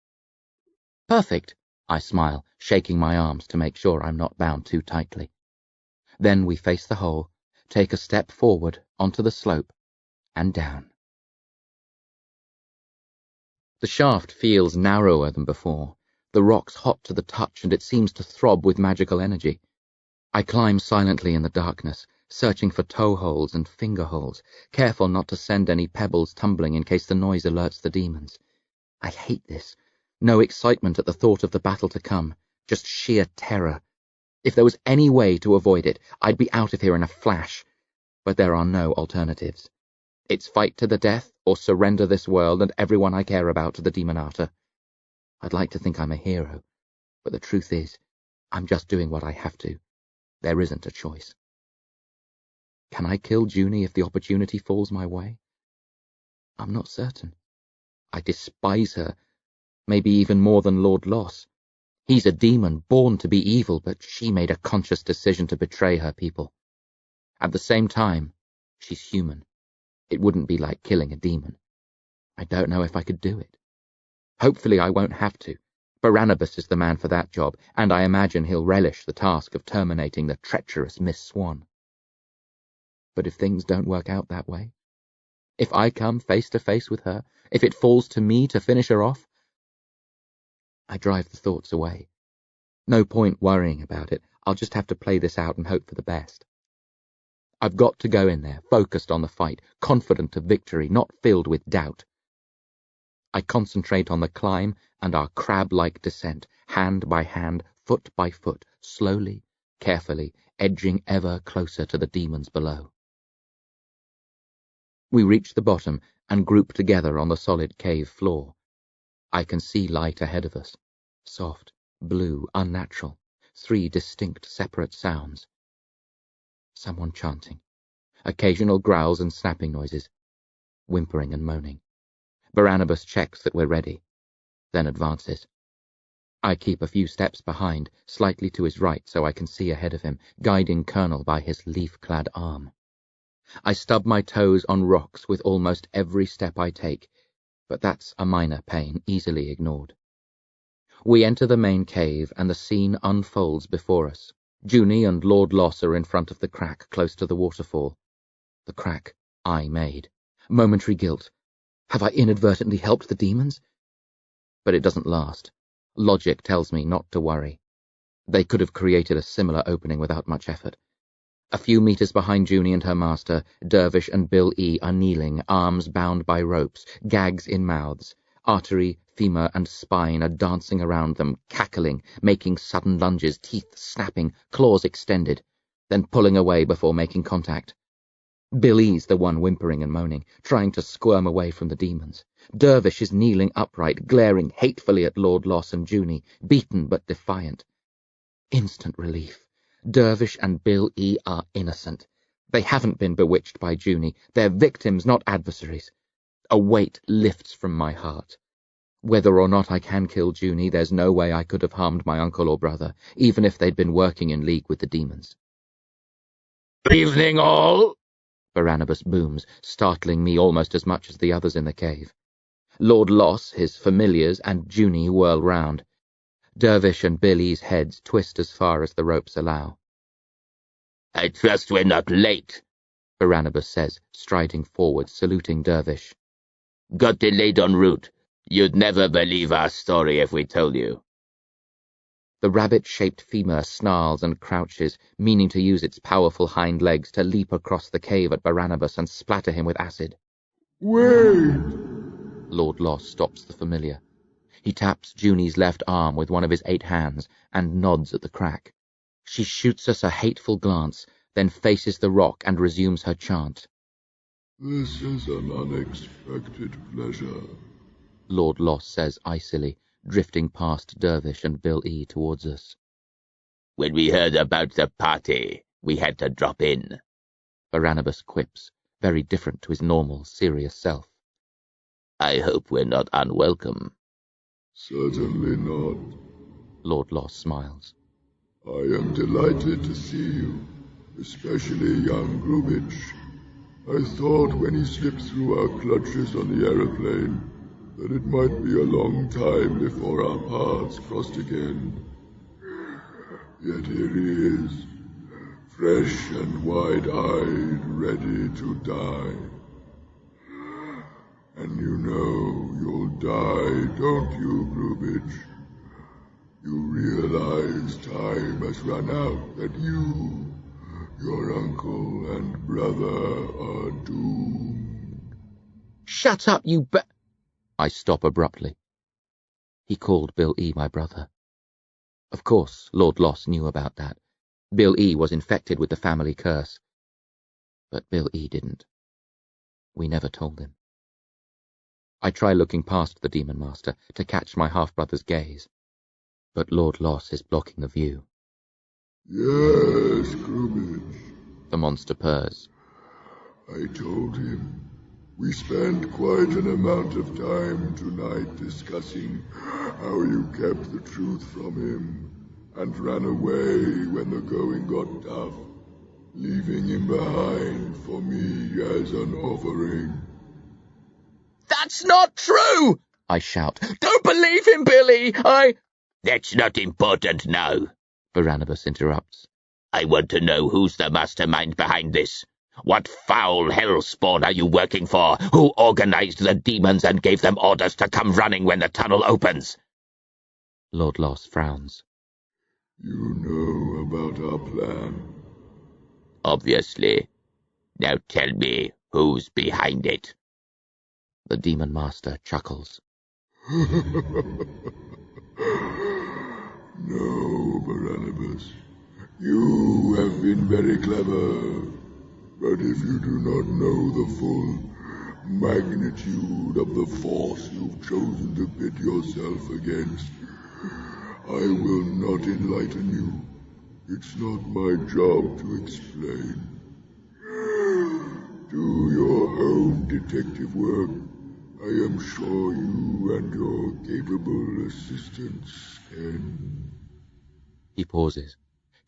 Perfect, I smile, shaking my arms to make sure I'm not bound too tightly. Then we face the hole, take a step forward onto the slope, and down. The shaft feels narrower than before, the rocks hot to the touch, and it seems to throb with magical energy. I climb silently in the darkness, searching for toe holes and finger holes, careful not to send any pebbles tumbling in case the noise alerts the demons. I hate this. No excitement at the thought of the battle to come, just sheer terror. If there was any way to avoid it, I'd be out of here in a flash. But there are no alternatives. It's fight to the death or surrender this world and everyone I care about to the Demonata. I'd like to think I'm a hero, but the truth is, I'm just doing what I have to. There isn't a choice. Can I kill Junie if the opportunity falls my way? I'm not certain. I despise her, maybe even more than Lord Loss. He's a demon born to be evil, but she made a conscious decision to betray her people. At the same time, she's human. It wouldn't be like killing a demon. I don't know if I could do it. Hopefully I won't have to. Barnabas is the man for that job, and I imagine he'll relish the task of terminating the treacherous Miss Swan. But if things don't work out that way, if I come face to face with her, if it falls to me to finish her off, I drive the thoughts away. No point worrying about it. I'll just have to play this out and hope for the best. I've got to go in there, focused on the fight, confident of victory, not filled with doubt. I concentrate on the climb and our crab-like descent, hand by hand, foot by foot, slowly, carefully, edging ever closer to the demons below. We reach the bottom and group together on the solid cave floor. I can see light ahead of us. Soft, blue, unnatural. 3 distinct, separate sounds. Someone chanting. Occasional growls and snapping noises. Whimpering and moaning. Barnabas checks that we're ready, then advances. I keep a few steps behind, slightly to his right so I can see ahead of him, guiding Colonel by his leaf-clad arm. I stub my toes on rocks with almost every step I take, but that's a minor pain, easily ignored. We enter the main cave and the scene unfolds before us. Junie and Lord Loss are in front of the crack close to the waterfall. The crack I made. Momentary guilt. Have I inadvertently helped the demons? But it doesn't last. Logic tells me not to worry. They could have created a similar opening without much effort. A few meters behind Junie and her master, Dervish and Bill E. are kneeling, arms bound by ropes, gags in mouths. Artery, femur, and spine are dancing around them, cackling, making sudden lunges, teeth snapping, claws extended, then pulling away before making contact. Bill E.'s the one whimpering and moaning, trying to squirm away from the demons. Dervish is kneeling upright, glaring hatefully at Lord Loss and Junie, beaten but defiant. Instant relief. Dervish and Bill E. are innocent. They haven't been bewitched by Junie. They're victims, not adversaries. A weight lifts from my heart. Whether or not I can kill Junie, there's no way I could have harmed my uncle or brother, even if they'd been working in league with the demons. Evening all! Barnabas booms, startling me almost as much as the others in the cave. Lord Loss, his familiars, and Junie whirl round. Dervish and Billy's heads twist as far as the ropes allow. I trust we're not late, Barnabas says, striding forward, saluting Dervish. Got delayed en route. You'd never believe our story if we told you. The rabbit-shaped femur snarls and crouches, meaning to use its powerful hind legs to leap across the cave at Barnabas and splatter him with acid. Wait! Lord Loss stops the familiar. He taps Junie's left arm with one of his 8 hands and nods at the crack. She shoots us a hateful glance, then faces the rock and resumes her chant. This is an unexpected pleasure, Lord Loss says icily, drifting past Dervish and Bill E. towards us. When we heard about the party, we had to drop in. Barnabas quips, very different to his normal, serious self. I hope we're not unwelcome. Certainly not. Lord Loss smiles. I am delighted to see you, especially young Grubitsch. I thought when he slipped through our clutches on the aeroplane that it might be a long time before our paths crossed again. Yet here he is, fresh and wide-eyed, ready to die. And you know you'll die, don't you, Grubitsch? You realize time has run out, that you, your uncle and brother are doomed. Shut up, you I stop abruptly. He called Bill E. my brother. Of course, Lord Loss knew about that. Bill E. was infected with the family curse. But Bill E. didn't. We never told him. I try looking past the Demon Master to catch my half-brother's gaze. But Lord Loss is blocking the view. Yes, Grubitsch, The monster purrs. I told him. We spent quite an amount of time tonight discussing how you kept the truth from him and ran away when the going got tough, leaving him behind for me as an offering. That's not true! I shout. Don't believe him, Billy! That's not important now. Barnabas interrupts. I want to know who's the mastermind behind this. What foul hellspawn are you working for? Who organized the demons and gave them orders to come running when the tunnel opens? Lord Loss frowns. You know about our plan? Obviously. Now tell me, who's behind it? The Demon Master chuckles. No, Barnabas. You have been very clever. But if you do not know the full magnitude of the force you've chosen to pit yourself against, I will not enlighten you. It's not my job to explain. Do your own detective work. I am sure you and your capable assistants can. He pauses,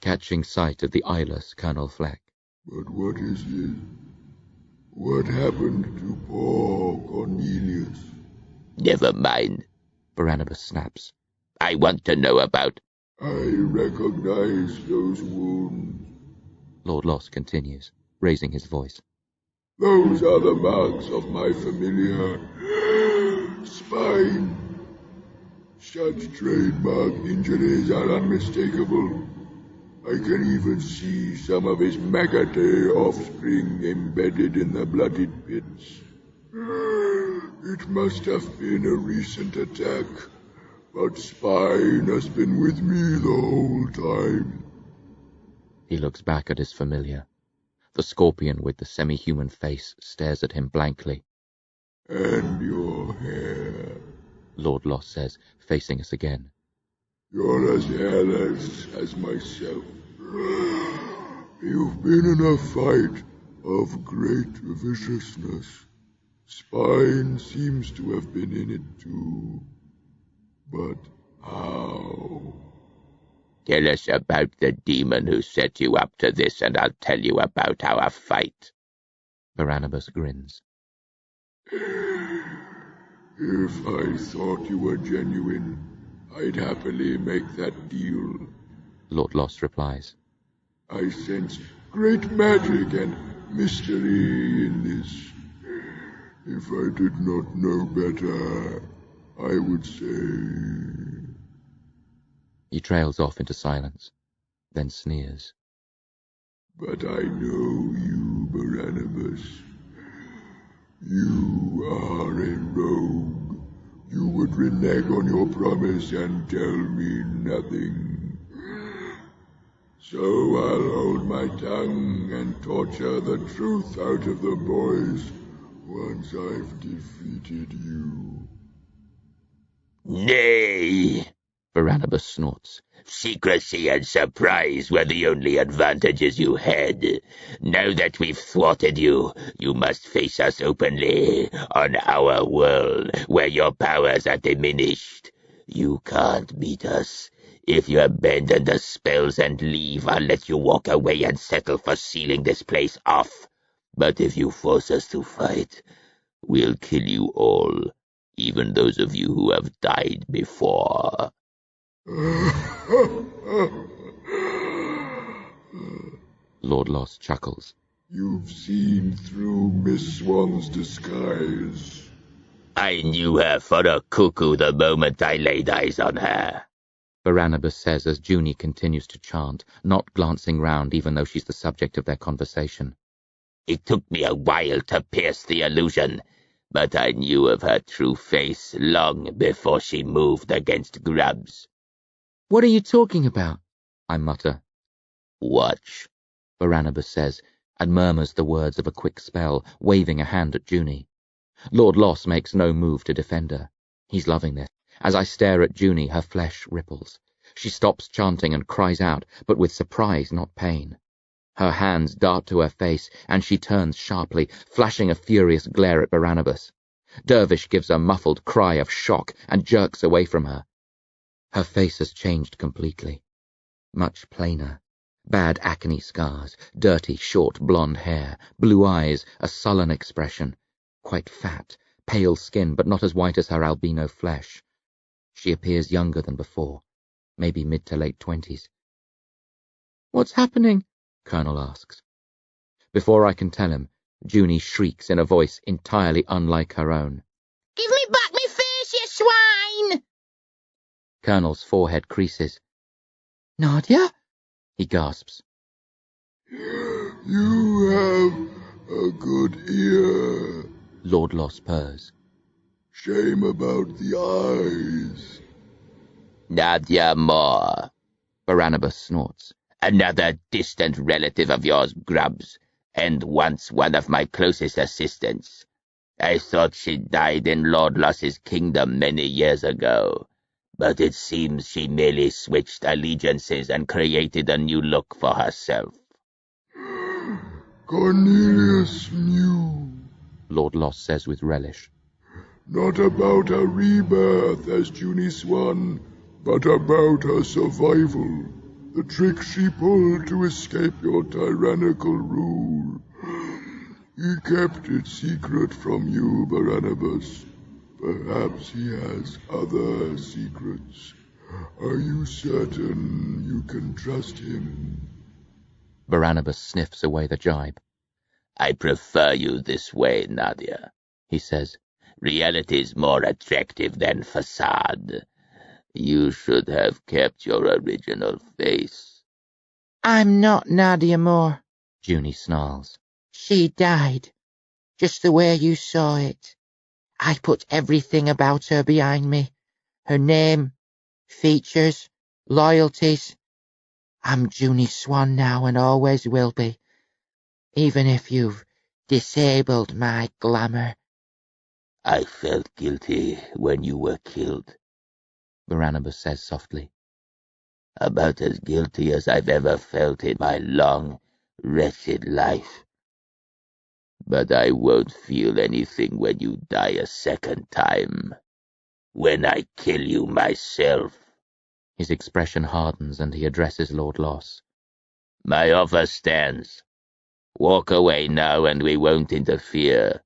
catching sight of the eyeless Colonel Fleck. But what is it? What happened to poor Cornelius? Never mind, Barnabas snaps. I want to know about... I recognize those wounds. Lord Loss continues, raising his voice. Those are the marks of my familiar spine. Such trademark injuries are unmistakable. I can even see some of his Magate offspring embedded in the bloodied pits. It must have been a recent attack, but Spine has been with me the whole time. He looks back at his familiar. The scorpion with the semi-human face stares at him blankly. And your hair. Lord Loss says, facing us again. You're as hairless as myself. You've been in a fight of great viciousness. Spine seems to have been in it too. But how? Tell us about the demon who set you up to this, and I'll tell you about our fight. Barnabas grins. If I thought you were genuine, I'd happily make that deal. Lord Loss replies. I sense great magic and mystery in this. If I did not know better, I would say... He trails off into silence, then sneers. But I know you, Barnabas. You are a rogue. You would renege on your promise and tell me nothing. So I'll hold my tongue and torture the truth out of the boys once I've defeated you. Nay, Barnabas snorts. secrecy and surprise were the only advantages you had. Now that we've thwarted you, you must face us openly on our world, where your powers are diminished. You can't beat us. If you abandon the spells and leave, I'll let you walk away and settle for sealing this place off. But if you force us to fight, we'll kill you all, even those of you who have died before. Lord Loss chuckles. You've seen through Miss Swan's disguise. I knew her for a cuckoo the moment I laid eyes on her. Barnabas says as Junie continues to chant, not glancing round even though she's the subject of their conversation. It took me a while to pierce the illusion, but I knew of her true face long before she moved against grubs. What are you talking about? I mutter. Watch. Barnabas says, and murmurs the words of a quick spell, waving a hand at Junie. Lord Loss makes no move to defend her. He's loving this. As I stare at Junie, her flesh ripples. She stops chanting and cries out, but with surprise, not pain. Her hands dart to her face, and she turns sharply, flashing a furious glare at Barnabas. Dervish gives a muffled cry of shock and jerks away from her. Her face has changed completely. Much plainer. Bad acne scars, dirty, short blonde hair, blue eyes, a sullen expression. Quite fat, pale skin, but not as white as her albino flesh. She appears younger than before, maybe mid to late 20s. What's happening? Colonel asks. Before I can tell him, Junie shrieks in a voice entirely unlike her own. Give me back me face, you swine! Colonel's forehead creases. Nadia? He gasps. You have A good ear, Lord Loss purrs. Shame about the eyes. Nadia Moore, Barnabas snorts. another distant relative of yours, Grubbs, and once one of my closest assistants. I thought she died in Lord Loss's kingdom many years ago, but it seems she merely switched allegiances and created a new look for herself. Cornelius knew. Lord Loss says with relish. Not about her rebirth as Junie Swan, but about her survival. The trick she pulled to escape your tyrannical rule. He kept it secret from you, Barnabas. Perhaps he has other secrets. Are you certain you can trust him? Barnabas sniffs away the jibe. I prefer you this way, Nadia, he says. Reality's more attractive than facade. You should have kept your original face. I'm not Nadia Moore. Junie snarls. She died, just the way you saw it. I put everything about her behind me. Her name, features, loyalties. I'm Junie Swan now and always will be, even if you've disabled my glamour. I felt guilty when you were killed. Barnabas says softly. About as guilty as I've ever felt in my long, wretched life. But I won't feel anything when you die a second time. When I kill you myself. His expression hardens and he addresses Lord Loss. My offer stands. Walk away now and we won't interfere.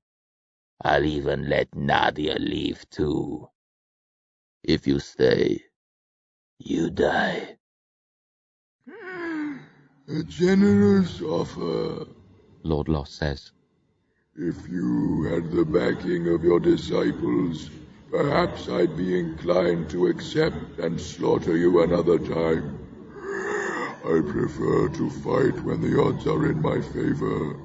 I'll even let Nadia leave too. If you stay, you die. A generous offer, Lord Loss says. If you had the backing of your disciples, perhaps I'd be inclined to accept and slaughter you another time. I prefer to fight when the odds are in my favor.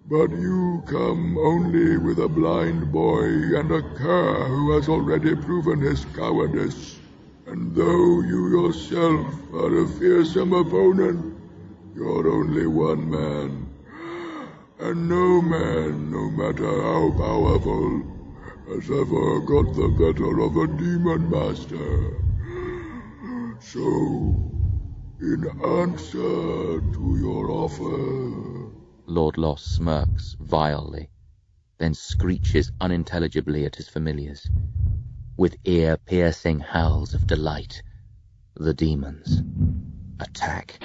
But you come only with a blind boy and a cur who has already proven his cowardice. And though you yourself are a fearsome opponent, you're only one man. And no man, no matter how powerful, has ever got the better of a demon master. So, in answer to your offer... Lord Loss smirks vilely, then screeches unintelligibly at his familiars. With ear-piercing howls of delight, the demons attack.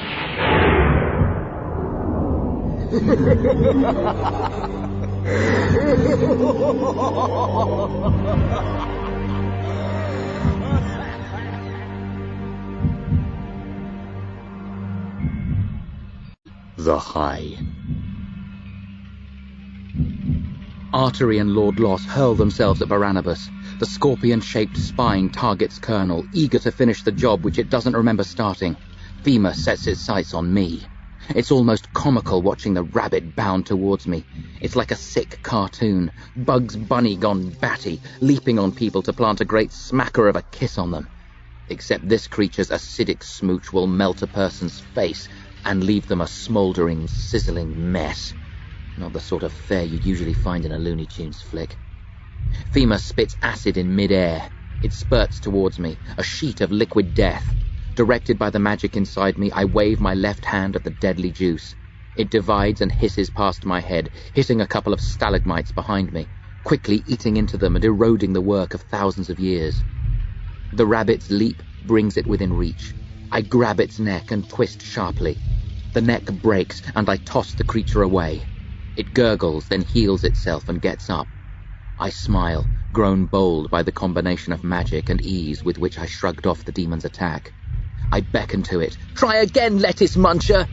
The High. Artery and Lord Loss hurl themselves at Barnabas. The scorpion-shaped spine targets Colonel, eager to finish the job which it doesn't remember starting. Fema sets its sights on me. It's almost comical watching the rabbit bound towards me. It's like a sick cartoon, Bugs Bunny gone batty, leaping on people to plant a great smacker of a kiss on them. Except this creature's acidic smooch will melt a person's face and leave them a smouldering, sizzling mess. Not the sort of fare you'd usually find in a Looney Tunes flick. Fema spits acid in mid-air. It spurts towards me, a sheet of liquid death. Directed by the magic inside me, I wave my left hand at the deadly juice. It divides and hisses past my head, hitting a couple of stalagmites behind me, quickly eating into them and eroding the work of thousands of years. The rabbit's leap brings it within reach. I grab its neck and twist sharply. The neck breaks, and I toss the creature away. It gurgles, then heals itself and gets up. I smile, grown bold by the combination of magic and ease with which I shrugged off the demon's attack. I beckon to it. "Try again, lettuce muncher!"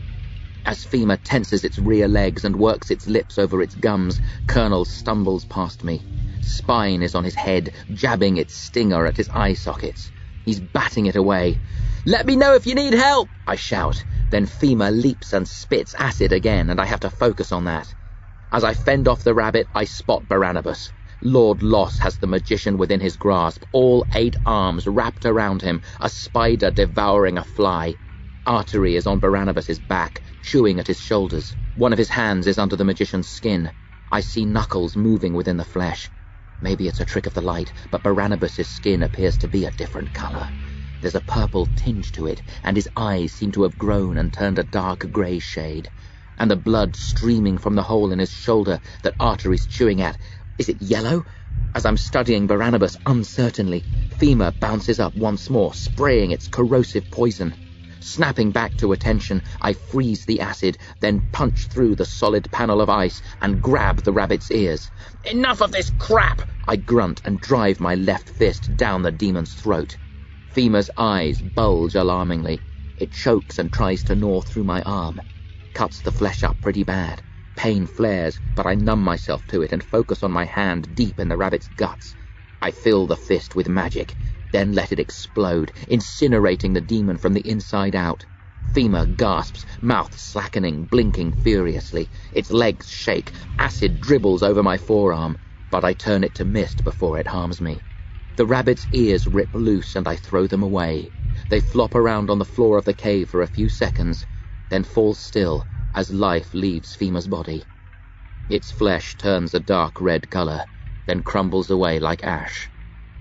As Fema tenses its rear legs and works its lips over its gums, Colonel stumbles past me. Spine is on his head, jabbing its stinger at his eye sockets. He's batting it away. "Let me know if you need help!" I shout. Then Fema leaps and spits acid again, and I have to focus on that. As I fend off the rabbit, I spot Barnabas. Lord Loss has the magician within his grasp, all 8 arms wrapped around him, a spider devouring a fly. Artery is on Barnabas's back, chewing at his shoulders. One of his hands is under the magician's skin. I see knuckles moving within the flesh. Maybe it's a trick of the light, but Barnabas's skin appears to be a different color. There's a purple tinge to it, and his eyes seem to have grown and turned a dark grey shade. And the blood streaming from the hole in his shoulder that Artery's chewing at, is it yellow? As I'm studying Barnabas uncertainly, Femur bounces up once more, spraying its corrosive poison. Snapping back to attention, I freeze the acid, then punch through the solid panel of ice and grab the rabbit's ears. "Enough of this crap!" I grunt and drive my left fist down the demon's throat. Femur's eyes bulge alarmingly. It chokes and tries to gnaw through my arm. Cuts the flesh up pretty bad. Pain flares, but I numb myself to it and focus on my hand deep in the rabbit's guts. I fill the fist with magic, then let it explode, incinerating the demon from the inside out. Femur gasps, mouth slackening, blinking furiously. Its legs shake, acid dribbles over my forearm, but I turn it to mist before it harms me. The rabbit's ears rip loose and I throw them away. They flop around on the floor of the cave for a few seconds, then fall still as life leaves Femur's body. Its flesh turns a dark red color, then crumbles away like ash.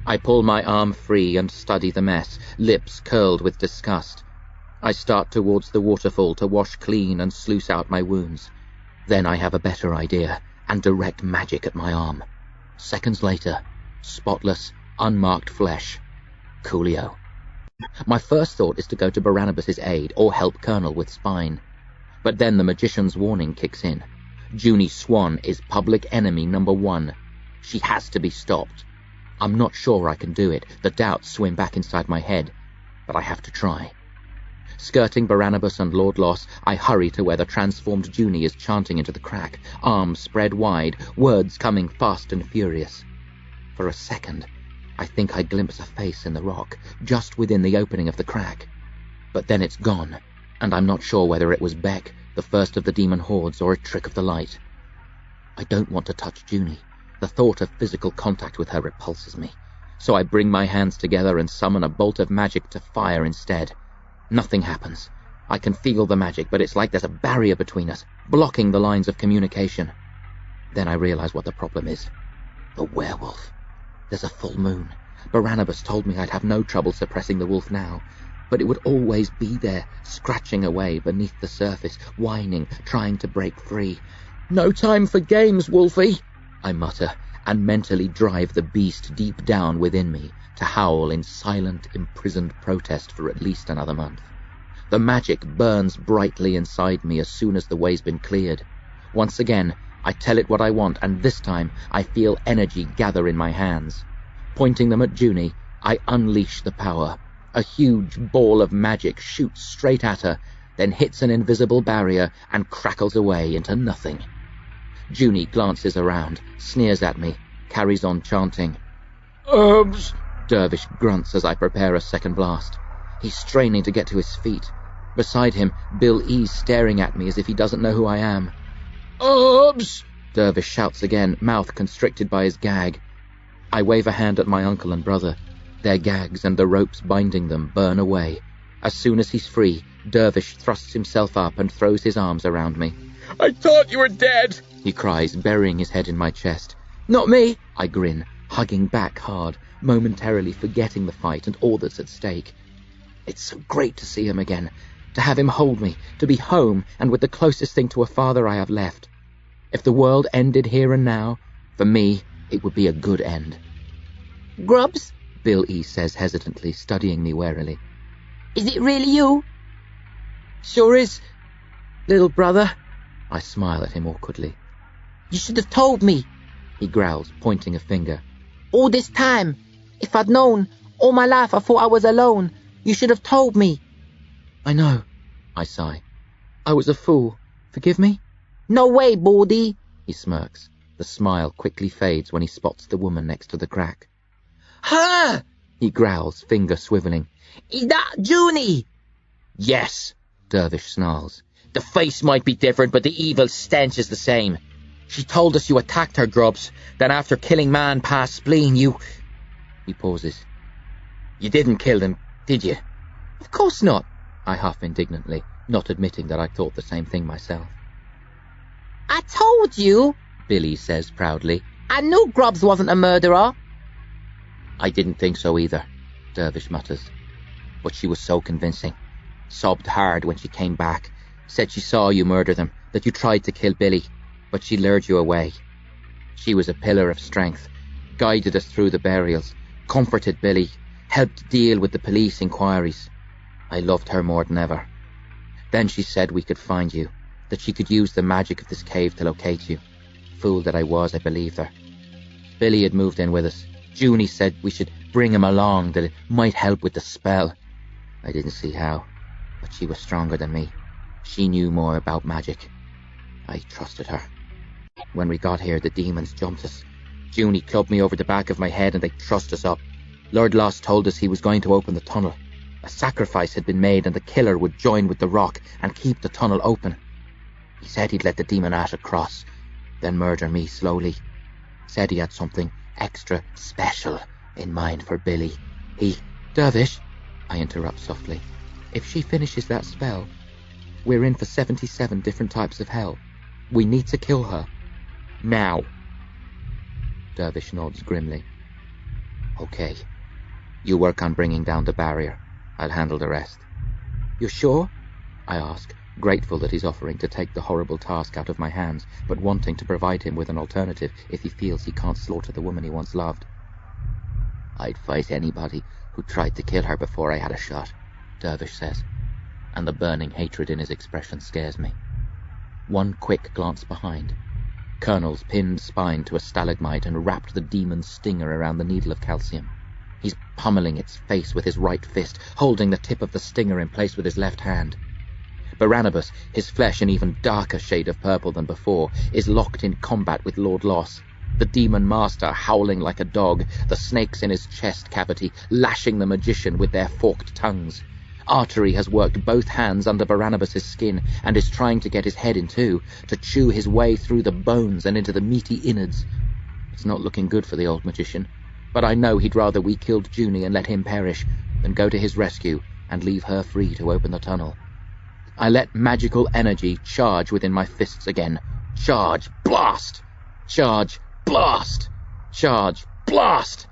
I pull my arm free and study the mess, lips curled with disgust. I start towards the waterfall to wash clean and sluice out my wounds. Then I have a better idea and direct magic at my arm. Seconds later, spotless, unmarked flesh. Coolio. My first thought is to go to Barnabas's aid or help Colonel with Spine. But then the magician's warning kicks in. Junie Swan is public enemy number 1. She has to be stopped. I'm not sure I can do it. The doubts swim back inside my head, but I have to try. Skirting Barnabas and Lord Loss, I hurry to where the transformed Junie is chanting into the crack, arms spread wide, words coming fast and furious. For a second, I think I glimpse a face in the rock, just within the opening of the crack. But then it's gone, and I'm not sure whether it was Beck, the first of the demon hordes, or a trick of the light. I don't want to touch Junie. The thought of physical contact with her repulses me, so I bring my hands together and summon a bolt of magic to fire instead. Nothing happens. I can feel the magic, but it's like there's a barrier between us, blocking the lines of communication. Then I realize what the problem is. The werewolf. There's a full moon. Barnabas told me I'd have no trouble suppressing the wolf now, but it would always be there, scratching away beneath the surface, whining, trying to break free. "No time for games, Wolfie," I mutter, and mentally drive the beast deep down within me to howl in silent, imprisoned protest for at least another month. The magic burns brightly inside me as soon as the way's been cleared. Once again, I tell it what I want, and this time I feel energy gather in my hands. Pointing them at Junie, I unleash the power. A huge ball of magic shoots straight at her, then hits an invisible barrier and crackles away into nothing. Junie glances around, sneers at me, carries on chanting. Herbs! Dervish grunts as I prepare a second blast. He's straining to get to his feet. Beside him, Bill E's staring at me as if he doesn't know who I am. Herbs! Dervish shouts again, mouth constricted by his gag. I wave a hand at my uncle and brother. Their gags and the ropes binding them burn away. As soon as he's free, Dervish thrusts himself up and throws his arms around me. "I thought you were dead!" he cries, burying his head in my chest. "Not me!" I grin, hugging back hard, momentarily forgetting the fight and all that's at stake. It's so great to see him again, to have him hold me, to be home and with the closest thing to a father I have left. If the world ended here and now, for me, it would be a good end. "Grubs, Bill E says hesitantly, studying me warily. is it really you?" Sure is, little brother. I smile at him awkwardly. "You should have told me. He growls, pointing a finger. All this time. If I'd known, all my life I thought I was alone. You should have told me." I know, I sigh. I was a fool. Forgive me? "No way, Baldy." He smirks. The smile quickly fades when he spots the woman next to the crack. Ha! He growls, finger swiveling. "Is that Junie?" Yes, Dervish snarls. The face might be different, but the evil stench is the same. She told us you attacked her, Grubs. Then after killing man past spleen, you... He pauses. You didn't kill them, did you? Of course not, I huff indignantly, not admitting that I thought the same thing myself. I told you, Billy says proudly. I knew Grubs wasn't a murderer. I didn't think so either, Dervish mutters. But she was so convincing. Sobbed hard when she came back. Said she saw you murder them, that you tried to kill Billy, but she lured you away. She was a pillar of strength, guided us through the burials, comforted Billy, helped deal with the police inquiries. I loved her more than ever. Then she said we could find you, that she could use the magic of this cave to locate you. Fool that I was, I believed her. Billy had moved in with us. Junie said we should bring him along, that it might help with the spell. I didn't see how, but she was stronger than me. She knew more about magic. I trusted her. When we got here, the demons jumped us. Junie clubbed me over the back of my head and they trussed us up. Lord Lost told us he was going to open the tunnel. A sacrifice had been made and the killer would join with the rock and keep the tunnel open. He said he'd let the Demonata cross, then murder me slowly. Said he had something extra special in mind for Billy. Dervish, I interrupt softly. If she finishes that spell, we're in for 77 different types of hell. We need to kill her. Now. Dervish nods grimly. Okay. You work on bringing down the barrier. I'll handle the rest. You're sure? I ask, grateful that he's offering to take the horrible task out of my hands, but wanting to provide him with an alternative if he feels he can't slaughter the woman he once loved. I'd fight anybody who tried to kill her before I had a shot, Dervish says, and the burning hatred in his expression scares me. One quick glance behind. Colonel's pinned spine to a stalagmite and wrapped the demon's stinger around the needle of calcium. He's pummeling its face with his right fist, holding the tip of the stinger in place with his left hand. Barnabas, his flesh an even darker shade of purple than before, is locked in combat with Lord Loss. The demon master howling like a dog, the snakes in his chest cavity lashing the magician with their forked tongues. Artery has worked both hands under Barnabas's skin and is trying to get his head in two, to chew his way through the bones and into the meaty innards. It's not looking good for the old magician, but I know he'd rather we killed Junie and let him perish than go to his rescue and leave her free to open the tunnel. I let magical energy charge within my fists again. Charge, blast! Charge, blast! Charge, blast!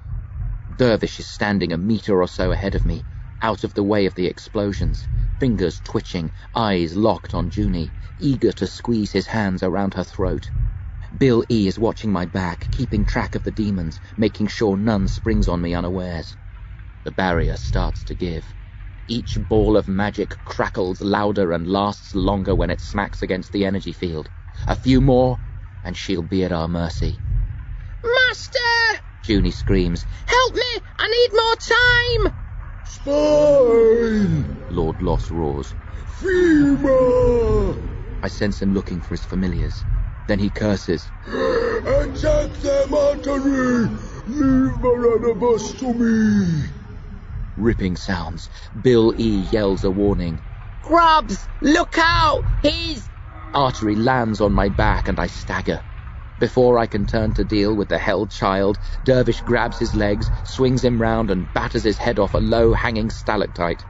Dervish is standing a meter or so ahead of me, out of the way of the explosions, fingers twitching, eyes locked on Junie, eager to squeeze his hands around her throat. Bill E. is watching my back, keeping track of the demons, making sure none springs on me unawares. The barrier starts to give. Each ball of magic crackles louder and lasts longer when it smacks against the energy field. A few more, and she'll be at our mercy. Master! Junie screams. Help me! I need more time! Spine! Lord Loss roars. Femur! I sense him looking for his familiars. Then he curses. Attack them, artery! Leave Barnabas to me! Ripping sounds. Bill E. yells a warning. Grubs! Look out! He's... Artery lands on my back and I stagger. Before I can turn to deal with the held child, Dervish grabs his legs, swings him round and batters his head off a low-hanging stalactite.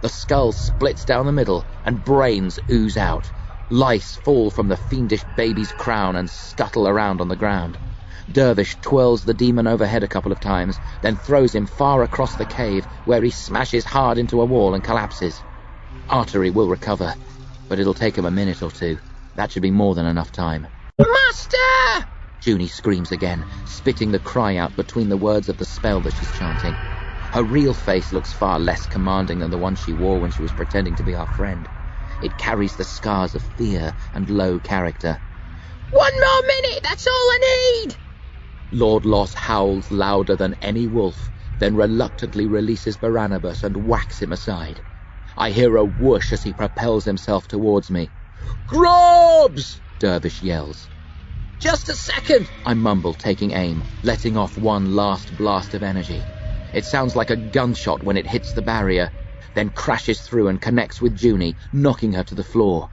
The skull splits down the middle and brains ooze out. Lice fall from the fiendish baby's crown and scuttle around on the ground. Dervish twirls the demon overhead a couple of times, then throws him far across the cave, where he smashes hard into a wall and collapses. Artery will recover, but it'll take him a minute or two. That should be more than enough time. Master! Junie screams again, spitting the cry out between the words of the spell that she's chanting. Her real face looks far less commanding than the one she wore when she was pretending to be our friend. It carries the scars of fear and low character. 1 more minute, that's all I need! Lord Loss howls louder than any wolf, then reluctantly releases Barnabas and whacks him aside. I hear a whoosh as he propels himself towards me. Grubs! Dervish yells. Just a second, I mumble, taking aim, letting off one last blast of energy. It sounds like a gunshot when it hits the barrier, then crashes through and connects with Junie, knocking her to the floor.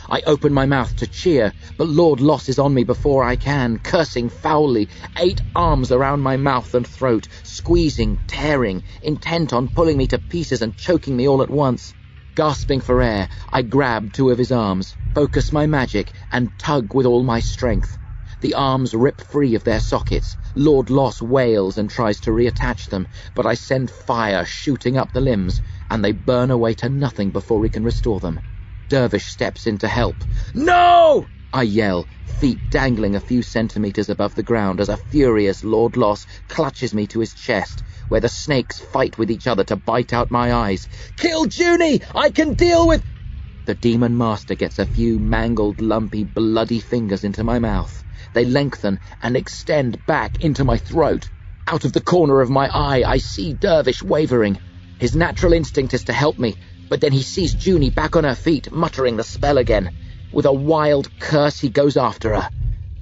I open my mouth to cheer, but Lord Loss is on me before I can, cursing foully, 8 arms around my mouth and throat, squeezing, tearing, intent on pulling me to pieces and choking me all at once. Gasping for air, I grab 2 of his arms, focus my magic, and tug with all my strength. The arms rip free of their sockets. Lord Loss wails and tries to reattach them, but I send fire shooting up the limbs, and they burn away to nothing before he can restore them. Dervish steps in to help. "No!" I yell, feet dangling a few centimeters above the ground as a furious Lord Loss clutches me to his chest, where the snakes fight with each other to bite out my eyes. "Kill Junie! I can deal with—" The Demon Master gets a few mangled, lumpy, bloody fingers into my mouth. They lengthen and extend back into my throat. Out of the corner of my eye, I see Dervish wavering. His natural instinct is to help me, but then he sees Junie back on her feet, muttering the spell again. With a wild curse, he goes after her.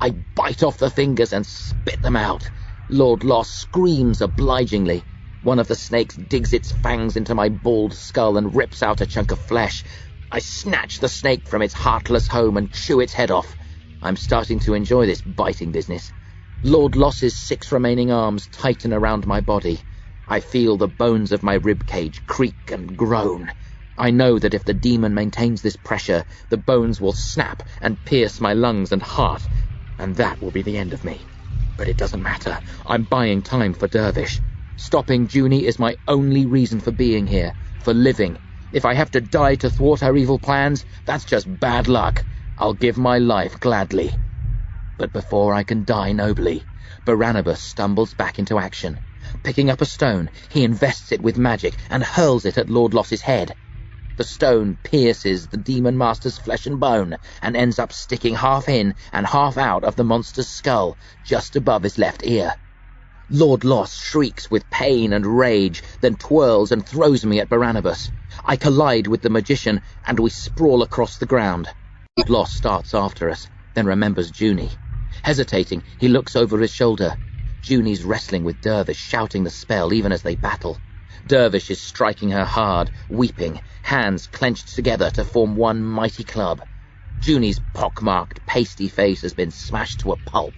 I bite off the fingers and spit them out. Lord Loss screams obligingly. One of the snakes digs its fangs into my bald skull and rips out a chunk of flesh. I snatch the snake from its heartless home and chew its head off. I'm starting to enjoy this biting business. Lord Loss's 6 remaining arms tighten around my body. I feel the bones of my ribcage creak and groan. I know that if the demon maintains this pressure, the bones will snap and pierce my lungs and heart, and that will be the end of me. But it doesn't matter. I'm buying time for Dervish. Stopping Junie is my only reason for being here, for living. If I have to die to thwart her evil plans, that's just bad luck. I'll give my life gladly. But before I can die nobly, Barnabas stumbles back into action. Picking up a stone, he invests it with magic and hurls it at Lord Loss's head. The stone pierces the Demon Master's flesh and bone and ends up sticking half in and half out of the monster's skull, just above his left ear. Lord Loss shrieks with pain and rage, then twirls and throws me at Barnabas. I collide with the magician, and we sprawl across the ground. Lord Loss starts after us, then remembers Junie. Hesitating, he looks over his shoulder. Junie's wrestling with Dervish, shouting the spell even as they battle. Dervish is striking her hard, weeping, hands clenched together to form one mighty club. Junie's pock-marked, pasty face has been smashed to a pulp.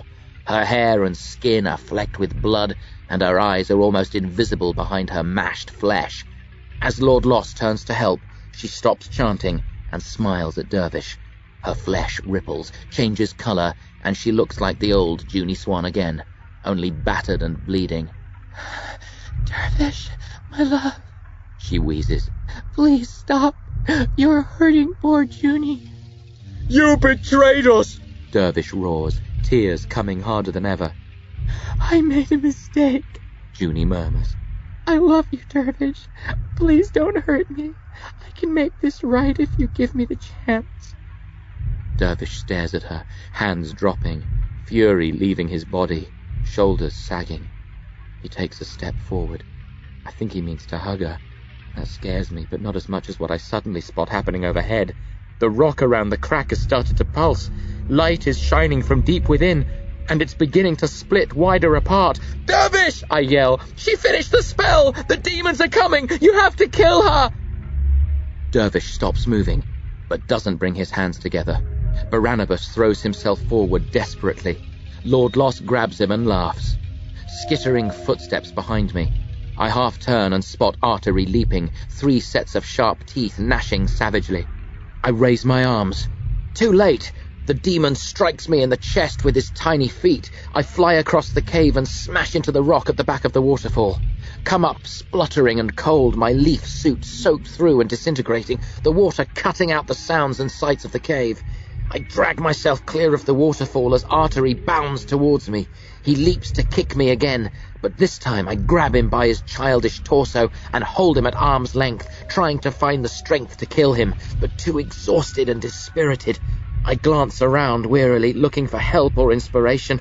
Her hair and skin are flecked with blood, and her eyes are almost invisible behind her mashed flesh. As Lord Loss turns to help, she stops chanting and smiles at Dervish. Her flesh ripples, changes colour, and she looks like the old Junie Swan again, only battered and bleeding. "Dervish, my love," she wheezes. "Please stop. You're hurting poor Junie." "You betrayed us!" Dervish roars, tears coming harder than ever. "I made a mistake," Junie murmurs. "I love you, Dervish. Please don't hurt me. I can make this right if you give me the chance." Dervish stares at her, hands dropping, fury leaving his body, shoulders sagging. He takes a step forward. I think he means to hug her. That scares me, but not as much as what I suddenly spot happening overhead. The rock around the crack has started to pulse. Light is shining from deep within, and it's beginning to split wider apart. "Dervish!" I yell. "She finished the spell! The demons are coming! You have to kill her!" Dervish stops moving, but doesn't bring his hands together. Barnabas throws himself forward desperately. Lord Loss grabs him and laughs. Skittering footsteps behind me. I half turn and spot Artery leaping, 3 sets of sharp teeth gnashing savagely. I raise my arms. Too late! The demon strikes me in the chest with his tiny feet. I fly across the cave and smash into the rock at the back of the waterfall. Come up, spluttering and cold, my leaf suit soaked through and disintegrating, the water cutting out the sounds and sights of the cave. I drag myself clear of the waterfall as Artery bounds towards me. He leaps to kick me again, but this time I grab him by his childish torso and hold him at arm's length, trying to find the strength to kill him, but too exhausted and dispirited. I glance around wearily, looking for help or inspiration.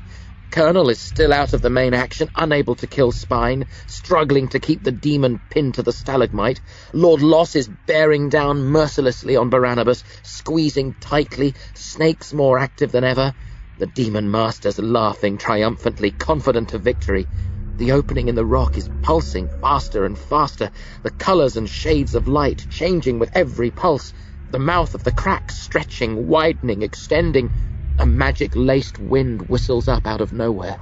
Colonel is still out of the main action, unable to kill Spine, struggling to keep the demon pinned to the stalagmite. Lord Loss is bearing down mercilessly on Barnabas, squeezing tightly, snakes more active than ever. The demon master's laughing triumphantly, confident of victory. The opening in the rock is pulsing faster and faster, the colours and shades of light changing with every pulse. the mouth of the crack stretching, widening, extending. A magic-laced wind whistles up out of nowhere.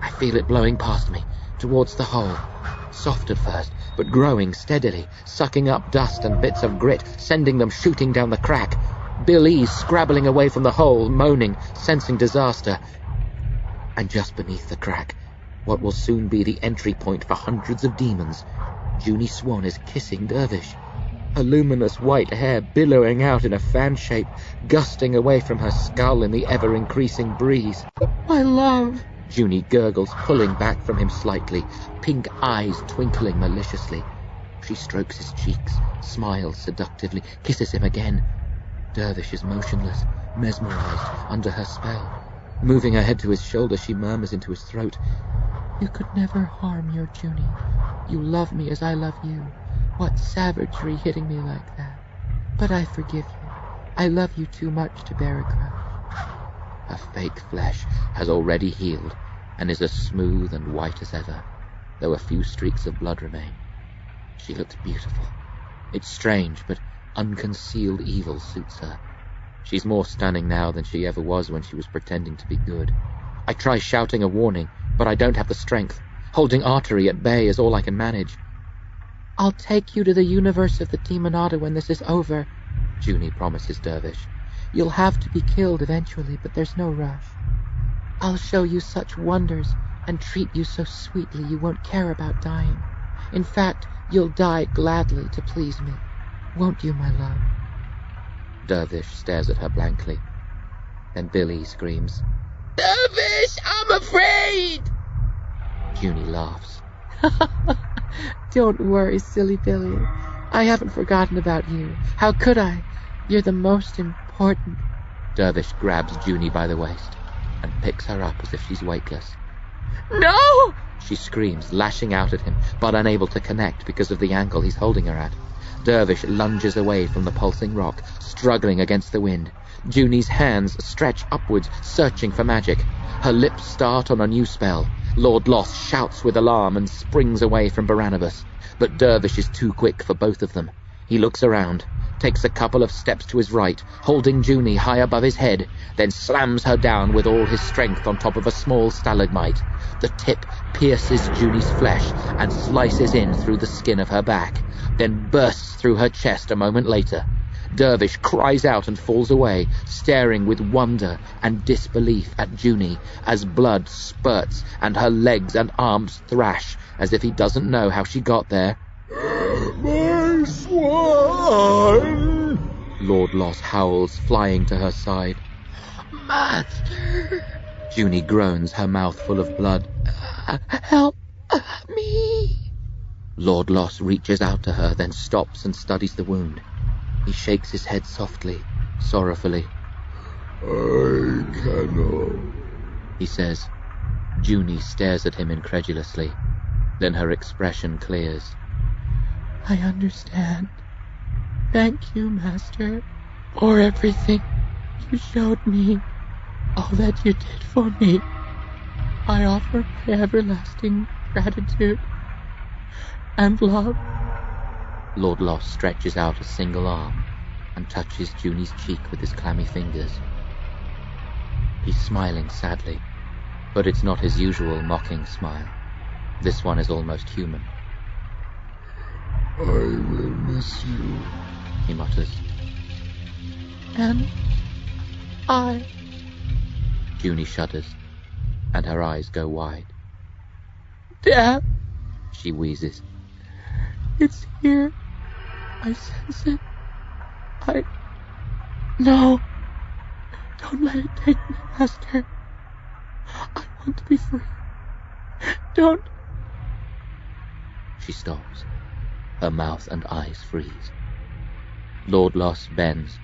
I feel it blowing past me, towards the hole. Soft at first, but growing steadily, sucking up dust and bits of grit, sending them shooting down the crack. Billy's scrabbling away from the hole, moaning, sensing disaster. And just beneath the crack, what will soon be the entry point for hundreds of demons, Junie Swan is kissing Dervish. Her luminous white hair billowing out in a fan shape, gusting away from her skull in the ever-increasing breeze. "My love!" Junie gurgles, pulling back from him slightly, pink eyes twinkling maliciously. She strokes his cheeks, smiles seductively, kisses him again. Dervish is motionless, mesmerized, under her spell. Moving her head to his shoulder, she murmurs into his throat, "You could never harm your Junie. You love me as I love you. What savagery hitting me like that. But I forgive you. I love you too much to bear a grudge." Her fake flesh has already healed and is as smooth and white as ever, though a few streaks of blood remain. She looks beautiful. It's strange, but unconcealed evil suits her. She's more stunning now than she ever was when she was pretending to be good. I try shouting a warning, but I don't have the strength. Holding Artery at bay is all I can manage. "I'll take you to the universe of the Demonata when this is over," Junie promises Dervish. "You'll have to be killed eventually, but there's no rush. I'll show you such wonders and treat you so sweetly you won't care about dying. In fact, you'll die gladly to please me. Won't you, my love?" Dervish stares at her blankly. Then Billy screams, "Dervish, I'm afraid!" Junie laughs. "Don't worry, silly Billy. I haven't forgotten about you. How could I? You're the most important." Dervish grabs Junie by the waist and picks her up as if she's weightless. "No!" she screams, lashing out at him, but unable to connect because of the angle he's holding her at. Dervish lunges away from the pulsing rock, struggling against the wind. Junie's hands stretch upwards, searching for magic. Her lips start on a new spell. Lord Loss shouts with alarm and springs away from Barnabas, but Dervish is too quick for both of them. He looks around, takes a couple of steps to his right, holding Junie high above his head, then slams her down with all his strength on top of a small stalagmite. The tip pierces Junie's flesh and slices in through the skin of her back, then bursts through her chest a moment later. Dervish cries out and falls away, staring with wonder and disbelief at Junie as blood spurts and her legs and arms thrash as if he doesn't know how she got there. My swan! Lord Loss howls, flying to her side. "Master!" Junie groans, her mouth full of blood. "Help me!" Lord Loss reaches out to her, then stops and studies the wound. He shakes his head softly, sorrowfully. I cannot. He says. Junie stares at him incredulously. Then her expression clears. "I understand. Thank you, Master, for everything you showed me, all that you did for me. I offer my everlasting gratitude and love." Lord Loss stretches out a single arm and touches Junie's cheek with his clammy fingers. He's smiling sadly, but it's not his usual mocking smile. This one is almost human. I will miss you, he mutters. "And I..." Junie shudders, and her eyes go wide. "Death!" she wheezes. "It's here. I sense it. No. Don't let it take me, Master. I want to be free. Don't..." She stops. Her mouth and eyes freeze. Lord Loss bends,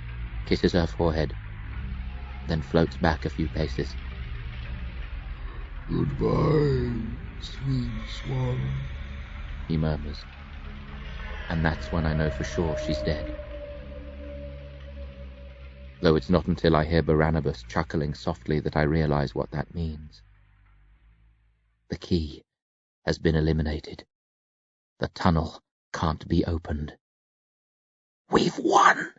kisses her forehead, then floats back a few paces. Goodbye, sweet swan, he murmurs. And that's when I know for sure she's dead. Though it's not until I hear Barnabas chuckling softly that I realize what that means. The key has been eliminated. The tunnel can't be opened. We've won!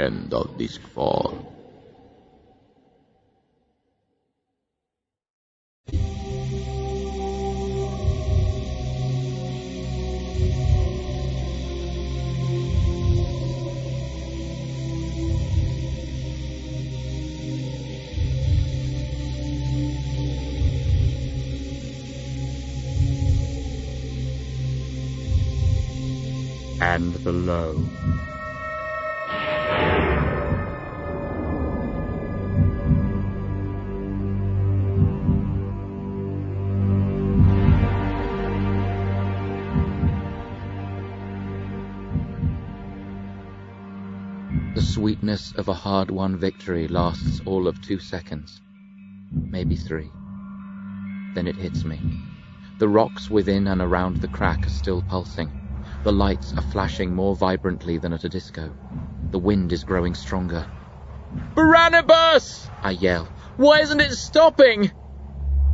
End of Disc 4. And below. The sweetness of a hard-won victory lasts all of 2 seconds, maybe 3. Then it hits me. The rocks within and around the crack are still pulsing. The lights are flashing more vibrantly than at a disco. The wind is growing stronger. Barnabas! I yell. Why isn't it stopping?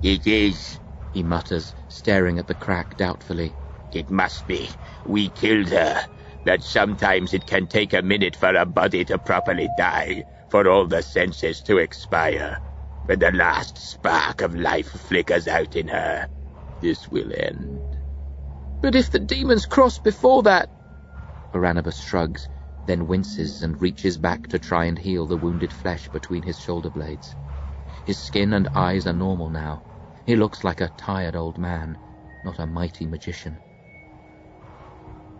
It is. He mutters, staring at the crack doubtfully. It must be. We killed her. But sometimes it can take a minute for a body to properly die, for all the senses to expire. When the last spark of life flickers out in her, this will end. But if the demons crossed before that... Barnabas shrugs, then winces and reaches back to try and heal the wounded flesh between his shoulder blades. His skin and eyes are normal now. He looks like a tired old man, not a mighty magician.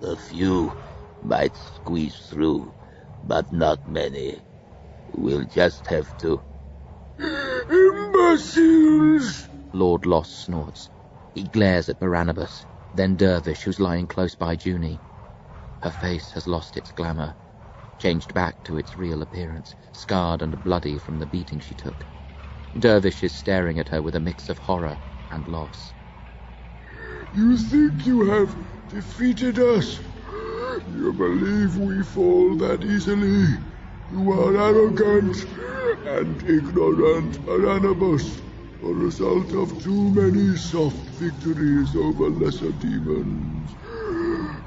A few might squeeze through, but not many. We'll just have to... Imbeciles! Lord Loss snorts. He glares at Barnabas, then Dervish, who's lying close by Junie. Her face has lost its glamour, changed back to its real appearance, scarred and bloody from the beating she took. Dervish is staring at her with a mix of horror and loss. You think you have defeated us? You believe we fall that easily? You are arrogant and ignorant, Barnabas, the result of too many soft victories over lesser demons.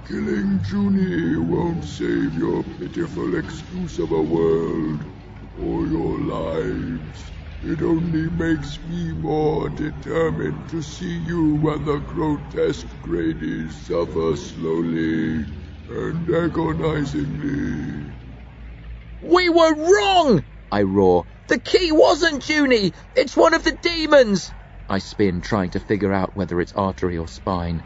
Killing Junie won't save your pitiful excuse of a world or your lives. It only makes me more determined to see you and the grotesque Gradies suffer slowly and agonizingly. We were wrong! I roar. The key wasn't Junie! It's one of the demons! I spin, trying to figure out whether it's artery or spine.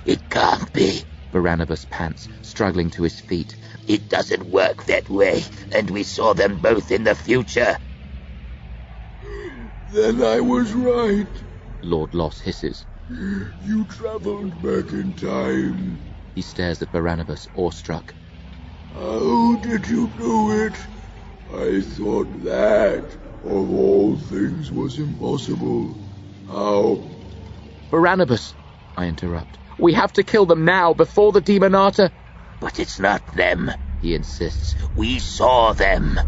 It can't be. Barnabas pants, struggling to his feet. It doesn't work that way, and we saw them both in the future. Then I was right. Lord Loss hisses. You traveled back in time. He stares at Barnabas, awestruck. How did you do it? I thought that, of all things, was impossible. How? Barnabas, I interrupt. We have to kill them now, before the Demonata... But it's not them, he insists. We saw them.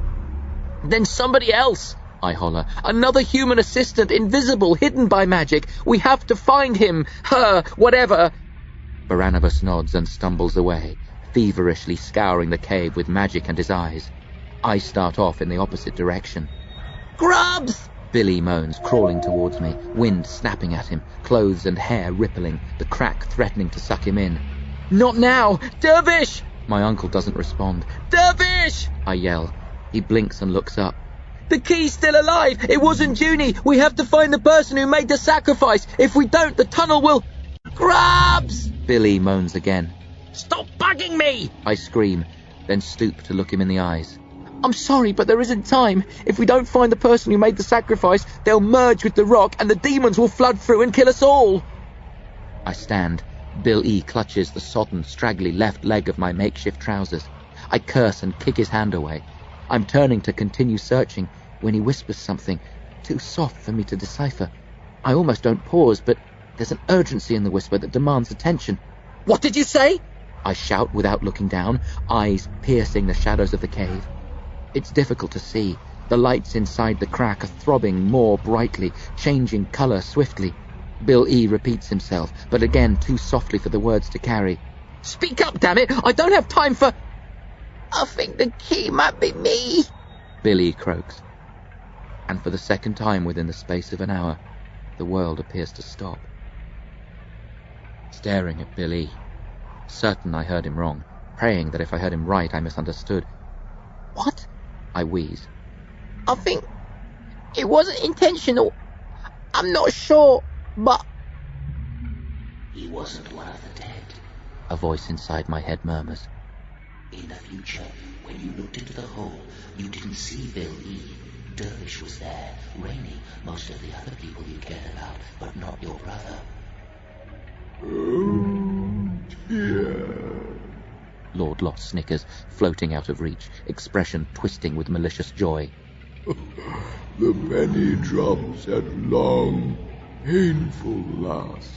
Then somebody else, I holler. Another human assistant, invisible, hidden by magic. We have to find him, her, whatever. Barnabas nods and stumbles away, feverishly scouring the cave with magic and his eyes. I start off in the opposite direction. Grubs! Billy moans, crawling towards me, wind snapping at him, clothes and hair rippling, the crack threatening to suck him in. Not now! Dervish! My uncle doesn't respond. Dervish! I yell. He blinks and looks up. The key's still alive! It wasn't Junie! We have to find the person who made the sacrifice! If we don't, the tunnel will... Grubs! Billy moans again. Stop bugging me! I scream, then stoop to look him in the eyes. I'm sorry, but there isn't time. If we don't find the person who made the sacrifice, they'll merge with the rock and the demons will flood through and kill us all. I stand. Bill E. clutches the sodden, straggly left leg of my makeshift trousers. I curse and kick his hand away. I'm turning to continue searching when he whispers something, too soft for me to decipher. I almost don't pause, but there's an urgency in the whisper that demands attention. What did you say? I shout without looking down, eyes piercing the shadows of the cave. It's difficult to see. The lights inside the crack are throbbing more brightly, changing colour swiftly. Bill E. repeats himself, but again too softly for the words to carry. Speak up, damn it! I don't have time for... I think the key might be me, Billy croaks. And for the second time within the space of an hour, the world appears to stop. Staring at Billy, certain I heard him wrong, praying that if I heard him right I misunderstood. What? I wheeze. I think it wasn't intentional. I'm not sure, but... He wasn't one of the dead. A voice inside my head murmurs. In the future, when you looked into the hole, you didn't see Bill E. Dervish was there, Rainey, most of the other people you cared about, but not your brother. Oh, dear. Lord Lost snickers, floating out of reach, expression twisting with malicious joy. The penny drops at long, painful last.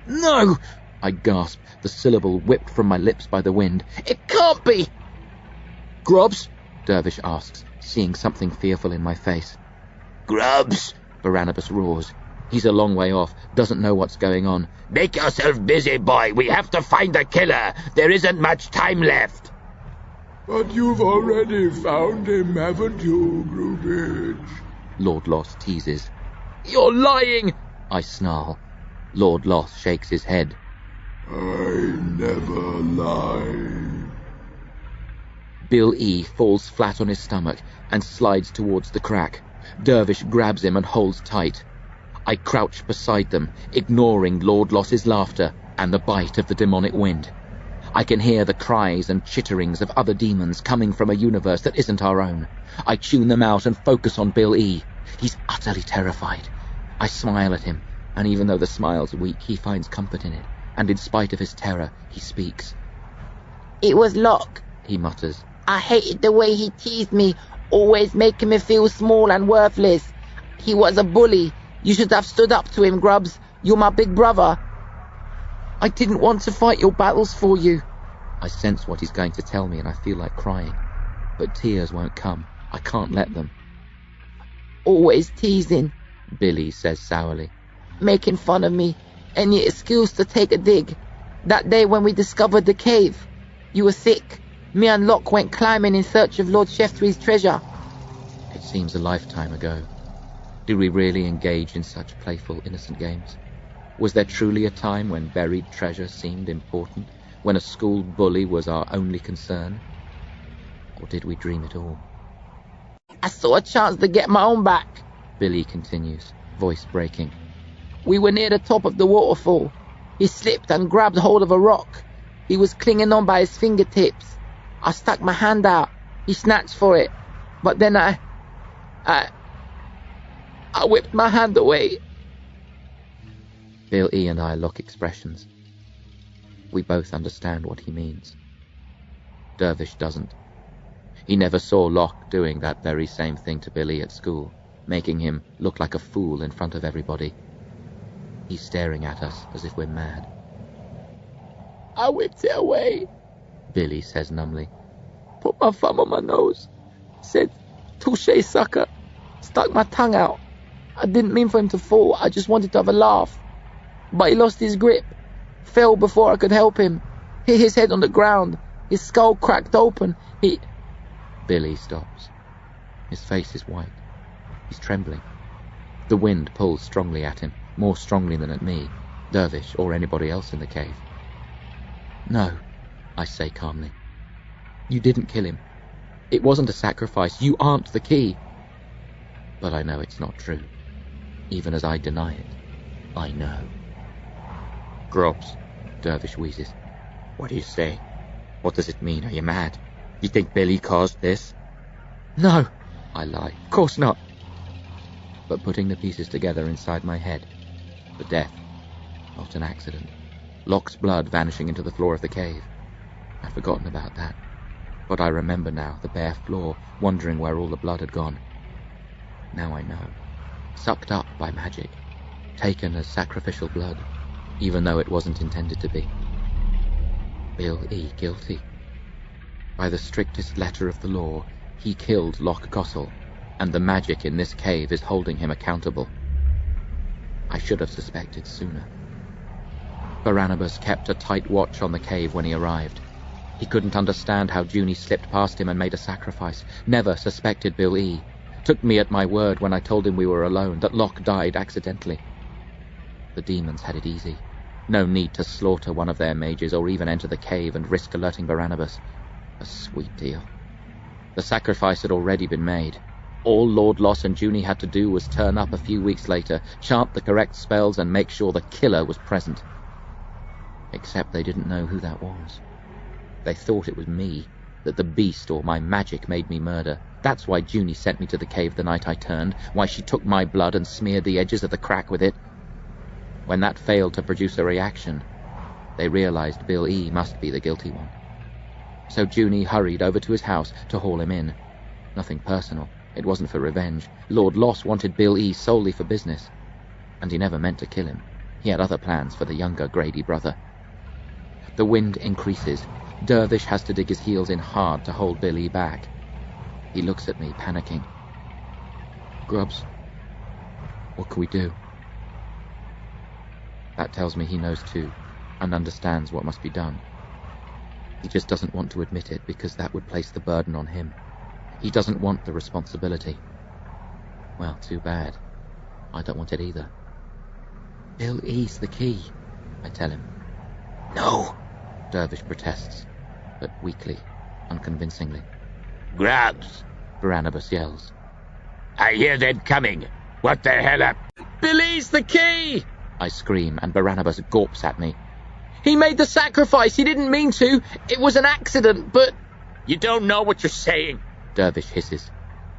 No! I gasp, the syllable whipped from my lips by the wind. It can't be! Grubs? Dervish asks, seeing something fearful in my face. Grubs! Barnabas roars. He's a long way off, doesn't know what's going on. Make yourself busy, boy. We have to find the killer. There isn't much time left. But you've already found him, haven't you, Groupage? Lord Lost teases. You're lying! I snarl. Lord Lost shakes his head. I never lie. Bill E. falls flat on his stomach and slides towards the crack. Dervish grabs him and holds tight. I crouch beside them, ignoring Lord Loss's laughter and the bite of the demonic wind. I can hear the cries and chitterings of other demons coming from a universe that isn't our own. I tune them out and focus on Bill E. He's utterly terrified. I smile at him, and even though the smile's weak, he finds comfort in it, and in spite of his terror, he speaks. It was Locke, He mutters. I hated the way he teased me, always making me feel small and worthless. He was a bully. You should have stood up to him, Grubs. You're my big brother. I didn't want to fight your battles for you. I sense what he's going to tell me and I feel like crying. But tears won't come. I can't let them. Always teasing, Billy says sourly. making fun of me. Any excuse to take a dig. That day when we discovered the cave, you were sick. Me and Locke went climbing in search of Lord Sheftree's treasure. It seems a lifetime ago. Did we really engage in such playful, innocent games? Was there truly a time when buried treasure seemed important, when a school bully was our only concern? Or did we dream it all? I saw a chance to get my own back. Billy continues, voice breaking. We were near the top of the waterfall. He slipped and grabbed hold of a rock. He was clinging on by his fingertips. I stuck my hand out. He snatched for it. But then I whipped my hand away. Bill E. and I lock expressions. We both understand what he means. Dervish doesn't. He never saw Locke doing that very same thing to Billy at school, making him look like a fool in front of everybody. He's staring at us as if we're mad. I whipped it away. Billy says numbly. Put my thumb on my nose. Said, "Touche, sucker." Stuck my tongue out. I didn't mean for him to fall. I just wanted to have a laugh. But he lost his grip. Fell before I could help him. Hit his head on the ground. His skull cracked open. Billy stops. His face is white. He's trembling. The wind pulls strongly at him, more strongly than at me, Dervish, or anybody else in the cave. No, I say calmly. You didn't kill him. It wasn't a sacrifice. You aren't the key. But I know it's not true. Even as I deny it, I know. Grobs, Dervish wheezes. What do you say? What does it mean? Are you mad? You think Billy caused this? No, I lie. of course not. But putting the pieces together inside my head, the death, not an accident. Locke's blood vanishing into the floor of the cave. I'd forgotten about that. But I remember now, the bare floor, wondering where all the blood had gone. Now I know. Sucked up by magic. Taken as sacrificial blood, even though it wasn't intended to be. Bill E. guilty. By the strictest letter of the law, he killed Locke Gossel, and the magic in this cave is holding him accountable. I should have suspected sooner. Barnabas kept a tight watch on the cave when he arrived. He couldn't understand how Junie slipped past him and made a sacrifice. Never suspected Bill E. Took me at my word when I told him we were alone, that Locke died accidentally. The demons had it easy. No need to slaughter one of their mages or even enter the cave and risk alerting Barnabas. A sweet deal. The sacrifice had already been made. All Lord Loss and Junie had to do was turn up a few weeks later, chant the correct spells, and make sure the killer was present. Except they didn't know who that was. They thought it was me, that the beast or my magic made me murder. That's why Junie sent me to the cave the night I turned, why she took my blood and smeared the edges of the crack with it. When that failed to produce a reaction, they realized Bill E. must be the guilty one. So Junie hurried over to his house to haul him in. Nothing personal. It wasn't for revenge. Lord Loss wanted Bill E. solely for business. And he never meant to kill him. He had other plans for the younger Grady brother. The wind increases. Dervish has to dig his heels in hard to hold Bill E. back. He looks at me, panicking. Grubs, what can we do? That tells me he knows too, and understands what must be done. He just doesn't want to admit it because that would place the burden on him. He doesn't want the responsibility. Well, too bad. I don't want it either. Bill E's the key, I tell him. No, Dervish protests, but weakly, unconvincingly. Grubs, Barnabas yells. I hear them coming. What the hell up? Billy's the key! I scream, and Barnabas gawps at me. He made the sacrifice. He didn't mean to. It was an accident, but... You don't know what you're saying. Dervish hisses.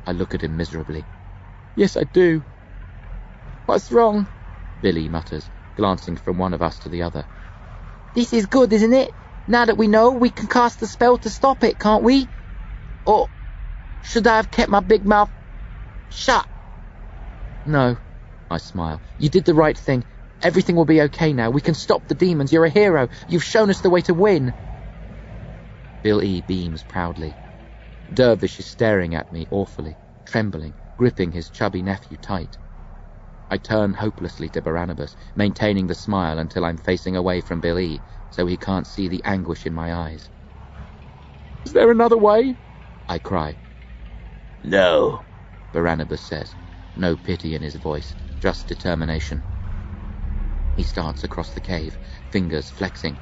I look at him miserably. Yes, I do. What's wrong? Billy mutters, glancing from one of us to the other. This is good, isn't it? Now that we know, we can cast the spell to stop it, can't we? Or should I have kept my big mouth shut? No, I smile. You did the right thing. Everything will be okay now. We can stop the demons. You're a hero. You've shown us the way to win. Bill E. beams proudly. Dervish is staring at me awfully, trembling, gripping his chubby nephew tight. I turn hopelessly to Barnabas, maintaining the smile until I'm facing away from Bill E., so he can't see the anguish in my eyes. Is there another way? I cry. No, Barnabas says, no pity in his voice, just determination. He starts across the cave, fingers flexing,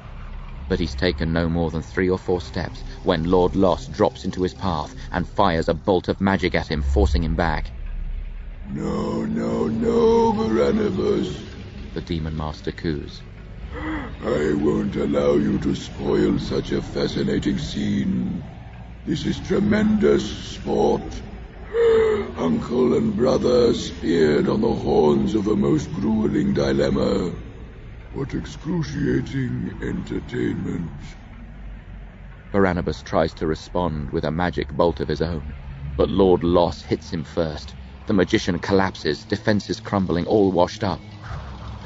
but he's taken no more than 3 or 4 steps when Lord Loss drops into his path and fires a bolt of magic at him, forcing him back. No, no, no, Barnabas. The Demon Master coos. I won't allow you to spoil such a fascinating scene. This is tremendous sport. Uncle and brother speared on the horns of the most grueling dilemma. What excruciating entertainment. Barnabas tries to respond with a magic bolt of his own, but Lord Loss hits him first. The magician collapses, defenses crumbling, all washed up.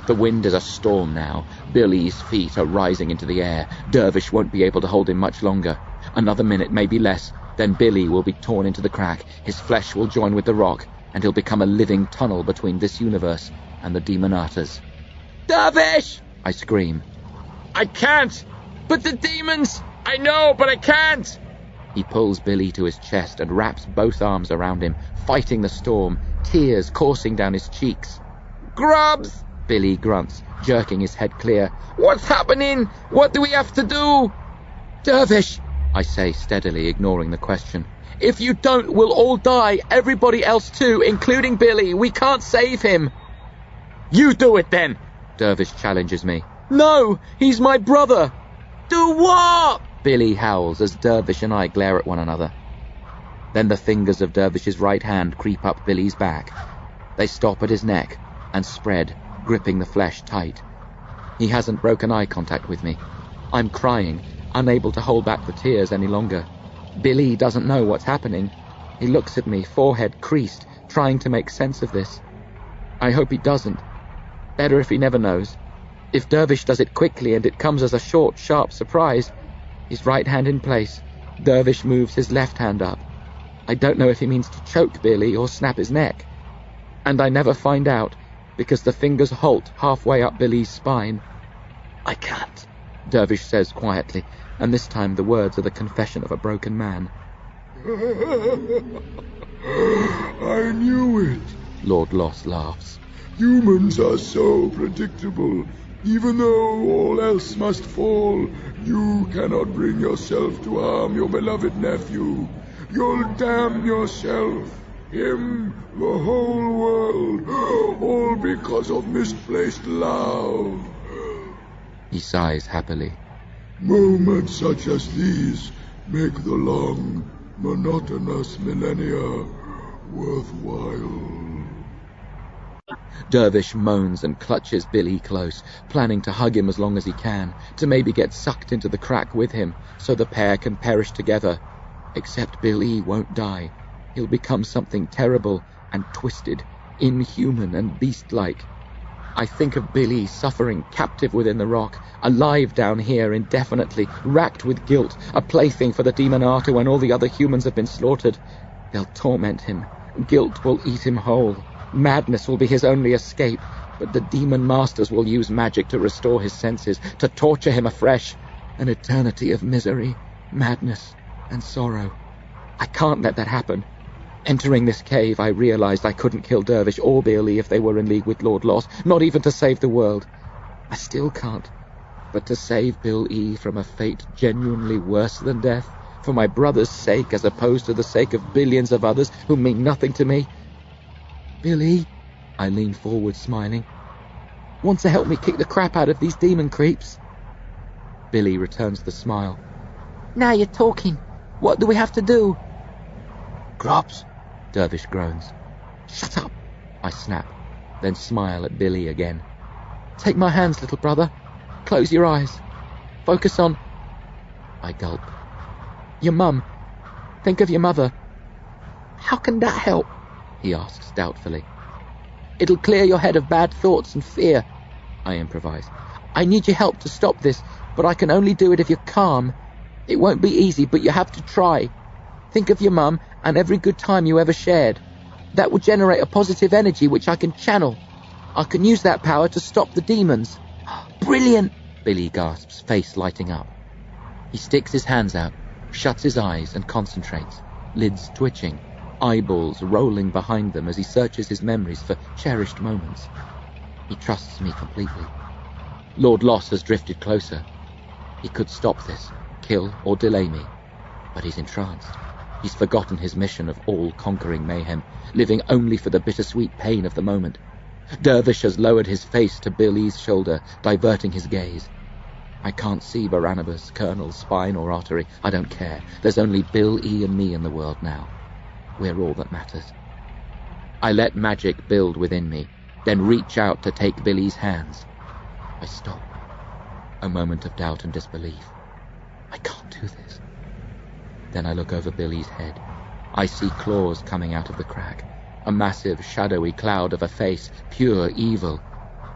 The wind is a storm now. Billy's feet are rising into the air. Dervish won't be able to hold him much longer. Another minute, maybe less. Then Billy will be torn into the crack. His flesh will join with the rock, and he'll become a living tunnel between this universe and the Demonatas. Dervish! I scream. I can't! But the demons! I know, but I can't! He pulls Billy to his chest and wraps both arms around him, fighting the storm, tears coursing down his cheeks. Grubs! Billy grunts, jerking his head clear. What's happening? What do we have to do? Dervish, I say steadily, ignoring the question. If you don't, we'll all die. Everybody else too, including Billy. We can't save him. You do it then. Dervish challenges me. No, he's my brother. Do what? Billy howls as Dervish and I glare at one another. Then the fingers of Dervish's right hand creep up Billy's back. They stop at his neck and spread, gripping the flesh tight. He hasn't broken eye contact with me. I'm crying, unable to hold back the tears any longer. Billy doesn't know what's happening. He looks at me, forehead creased, trying to make sense of this. I hope he doesn't. Better if he never knows. If Dervish does it quickly and it comes as a short, sharp surprise, his right hand in place, Dervish moves his left hand up. I don't know if he means to choke Billy or snap his neck. And I never find out, because the fingers halt halfway up Billy's spine. I can't. Dervish says quietly, and this time the words are the confession of a broken man. I knew it. Lord Loss laughs. Humans are so predictable. Even though all else must fall, you cannot bring yourself to harm your beloved nephew. You'll damn yourself, him, the whole world, all because of misplaced love. He sighs happily. Moments such as these make the long, monotonous millennia worthwhile. Dervish moans and clutches Billy close, planning to hug him as long as he can, to maybe get sucked into the crack with him, so the pair can perish together. Except Billy won't die. He'll become something terrible and twisted, inhuman and beast-like. I think of Billy suffering captive within the rock, alive down here indefinitely, racked with guilt, a plaything for the Demonata when all the other humans have been slaughtered. They'll torment him. Guilt will eat him whole. Madness will be his only escape, but the demon masters will use magic to restore his senses, to torture him afresh. An eternity of misery, madness, and sorrow. I can't let that happen. Entering this cave, I realized I couldn't kill Dervish or Billy if they were in league with Lord Loss, not even to save the world. I still can't. But to save Bill E. from a fate genuinely worse than death, for my brother's sake as opposed to the sake of billions of others who mean nothing to me. Billy, I lean forward smiling, wants to help me kick the crap out of these demon creeps. Billy returns the smile. Now you're talking. What do we have to do? Crops, Dervish groans. Shut up, I snap, then smile at Billy again. Take my hands, little brother. Close your eyes. Focus on... I gulp. Your mum. Think of your mother. How can that help? He asks doubtfully. It'll clear your head of bad thoughts and fear, I improvise. I need your help to stop this, but I can only do it if you're calm. It won't be easy, but you have to try. Think of your mum and every good time you ever shared. That will generate a positive energy which I can channel. I can use that power to stop the demons. Brilliant! Billy gasps, face lighting up. He sticks his hands out, shuts his eyes and concentrates, lids twitching, eyeballs rolling behind them as he searches his memories for cherished moments. He trusts me completely. Lord Loss has drifted closer. He could stop this, kill or delay me, but he's entranced. He's forgotten his mission of all-conquering mayhem, living only for the bittersweet pain of the moment. Dervish has lowered his face to Billy's shoulder, diverting his gaze. I can't see Barnabas, kernel, spine or artery. I don't care. There's only Bill E. and me in the world now. We're all that matters. I let magic build within me, then reach out to take Billy's hands. I stop. A moment of doubt and disbelief. I can't do this. Then I look over Billy's head. I see claws coming out of the crack. A massive, shadowy cloud of a face, pure evil.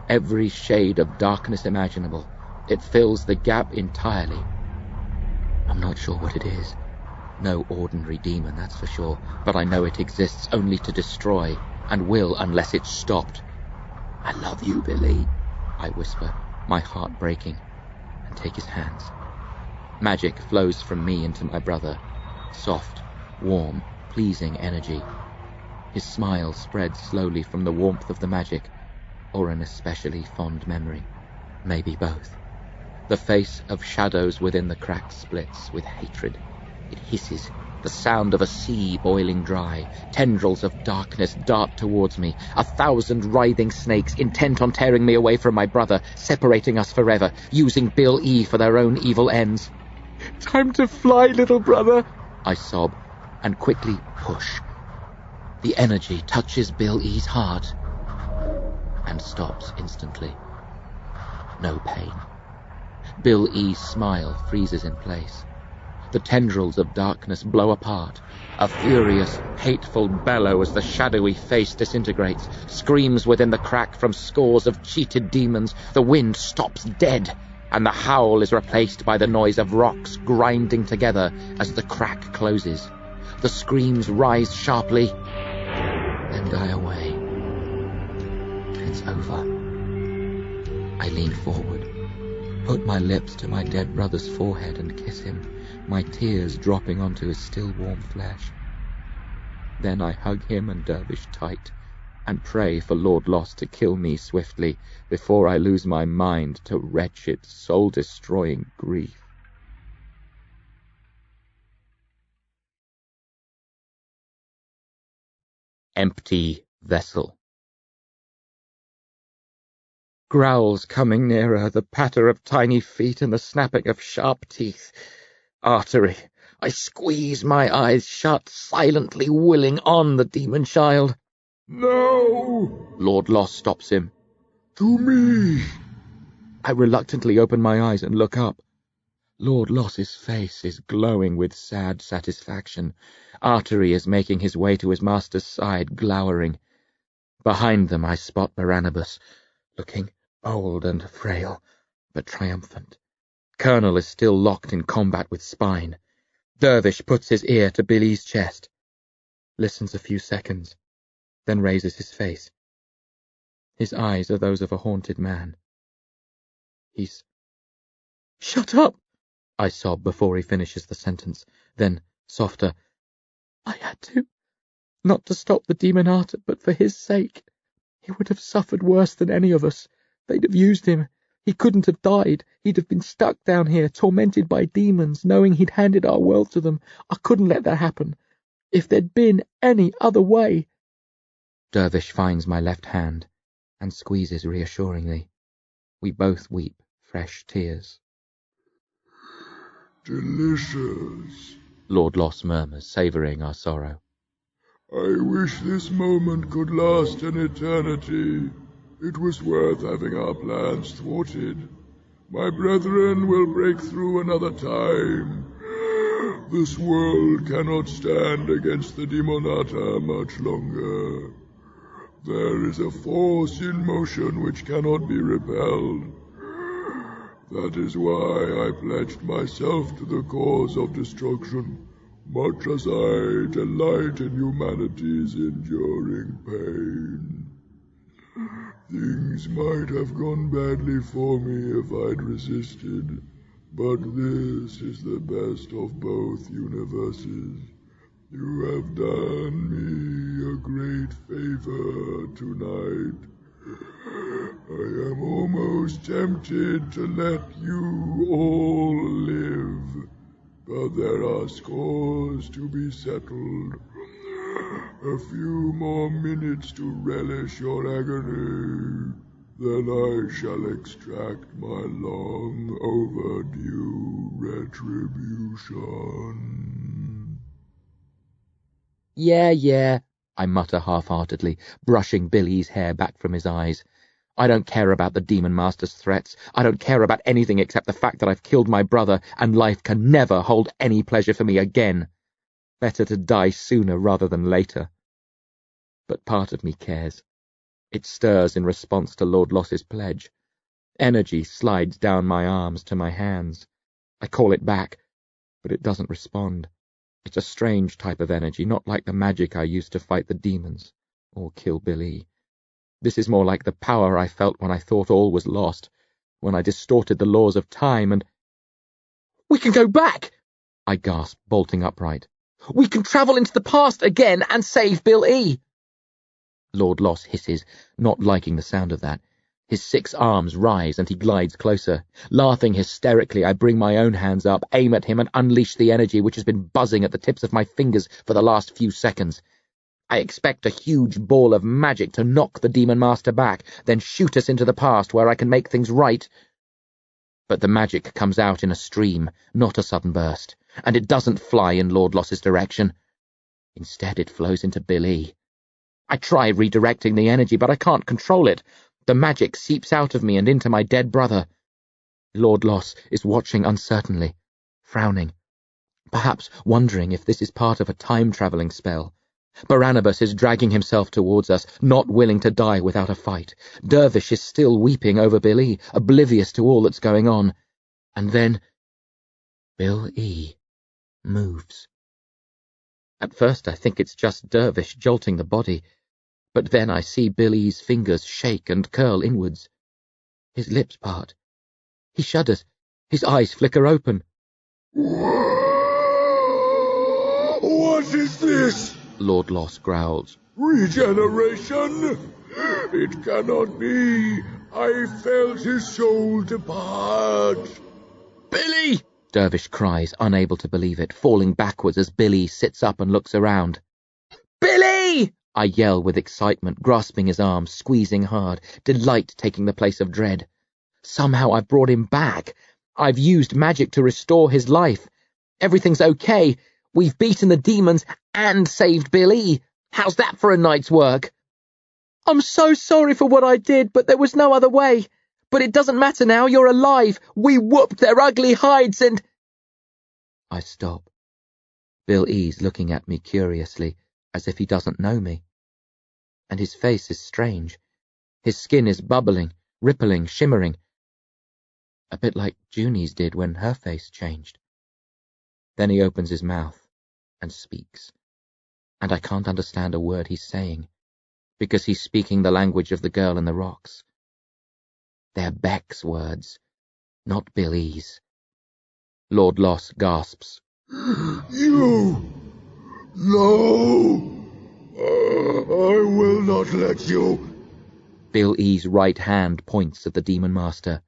Every shade of darkness imaginable. It fills the gap entirely. I'm not sure what it is. No ordinary demon, that's for sure, but I know it exists only to destroy, and will unless it's stopped. I love you, Billy, I whisper, my heart breaking, and take his hands. Magic flows from me into my brother. Soft, warm, pleasing energy. His smile spreads slowly from the warmth of the magic, or an especially fond memory. Maybe both. The face of shadows within the crack splits with hatred. It hisses, the sound of a sea boiling dry. Tendrils of darkness dart towards me, 1,000 writhing snakes intent on tearing me away from my brother, separating us forever, using Bill E. for their own evil ends. Time to fly, little brother, I sob, and quickly push. The energy touches Bill E.'s heart and stops instantly. No pain. Bill E.'s smile freezes in place. The tendrils of darkness blow apart. A furious, hateful bellow as the shadowy face disintegrates, screams within the crack from scores of cheated demons. The wind stops dead, and the howl is replaced by the noise of rocks grinding together as the crack closes. The screams rise sharply, then die away. It's over. I lean forward. put my lips to my dead brother's forehead and kiss him, my tears dropping onto his still warm flesh. Then I hug him and Dervish tight, and pray for Lord Loss to kill me swiftly before I lose my mind to wretched, soul-destroying grief. Empty vessel. Growls coming nearer, the patter of tiny feet and the snapping of sharp teeth. Artery. I squeeze my eyes shut, silently willing on the demon child. No! Lord Loss stops him. To me! I reluctantly open my eyes and look up. Lord Loss's face is glowing with sad satisfaction. Artery is making his way to his master's side, glowering. Behind them I spot Barnabas, looking old and frail, but triumphant. Colonel is still locked in combat with Spine. Dervish puts his ear to Billy's chest, listens a few seconds, then raises his face. His eyes are those of a haunted man. He's... "Shut up!" I sob before he finishes the sentence. Then, softer, "I had to. Not to stop the Demonata, but for his sake. He would have suffered worse than any of us. They'd have used him. He couldn't have died. He'd have been stuck down here, tormented by demons, knowing he'd handed our world to them. I couldn't let that happen. If there'd been any other way." Dervish finds my left hand and squeezes reassuringly. We both weep fresh tears. Delicious. Lord Loss murmurs, savouring our sorrow. I wish this moment could last an eternity. It was worth having our plans thwarted. My brethren will break through another time. This world cannot stand against the Demonata much longer. There is a force in motion which cannot be repelled. That is why I pledged myself to the cause of destruction, much as I delight in humanity's enduring pain. Things might have gone badly for me if I'd resisted, but this is the best of both universes. You have done me a great favor tonight. I am almost tempted to let you all live, but there are scores to be settled. A few more minutes to relish your agony, then I shall extract my long overdue retribution. Yeah, I mutter half-heartedly, brushing Billy's hair back from his eyes. I don't care about the Demon Master's threats. I don't care about anything except the fact that I've killed my brother, and life can never hold any pleasure for me again. Better to die sooner rather than later. But part of me cares. It stirs in response to Lord Loss's pledge. Energy slides down my arms to my hands. I call it back, but it doesn't respond. It's a strange type of energy, not like the magic I used to fight the demons or kill Billy. This is more like the power I felt when I thought all was lost, when I distorted the laws of time and... "We can go back!" I gasped, bolting upright. "We can travel into the past again and save Bill E." Lord Loss hisses, not liking the sound of that. His 6 arms rise and he glides closer. Laughing hysterically, I bring my own hands up, aim at him and unleash the energy which has been buzzing at the tips of my fingers for the last few seconds. I expect a huge ball of magic to knock the Demon Master back, then shoot us into the past where I can make things right. But the magic comes out in a stream, not a sudden burst, and it doesn't fly in Lord Loss's direction. Instead, it flows into Bill E. I try redirecting the energy, but I can't control it. The magic seeps out of me and into my dead brother. Lord Loss is watching uncertainly, frowning, perhaps wondering if this is part of a time-travelling spell. Barnabas is dragging himself towards us, not willing to die without a fight. Dervish is still weeping over Bill E, oblivious to all that's going on. And then Bill E moves. At first I think it's just Dervish jolting the body, but then I see Bill E's fingers shake and curl inwards. His lips part. He shudders. His eyes flicker open. What is this? Lord Loss growls. Regeneration? It cannot be. I felt his soul depart. Billy! Dervish cries, unable to believe it, falling backwards as Billy sits up and looks around. Billy! I yell with excitement, grasping his arm, squeezing hard, delight taking the place of dread. Somehow I've brought him back. I've used magic to restore his life. Everything's okay. We've beaten the demons and saved Billy. How's that for a night's work? I'm so sorry for what I did, but there was no other way. But it doesn't matter now, you're alive. We whooped their ugly hides and... I stop. Bill E's looking at me curiously, as if he doesn't know me. And his face is strange. His skin is bubbling, rippling, shimmering. A bit like Junie's did when her face changed. Then he opens his mouth and speaks. And I can't understand a word he's saying, because he's speaking the language of the girl in the rocks. They're Beck's words, not Bill E's. Lord Loss gasps. You! No! I will not let you. Bill E's right hand points at the Demon Master.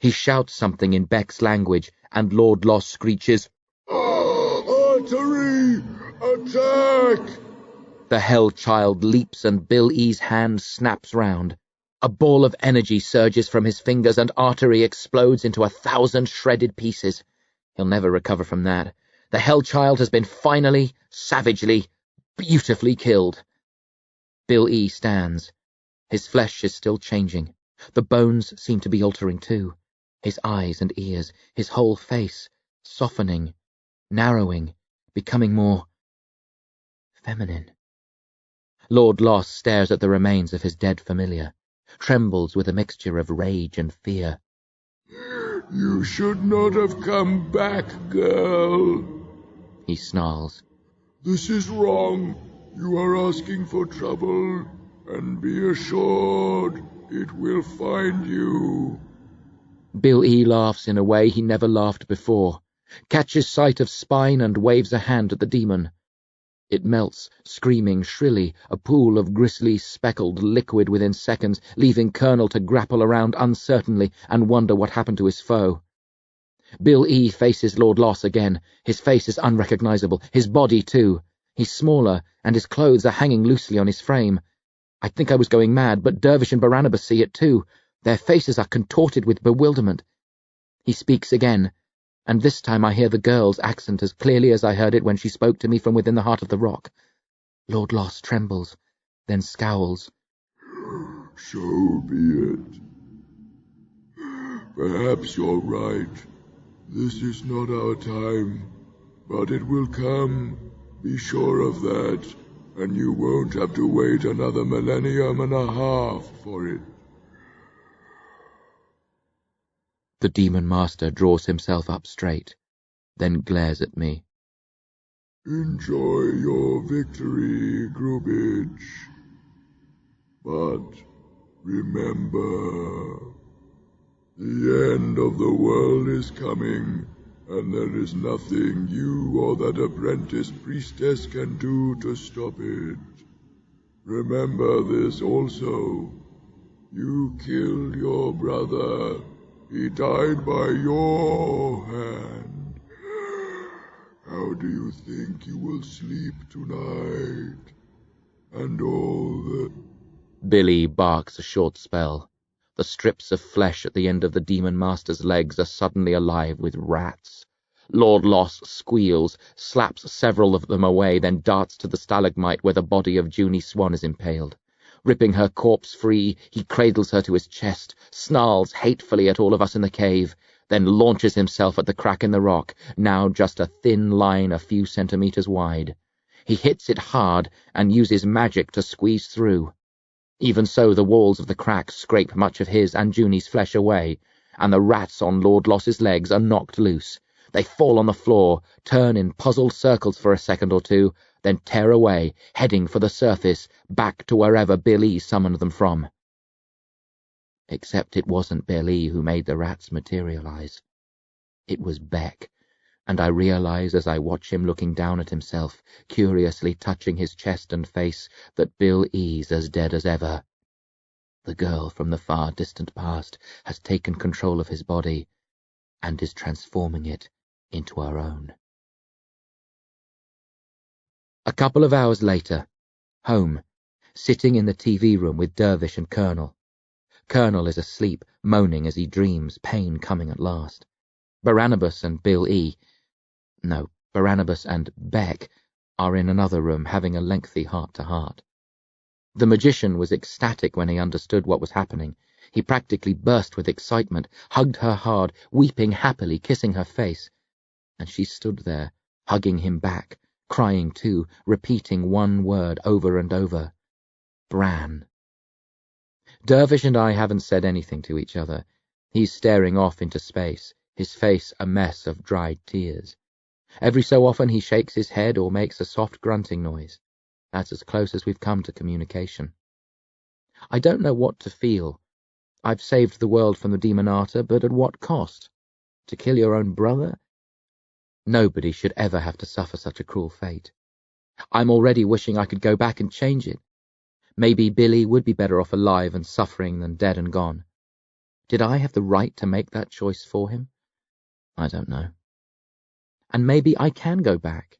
He shouts something in Beck's language, and Lord Loss screeches, Artery! Attack! The Hell Child leaps and Bill E's hand snaps round. A ball of energy surges from his fingers and Artery explodes into 1,000 shredded pieces. He'll never recover from that. The Hell Child has been finally, savagely, beautifully killed. Bill E stands. His flesh is still changing. The bones seem to be altering too. His eyes and ears, his whole face, softening, narrowing, becoming more feminine. Lord Loss stares at the remains of his dead familiar, trembles with a mixture of rage and fear. You should not have come back, girl, he snarls. This is wrong. You are asking for trouble, and be assured it will find you. Bill E laughs in a way he never laughed before, catches sight of Spine and waves a hand at the demon. It melts, screaming shrilly, a pool of gristly, speckled liquid within seconds, leaving Colonel to grapple around uncertainly and wonder what happened to his foe. Bill E faces Lord Loss again. His face is unrecognizable, his body too. He's smaller, and his clothes are hanging loosely on his frame. I'd think I was going mad, but Dervish and Barnabas see it too. Their faces are contorted with bewilderment. He speaks again, and this time I hear the girl's accent as clearly as I heard it when she spoke to me from within the heart of the rock. Lord Loss trembles, then scowls. So be it. Perhaps you're right. This is not our time, but it will come. Be sure of that, and you won't have to wait another millennium and a half for it. The Demon Master draws himself up straight, then glares at me. Enjoy your victory, Grubitch. But remember, the end of the world is coming, and there is nothing you or that apprentice priestess can do to stop it. Remember this also. You killed your brother. He died by your hand. How do you think you will sleep tonight? And all the... Billy barks a short spell. The strips of flesh at the end of the Demon Master's legs are suddenly alive with rats. Lord Loss squeals, slaps several of them away, then darts to the stalagmite where the body of Junie Swan is impaled. Ripping her corpse free, he cradles her to his chest, snarls hatefully at all of us in the cave, then launches himself at the crack in the rock, now just a thin line a few centimeters wide. He hits it hard and uses magic to squeeze through. Even so, the walls of the crack scrape much of his and Junie's flesh away, and the rats on Lord Loss's legs are knocked loose. They fall on the floor, turn in puzzled circles for a second or two, then tear away, heading for the surface, back to wherever Bill E summoned them from. Except it wasn't Billy who made the rats materialize. It was Beck, and I realize as I watch him looking down at himself, curiously touching his chest and face, that Bill E's as dead as ever. The girl from the far distant past has taken control of his body and is transforming it into her own. A couple of hours later, home, sitting in the TV room with Dervish and Colonel. Colonel is asleep, moaning as he dreams, pain coming at last. Barnabas and Barnabas and Beck are in another room having a lengthy heart-to-heart. The magician was ecstatic when he understood what was happening. He practically burst with excitement, hugged her hard, weeping happily, kissing her face. And she stood there, hugging him back, crying too, repeating one word over and over. Bran. Dervish and I haven't said anything to each other. He's staring off into space, his face a mess of dried tears. Every so often he shakes his head or makes a soft grunting noise. That's as close as we've come to communication. I don't know what to feel. I've saved the world from the Demonata, but at what cost? To kill your own brother? Nobody should ever have to suffer such a cruel fate. I'm already wishing I could go back and change it. Maybe Billy would be better off alive and suffering than dead and gone. Did I have the right to make that choice for him? I don't know. And maybe I can go back.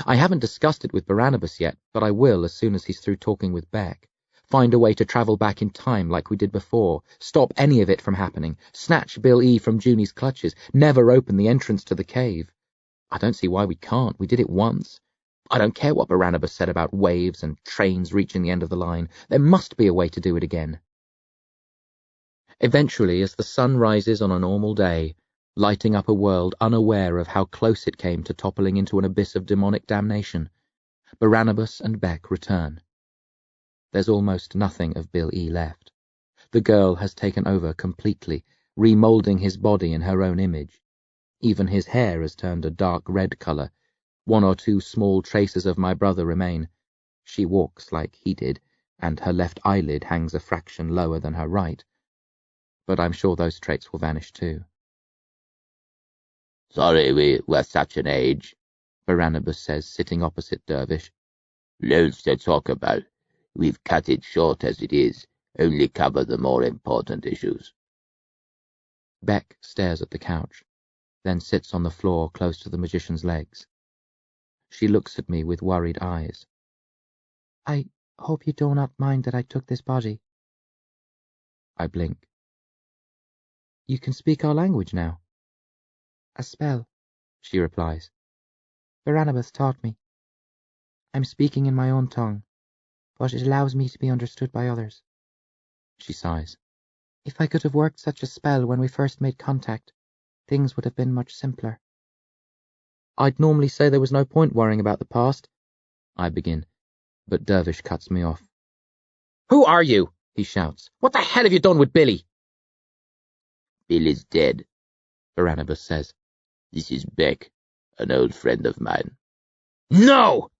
I haven't discussed it with Barnabas yet, but I will as soon as he's through talking with Beck. Find a way to travel back in time like we did before, stop any of it from happening, snatch Bill E. from Junie's clutches, never open the entrance to the cave. I don't see why we can't. We did it once. I don't care what Barnabas said about waves and trains reaching the end of the line. There must be a way to do it again. Eventually, as the sun rises on a normal day, lighting up a world unaware of how close it came to toppling into an abyss of demonic damnation, Barnabas and Beck return. There's almost nothing of Bill E. left. The girl has taken over completely, remoulding his body in her own image. Even his hair has turned a dark red colour. 1 or 2 small traces of my brother remain. She walks like he did, and her left eyelid hangs a fraction lower than her right. But I'm sure those traits will vanish too. Sorry we were such an age, Barnabas says, sitting opposite Dervish. Loads to talk about. We've cut it short as it is, only cover the more important issues. Beck stares at the couch, then sits on the floor close to the magician's legs. She looks at me with worried eyes. I hope you do not mind that I took this body. I blink. You can speak our language now. A spell, she replies. Barnabas taught me. I'm speaking in my own tongue, but it allows me to be understood by others. She sighs. If I could have worked such a spell when we first made contact, things would have been much simpler. I'd normally say there was no point worrying about the past, I begin, but Dervish cuts me off. Who are you? He shouts. What the hell have you done with Billy? Bill is dead, Barnabas says. This is Beck, an old friend of mine. No!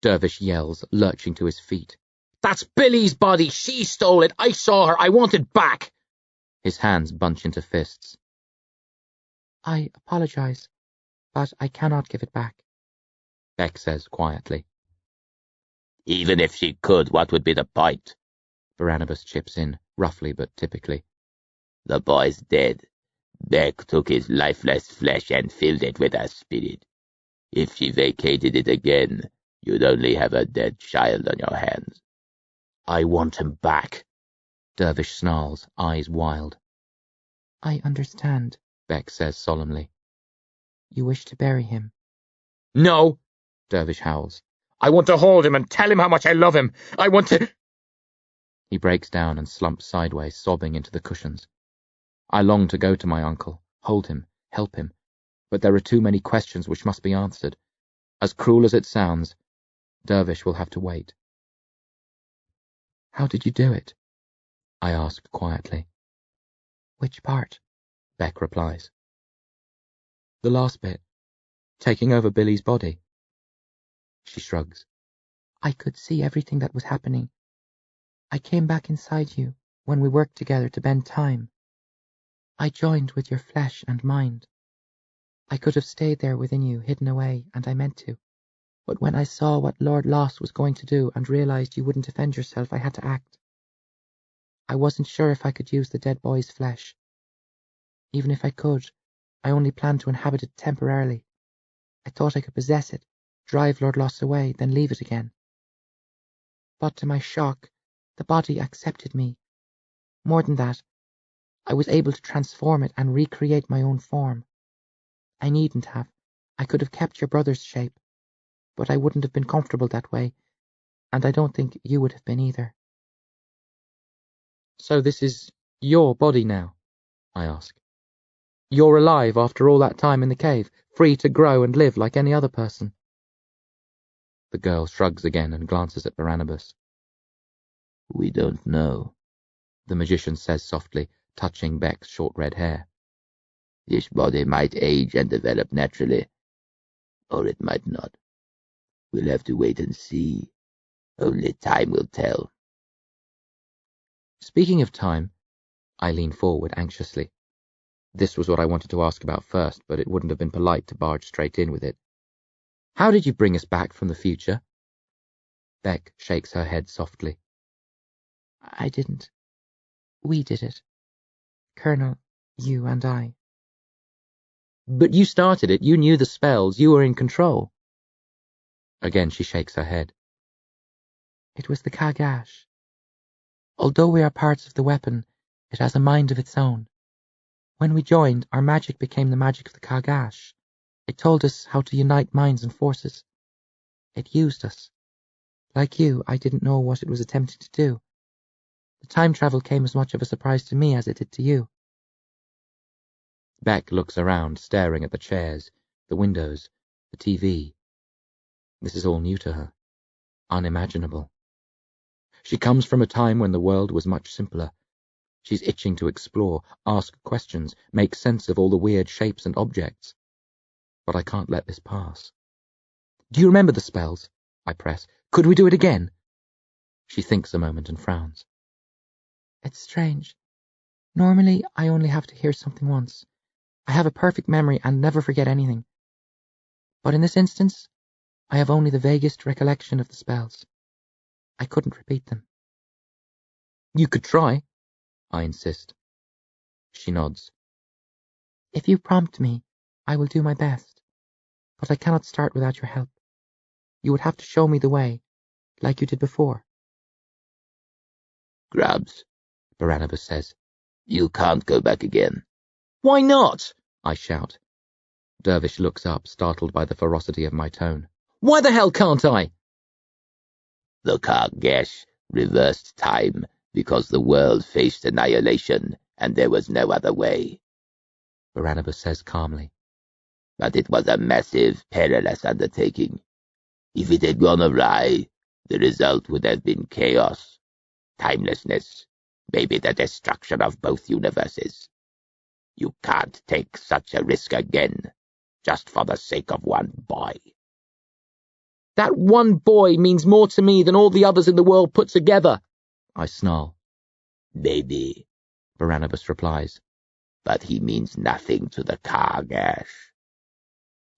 Dervish yells, lurching to his feet. That's Billy's body! She stole it! I saw her! I want it back! His hands bunch into fists. I apologize, but I cannot give it back, Beck says quietly. Even if she could, what would be the point? Barnabas chips in, roughly but typically. The boy's dead. Beck took his lifeless flesh and filled it with her spirit. If she vacated it again, you'd only have a dead child on your hands. I want him back, Dervish snarls, eyes wild. I understand, Beck says solemnly. You wish to bury him. No, Dervish howls. I want to hold him and tell him how much I love him. I want to... He breaks down and slumps sideways, sobbing into the cushions. I long to go to my uncle, hold him, help him, but there are too many questions which must be answered. As cruel as it sounds, Dervish will have to wait. How did you do it? I ask quietly. Which part? Beck replies. The last bit, taking over Billy's body. She shrugs. I could see everything that was happening. I came back inside you, when we worked together to bend time. I joined with your flesh and mind. I could have stayed there within you, hidden away, and I meant to. But when I saw what Lord Lost was going to do and realised you wouldn't defend yourself, I had to act. I wasn't sure if I could use the dead boy's flesh. Even if I could, I only planned to inhabit it temporarily. I thought I could possess it, drive Lord Lost away, then leave it again. But to my shock, the body accepted me. More than that, I was able to transform it and recreate my own form. I needn't have. I could have kept your brother's shape, but I wouldn't have been comfortable that way, and I don't think you would have been either. So this is your body now? I ask. You're alive after all that time in the cave, free to grow and live like any other person. The girl shrugs again and glances at Barnabas. We don't know, the magician says softly, touching Beck's short red hair. This body might age and develop naturally, or it might not. We'll have to wait and see. Only time will tell. Speaking of time, I lean forward anxiously. This was what I wanted to ask about first, but it wouldn't have been polite to barge straight in with it. How did you bring us back from the future? Beck shakes her head softly. I didn't. We did it. Colonel, you and I. But you started it, you knew the spells, you were in control. Again she shakes her head. It was the Kagash. Although we are parts of the weapon, it has a mind of its own. When we joined, our magic became the magic of the Kagash. It told us how to unite minds and forces. It used us. Like you, I didn't know what it was attempting to do. The time travel came as much of a surprise to me as it did to you. Beck looks around, staring at the chairs, the windows, the TV. This is all new to her. Unimaginable. She comes from a time when the world was much simpler. She's itching to explore, ask questions, make sense of all the weird shapes and objects. But I can't let this pass. Do you remember the spells? I press. Could we do it again? She thinks a moment and frowns. It's strange. Normally, I only have to hear something once. I have a perfect memory and never forget anything. But in this instance, I have only the vaguest recollection of the spells. I couldn't repeat them. You could try, I insist. She nods. If you prompt me, I will do my best. But I cannot start without your help. You would have to show me the way, like you did before. Grabs, Barnabas says. You can't go back again. Why not? I shout. Dervish looks up, startled by the ferocity of my tone. Why the hell can't I? The Kagash reversed time because the world faced annihilation and there was no other way, Barnabas says calmly. But it was a massive, perilous undertaking. If it had gone awry, the result would have been chaos, timelessness, maybe the destruction of both universes. You can't take such a risk again, just for the sake of one boy. That one boy means more to me than all the others in the world put together, I snarl. Maybe, Barnabas replies. But he means nothing to the Kagash.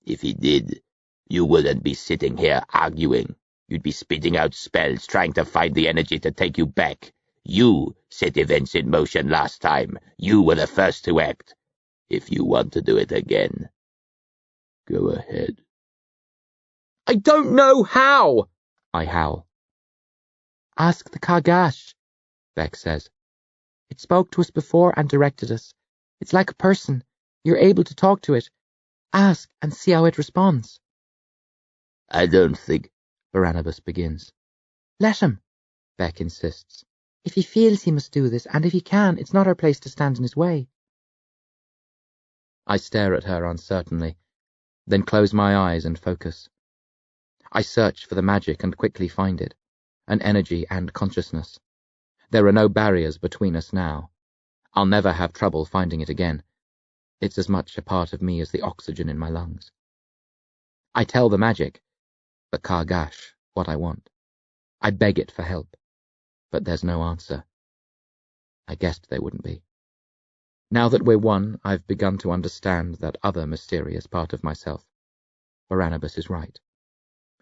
If he did, you wouldn't be sitting here arguing. You'd be spitting out spells, trying to find the energy to take you back. You set events in motion last time. You were the first to act. If you want to do it again, go ahead. I don't know how, I howl. Ask the Kagash, Beck says. It spoke to us before and directed us. It's like a person. You're able to talk to it. Ask and see how it responds. I don't think, Barnabas begins. Let him, Beck insists. If he feels he must do this, and if he can, it's not our place to stand in his way. I stare at her uncertainly, then close my eyes and focus. I search for the magic and quickly find it, an energy and consciousness. There are no barriers between us now. I'll never have trouble finding it again. It's as much a part of me as the oxygen in my lungs. I tell the magic, the Kagash, what I want. I beg it for help, but there's no answer. I guessed they wouldn't be. Now that we're one, I've begun to understand that other mysterious part of myself. Barnabas is right.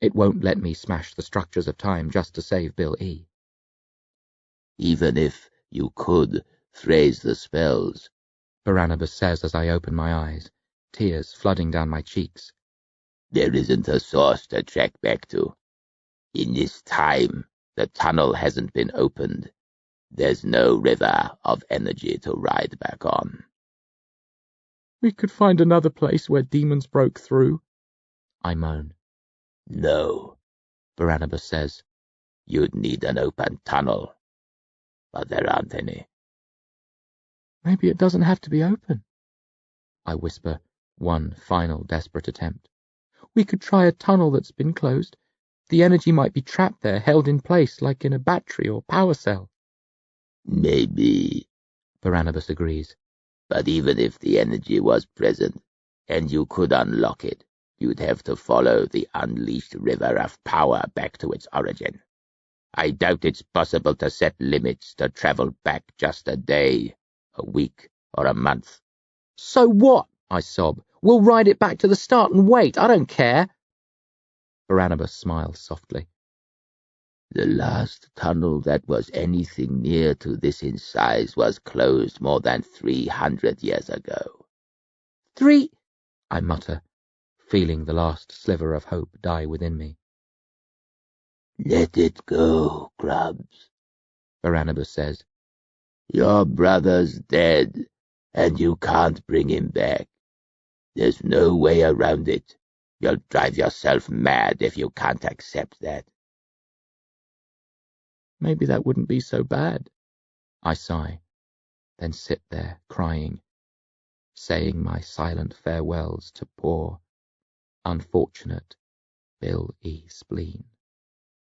It won't let me smash the structures of time just to save Bill E. Even if you could phrase the spells, Barnabas says as I open my eyes, tears flooding down my cheeks. there isn't a source to track back to. In this time, the tunnel hasn't been opened. There's no river of energy to ride back on. We could find another place where demons broke through, I moan. No, Barnabas says. You'd need an open tunnel. But there aren't any. Maybe it doesn't have to be open, I whisper, one final desperate attempt. We could try a tunnel that's been closed. The energy might be trapped there, held in place like in a battery or power cell. Maybe, Barnabas agrees. but even if the energy was present, and you could unlock it, you'd have to follow the unleashed river of power back to its origin. I doubt it's possible to set limits to travel back just a day, a week, or a month. So what? I sob. We'll ride it back to the start and wait. I don't care. Barnabas smiles softly. The last tunnel that was anything near to this in size was closed more than 300 years ago. I mutter, feeling the last sliver of hope die within me. Let it go, Grubs, Barnabas says. Your brother's dead, and you can't bring him back. There's no way around it. You'll drive yourself mad if you can't accept that. Maybe that wouldn't be so bad, I sigh, then sit there crying, saying my silent farewells to poor, unfortunate Bill E. Spleen.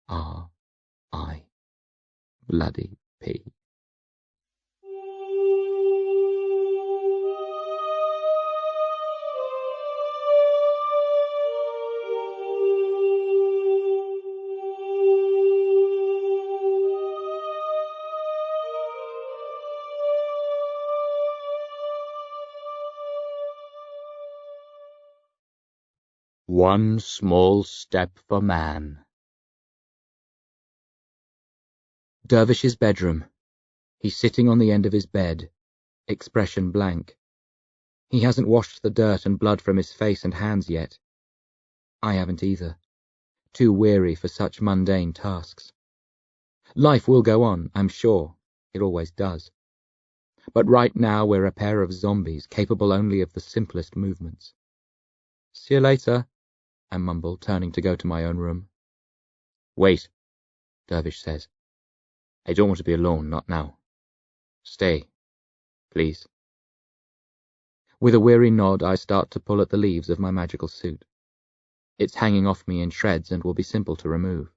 R.I. Bloody P. One small step for man. Dervish's bedroom. He's sitting on the end of his bed, expression blank. He hasn't washed the dirt and blood from his face and hands yet. I haven't either. Too weary for such mundane tasks. Life will go on, I'm sure. It always does. But right now we're a pair of zombies capable only of the simplest movements. See you later, I mumble, turning to go to my own room. Wait, Dervish says. I don't want to be alone, not now. Stay, please. With a weary nod, I start to pull at the leaves of my magical suit. It's hanging off me in shreds and will be simple to remove.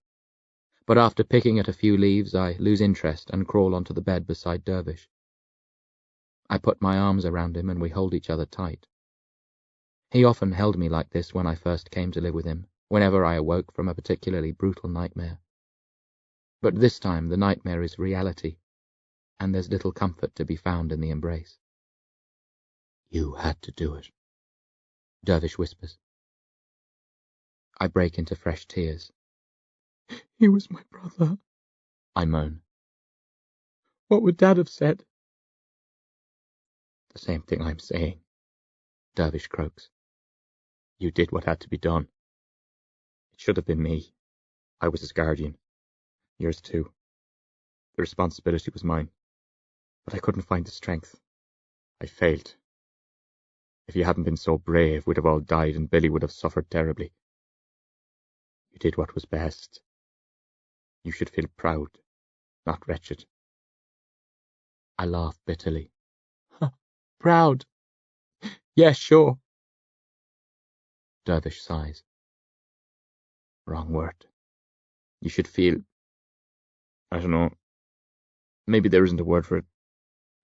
But after picking at a few leaves, I lose interest and crawl onto the bed beside Dervish. I put my arms around him and we hold each other tight. He often held me like this when I first came to live with him, whenever I awoke from a particularly brutal nightmare. But this time the nightmare is reality, and there's little comfort to be found in the embrace. You had to do it, Dervish whispers. I break into fresh tears. He was my brother, I moan. What would Dad have said? The same thing I'm saying, Dervish croaks. You did what had to be done. It should have been me. I was his guardian. Yours too. The responsibility was mine. But I couldn't find the strength. I failed. If you hadn't been so brave, we'd have all died and Billy would have suffered terribly. You did what was best. You should feel proud, not wretched. I laugh bitterly. Proud? Yeah, sure. Dervish sighs. Wrong word. You should feel... I don't know. Maybe there isn't a word for it.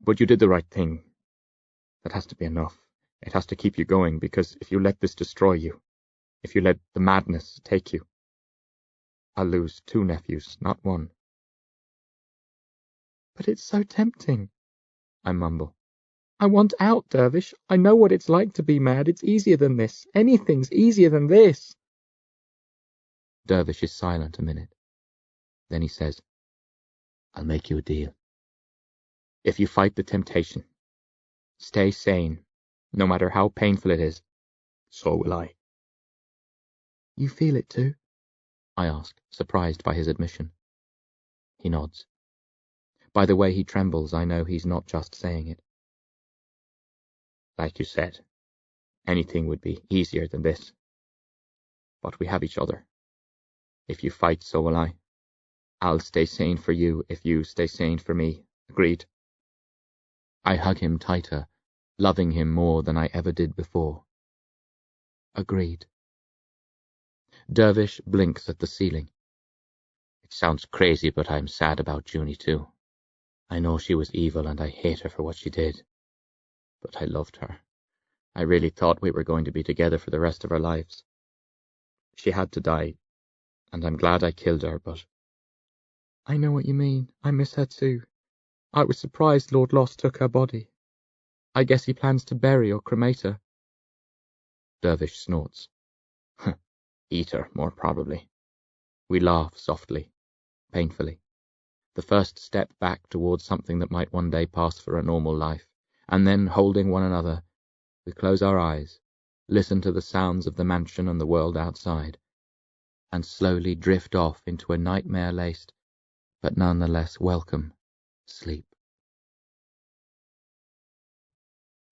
But you did the right thing. That has to be enough. It has to keep you going, because if you let this destroy you, if you let the madness take you, I'll lose 2 nephews, not 1. But it's so tempting, I mumble. I want out, Dervish. I know what it's like to be mad. It's easier than this. Anything's easier than this. Dervish is silent a minute. Then he says, I'll make you a deal. If you fight the temptation, stay sane, no matter how painful it is, so will I. You feel it too? I ask, surprised by his admission. He nods. By the way he trembles, I know he's not just saying it. Like you said, anything would be easier than this. But we have each other. If you fight, so will I. I'll stay sane for you if you stay sane for me. Agreed? I hug him tighter, loving him more than I ever did before. Agreed. Dervish blinks at the ceiling. It sounds crazy, but I'm sad about Junie too. I know she was evil and I hate her for what she did. But I loved her. I really thought we were going to be together for the rest of our lives. She had to die, and I'm glad I killed her, but... I know what you mean. I miss her too. I was surprised Lord Lost took her body. I guess he plans to bury or cremate her. Dervish snorts. Eat her, more probably. We laugh softly, painfully. The first step back towards something that might one day pass for a normal life, and then, holding one another, we close our eyes, listen to the sounds of the mansion and the world outside, and slowly drift off into a nightmare-laced, but nonetheless welcome, sleep.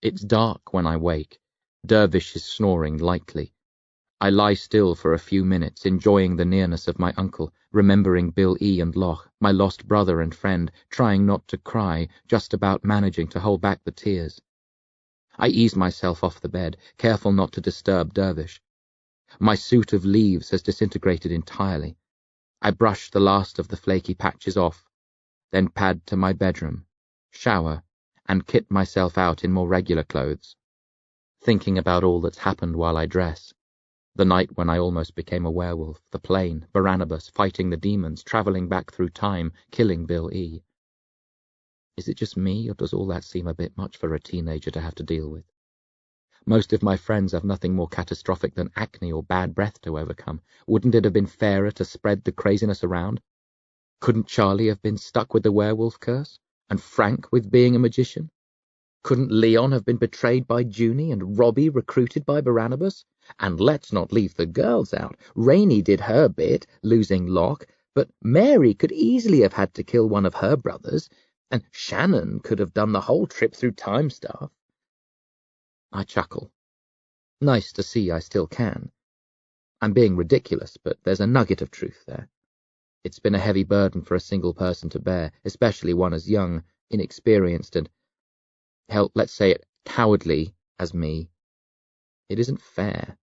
It's dark when I wake. Dervish is snoring lightly. I lie still for a few minutes, enjoying the nearness of my uncle, remembering Bill E. and Loch, my lost brother and friend, trying not to cry, just about managing to hold back the tears. I ease myself off the bed, careful not to disturb Dervish. My suit of leaves has disintegrated entirely. I brush the last of the flaky patches off, then pad to my bedroom, shower, and kit myself out in more regular clothes, thinking about all that's happened while I dress. The night when I almost became a werewolf, the plane, Barnabas, fighting the demons, travelling back through time, killing Bill E. Is it just me, or does all that seem a bit much for a teenager to have to deal with? Most of my friends have nothing more catastrophic than acne or bad breath to overcome. Wouldn't it have been fairer to spread the craziness around? Couldn't Charlie have been stuck with the werewolf curse? And Frank with being a magician? Couldn't Leon have been betrayed by Junie and Robbie recruited by Barnabas? And let's not leave the girls out. Rainey did her bit, losing Locke, but Mary could easily have had to kill one of her brothers, and Shannon could have done the whole trip through time stuff. I chuckle. Nice to see I still can. I'm being ridiculous, but there's a nugget of truth there. It's been a heavy burden for a single person to bear, especially one as young, inexperienced, and, hell, let's say it, cowardly as me. It isn't fair.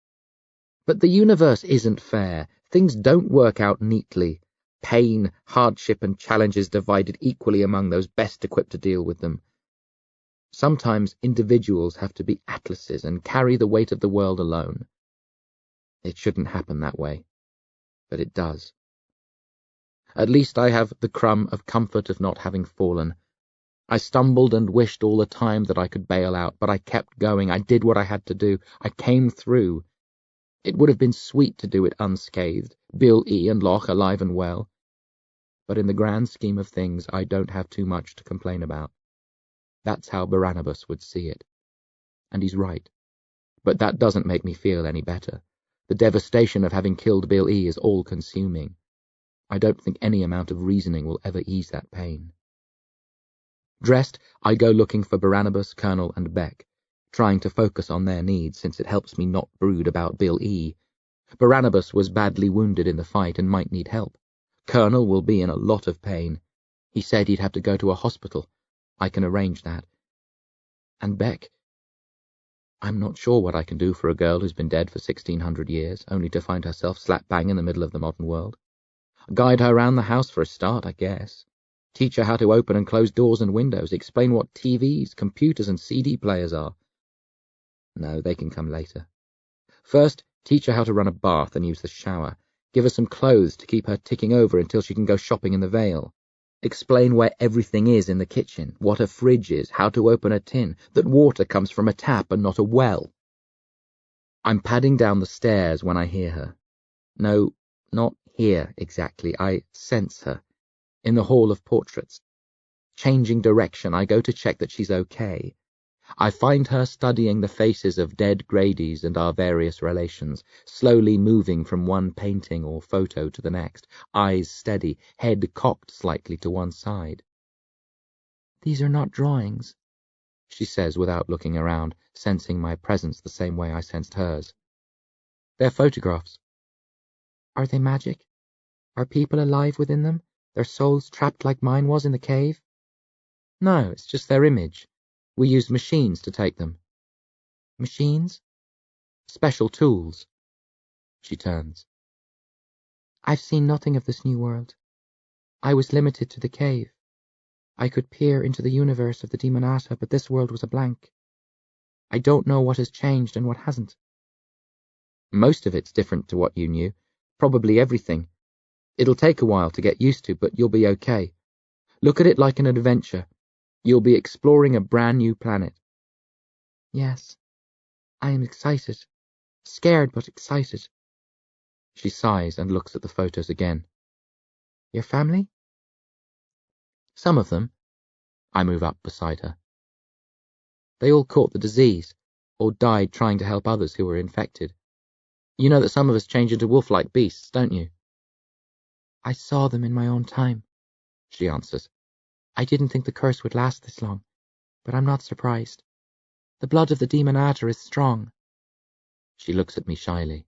But the universe isn't fair. Things don't work out neatly. Pain, hardship, and challenges divided equally among those best equipped to deal with them. Sometimes individuals have to be atlases and carry the weight of the world alone. It shouldn't happen that way, but it does. At least I have the crumb of comfort of not having fallen. I stumbled and wished all the time that I could bail out, but I kept going. I did what I had to do. I came through. It would have been sweet to do it unscathed, Bill E. and Loch alive and well. But in the grand scheme of things, I don't have too much to complain about. That's how Barnabas would see it. And he's right. But that doesn't make me feel any better. The devastation of having killed Bill E. is all-consuming. I don't think any amount of reasoning will ever ease that pain. Dressed, I go looking for Barnabas, Colonel, and Beck, trying to focus on their needs since it helps me not brood about Bill E. Barnabas was badly wounded in the fight and might need help. Colonel will be in a lot of pain. He said he'd have to go to a hospital. I can arrange that. And Beck? I'm not sure what I can do for a girl who's been dead for 1600 years, only to find herself slap bang in the middle of the modern world. Guide her round the house for a start, I guess. Teach her how to open and close doors and windows, explain what TVs, computers, and CD players are. No, they can come later. First, teach her how to run a bath and use the shower. Give her some clothes to keep her ticking over until she can go shopping in the Vale. Explain where everything is in the kitchen, what a fridge is, how to open a tin, that water comes from a tap and not a well. I'm padding down the stairs when I hear her. No, not here exactly. I sense her. In the hall of portraits. Changing direction, I go to check that she's okay. I find her studying the faces of dead Gradys and our various relations, slowly moving from one painting or photo to the next, eyes steady, head cocked slightly to one side. "These are not drawings," she says without looking around, sensing my presence the same way I sensed hers. "They're photographs." "Are they magic? Are people alive within them, their souls trapped like mine was in the cave?" "No, it's just their image. We used machines to take them." "Machines?" "Special tools." She turns. "I've seen nothing of this new world. I was limited to the cave. I could peer into the universe of the Demonata, but this world was a blank. I don't know what has changed and what hasn't." "Most of it's different to what you knew. Probably everything. It'll take a while to get used to, but you'll be okay. Look at it like an adventure. You'll be exploring a brand new planet." "Yes, I am excited. Scared, but excited." She sighs and looks at the photos again. "Your family?" "Some of them." I move up beside her. "They all caught the disease, or died trying to help others who were infected. You know that some of us change into wolf-like beasts, don't you?" "I saw them in my own time," she answers. "I didn't think the curse would last this long, but I'm not surprised. The blood of the Demonata is strong." She looks at me shyly.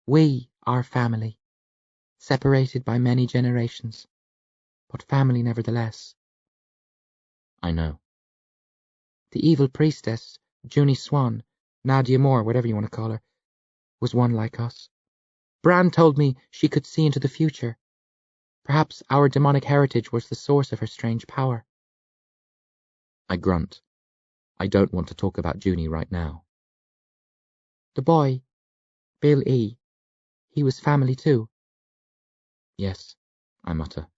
"We are family, separated by many generations, but family nevertheless." I know. The evil priestess, Junie Swan, Nadia Moore, whatever you want to call her, was one like us. Bran told me she could see into the future. Perhaps our demonic heritage was the source of her strange power." I grunt. I don't want to talk about Junie right now. "The boy, Bill E., he was family too." "Yes," I mutter.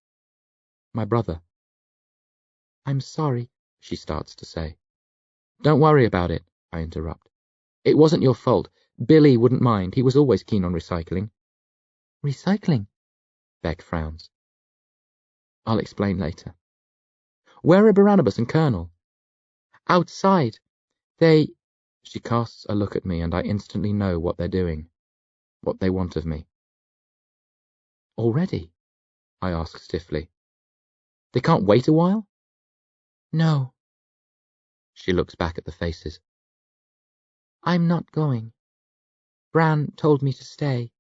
"My brother." "I'm sorry," she starts to say. "Don't worry about it," I interrupt. "It wasn't your fault. Billy wouldn't mind. He was always keen on recycling." "Recycling?" Beck frowns. "I'll explain later. Where are Barnabas and Colonel?" "Outside. They—" She casts a look at me and I instantly know what they're doing, what they want of me. "Already?" I ask stiffly. "They can't wait a while?" "No." She looks back at the faces. "I'm not going. Bran told me to stay.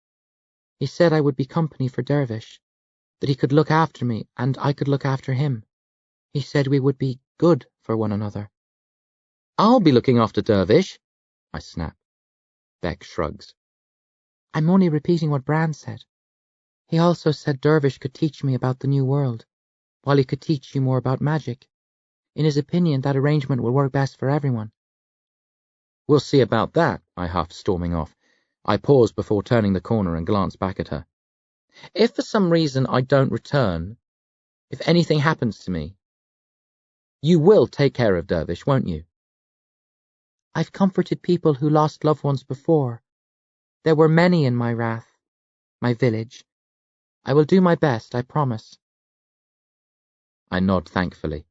He said I would be company for Dervish, that he could look after me and I could look after him. He said we would be good for one another." "I'll be looking after Dervish," I snap. Beck shrugs. "I'm only repeating what Bran said. He also said Dervish could teach me about the new world, while he could teach you more about magic. In his opinion, that arrangement will work best for everyone." "We'll see about that," I huff, storming off. I pause before turning the corner and glance back at her. "If for some reason I don't return, if anything happens to me, you will take care of Dervish, won't you?" "I've comforted people who lost loved ones before. There were many in my wrath, my village. I will do my best, I promise." I nod thankfully,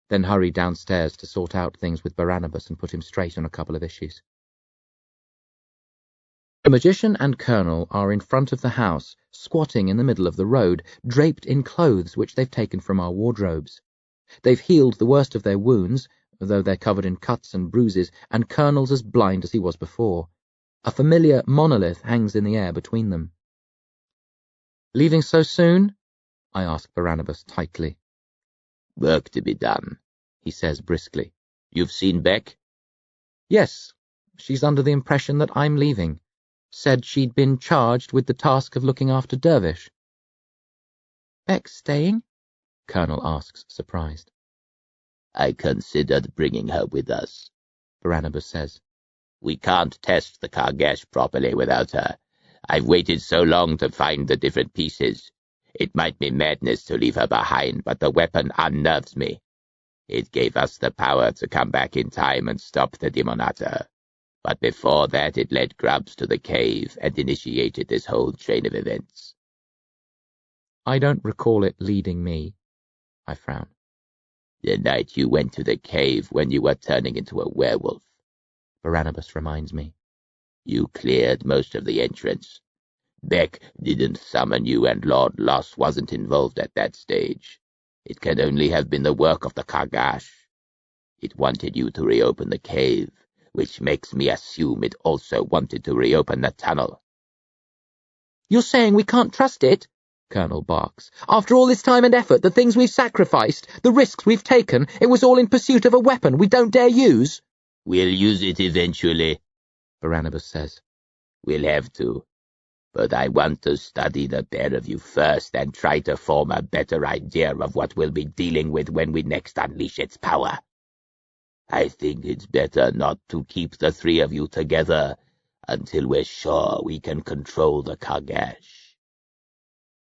then hurry downstairs to sort out things with Barnabas and put him straight on a couple of issues. The magician and Colonel are in front of the house, squatting in the middle of the road, draped in clothes which they've taken from our wardrobes. They've healed the worst of their wounds, though they're covered in cuts and bruises, and Colonel's as blind as he was before. A familiar monolith hangs in the air between them. "Leaving so soon?" I ask Barnabas tightly. "Work to be done," he says briskly. "You've seen Beck?" "Yes, she's under the impression that I'm leaving. Said she'd been charged with the task of looking after Dervish." "Beck's staying?" Colonel asks, surprised. "I considered bringing her with us," Barnabas says. "We can't test the Kargesh properly without her. I've waited so long to find the different pieces. It might be madness to leave her behind, but the weapon unnerves me. It gave us the power to come back in time and stop the Demonata. But before that it led Grubs to the cave and initiated this whole chain of events. I don't recall it leading me. I frowned. The night you went to the cave when you were turning into a werewolf, Barnabas reminds me. You cleared most of the entrance. Beck didn't summon you and Lord Loss wasn't involved at that stage. It can only have been the work of the Kargash. It wanted you to reopen the cave, which makes me assume it also wanted to reopen the tunnel. You're saying we can't trust it? Colonel barks. After all this time and effort, the things we've sacrificed, the risks we've taken, it was all in pursuit of a weapon we don't dare use? We'll use it eventually, Barnabas says. We'll have to. But I want to study the pair of you first and try to form a better idea of what we'll be dealing with when we next unleash its power. I think it's better not to keep the three of you together until we're sure we can control the Kargash.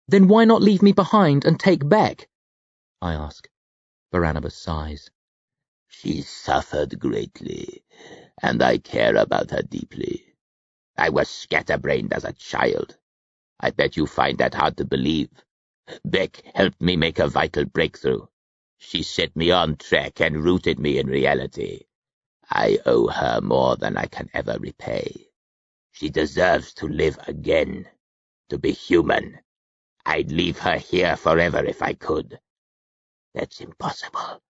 Then why not leave me behind and take Beck? I ask. Barnabas sighs. She suffered greatly, and I care about her deeply. I was scatterbrained as a child. I bet you find that hard to believe. Beck helped me make a vital breakthrough. She set me on track and rooted me in reality. I owe her more than I can ever repay. She deserves to live again, to be human. I'd leave her here forever if I could. That's impossible.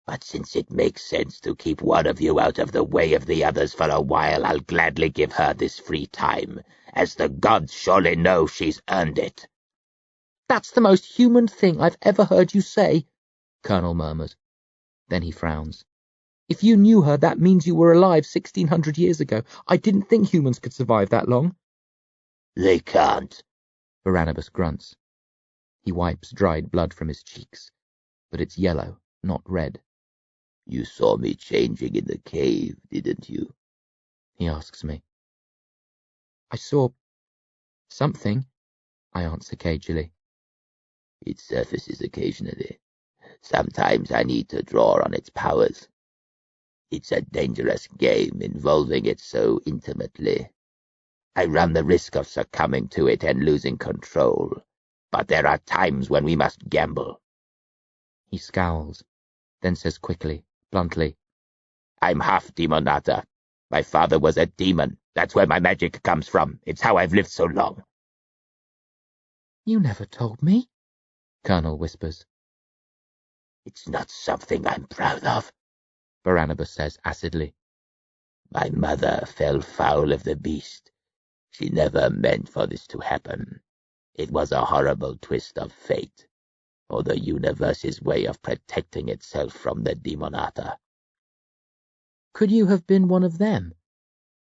But since it makes sense to keep one of you out of the way of the others for a while, I'll gladly give her this free time, as the gods surely know she's earned it. That's the most human thing I've ever heard you say, Colonel murmured. Then he frowns. If you knew her, that means you were alive 1,600 years ago. I didn't think humans could survive that long. They can't, Barnabas grunts. He wipes dried blood from his cheeks, but it's yellow, not red. You saw me changing in the cave, didn't you? He asks me. I saw something, I answer cagily. It surfaces occasionally. Sometimes I need to draw on its powers. It's a dangerous game involving it so intimately. I run the risk of succumbing to it and losing control, but there are times when we must gamble. He scowls, then says quickly, bluntly, I'm half Demonata. My father was a demon. That's where my magic comes from. It's how I've lived so long. You never told me, Colonel whispers. It's not something I'm proud of, Barnabas says acidly. My mother fell foul of the beast. She never meant for this to happen. It was a horrible twist of fate, or the universe's way of protecting itself from the Demonata. Could you have been one of them?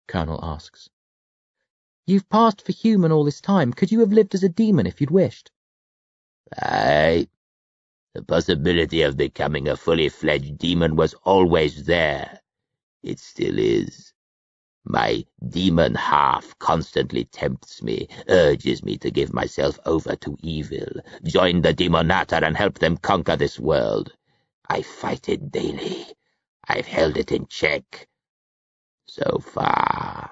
Colonel asks. You've passed for human all this time. Could you have lived as a demon if you'd wished? Aye. The possibility of becoming a fully fledged demon was always there. It still is. My demon half constantly tempts me, urges me to give myself over to evil, join the Demonata and help them conquer this world. I fight it daily. I've held it in check. So far.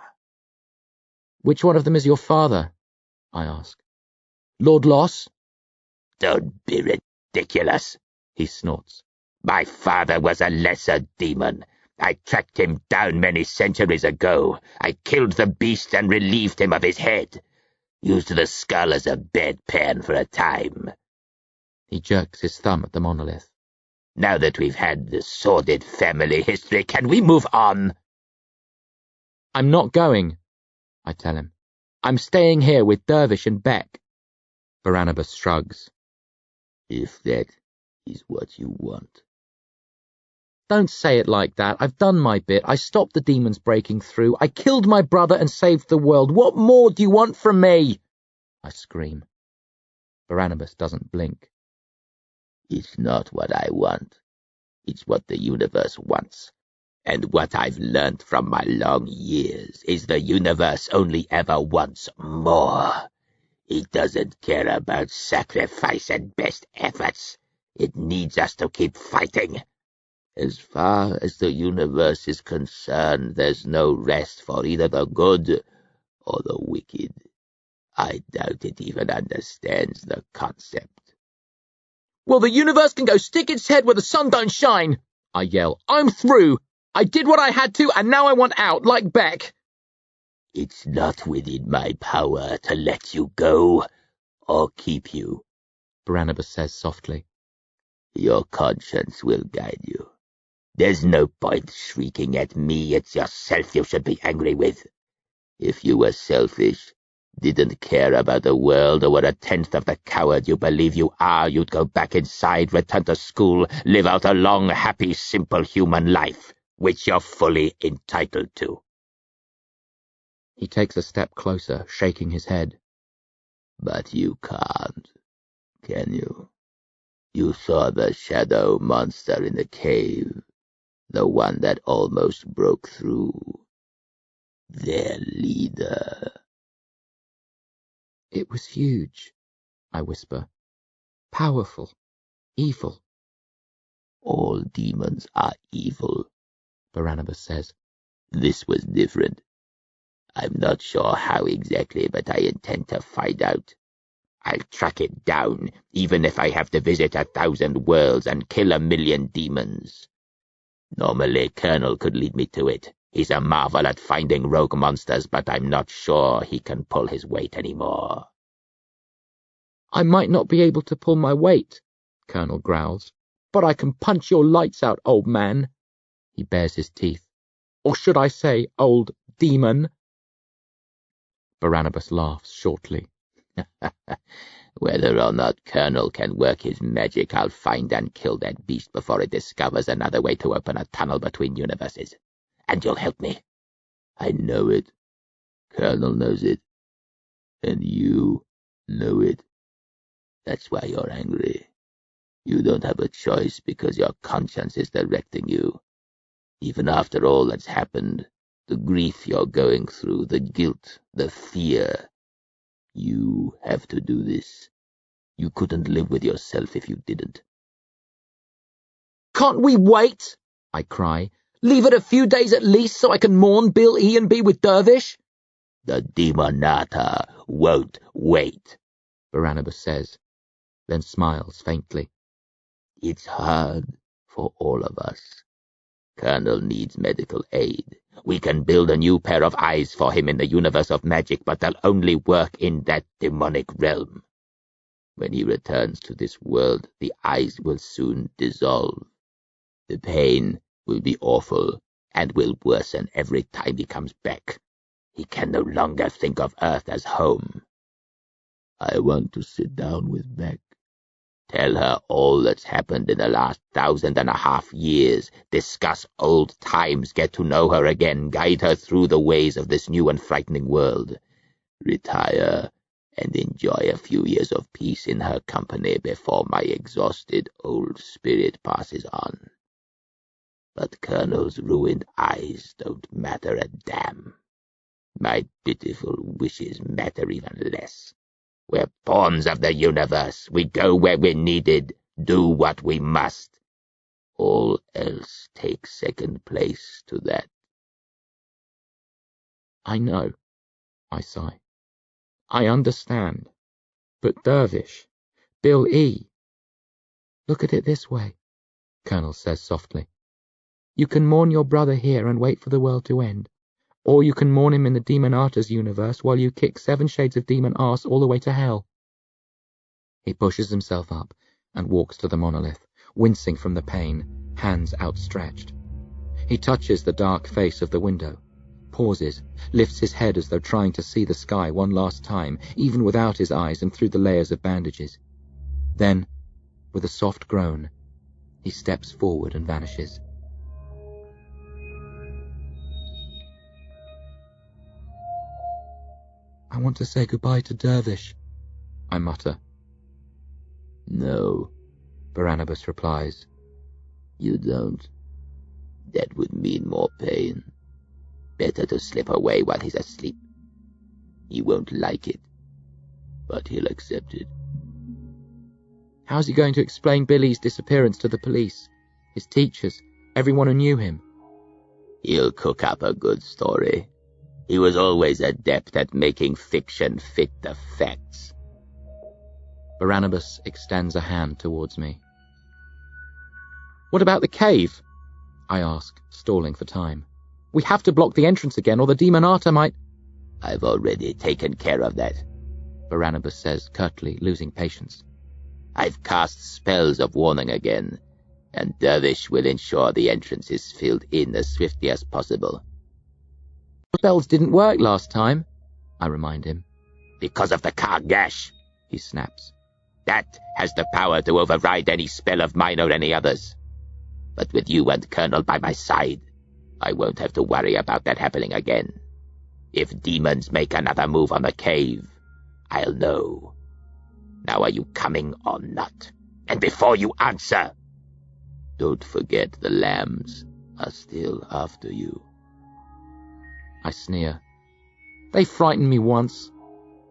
Which one of them is your father? I ask. Lord Loss? Don't be ridiculous, he snorts. My father was a lesser demon. I tracked him down many centuries ago. I killed the beast and relieved him of his head. Used the skull as a bedpan for a time. He jerks his thumb at the monolith. Now that we've had the sordid family history, can we move on? I'm not going, I tell him. I'm staying here with Dervish and Beck. Barnabas shrugs. If that is what you want. Don't say it like that. I've done my bit. I stopped the demons breaking through. I killed my brother and saved the world. What more do you want from me? I scream. Barnabas doesn't blink. It's not what I want. It's what the universe wants. And what I've learned from my long years is the universe only ever wants more. It doesn't care about sacrifice and best efforts. It needs us to keep fighting. As far as the universe is concerned, there's no rest for either the good or the wicked. I doubt it even understands the concept. Well, the universe can go stick its head where the sun don't shine, I yell. I'm through. I did what I had to, and now I want out, like Beck. It's not within my power to let you go or keep you, Barnabas says softly. Your conscience will guide you. There's no point shrieking at me. It's yourself you should be angry with. If you were selfish, didn't care about the world, or were a tenth of the coward you believe you are, you'd go back inside, return to school, live out a long, happy, simple human life, which you're fully entitled to. He takes a step closer, shaking his head. But you can't, can you? You saw the shadow monster in the cave, the one that almost broke through. Their leader. It was huge, I whisper. Powerful. Evil. All demons are evil, Barnabas says. This was different. I'm not sure how exactly, but I intend to find out. I'll track it down, even if I have to visit 1,000 worlds and kill 1,000,000 demons. Normally, Colonel could lead me to it. He's a marvel at finding rogue monsters, but I'm not sure he can pull his weight anymore. I might not be able to pull my weight, Colonel growls, but I can punch your lights out, old man. He bares his teeth. Or should I say, old demon? Barnabas laughs shortly. Whether or not Colonel can work his magic, I'll find and kill that beast before it discovers another way to open a tunnel between universes. And you'll help me. I know it. Colonel knows it. And you know it. That's why you're angry. You don't have a choice because your conscience is directing you. Even after all that's happened, the grief you're going through, the guilt, the fear. You have to do this. You couldn't live with yourself if you didn't. Can't we wait? I cry. Leave it a few days at least so I can mourn Bill E and be with Dervish? The Demonata won't wait, Barnabas says, then smiles faintly. It's hard for all of us. Colonel needs medical aid. We can build a new pair of eyes for him in the universe of magic, but they'll only work in that demonic realm. When he returns to this world, the eyes will soon dissolve. The pain will be awful and will worsen every time he comes back. He can no longer think of Earth as home. I want to sit down with Beck. Tell her all that's happened in the last 1,500 years, discuss old times, get to know her again, guide her through the ways of this new and frightening world. Retire and enjoy a few years of peace in her company before my exhausted old spirit passes on. But Colonel's ruined eyes don't matter a damn. My pitiful wishes matter even less. We're pawns of the universe. We go where we're needed, do what we must. All else takes second place to that. I know, I sigh. I understand. But Dervish, Bill E. Look at it this way, Colonel says softly. You can mourn your brother here and wait for the world to end. Or you can mourn him in the Demonata's universe while you kick 7 shades of demon arse all the way to hell. He pushes himself up and walks to the monolith, wincing from the pain, hands outstretched. He touches the dark face of the window, pauses, lifts his head as though trying to see the sky one last time, even without his eyes and through the layers of bandages. Then, with a soft groan, he steps forward and vanishes. I want to say goodbye to Dervish, I mutter. No, Barnabas replies. You don't. That would mean more pain. Better to slip away while he's asleep. He won't like it. but he'll accept it. How's he going to explain Billy's disappearance to the police, his teachers, everyone who knew him? He'll cook up a good story. He was always adept at making fiction fit the facts. Barnabas extends a hand towards me. What about the cave? I ask, stalling for time. We have to block the entrance again, or the Demonata might... I've already taken care of that, Barnabas says curtly, losing patience. I've cast spells of warning again, and Dervish will ensure the entrance is filled in as swiftly as possible. Spells didn't work last time, I remind him. Because of the Kargash, he snaps. That has the power to override any spell of mine or any others. But with you and Colonel by my side, I won't have to worry about that happening again. If demons make another move on the cave, I'll know. Now are you coming or not? And before you answer, don't forget the lambs are still after you. I sneer. They frightened me once.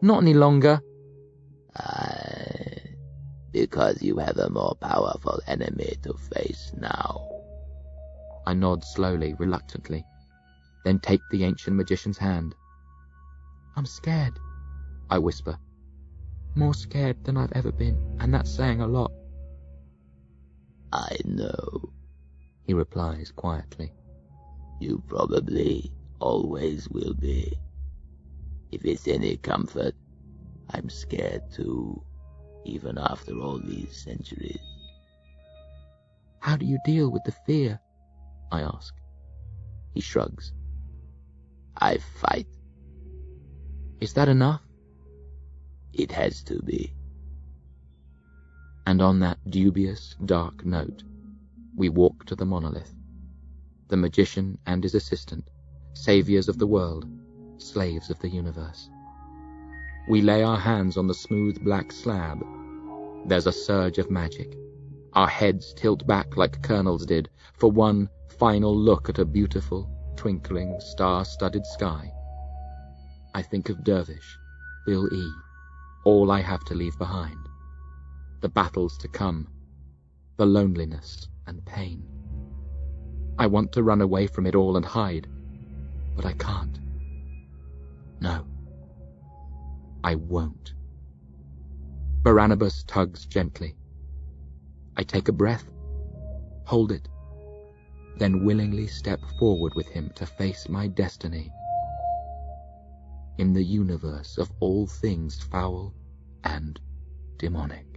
Not any longer. Because you have a more powerful enemy to face now. I nod slowly, reluctantly, then take the ancient magician's hand. I'm scared, I whisper. More scared than I've ever been, and that's saying a lot. I know, he replies quietly. You probably always will be. If it's any comfort, I'm scared too, even after all these centuries. How do you deal with the fear? I ask. He shrugs. I fight. Is that enough? It has to be. And on that dubious, dark note, we walk to the monolith. The magician and his assistant, saviors of the world, slaves of the universe. We lay our hands on the smooth black slab. There's a surge of magic. Our heads tilt back like Colonel's did for one final look at a beautiful, twinkling, star-studded sky. I think of Dervish, Bill E., all I have to leave behind. The battles to come, the loneliness and pain. I want to run away from it all and hide, but I can't. No, I won't. Barnabas tugs gently. I take a breath, hold it, then willingly step forward with him to face my destiny. In the universe of all things foul and demonic.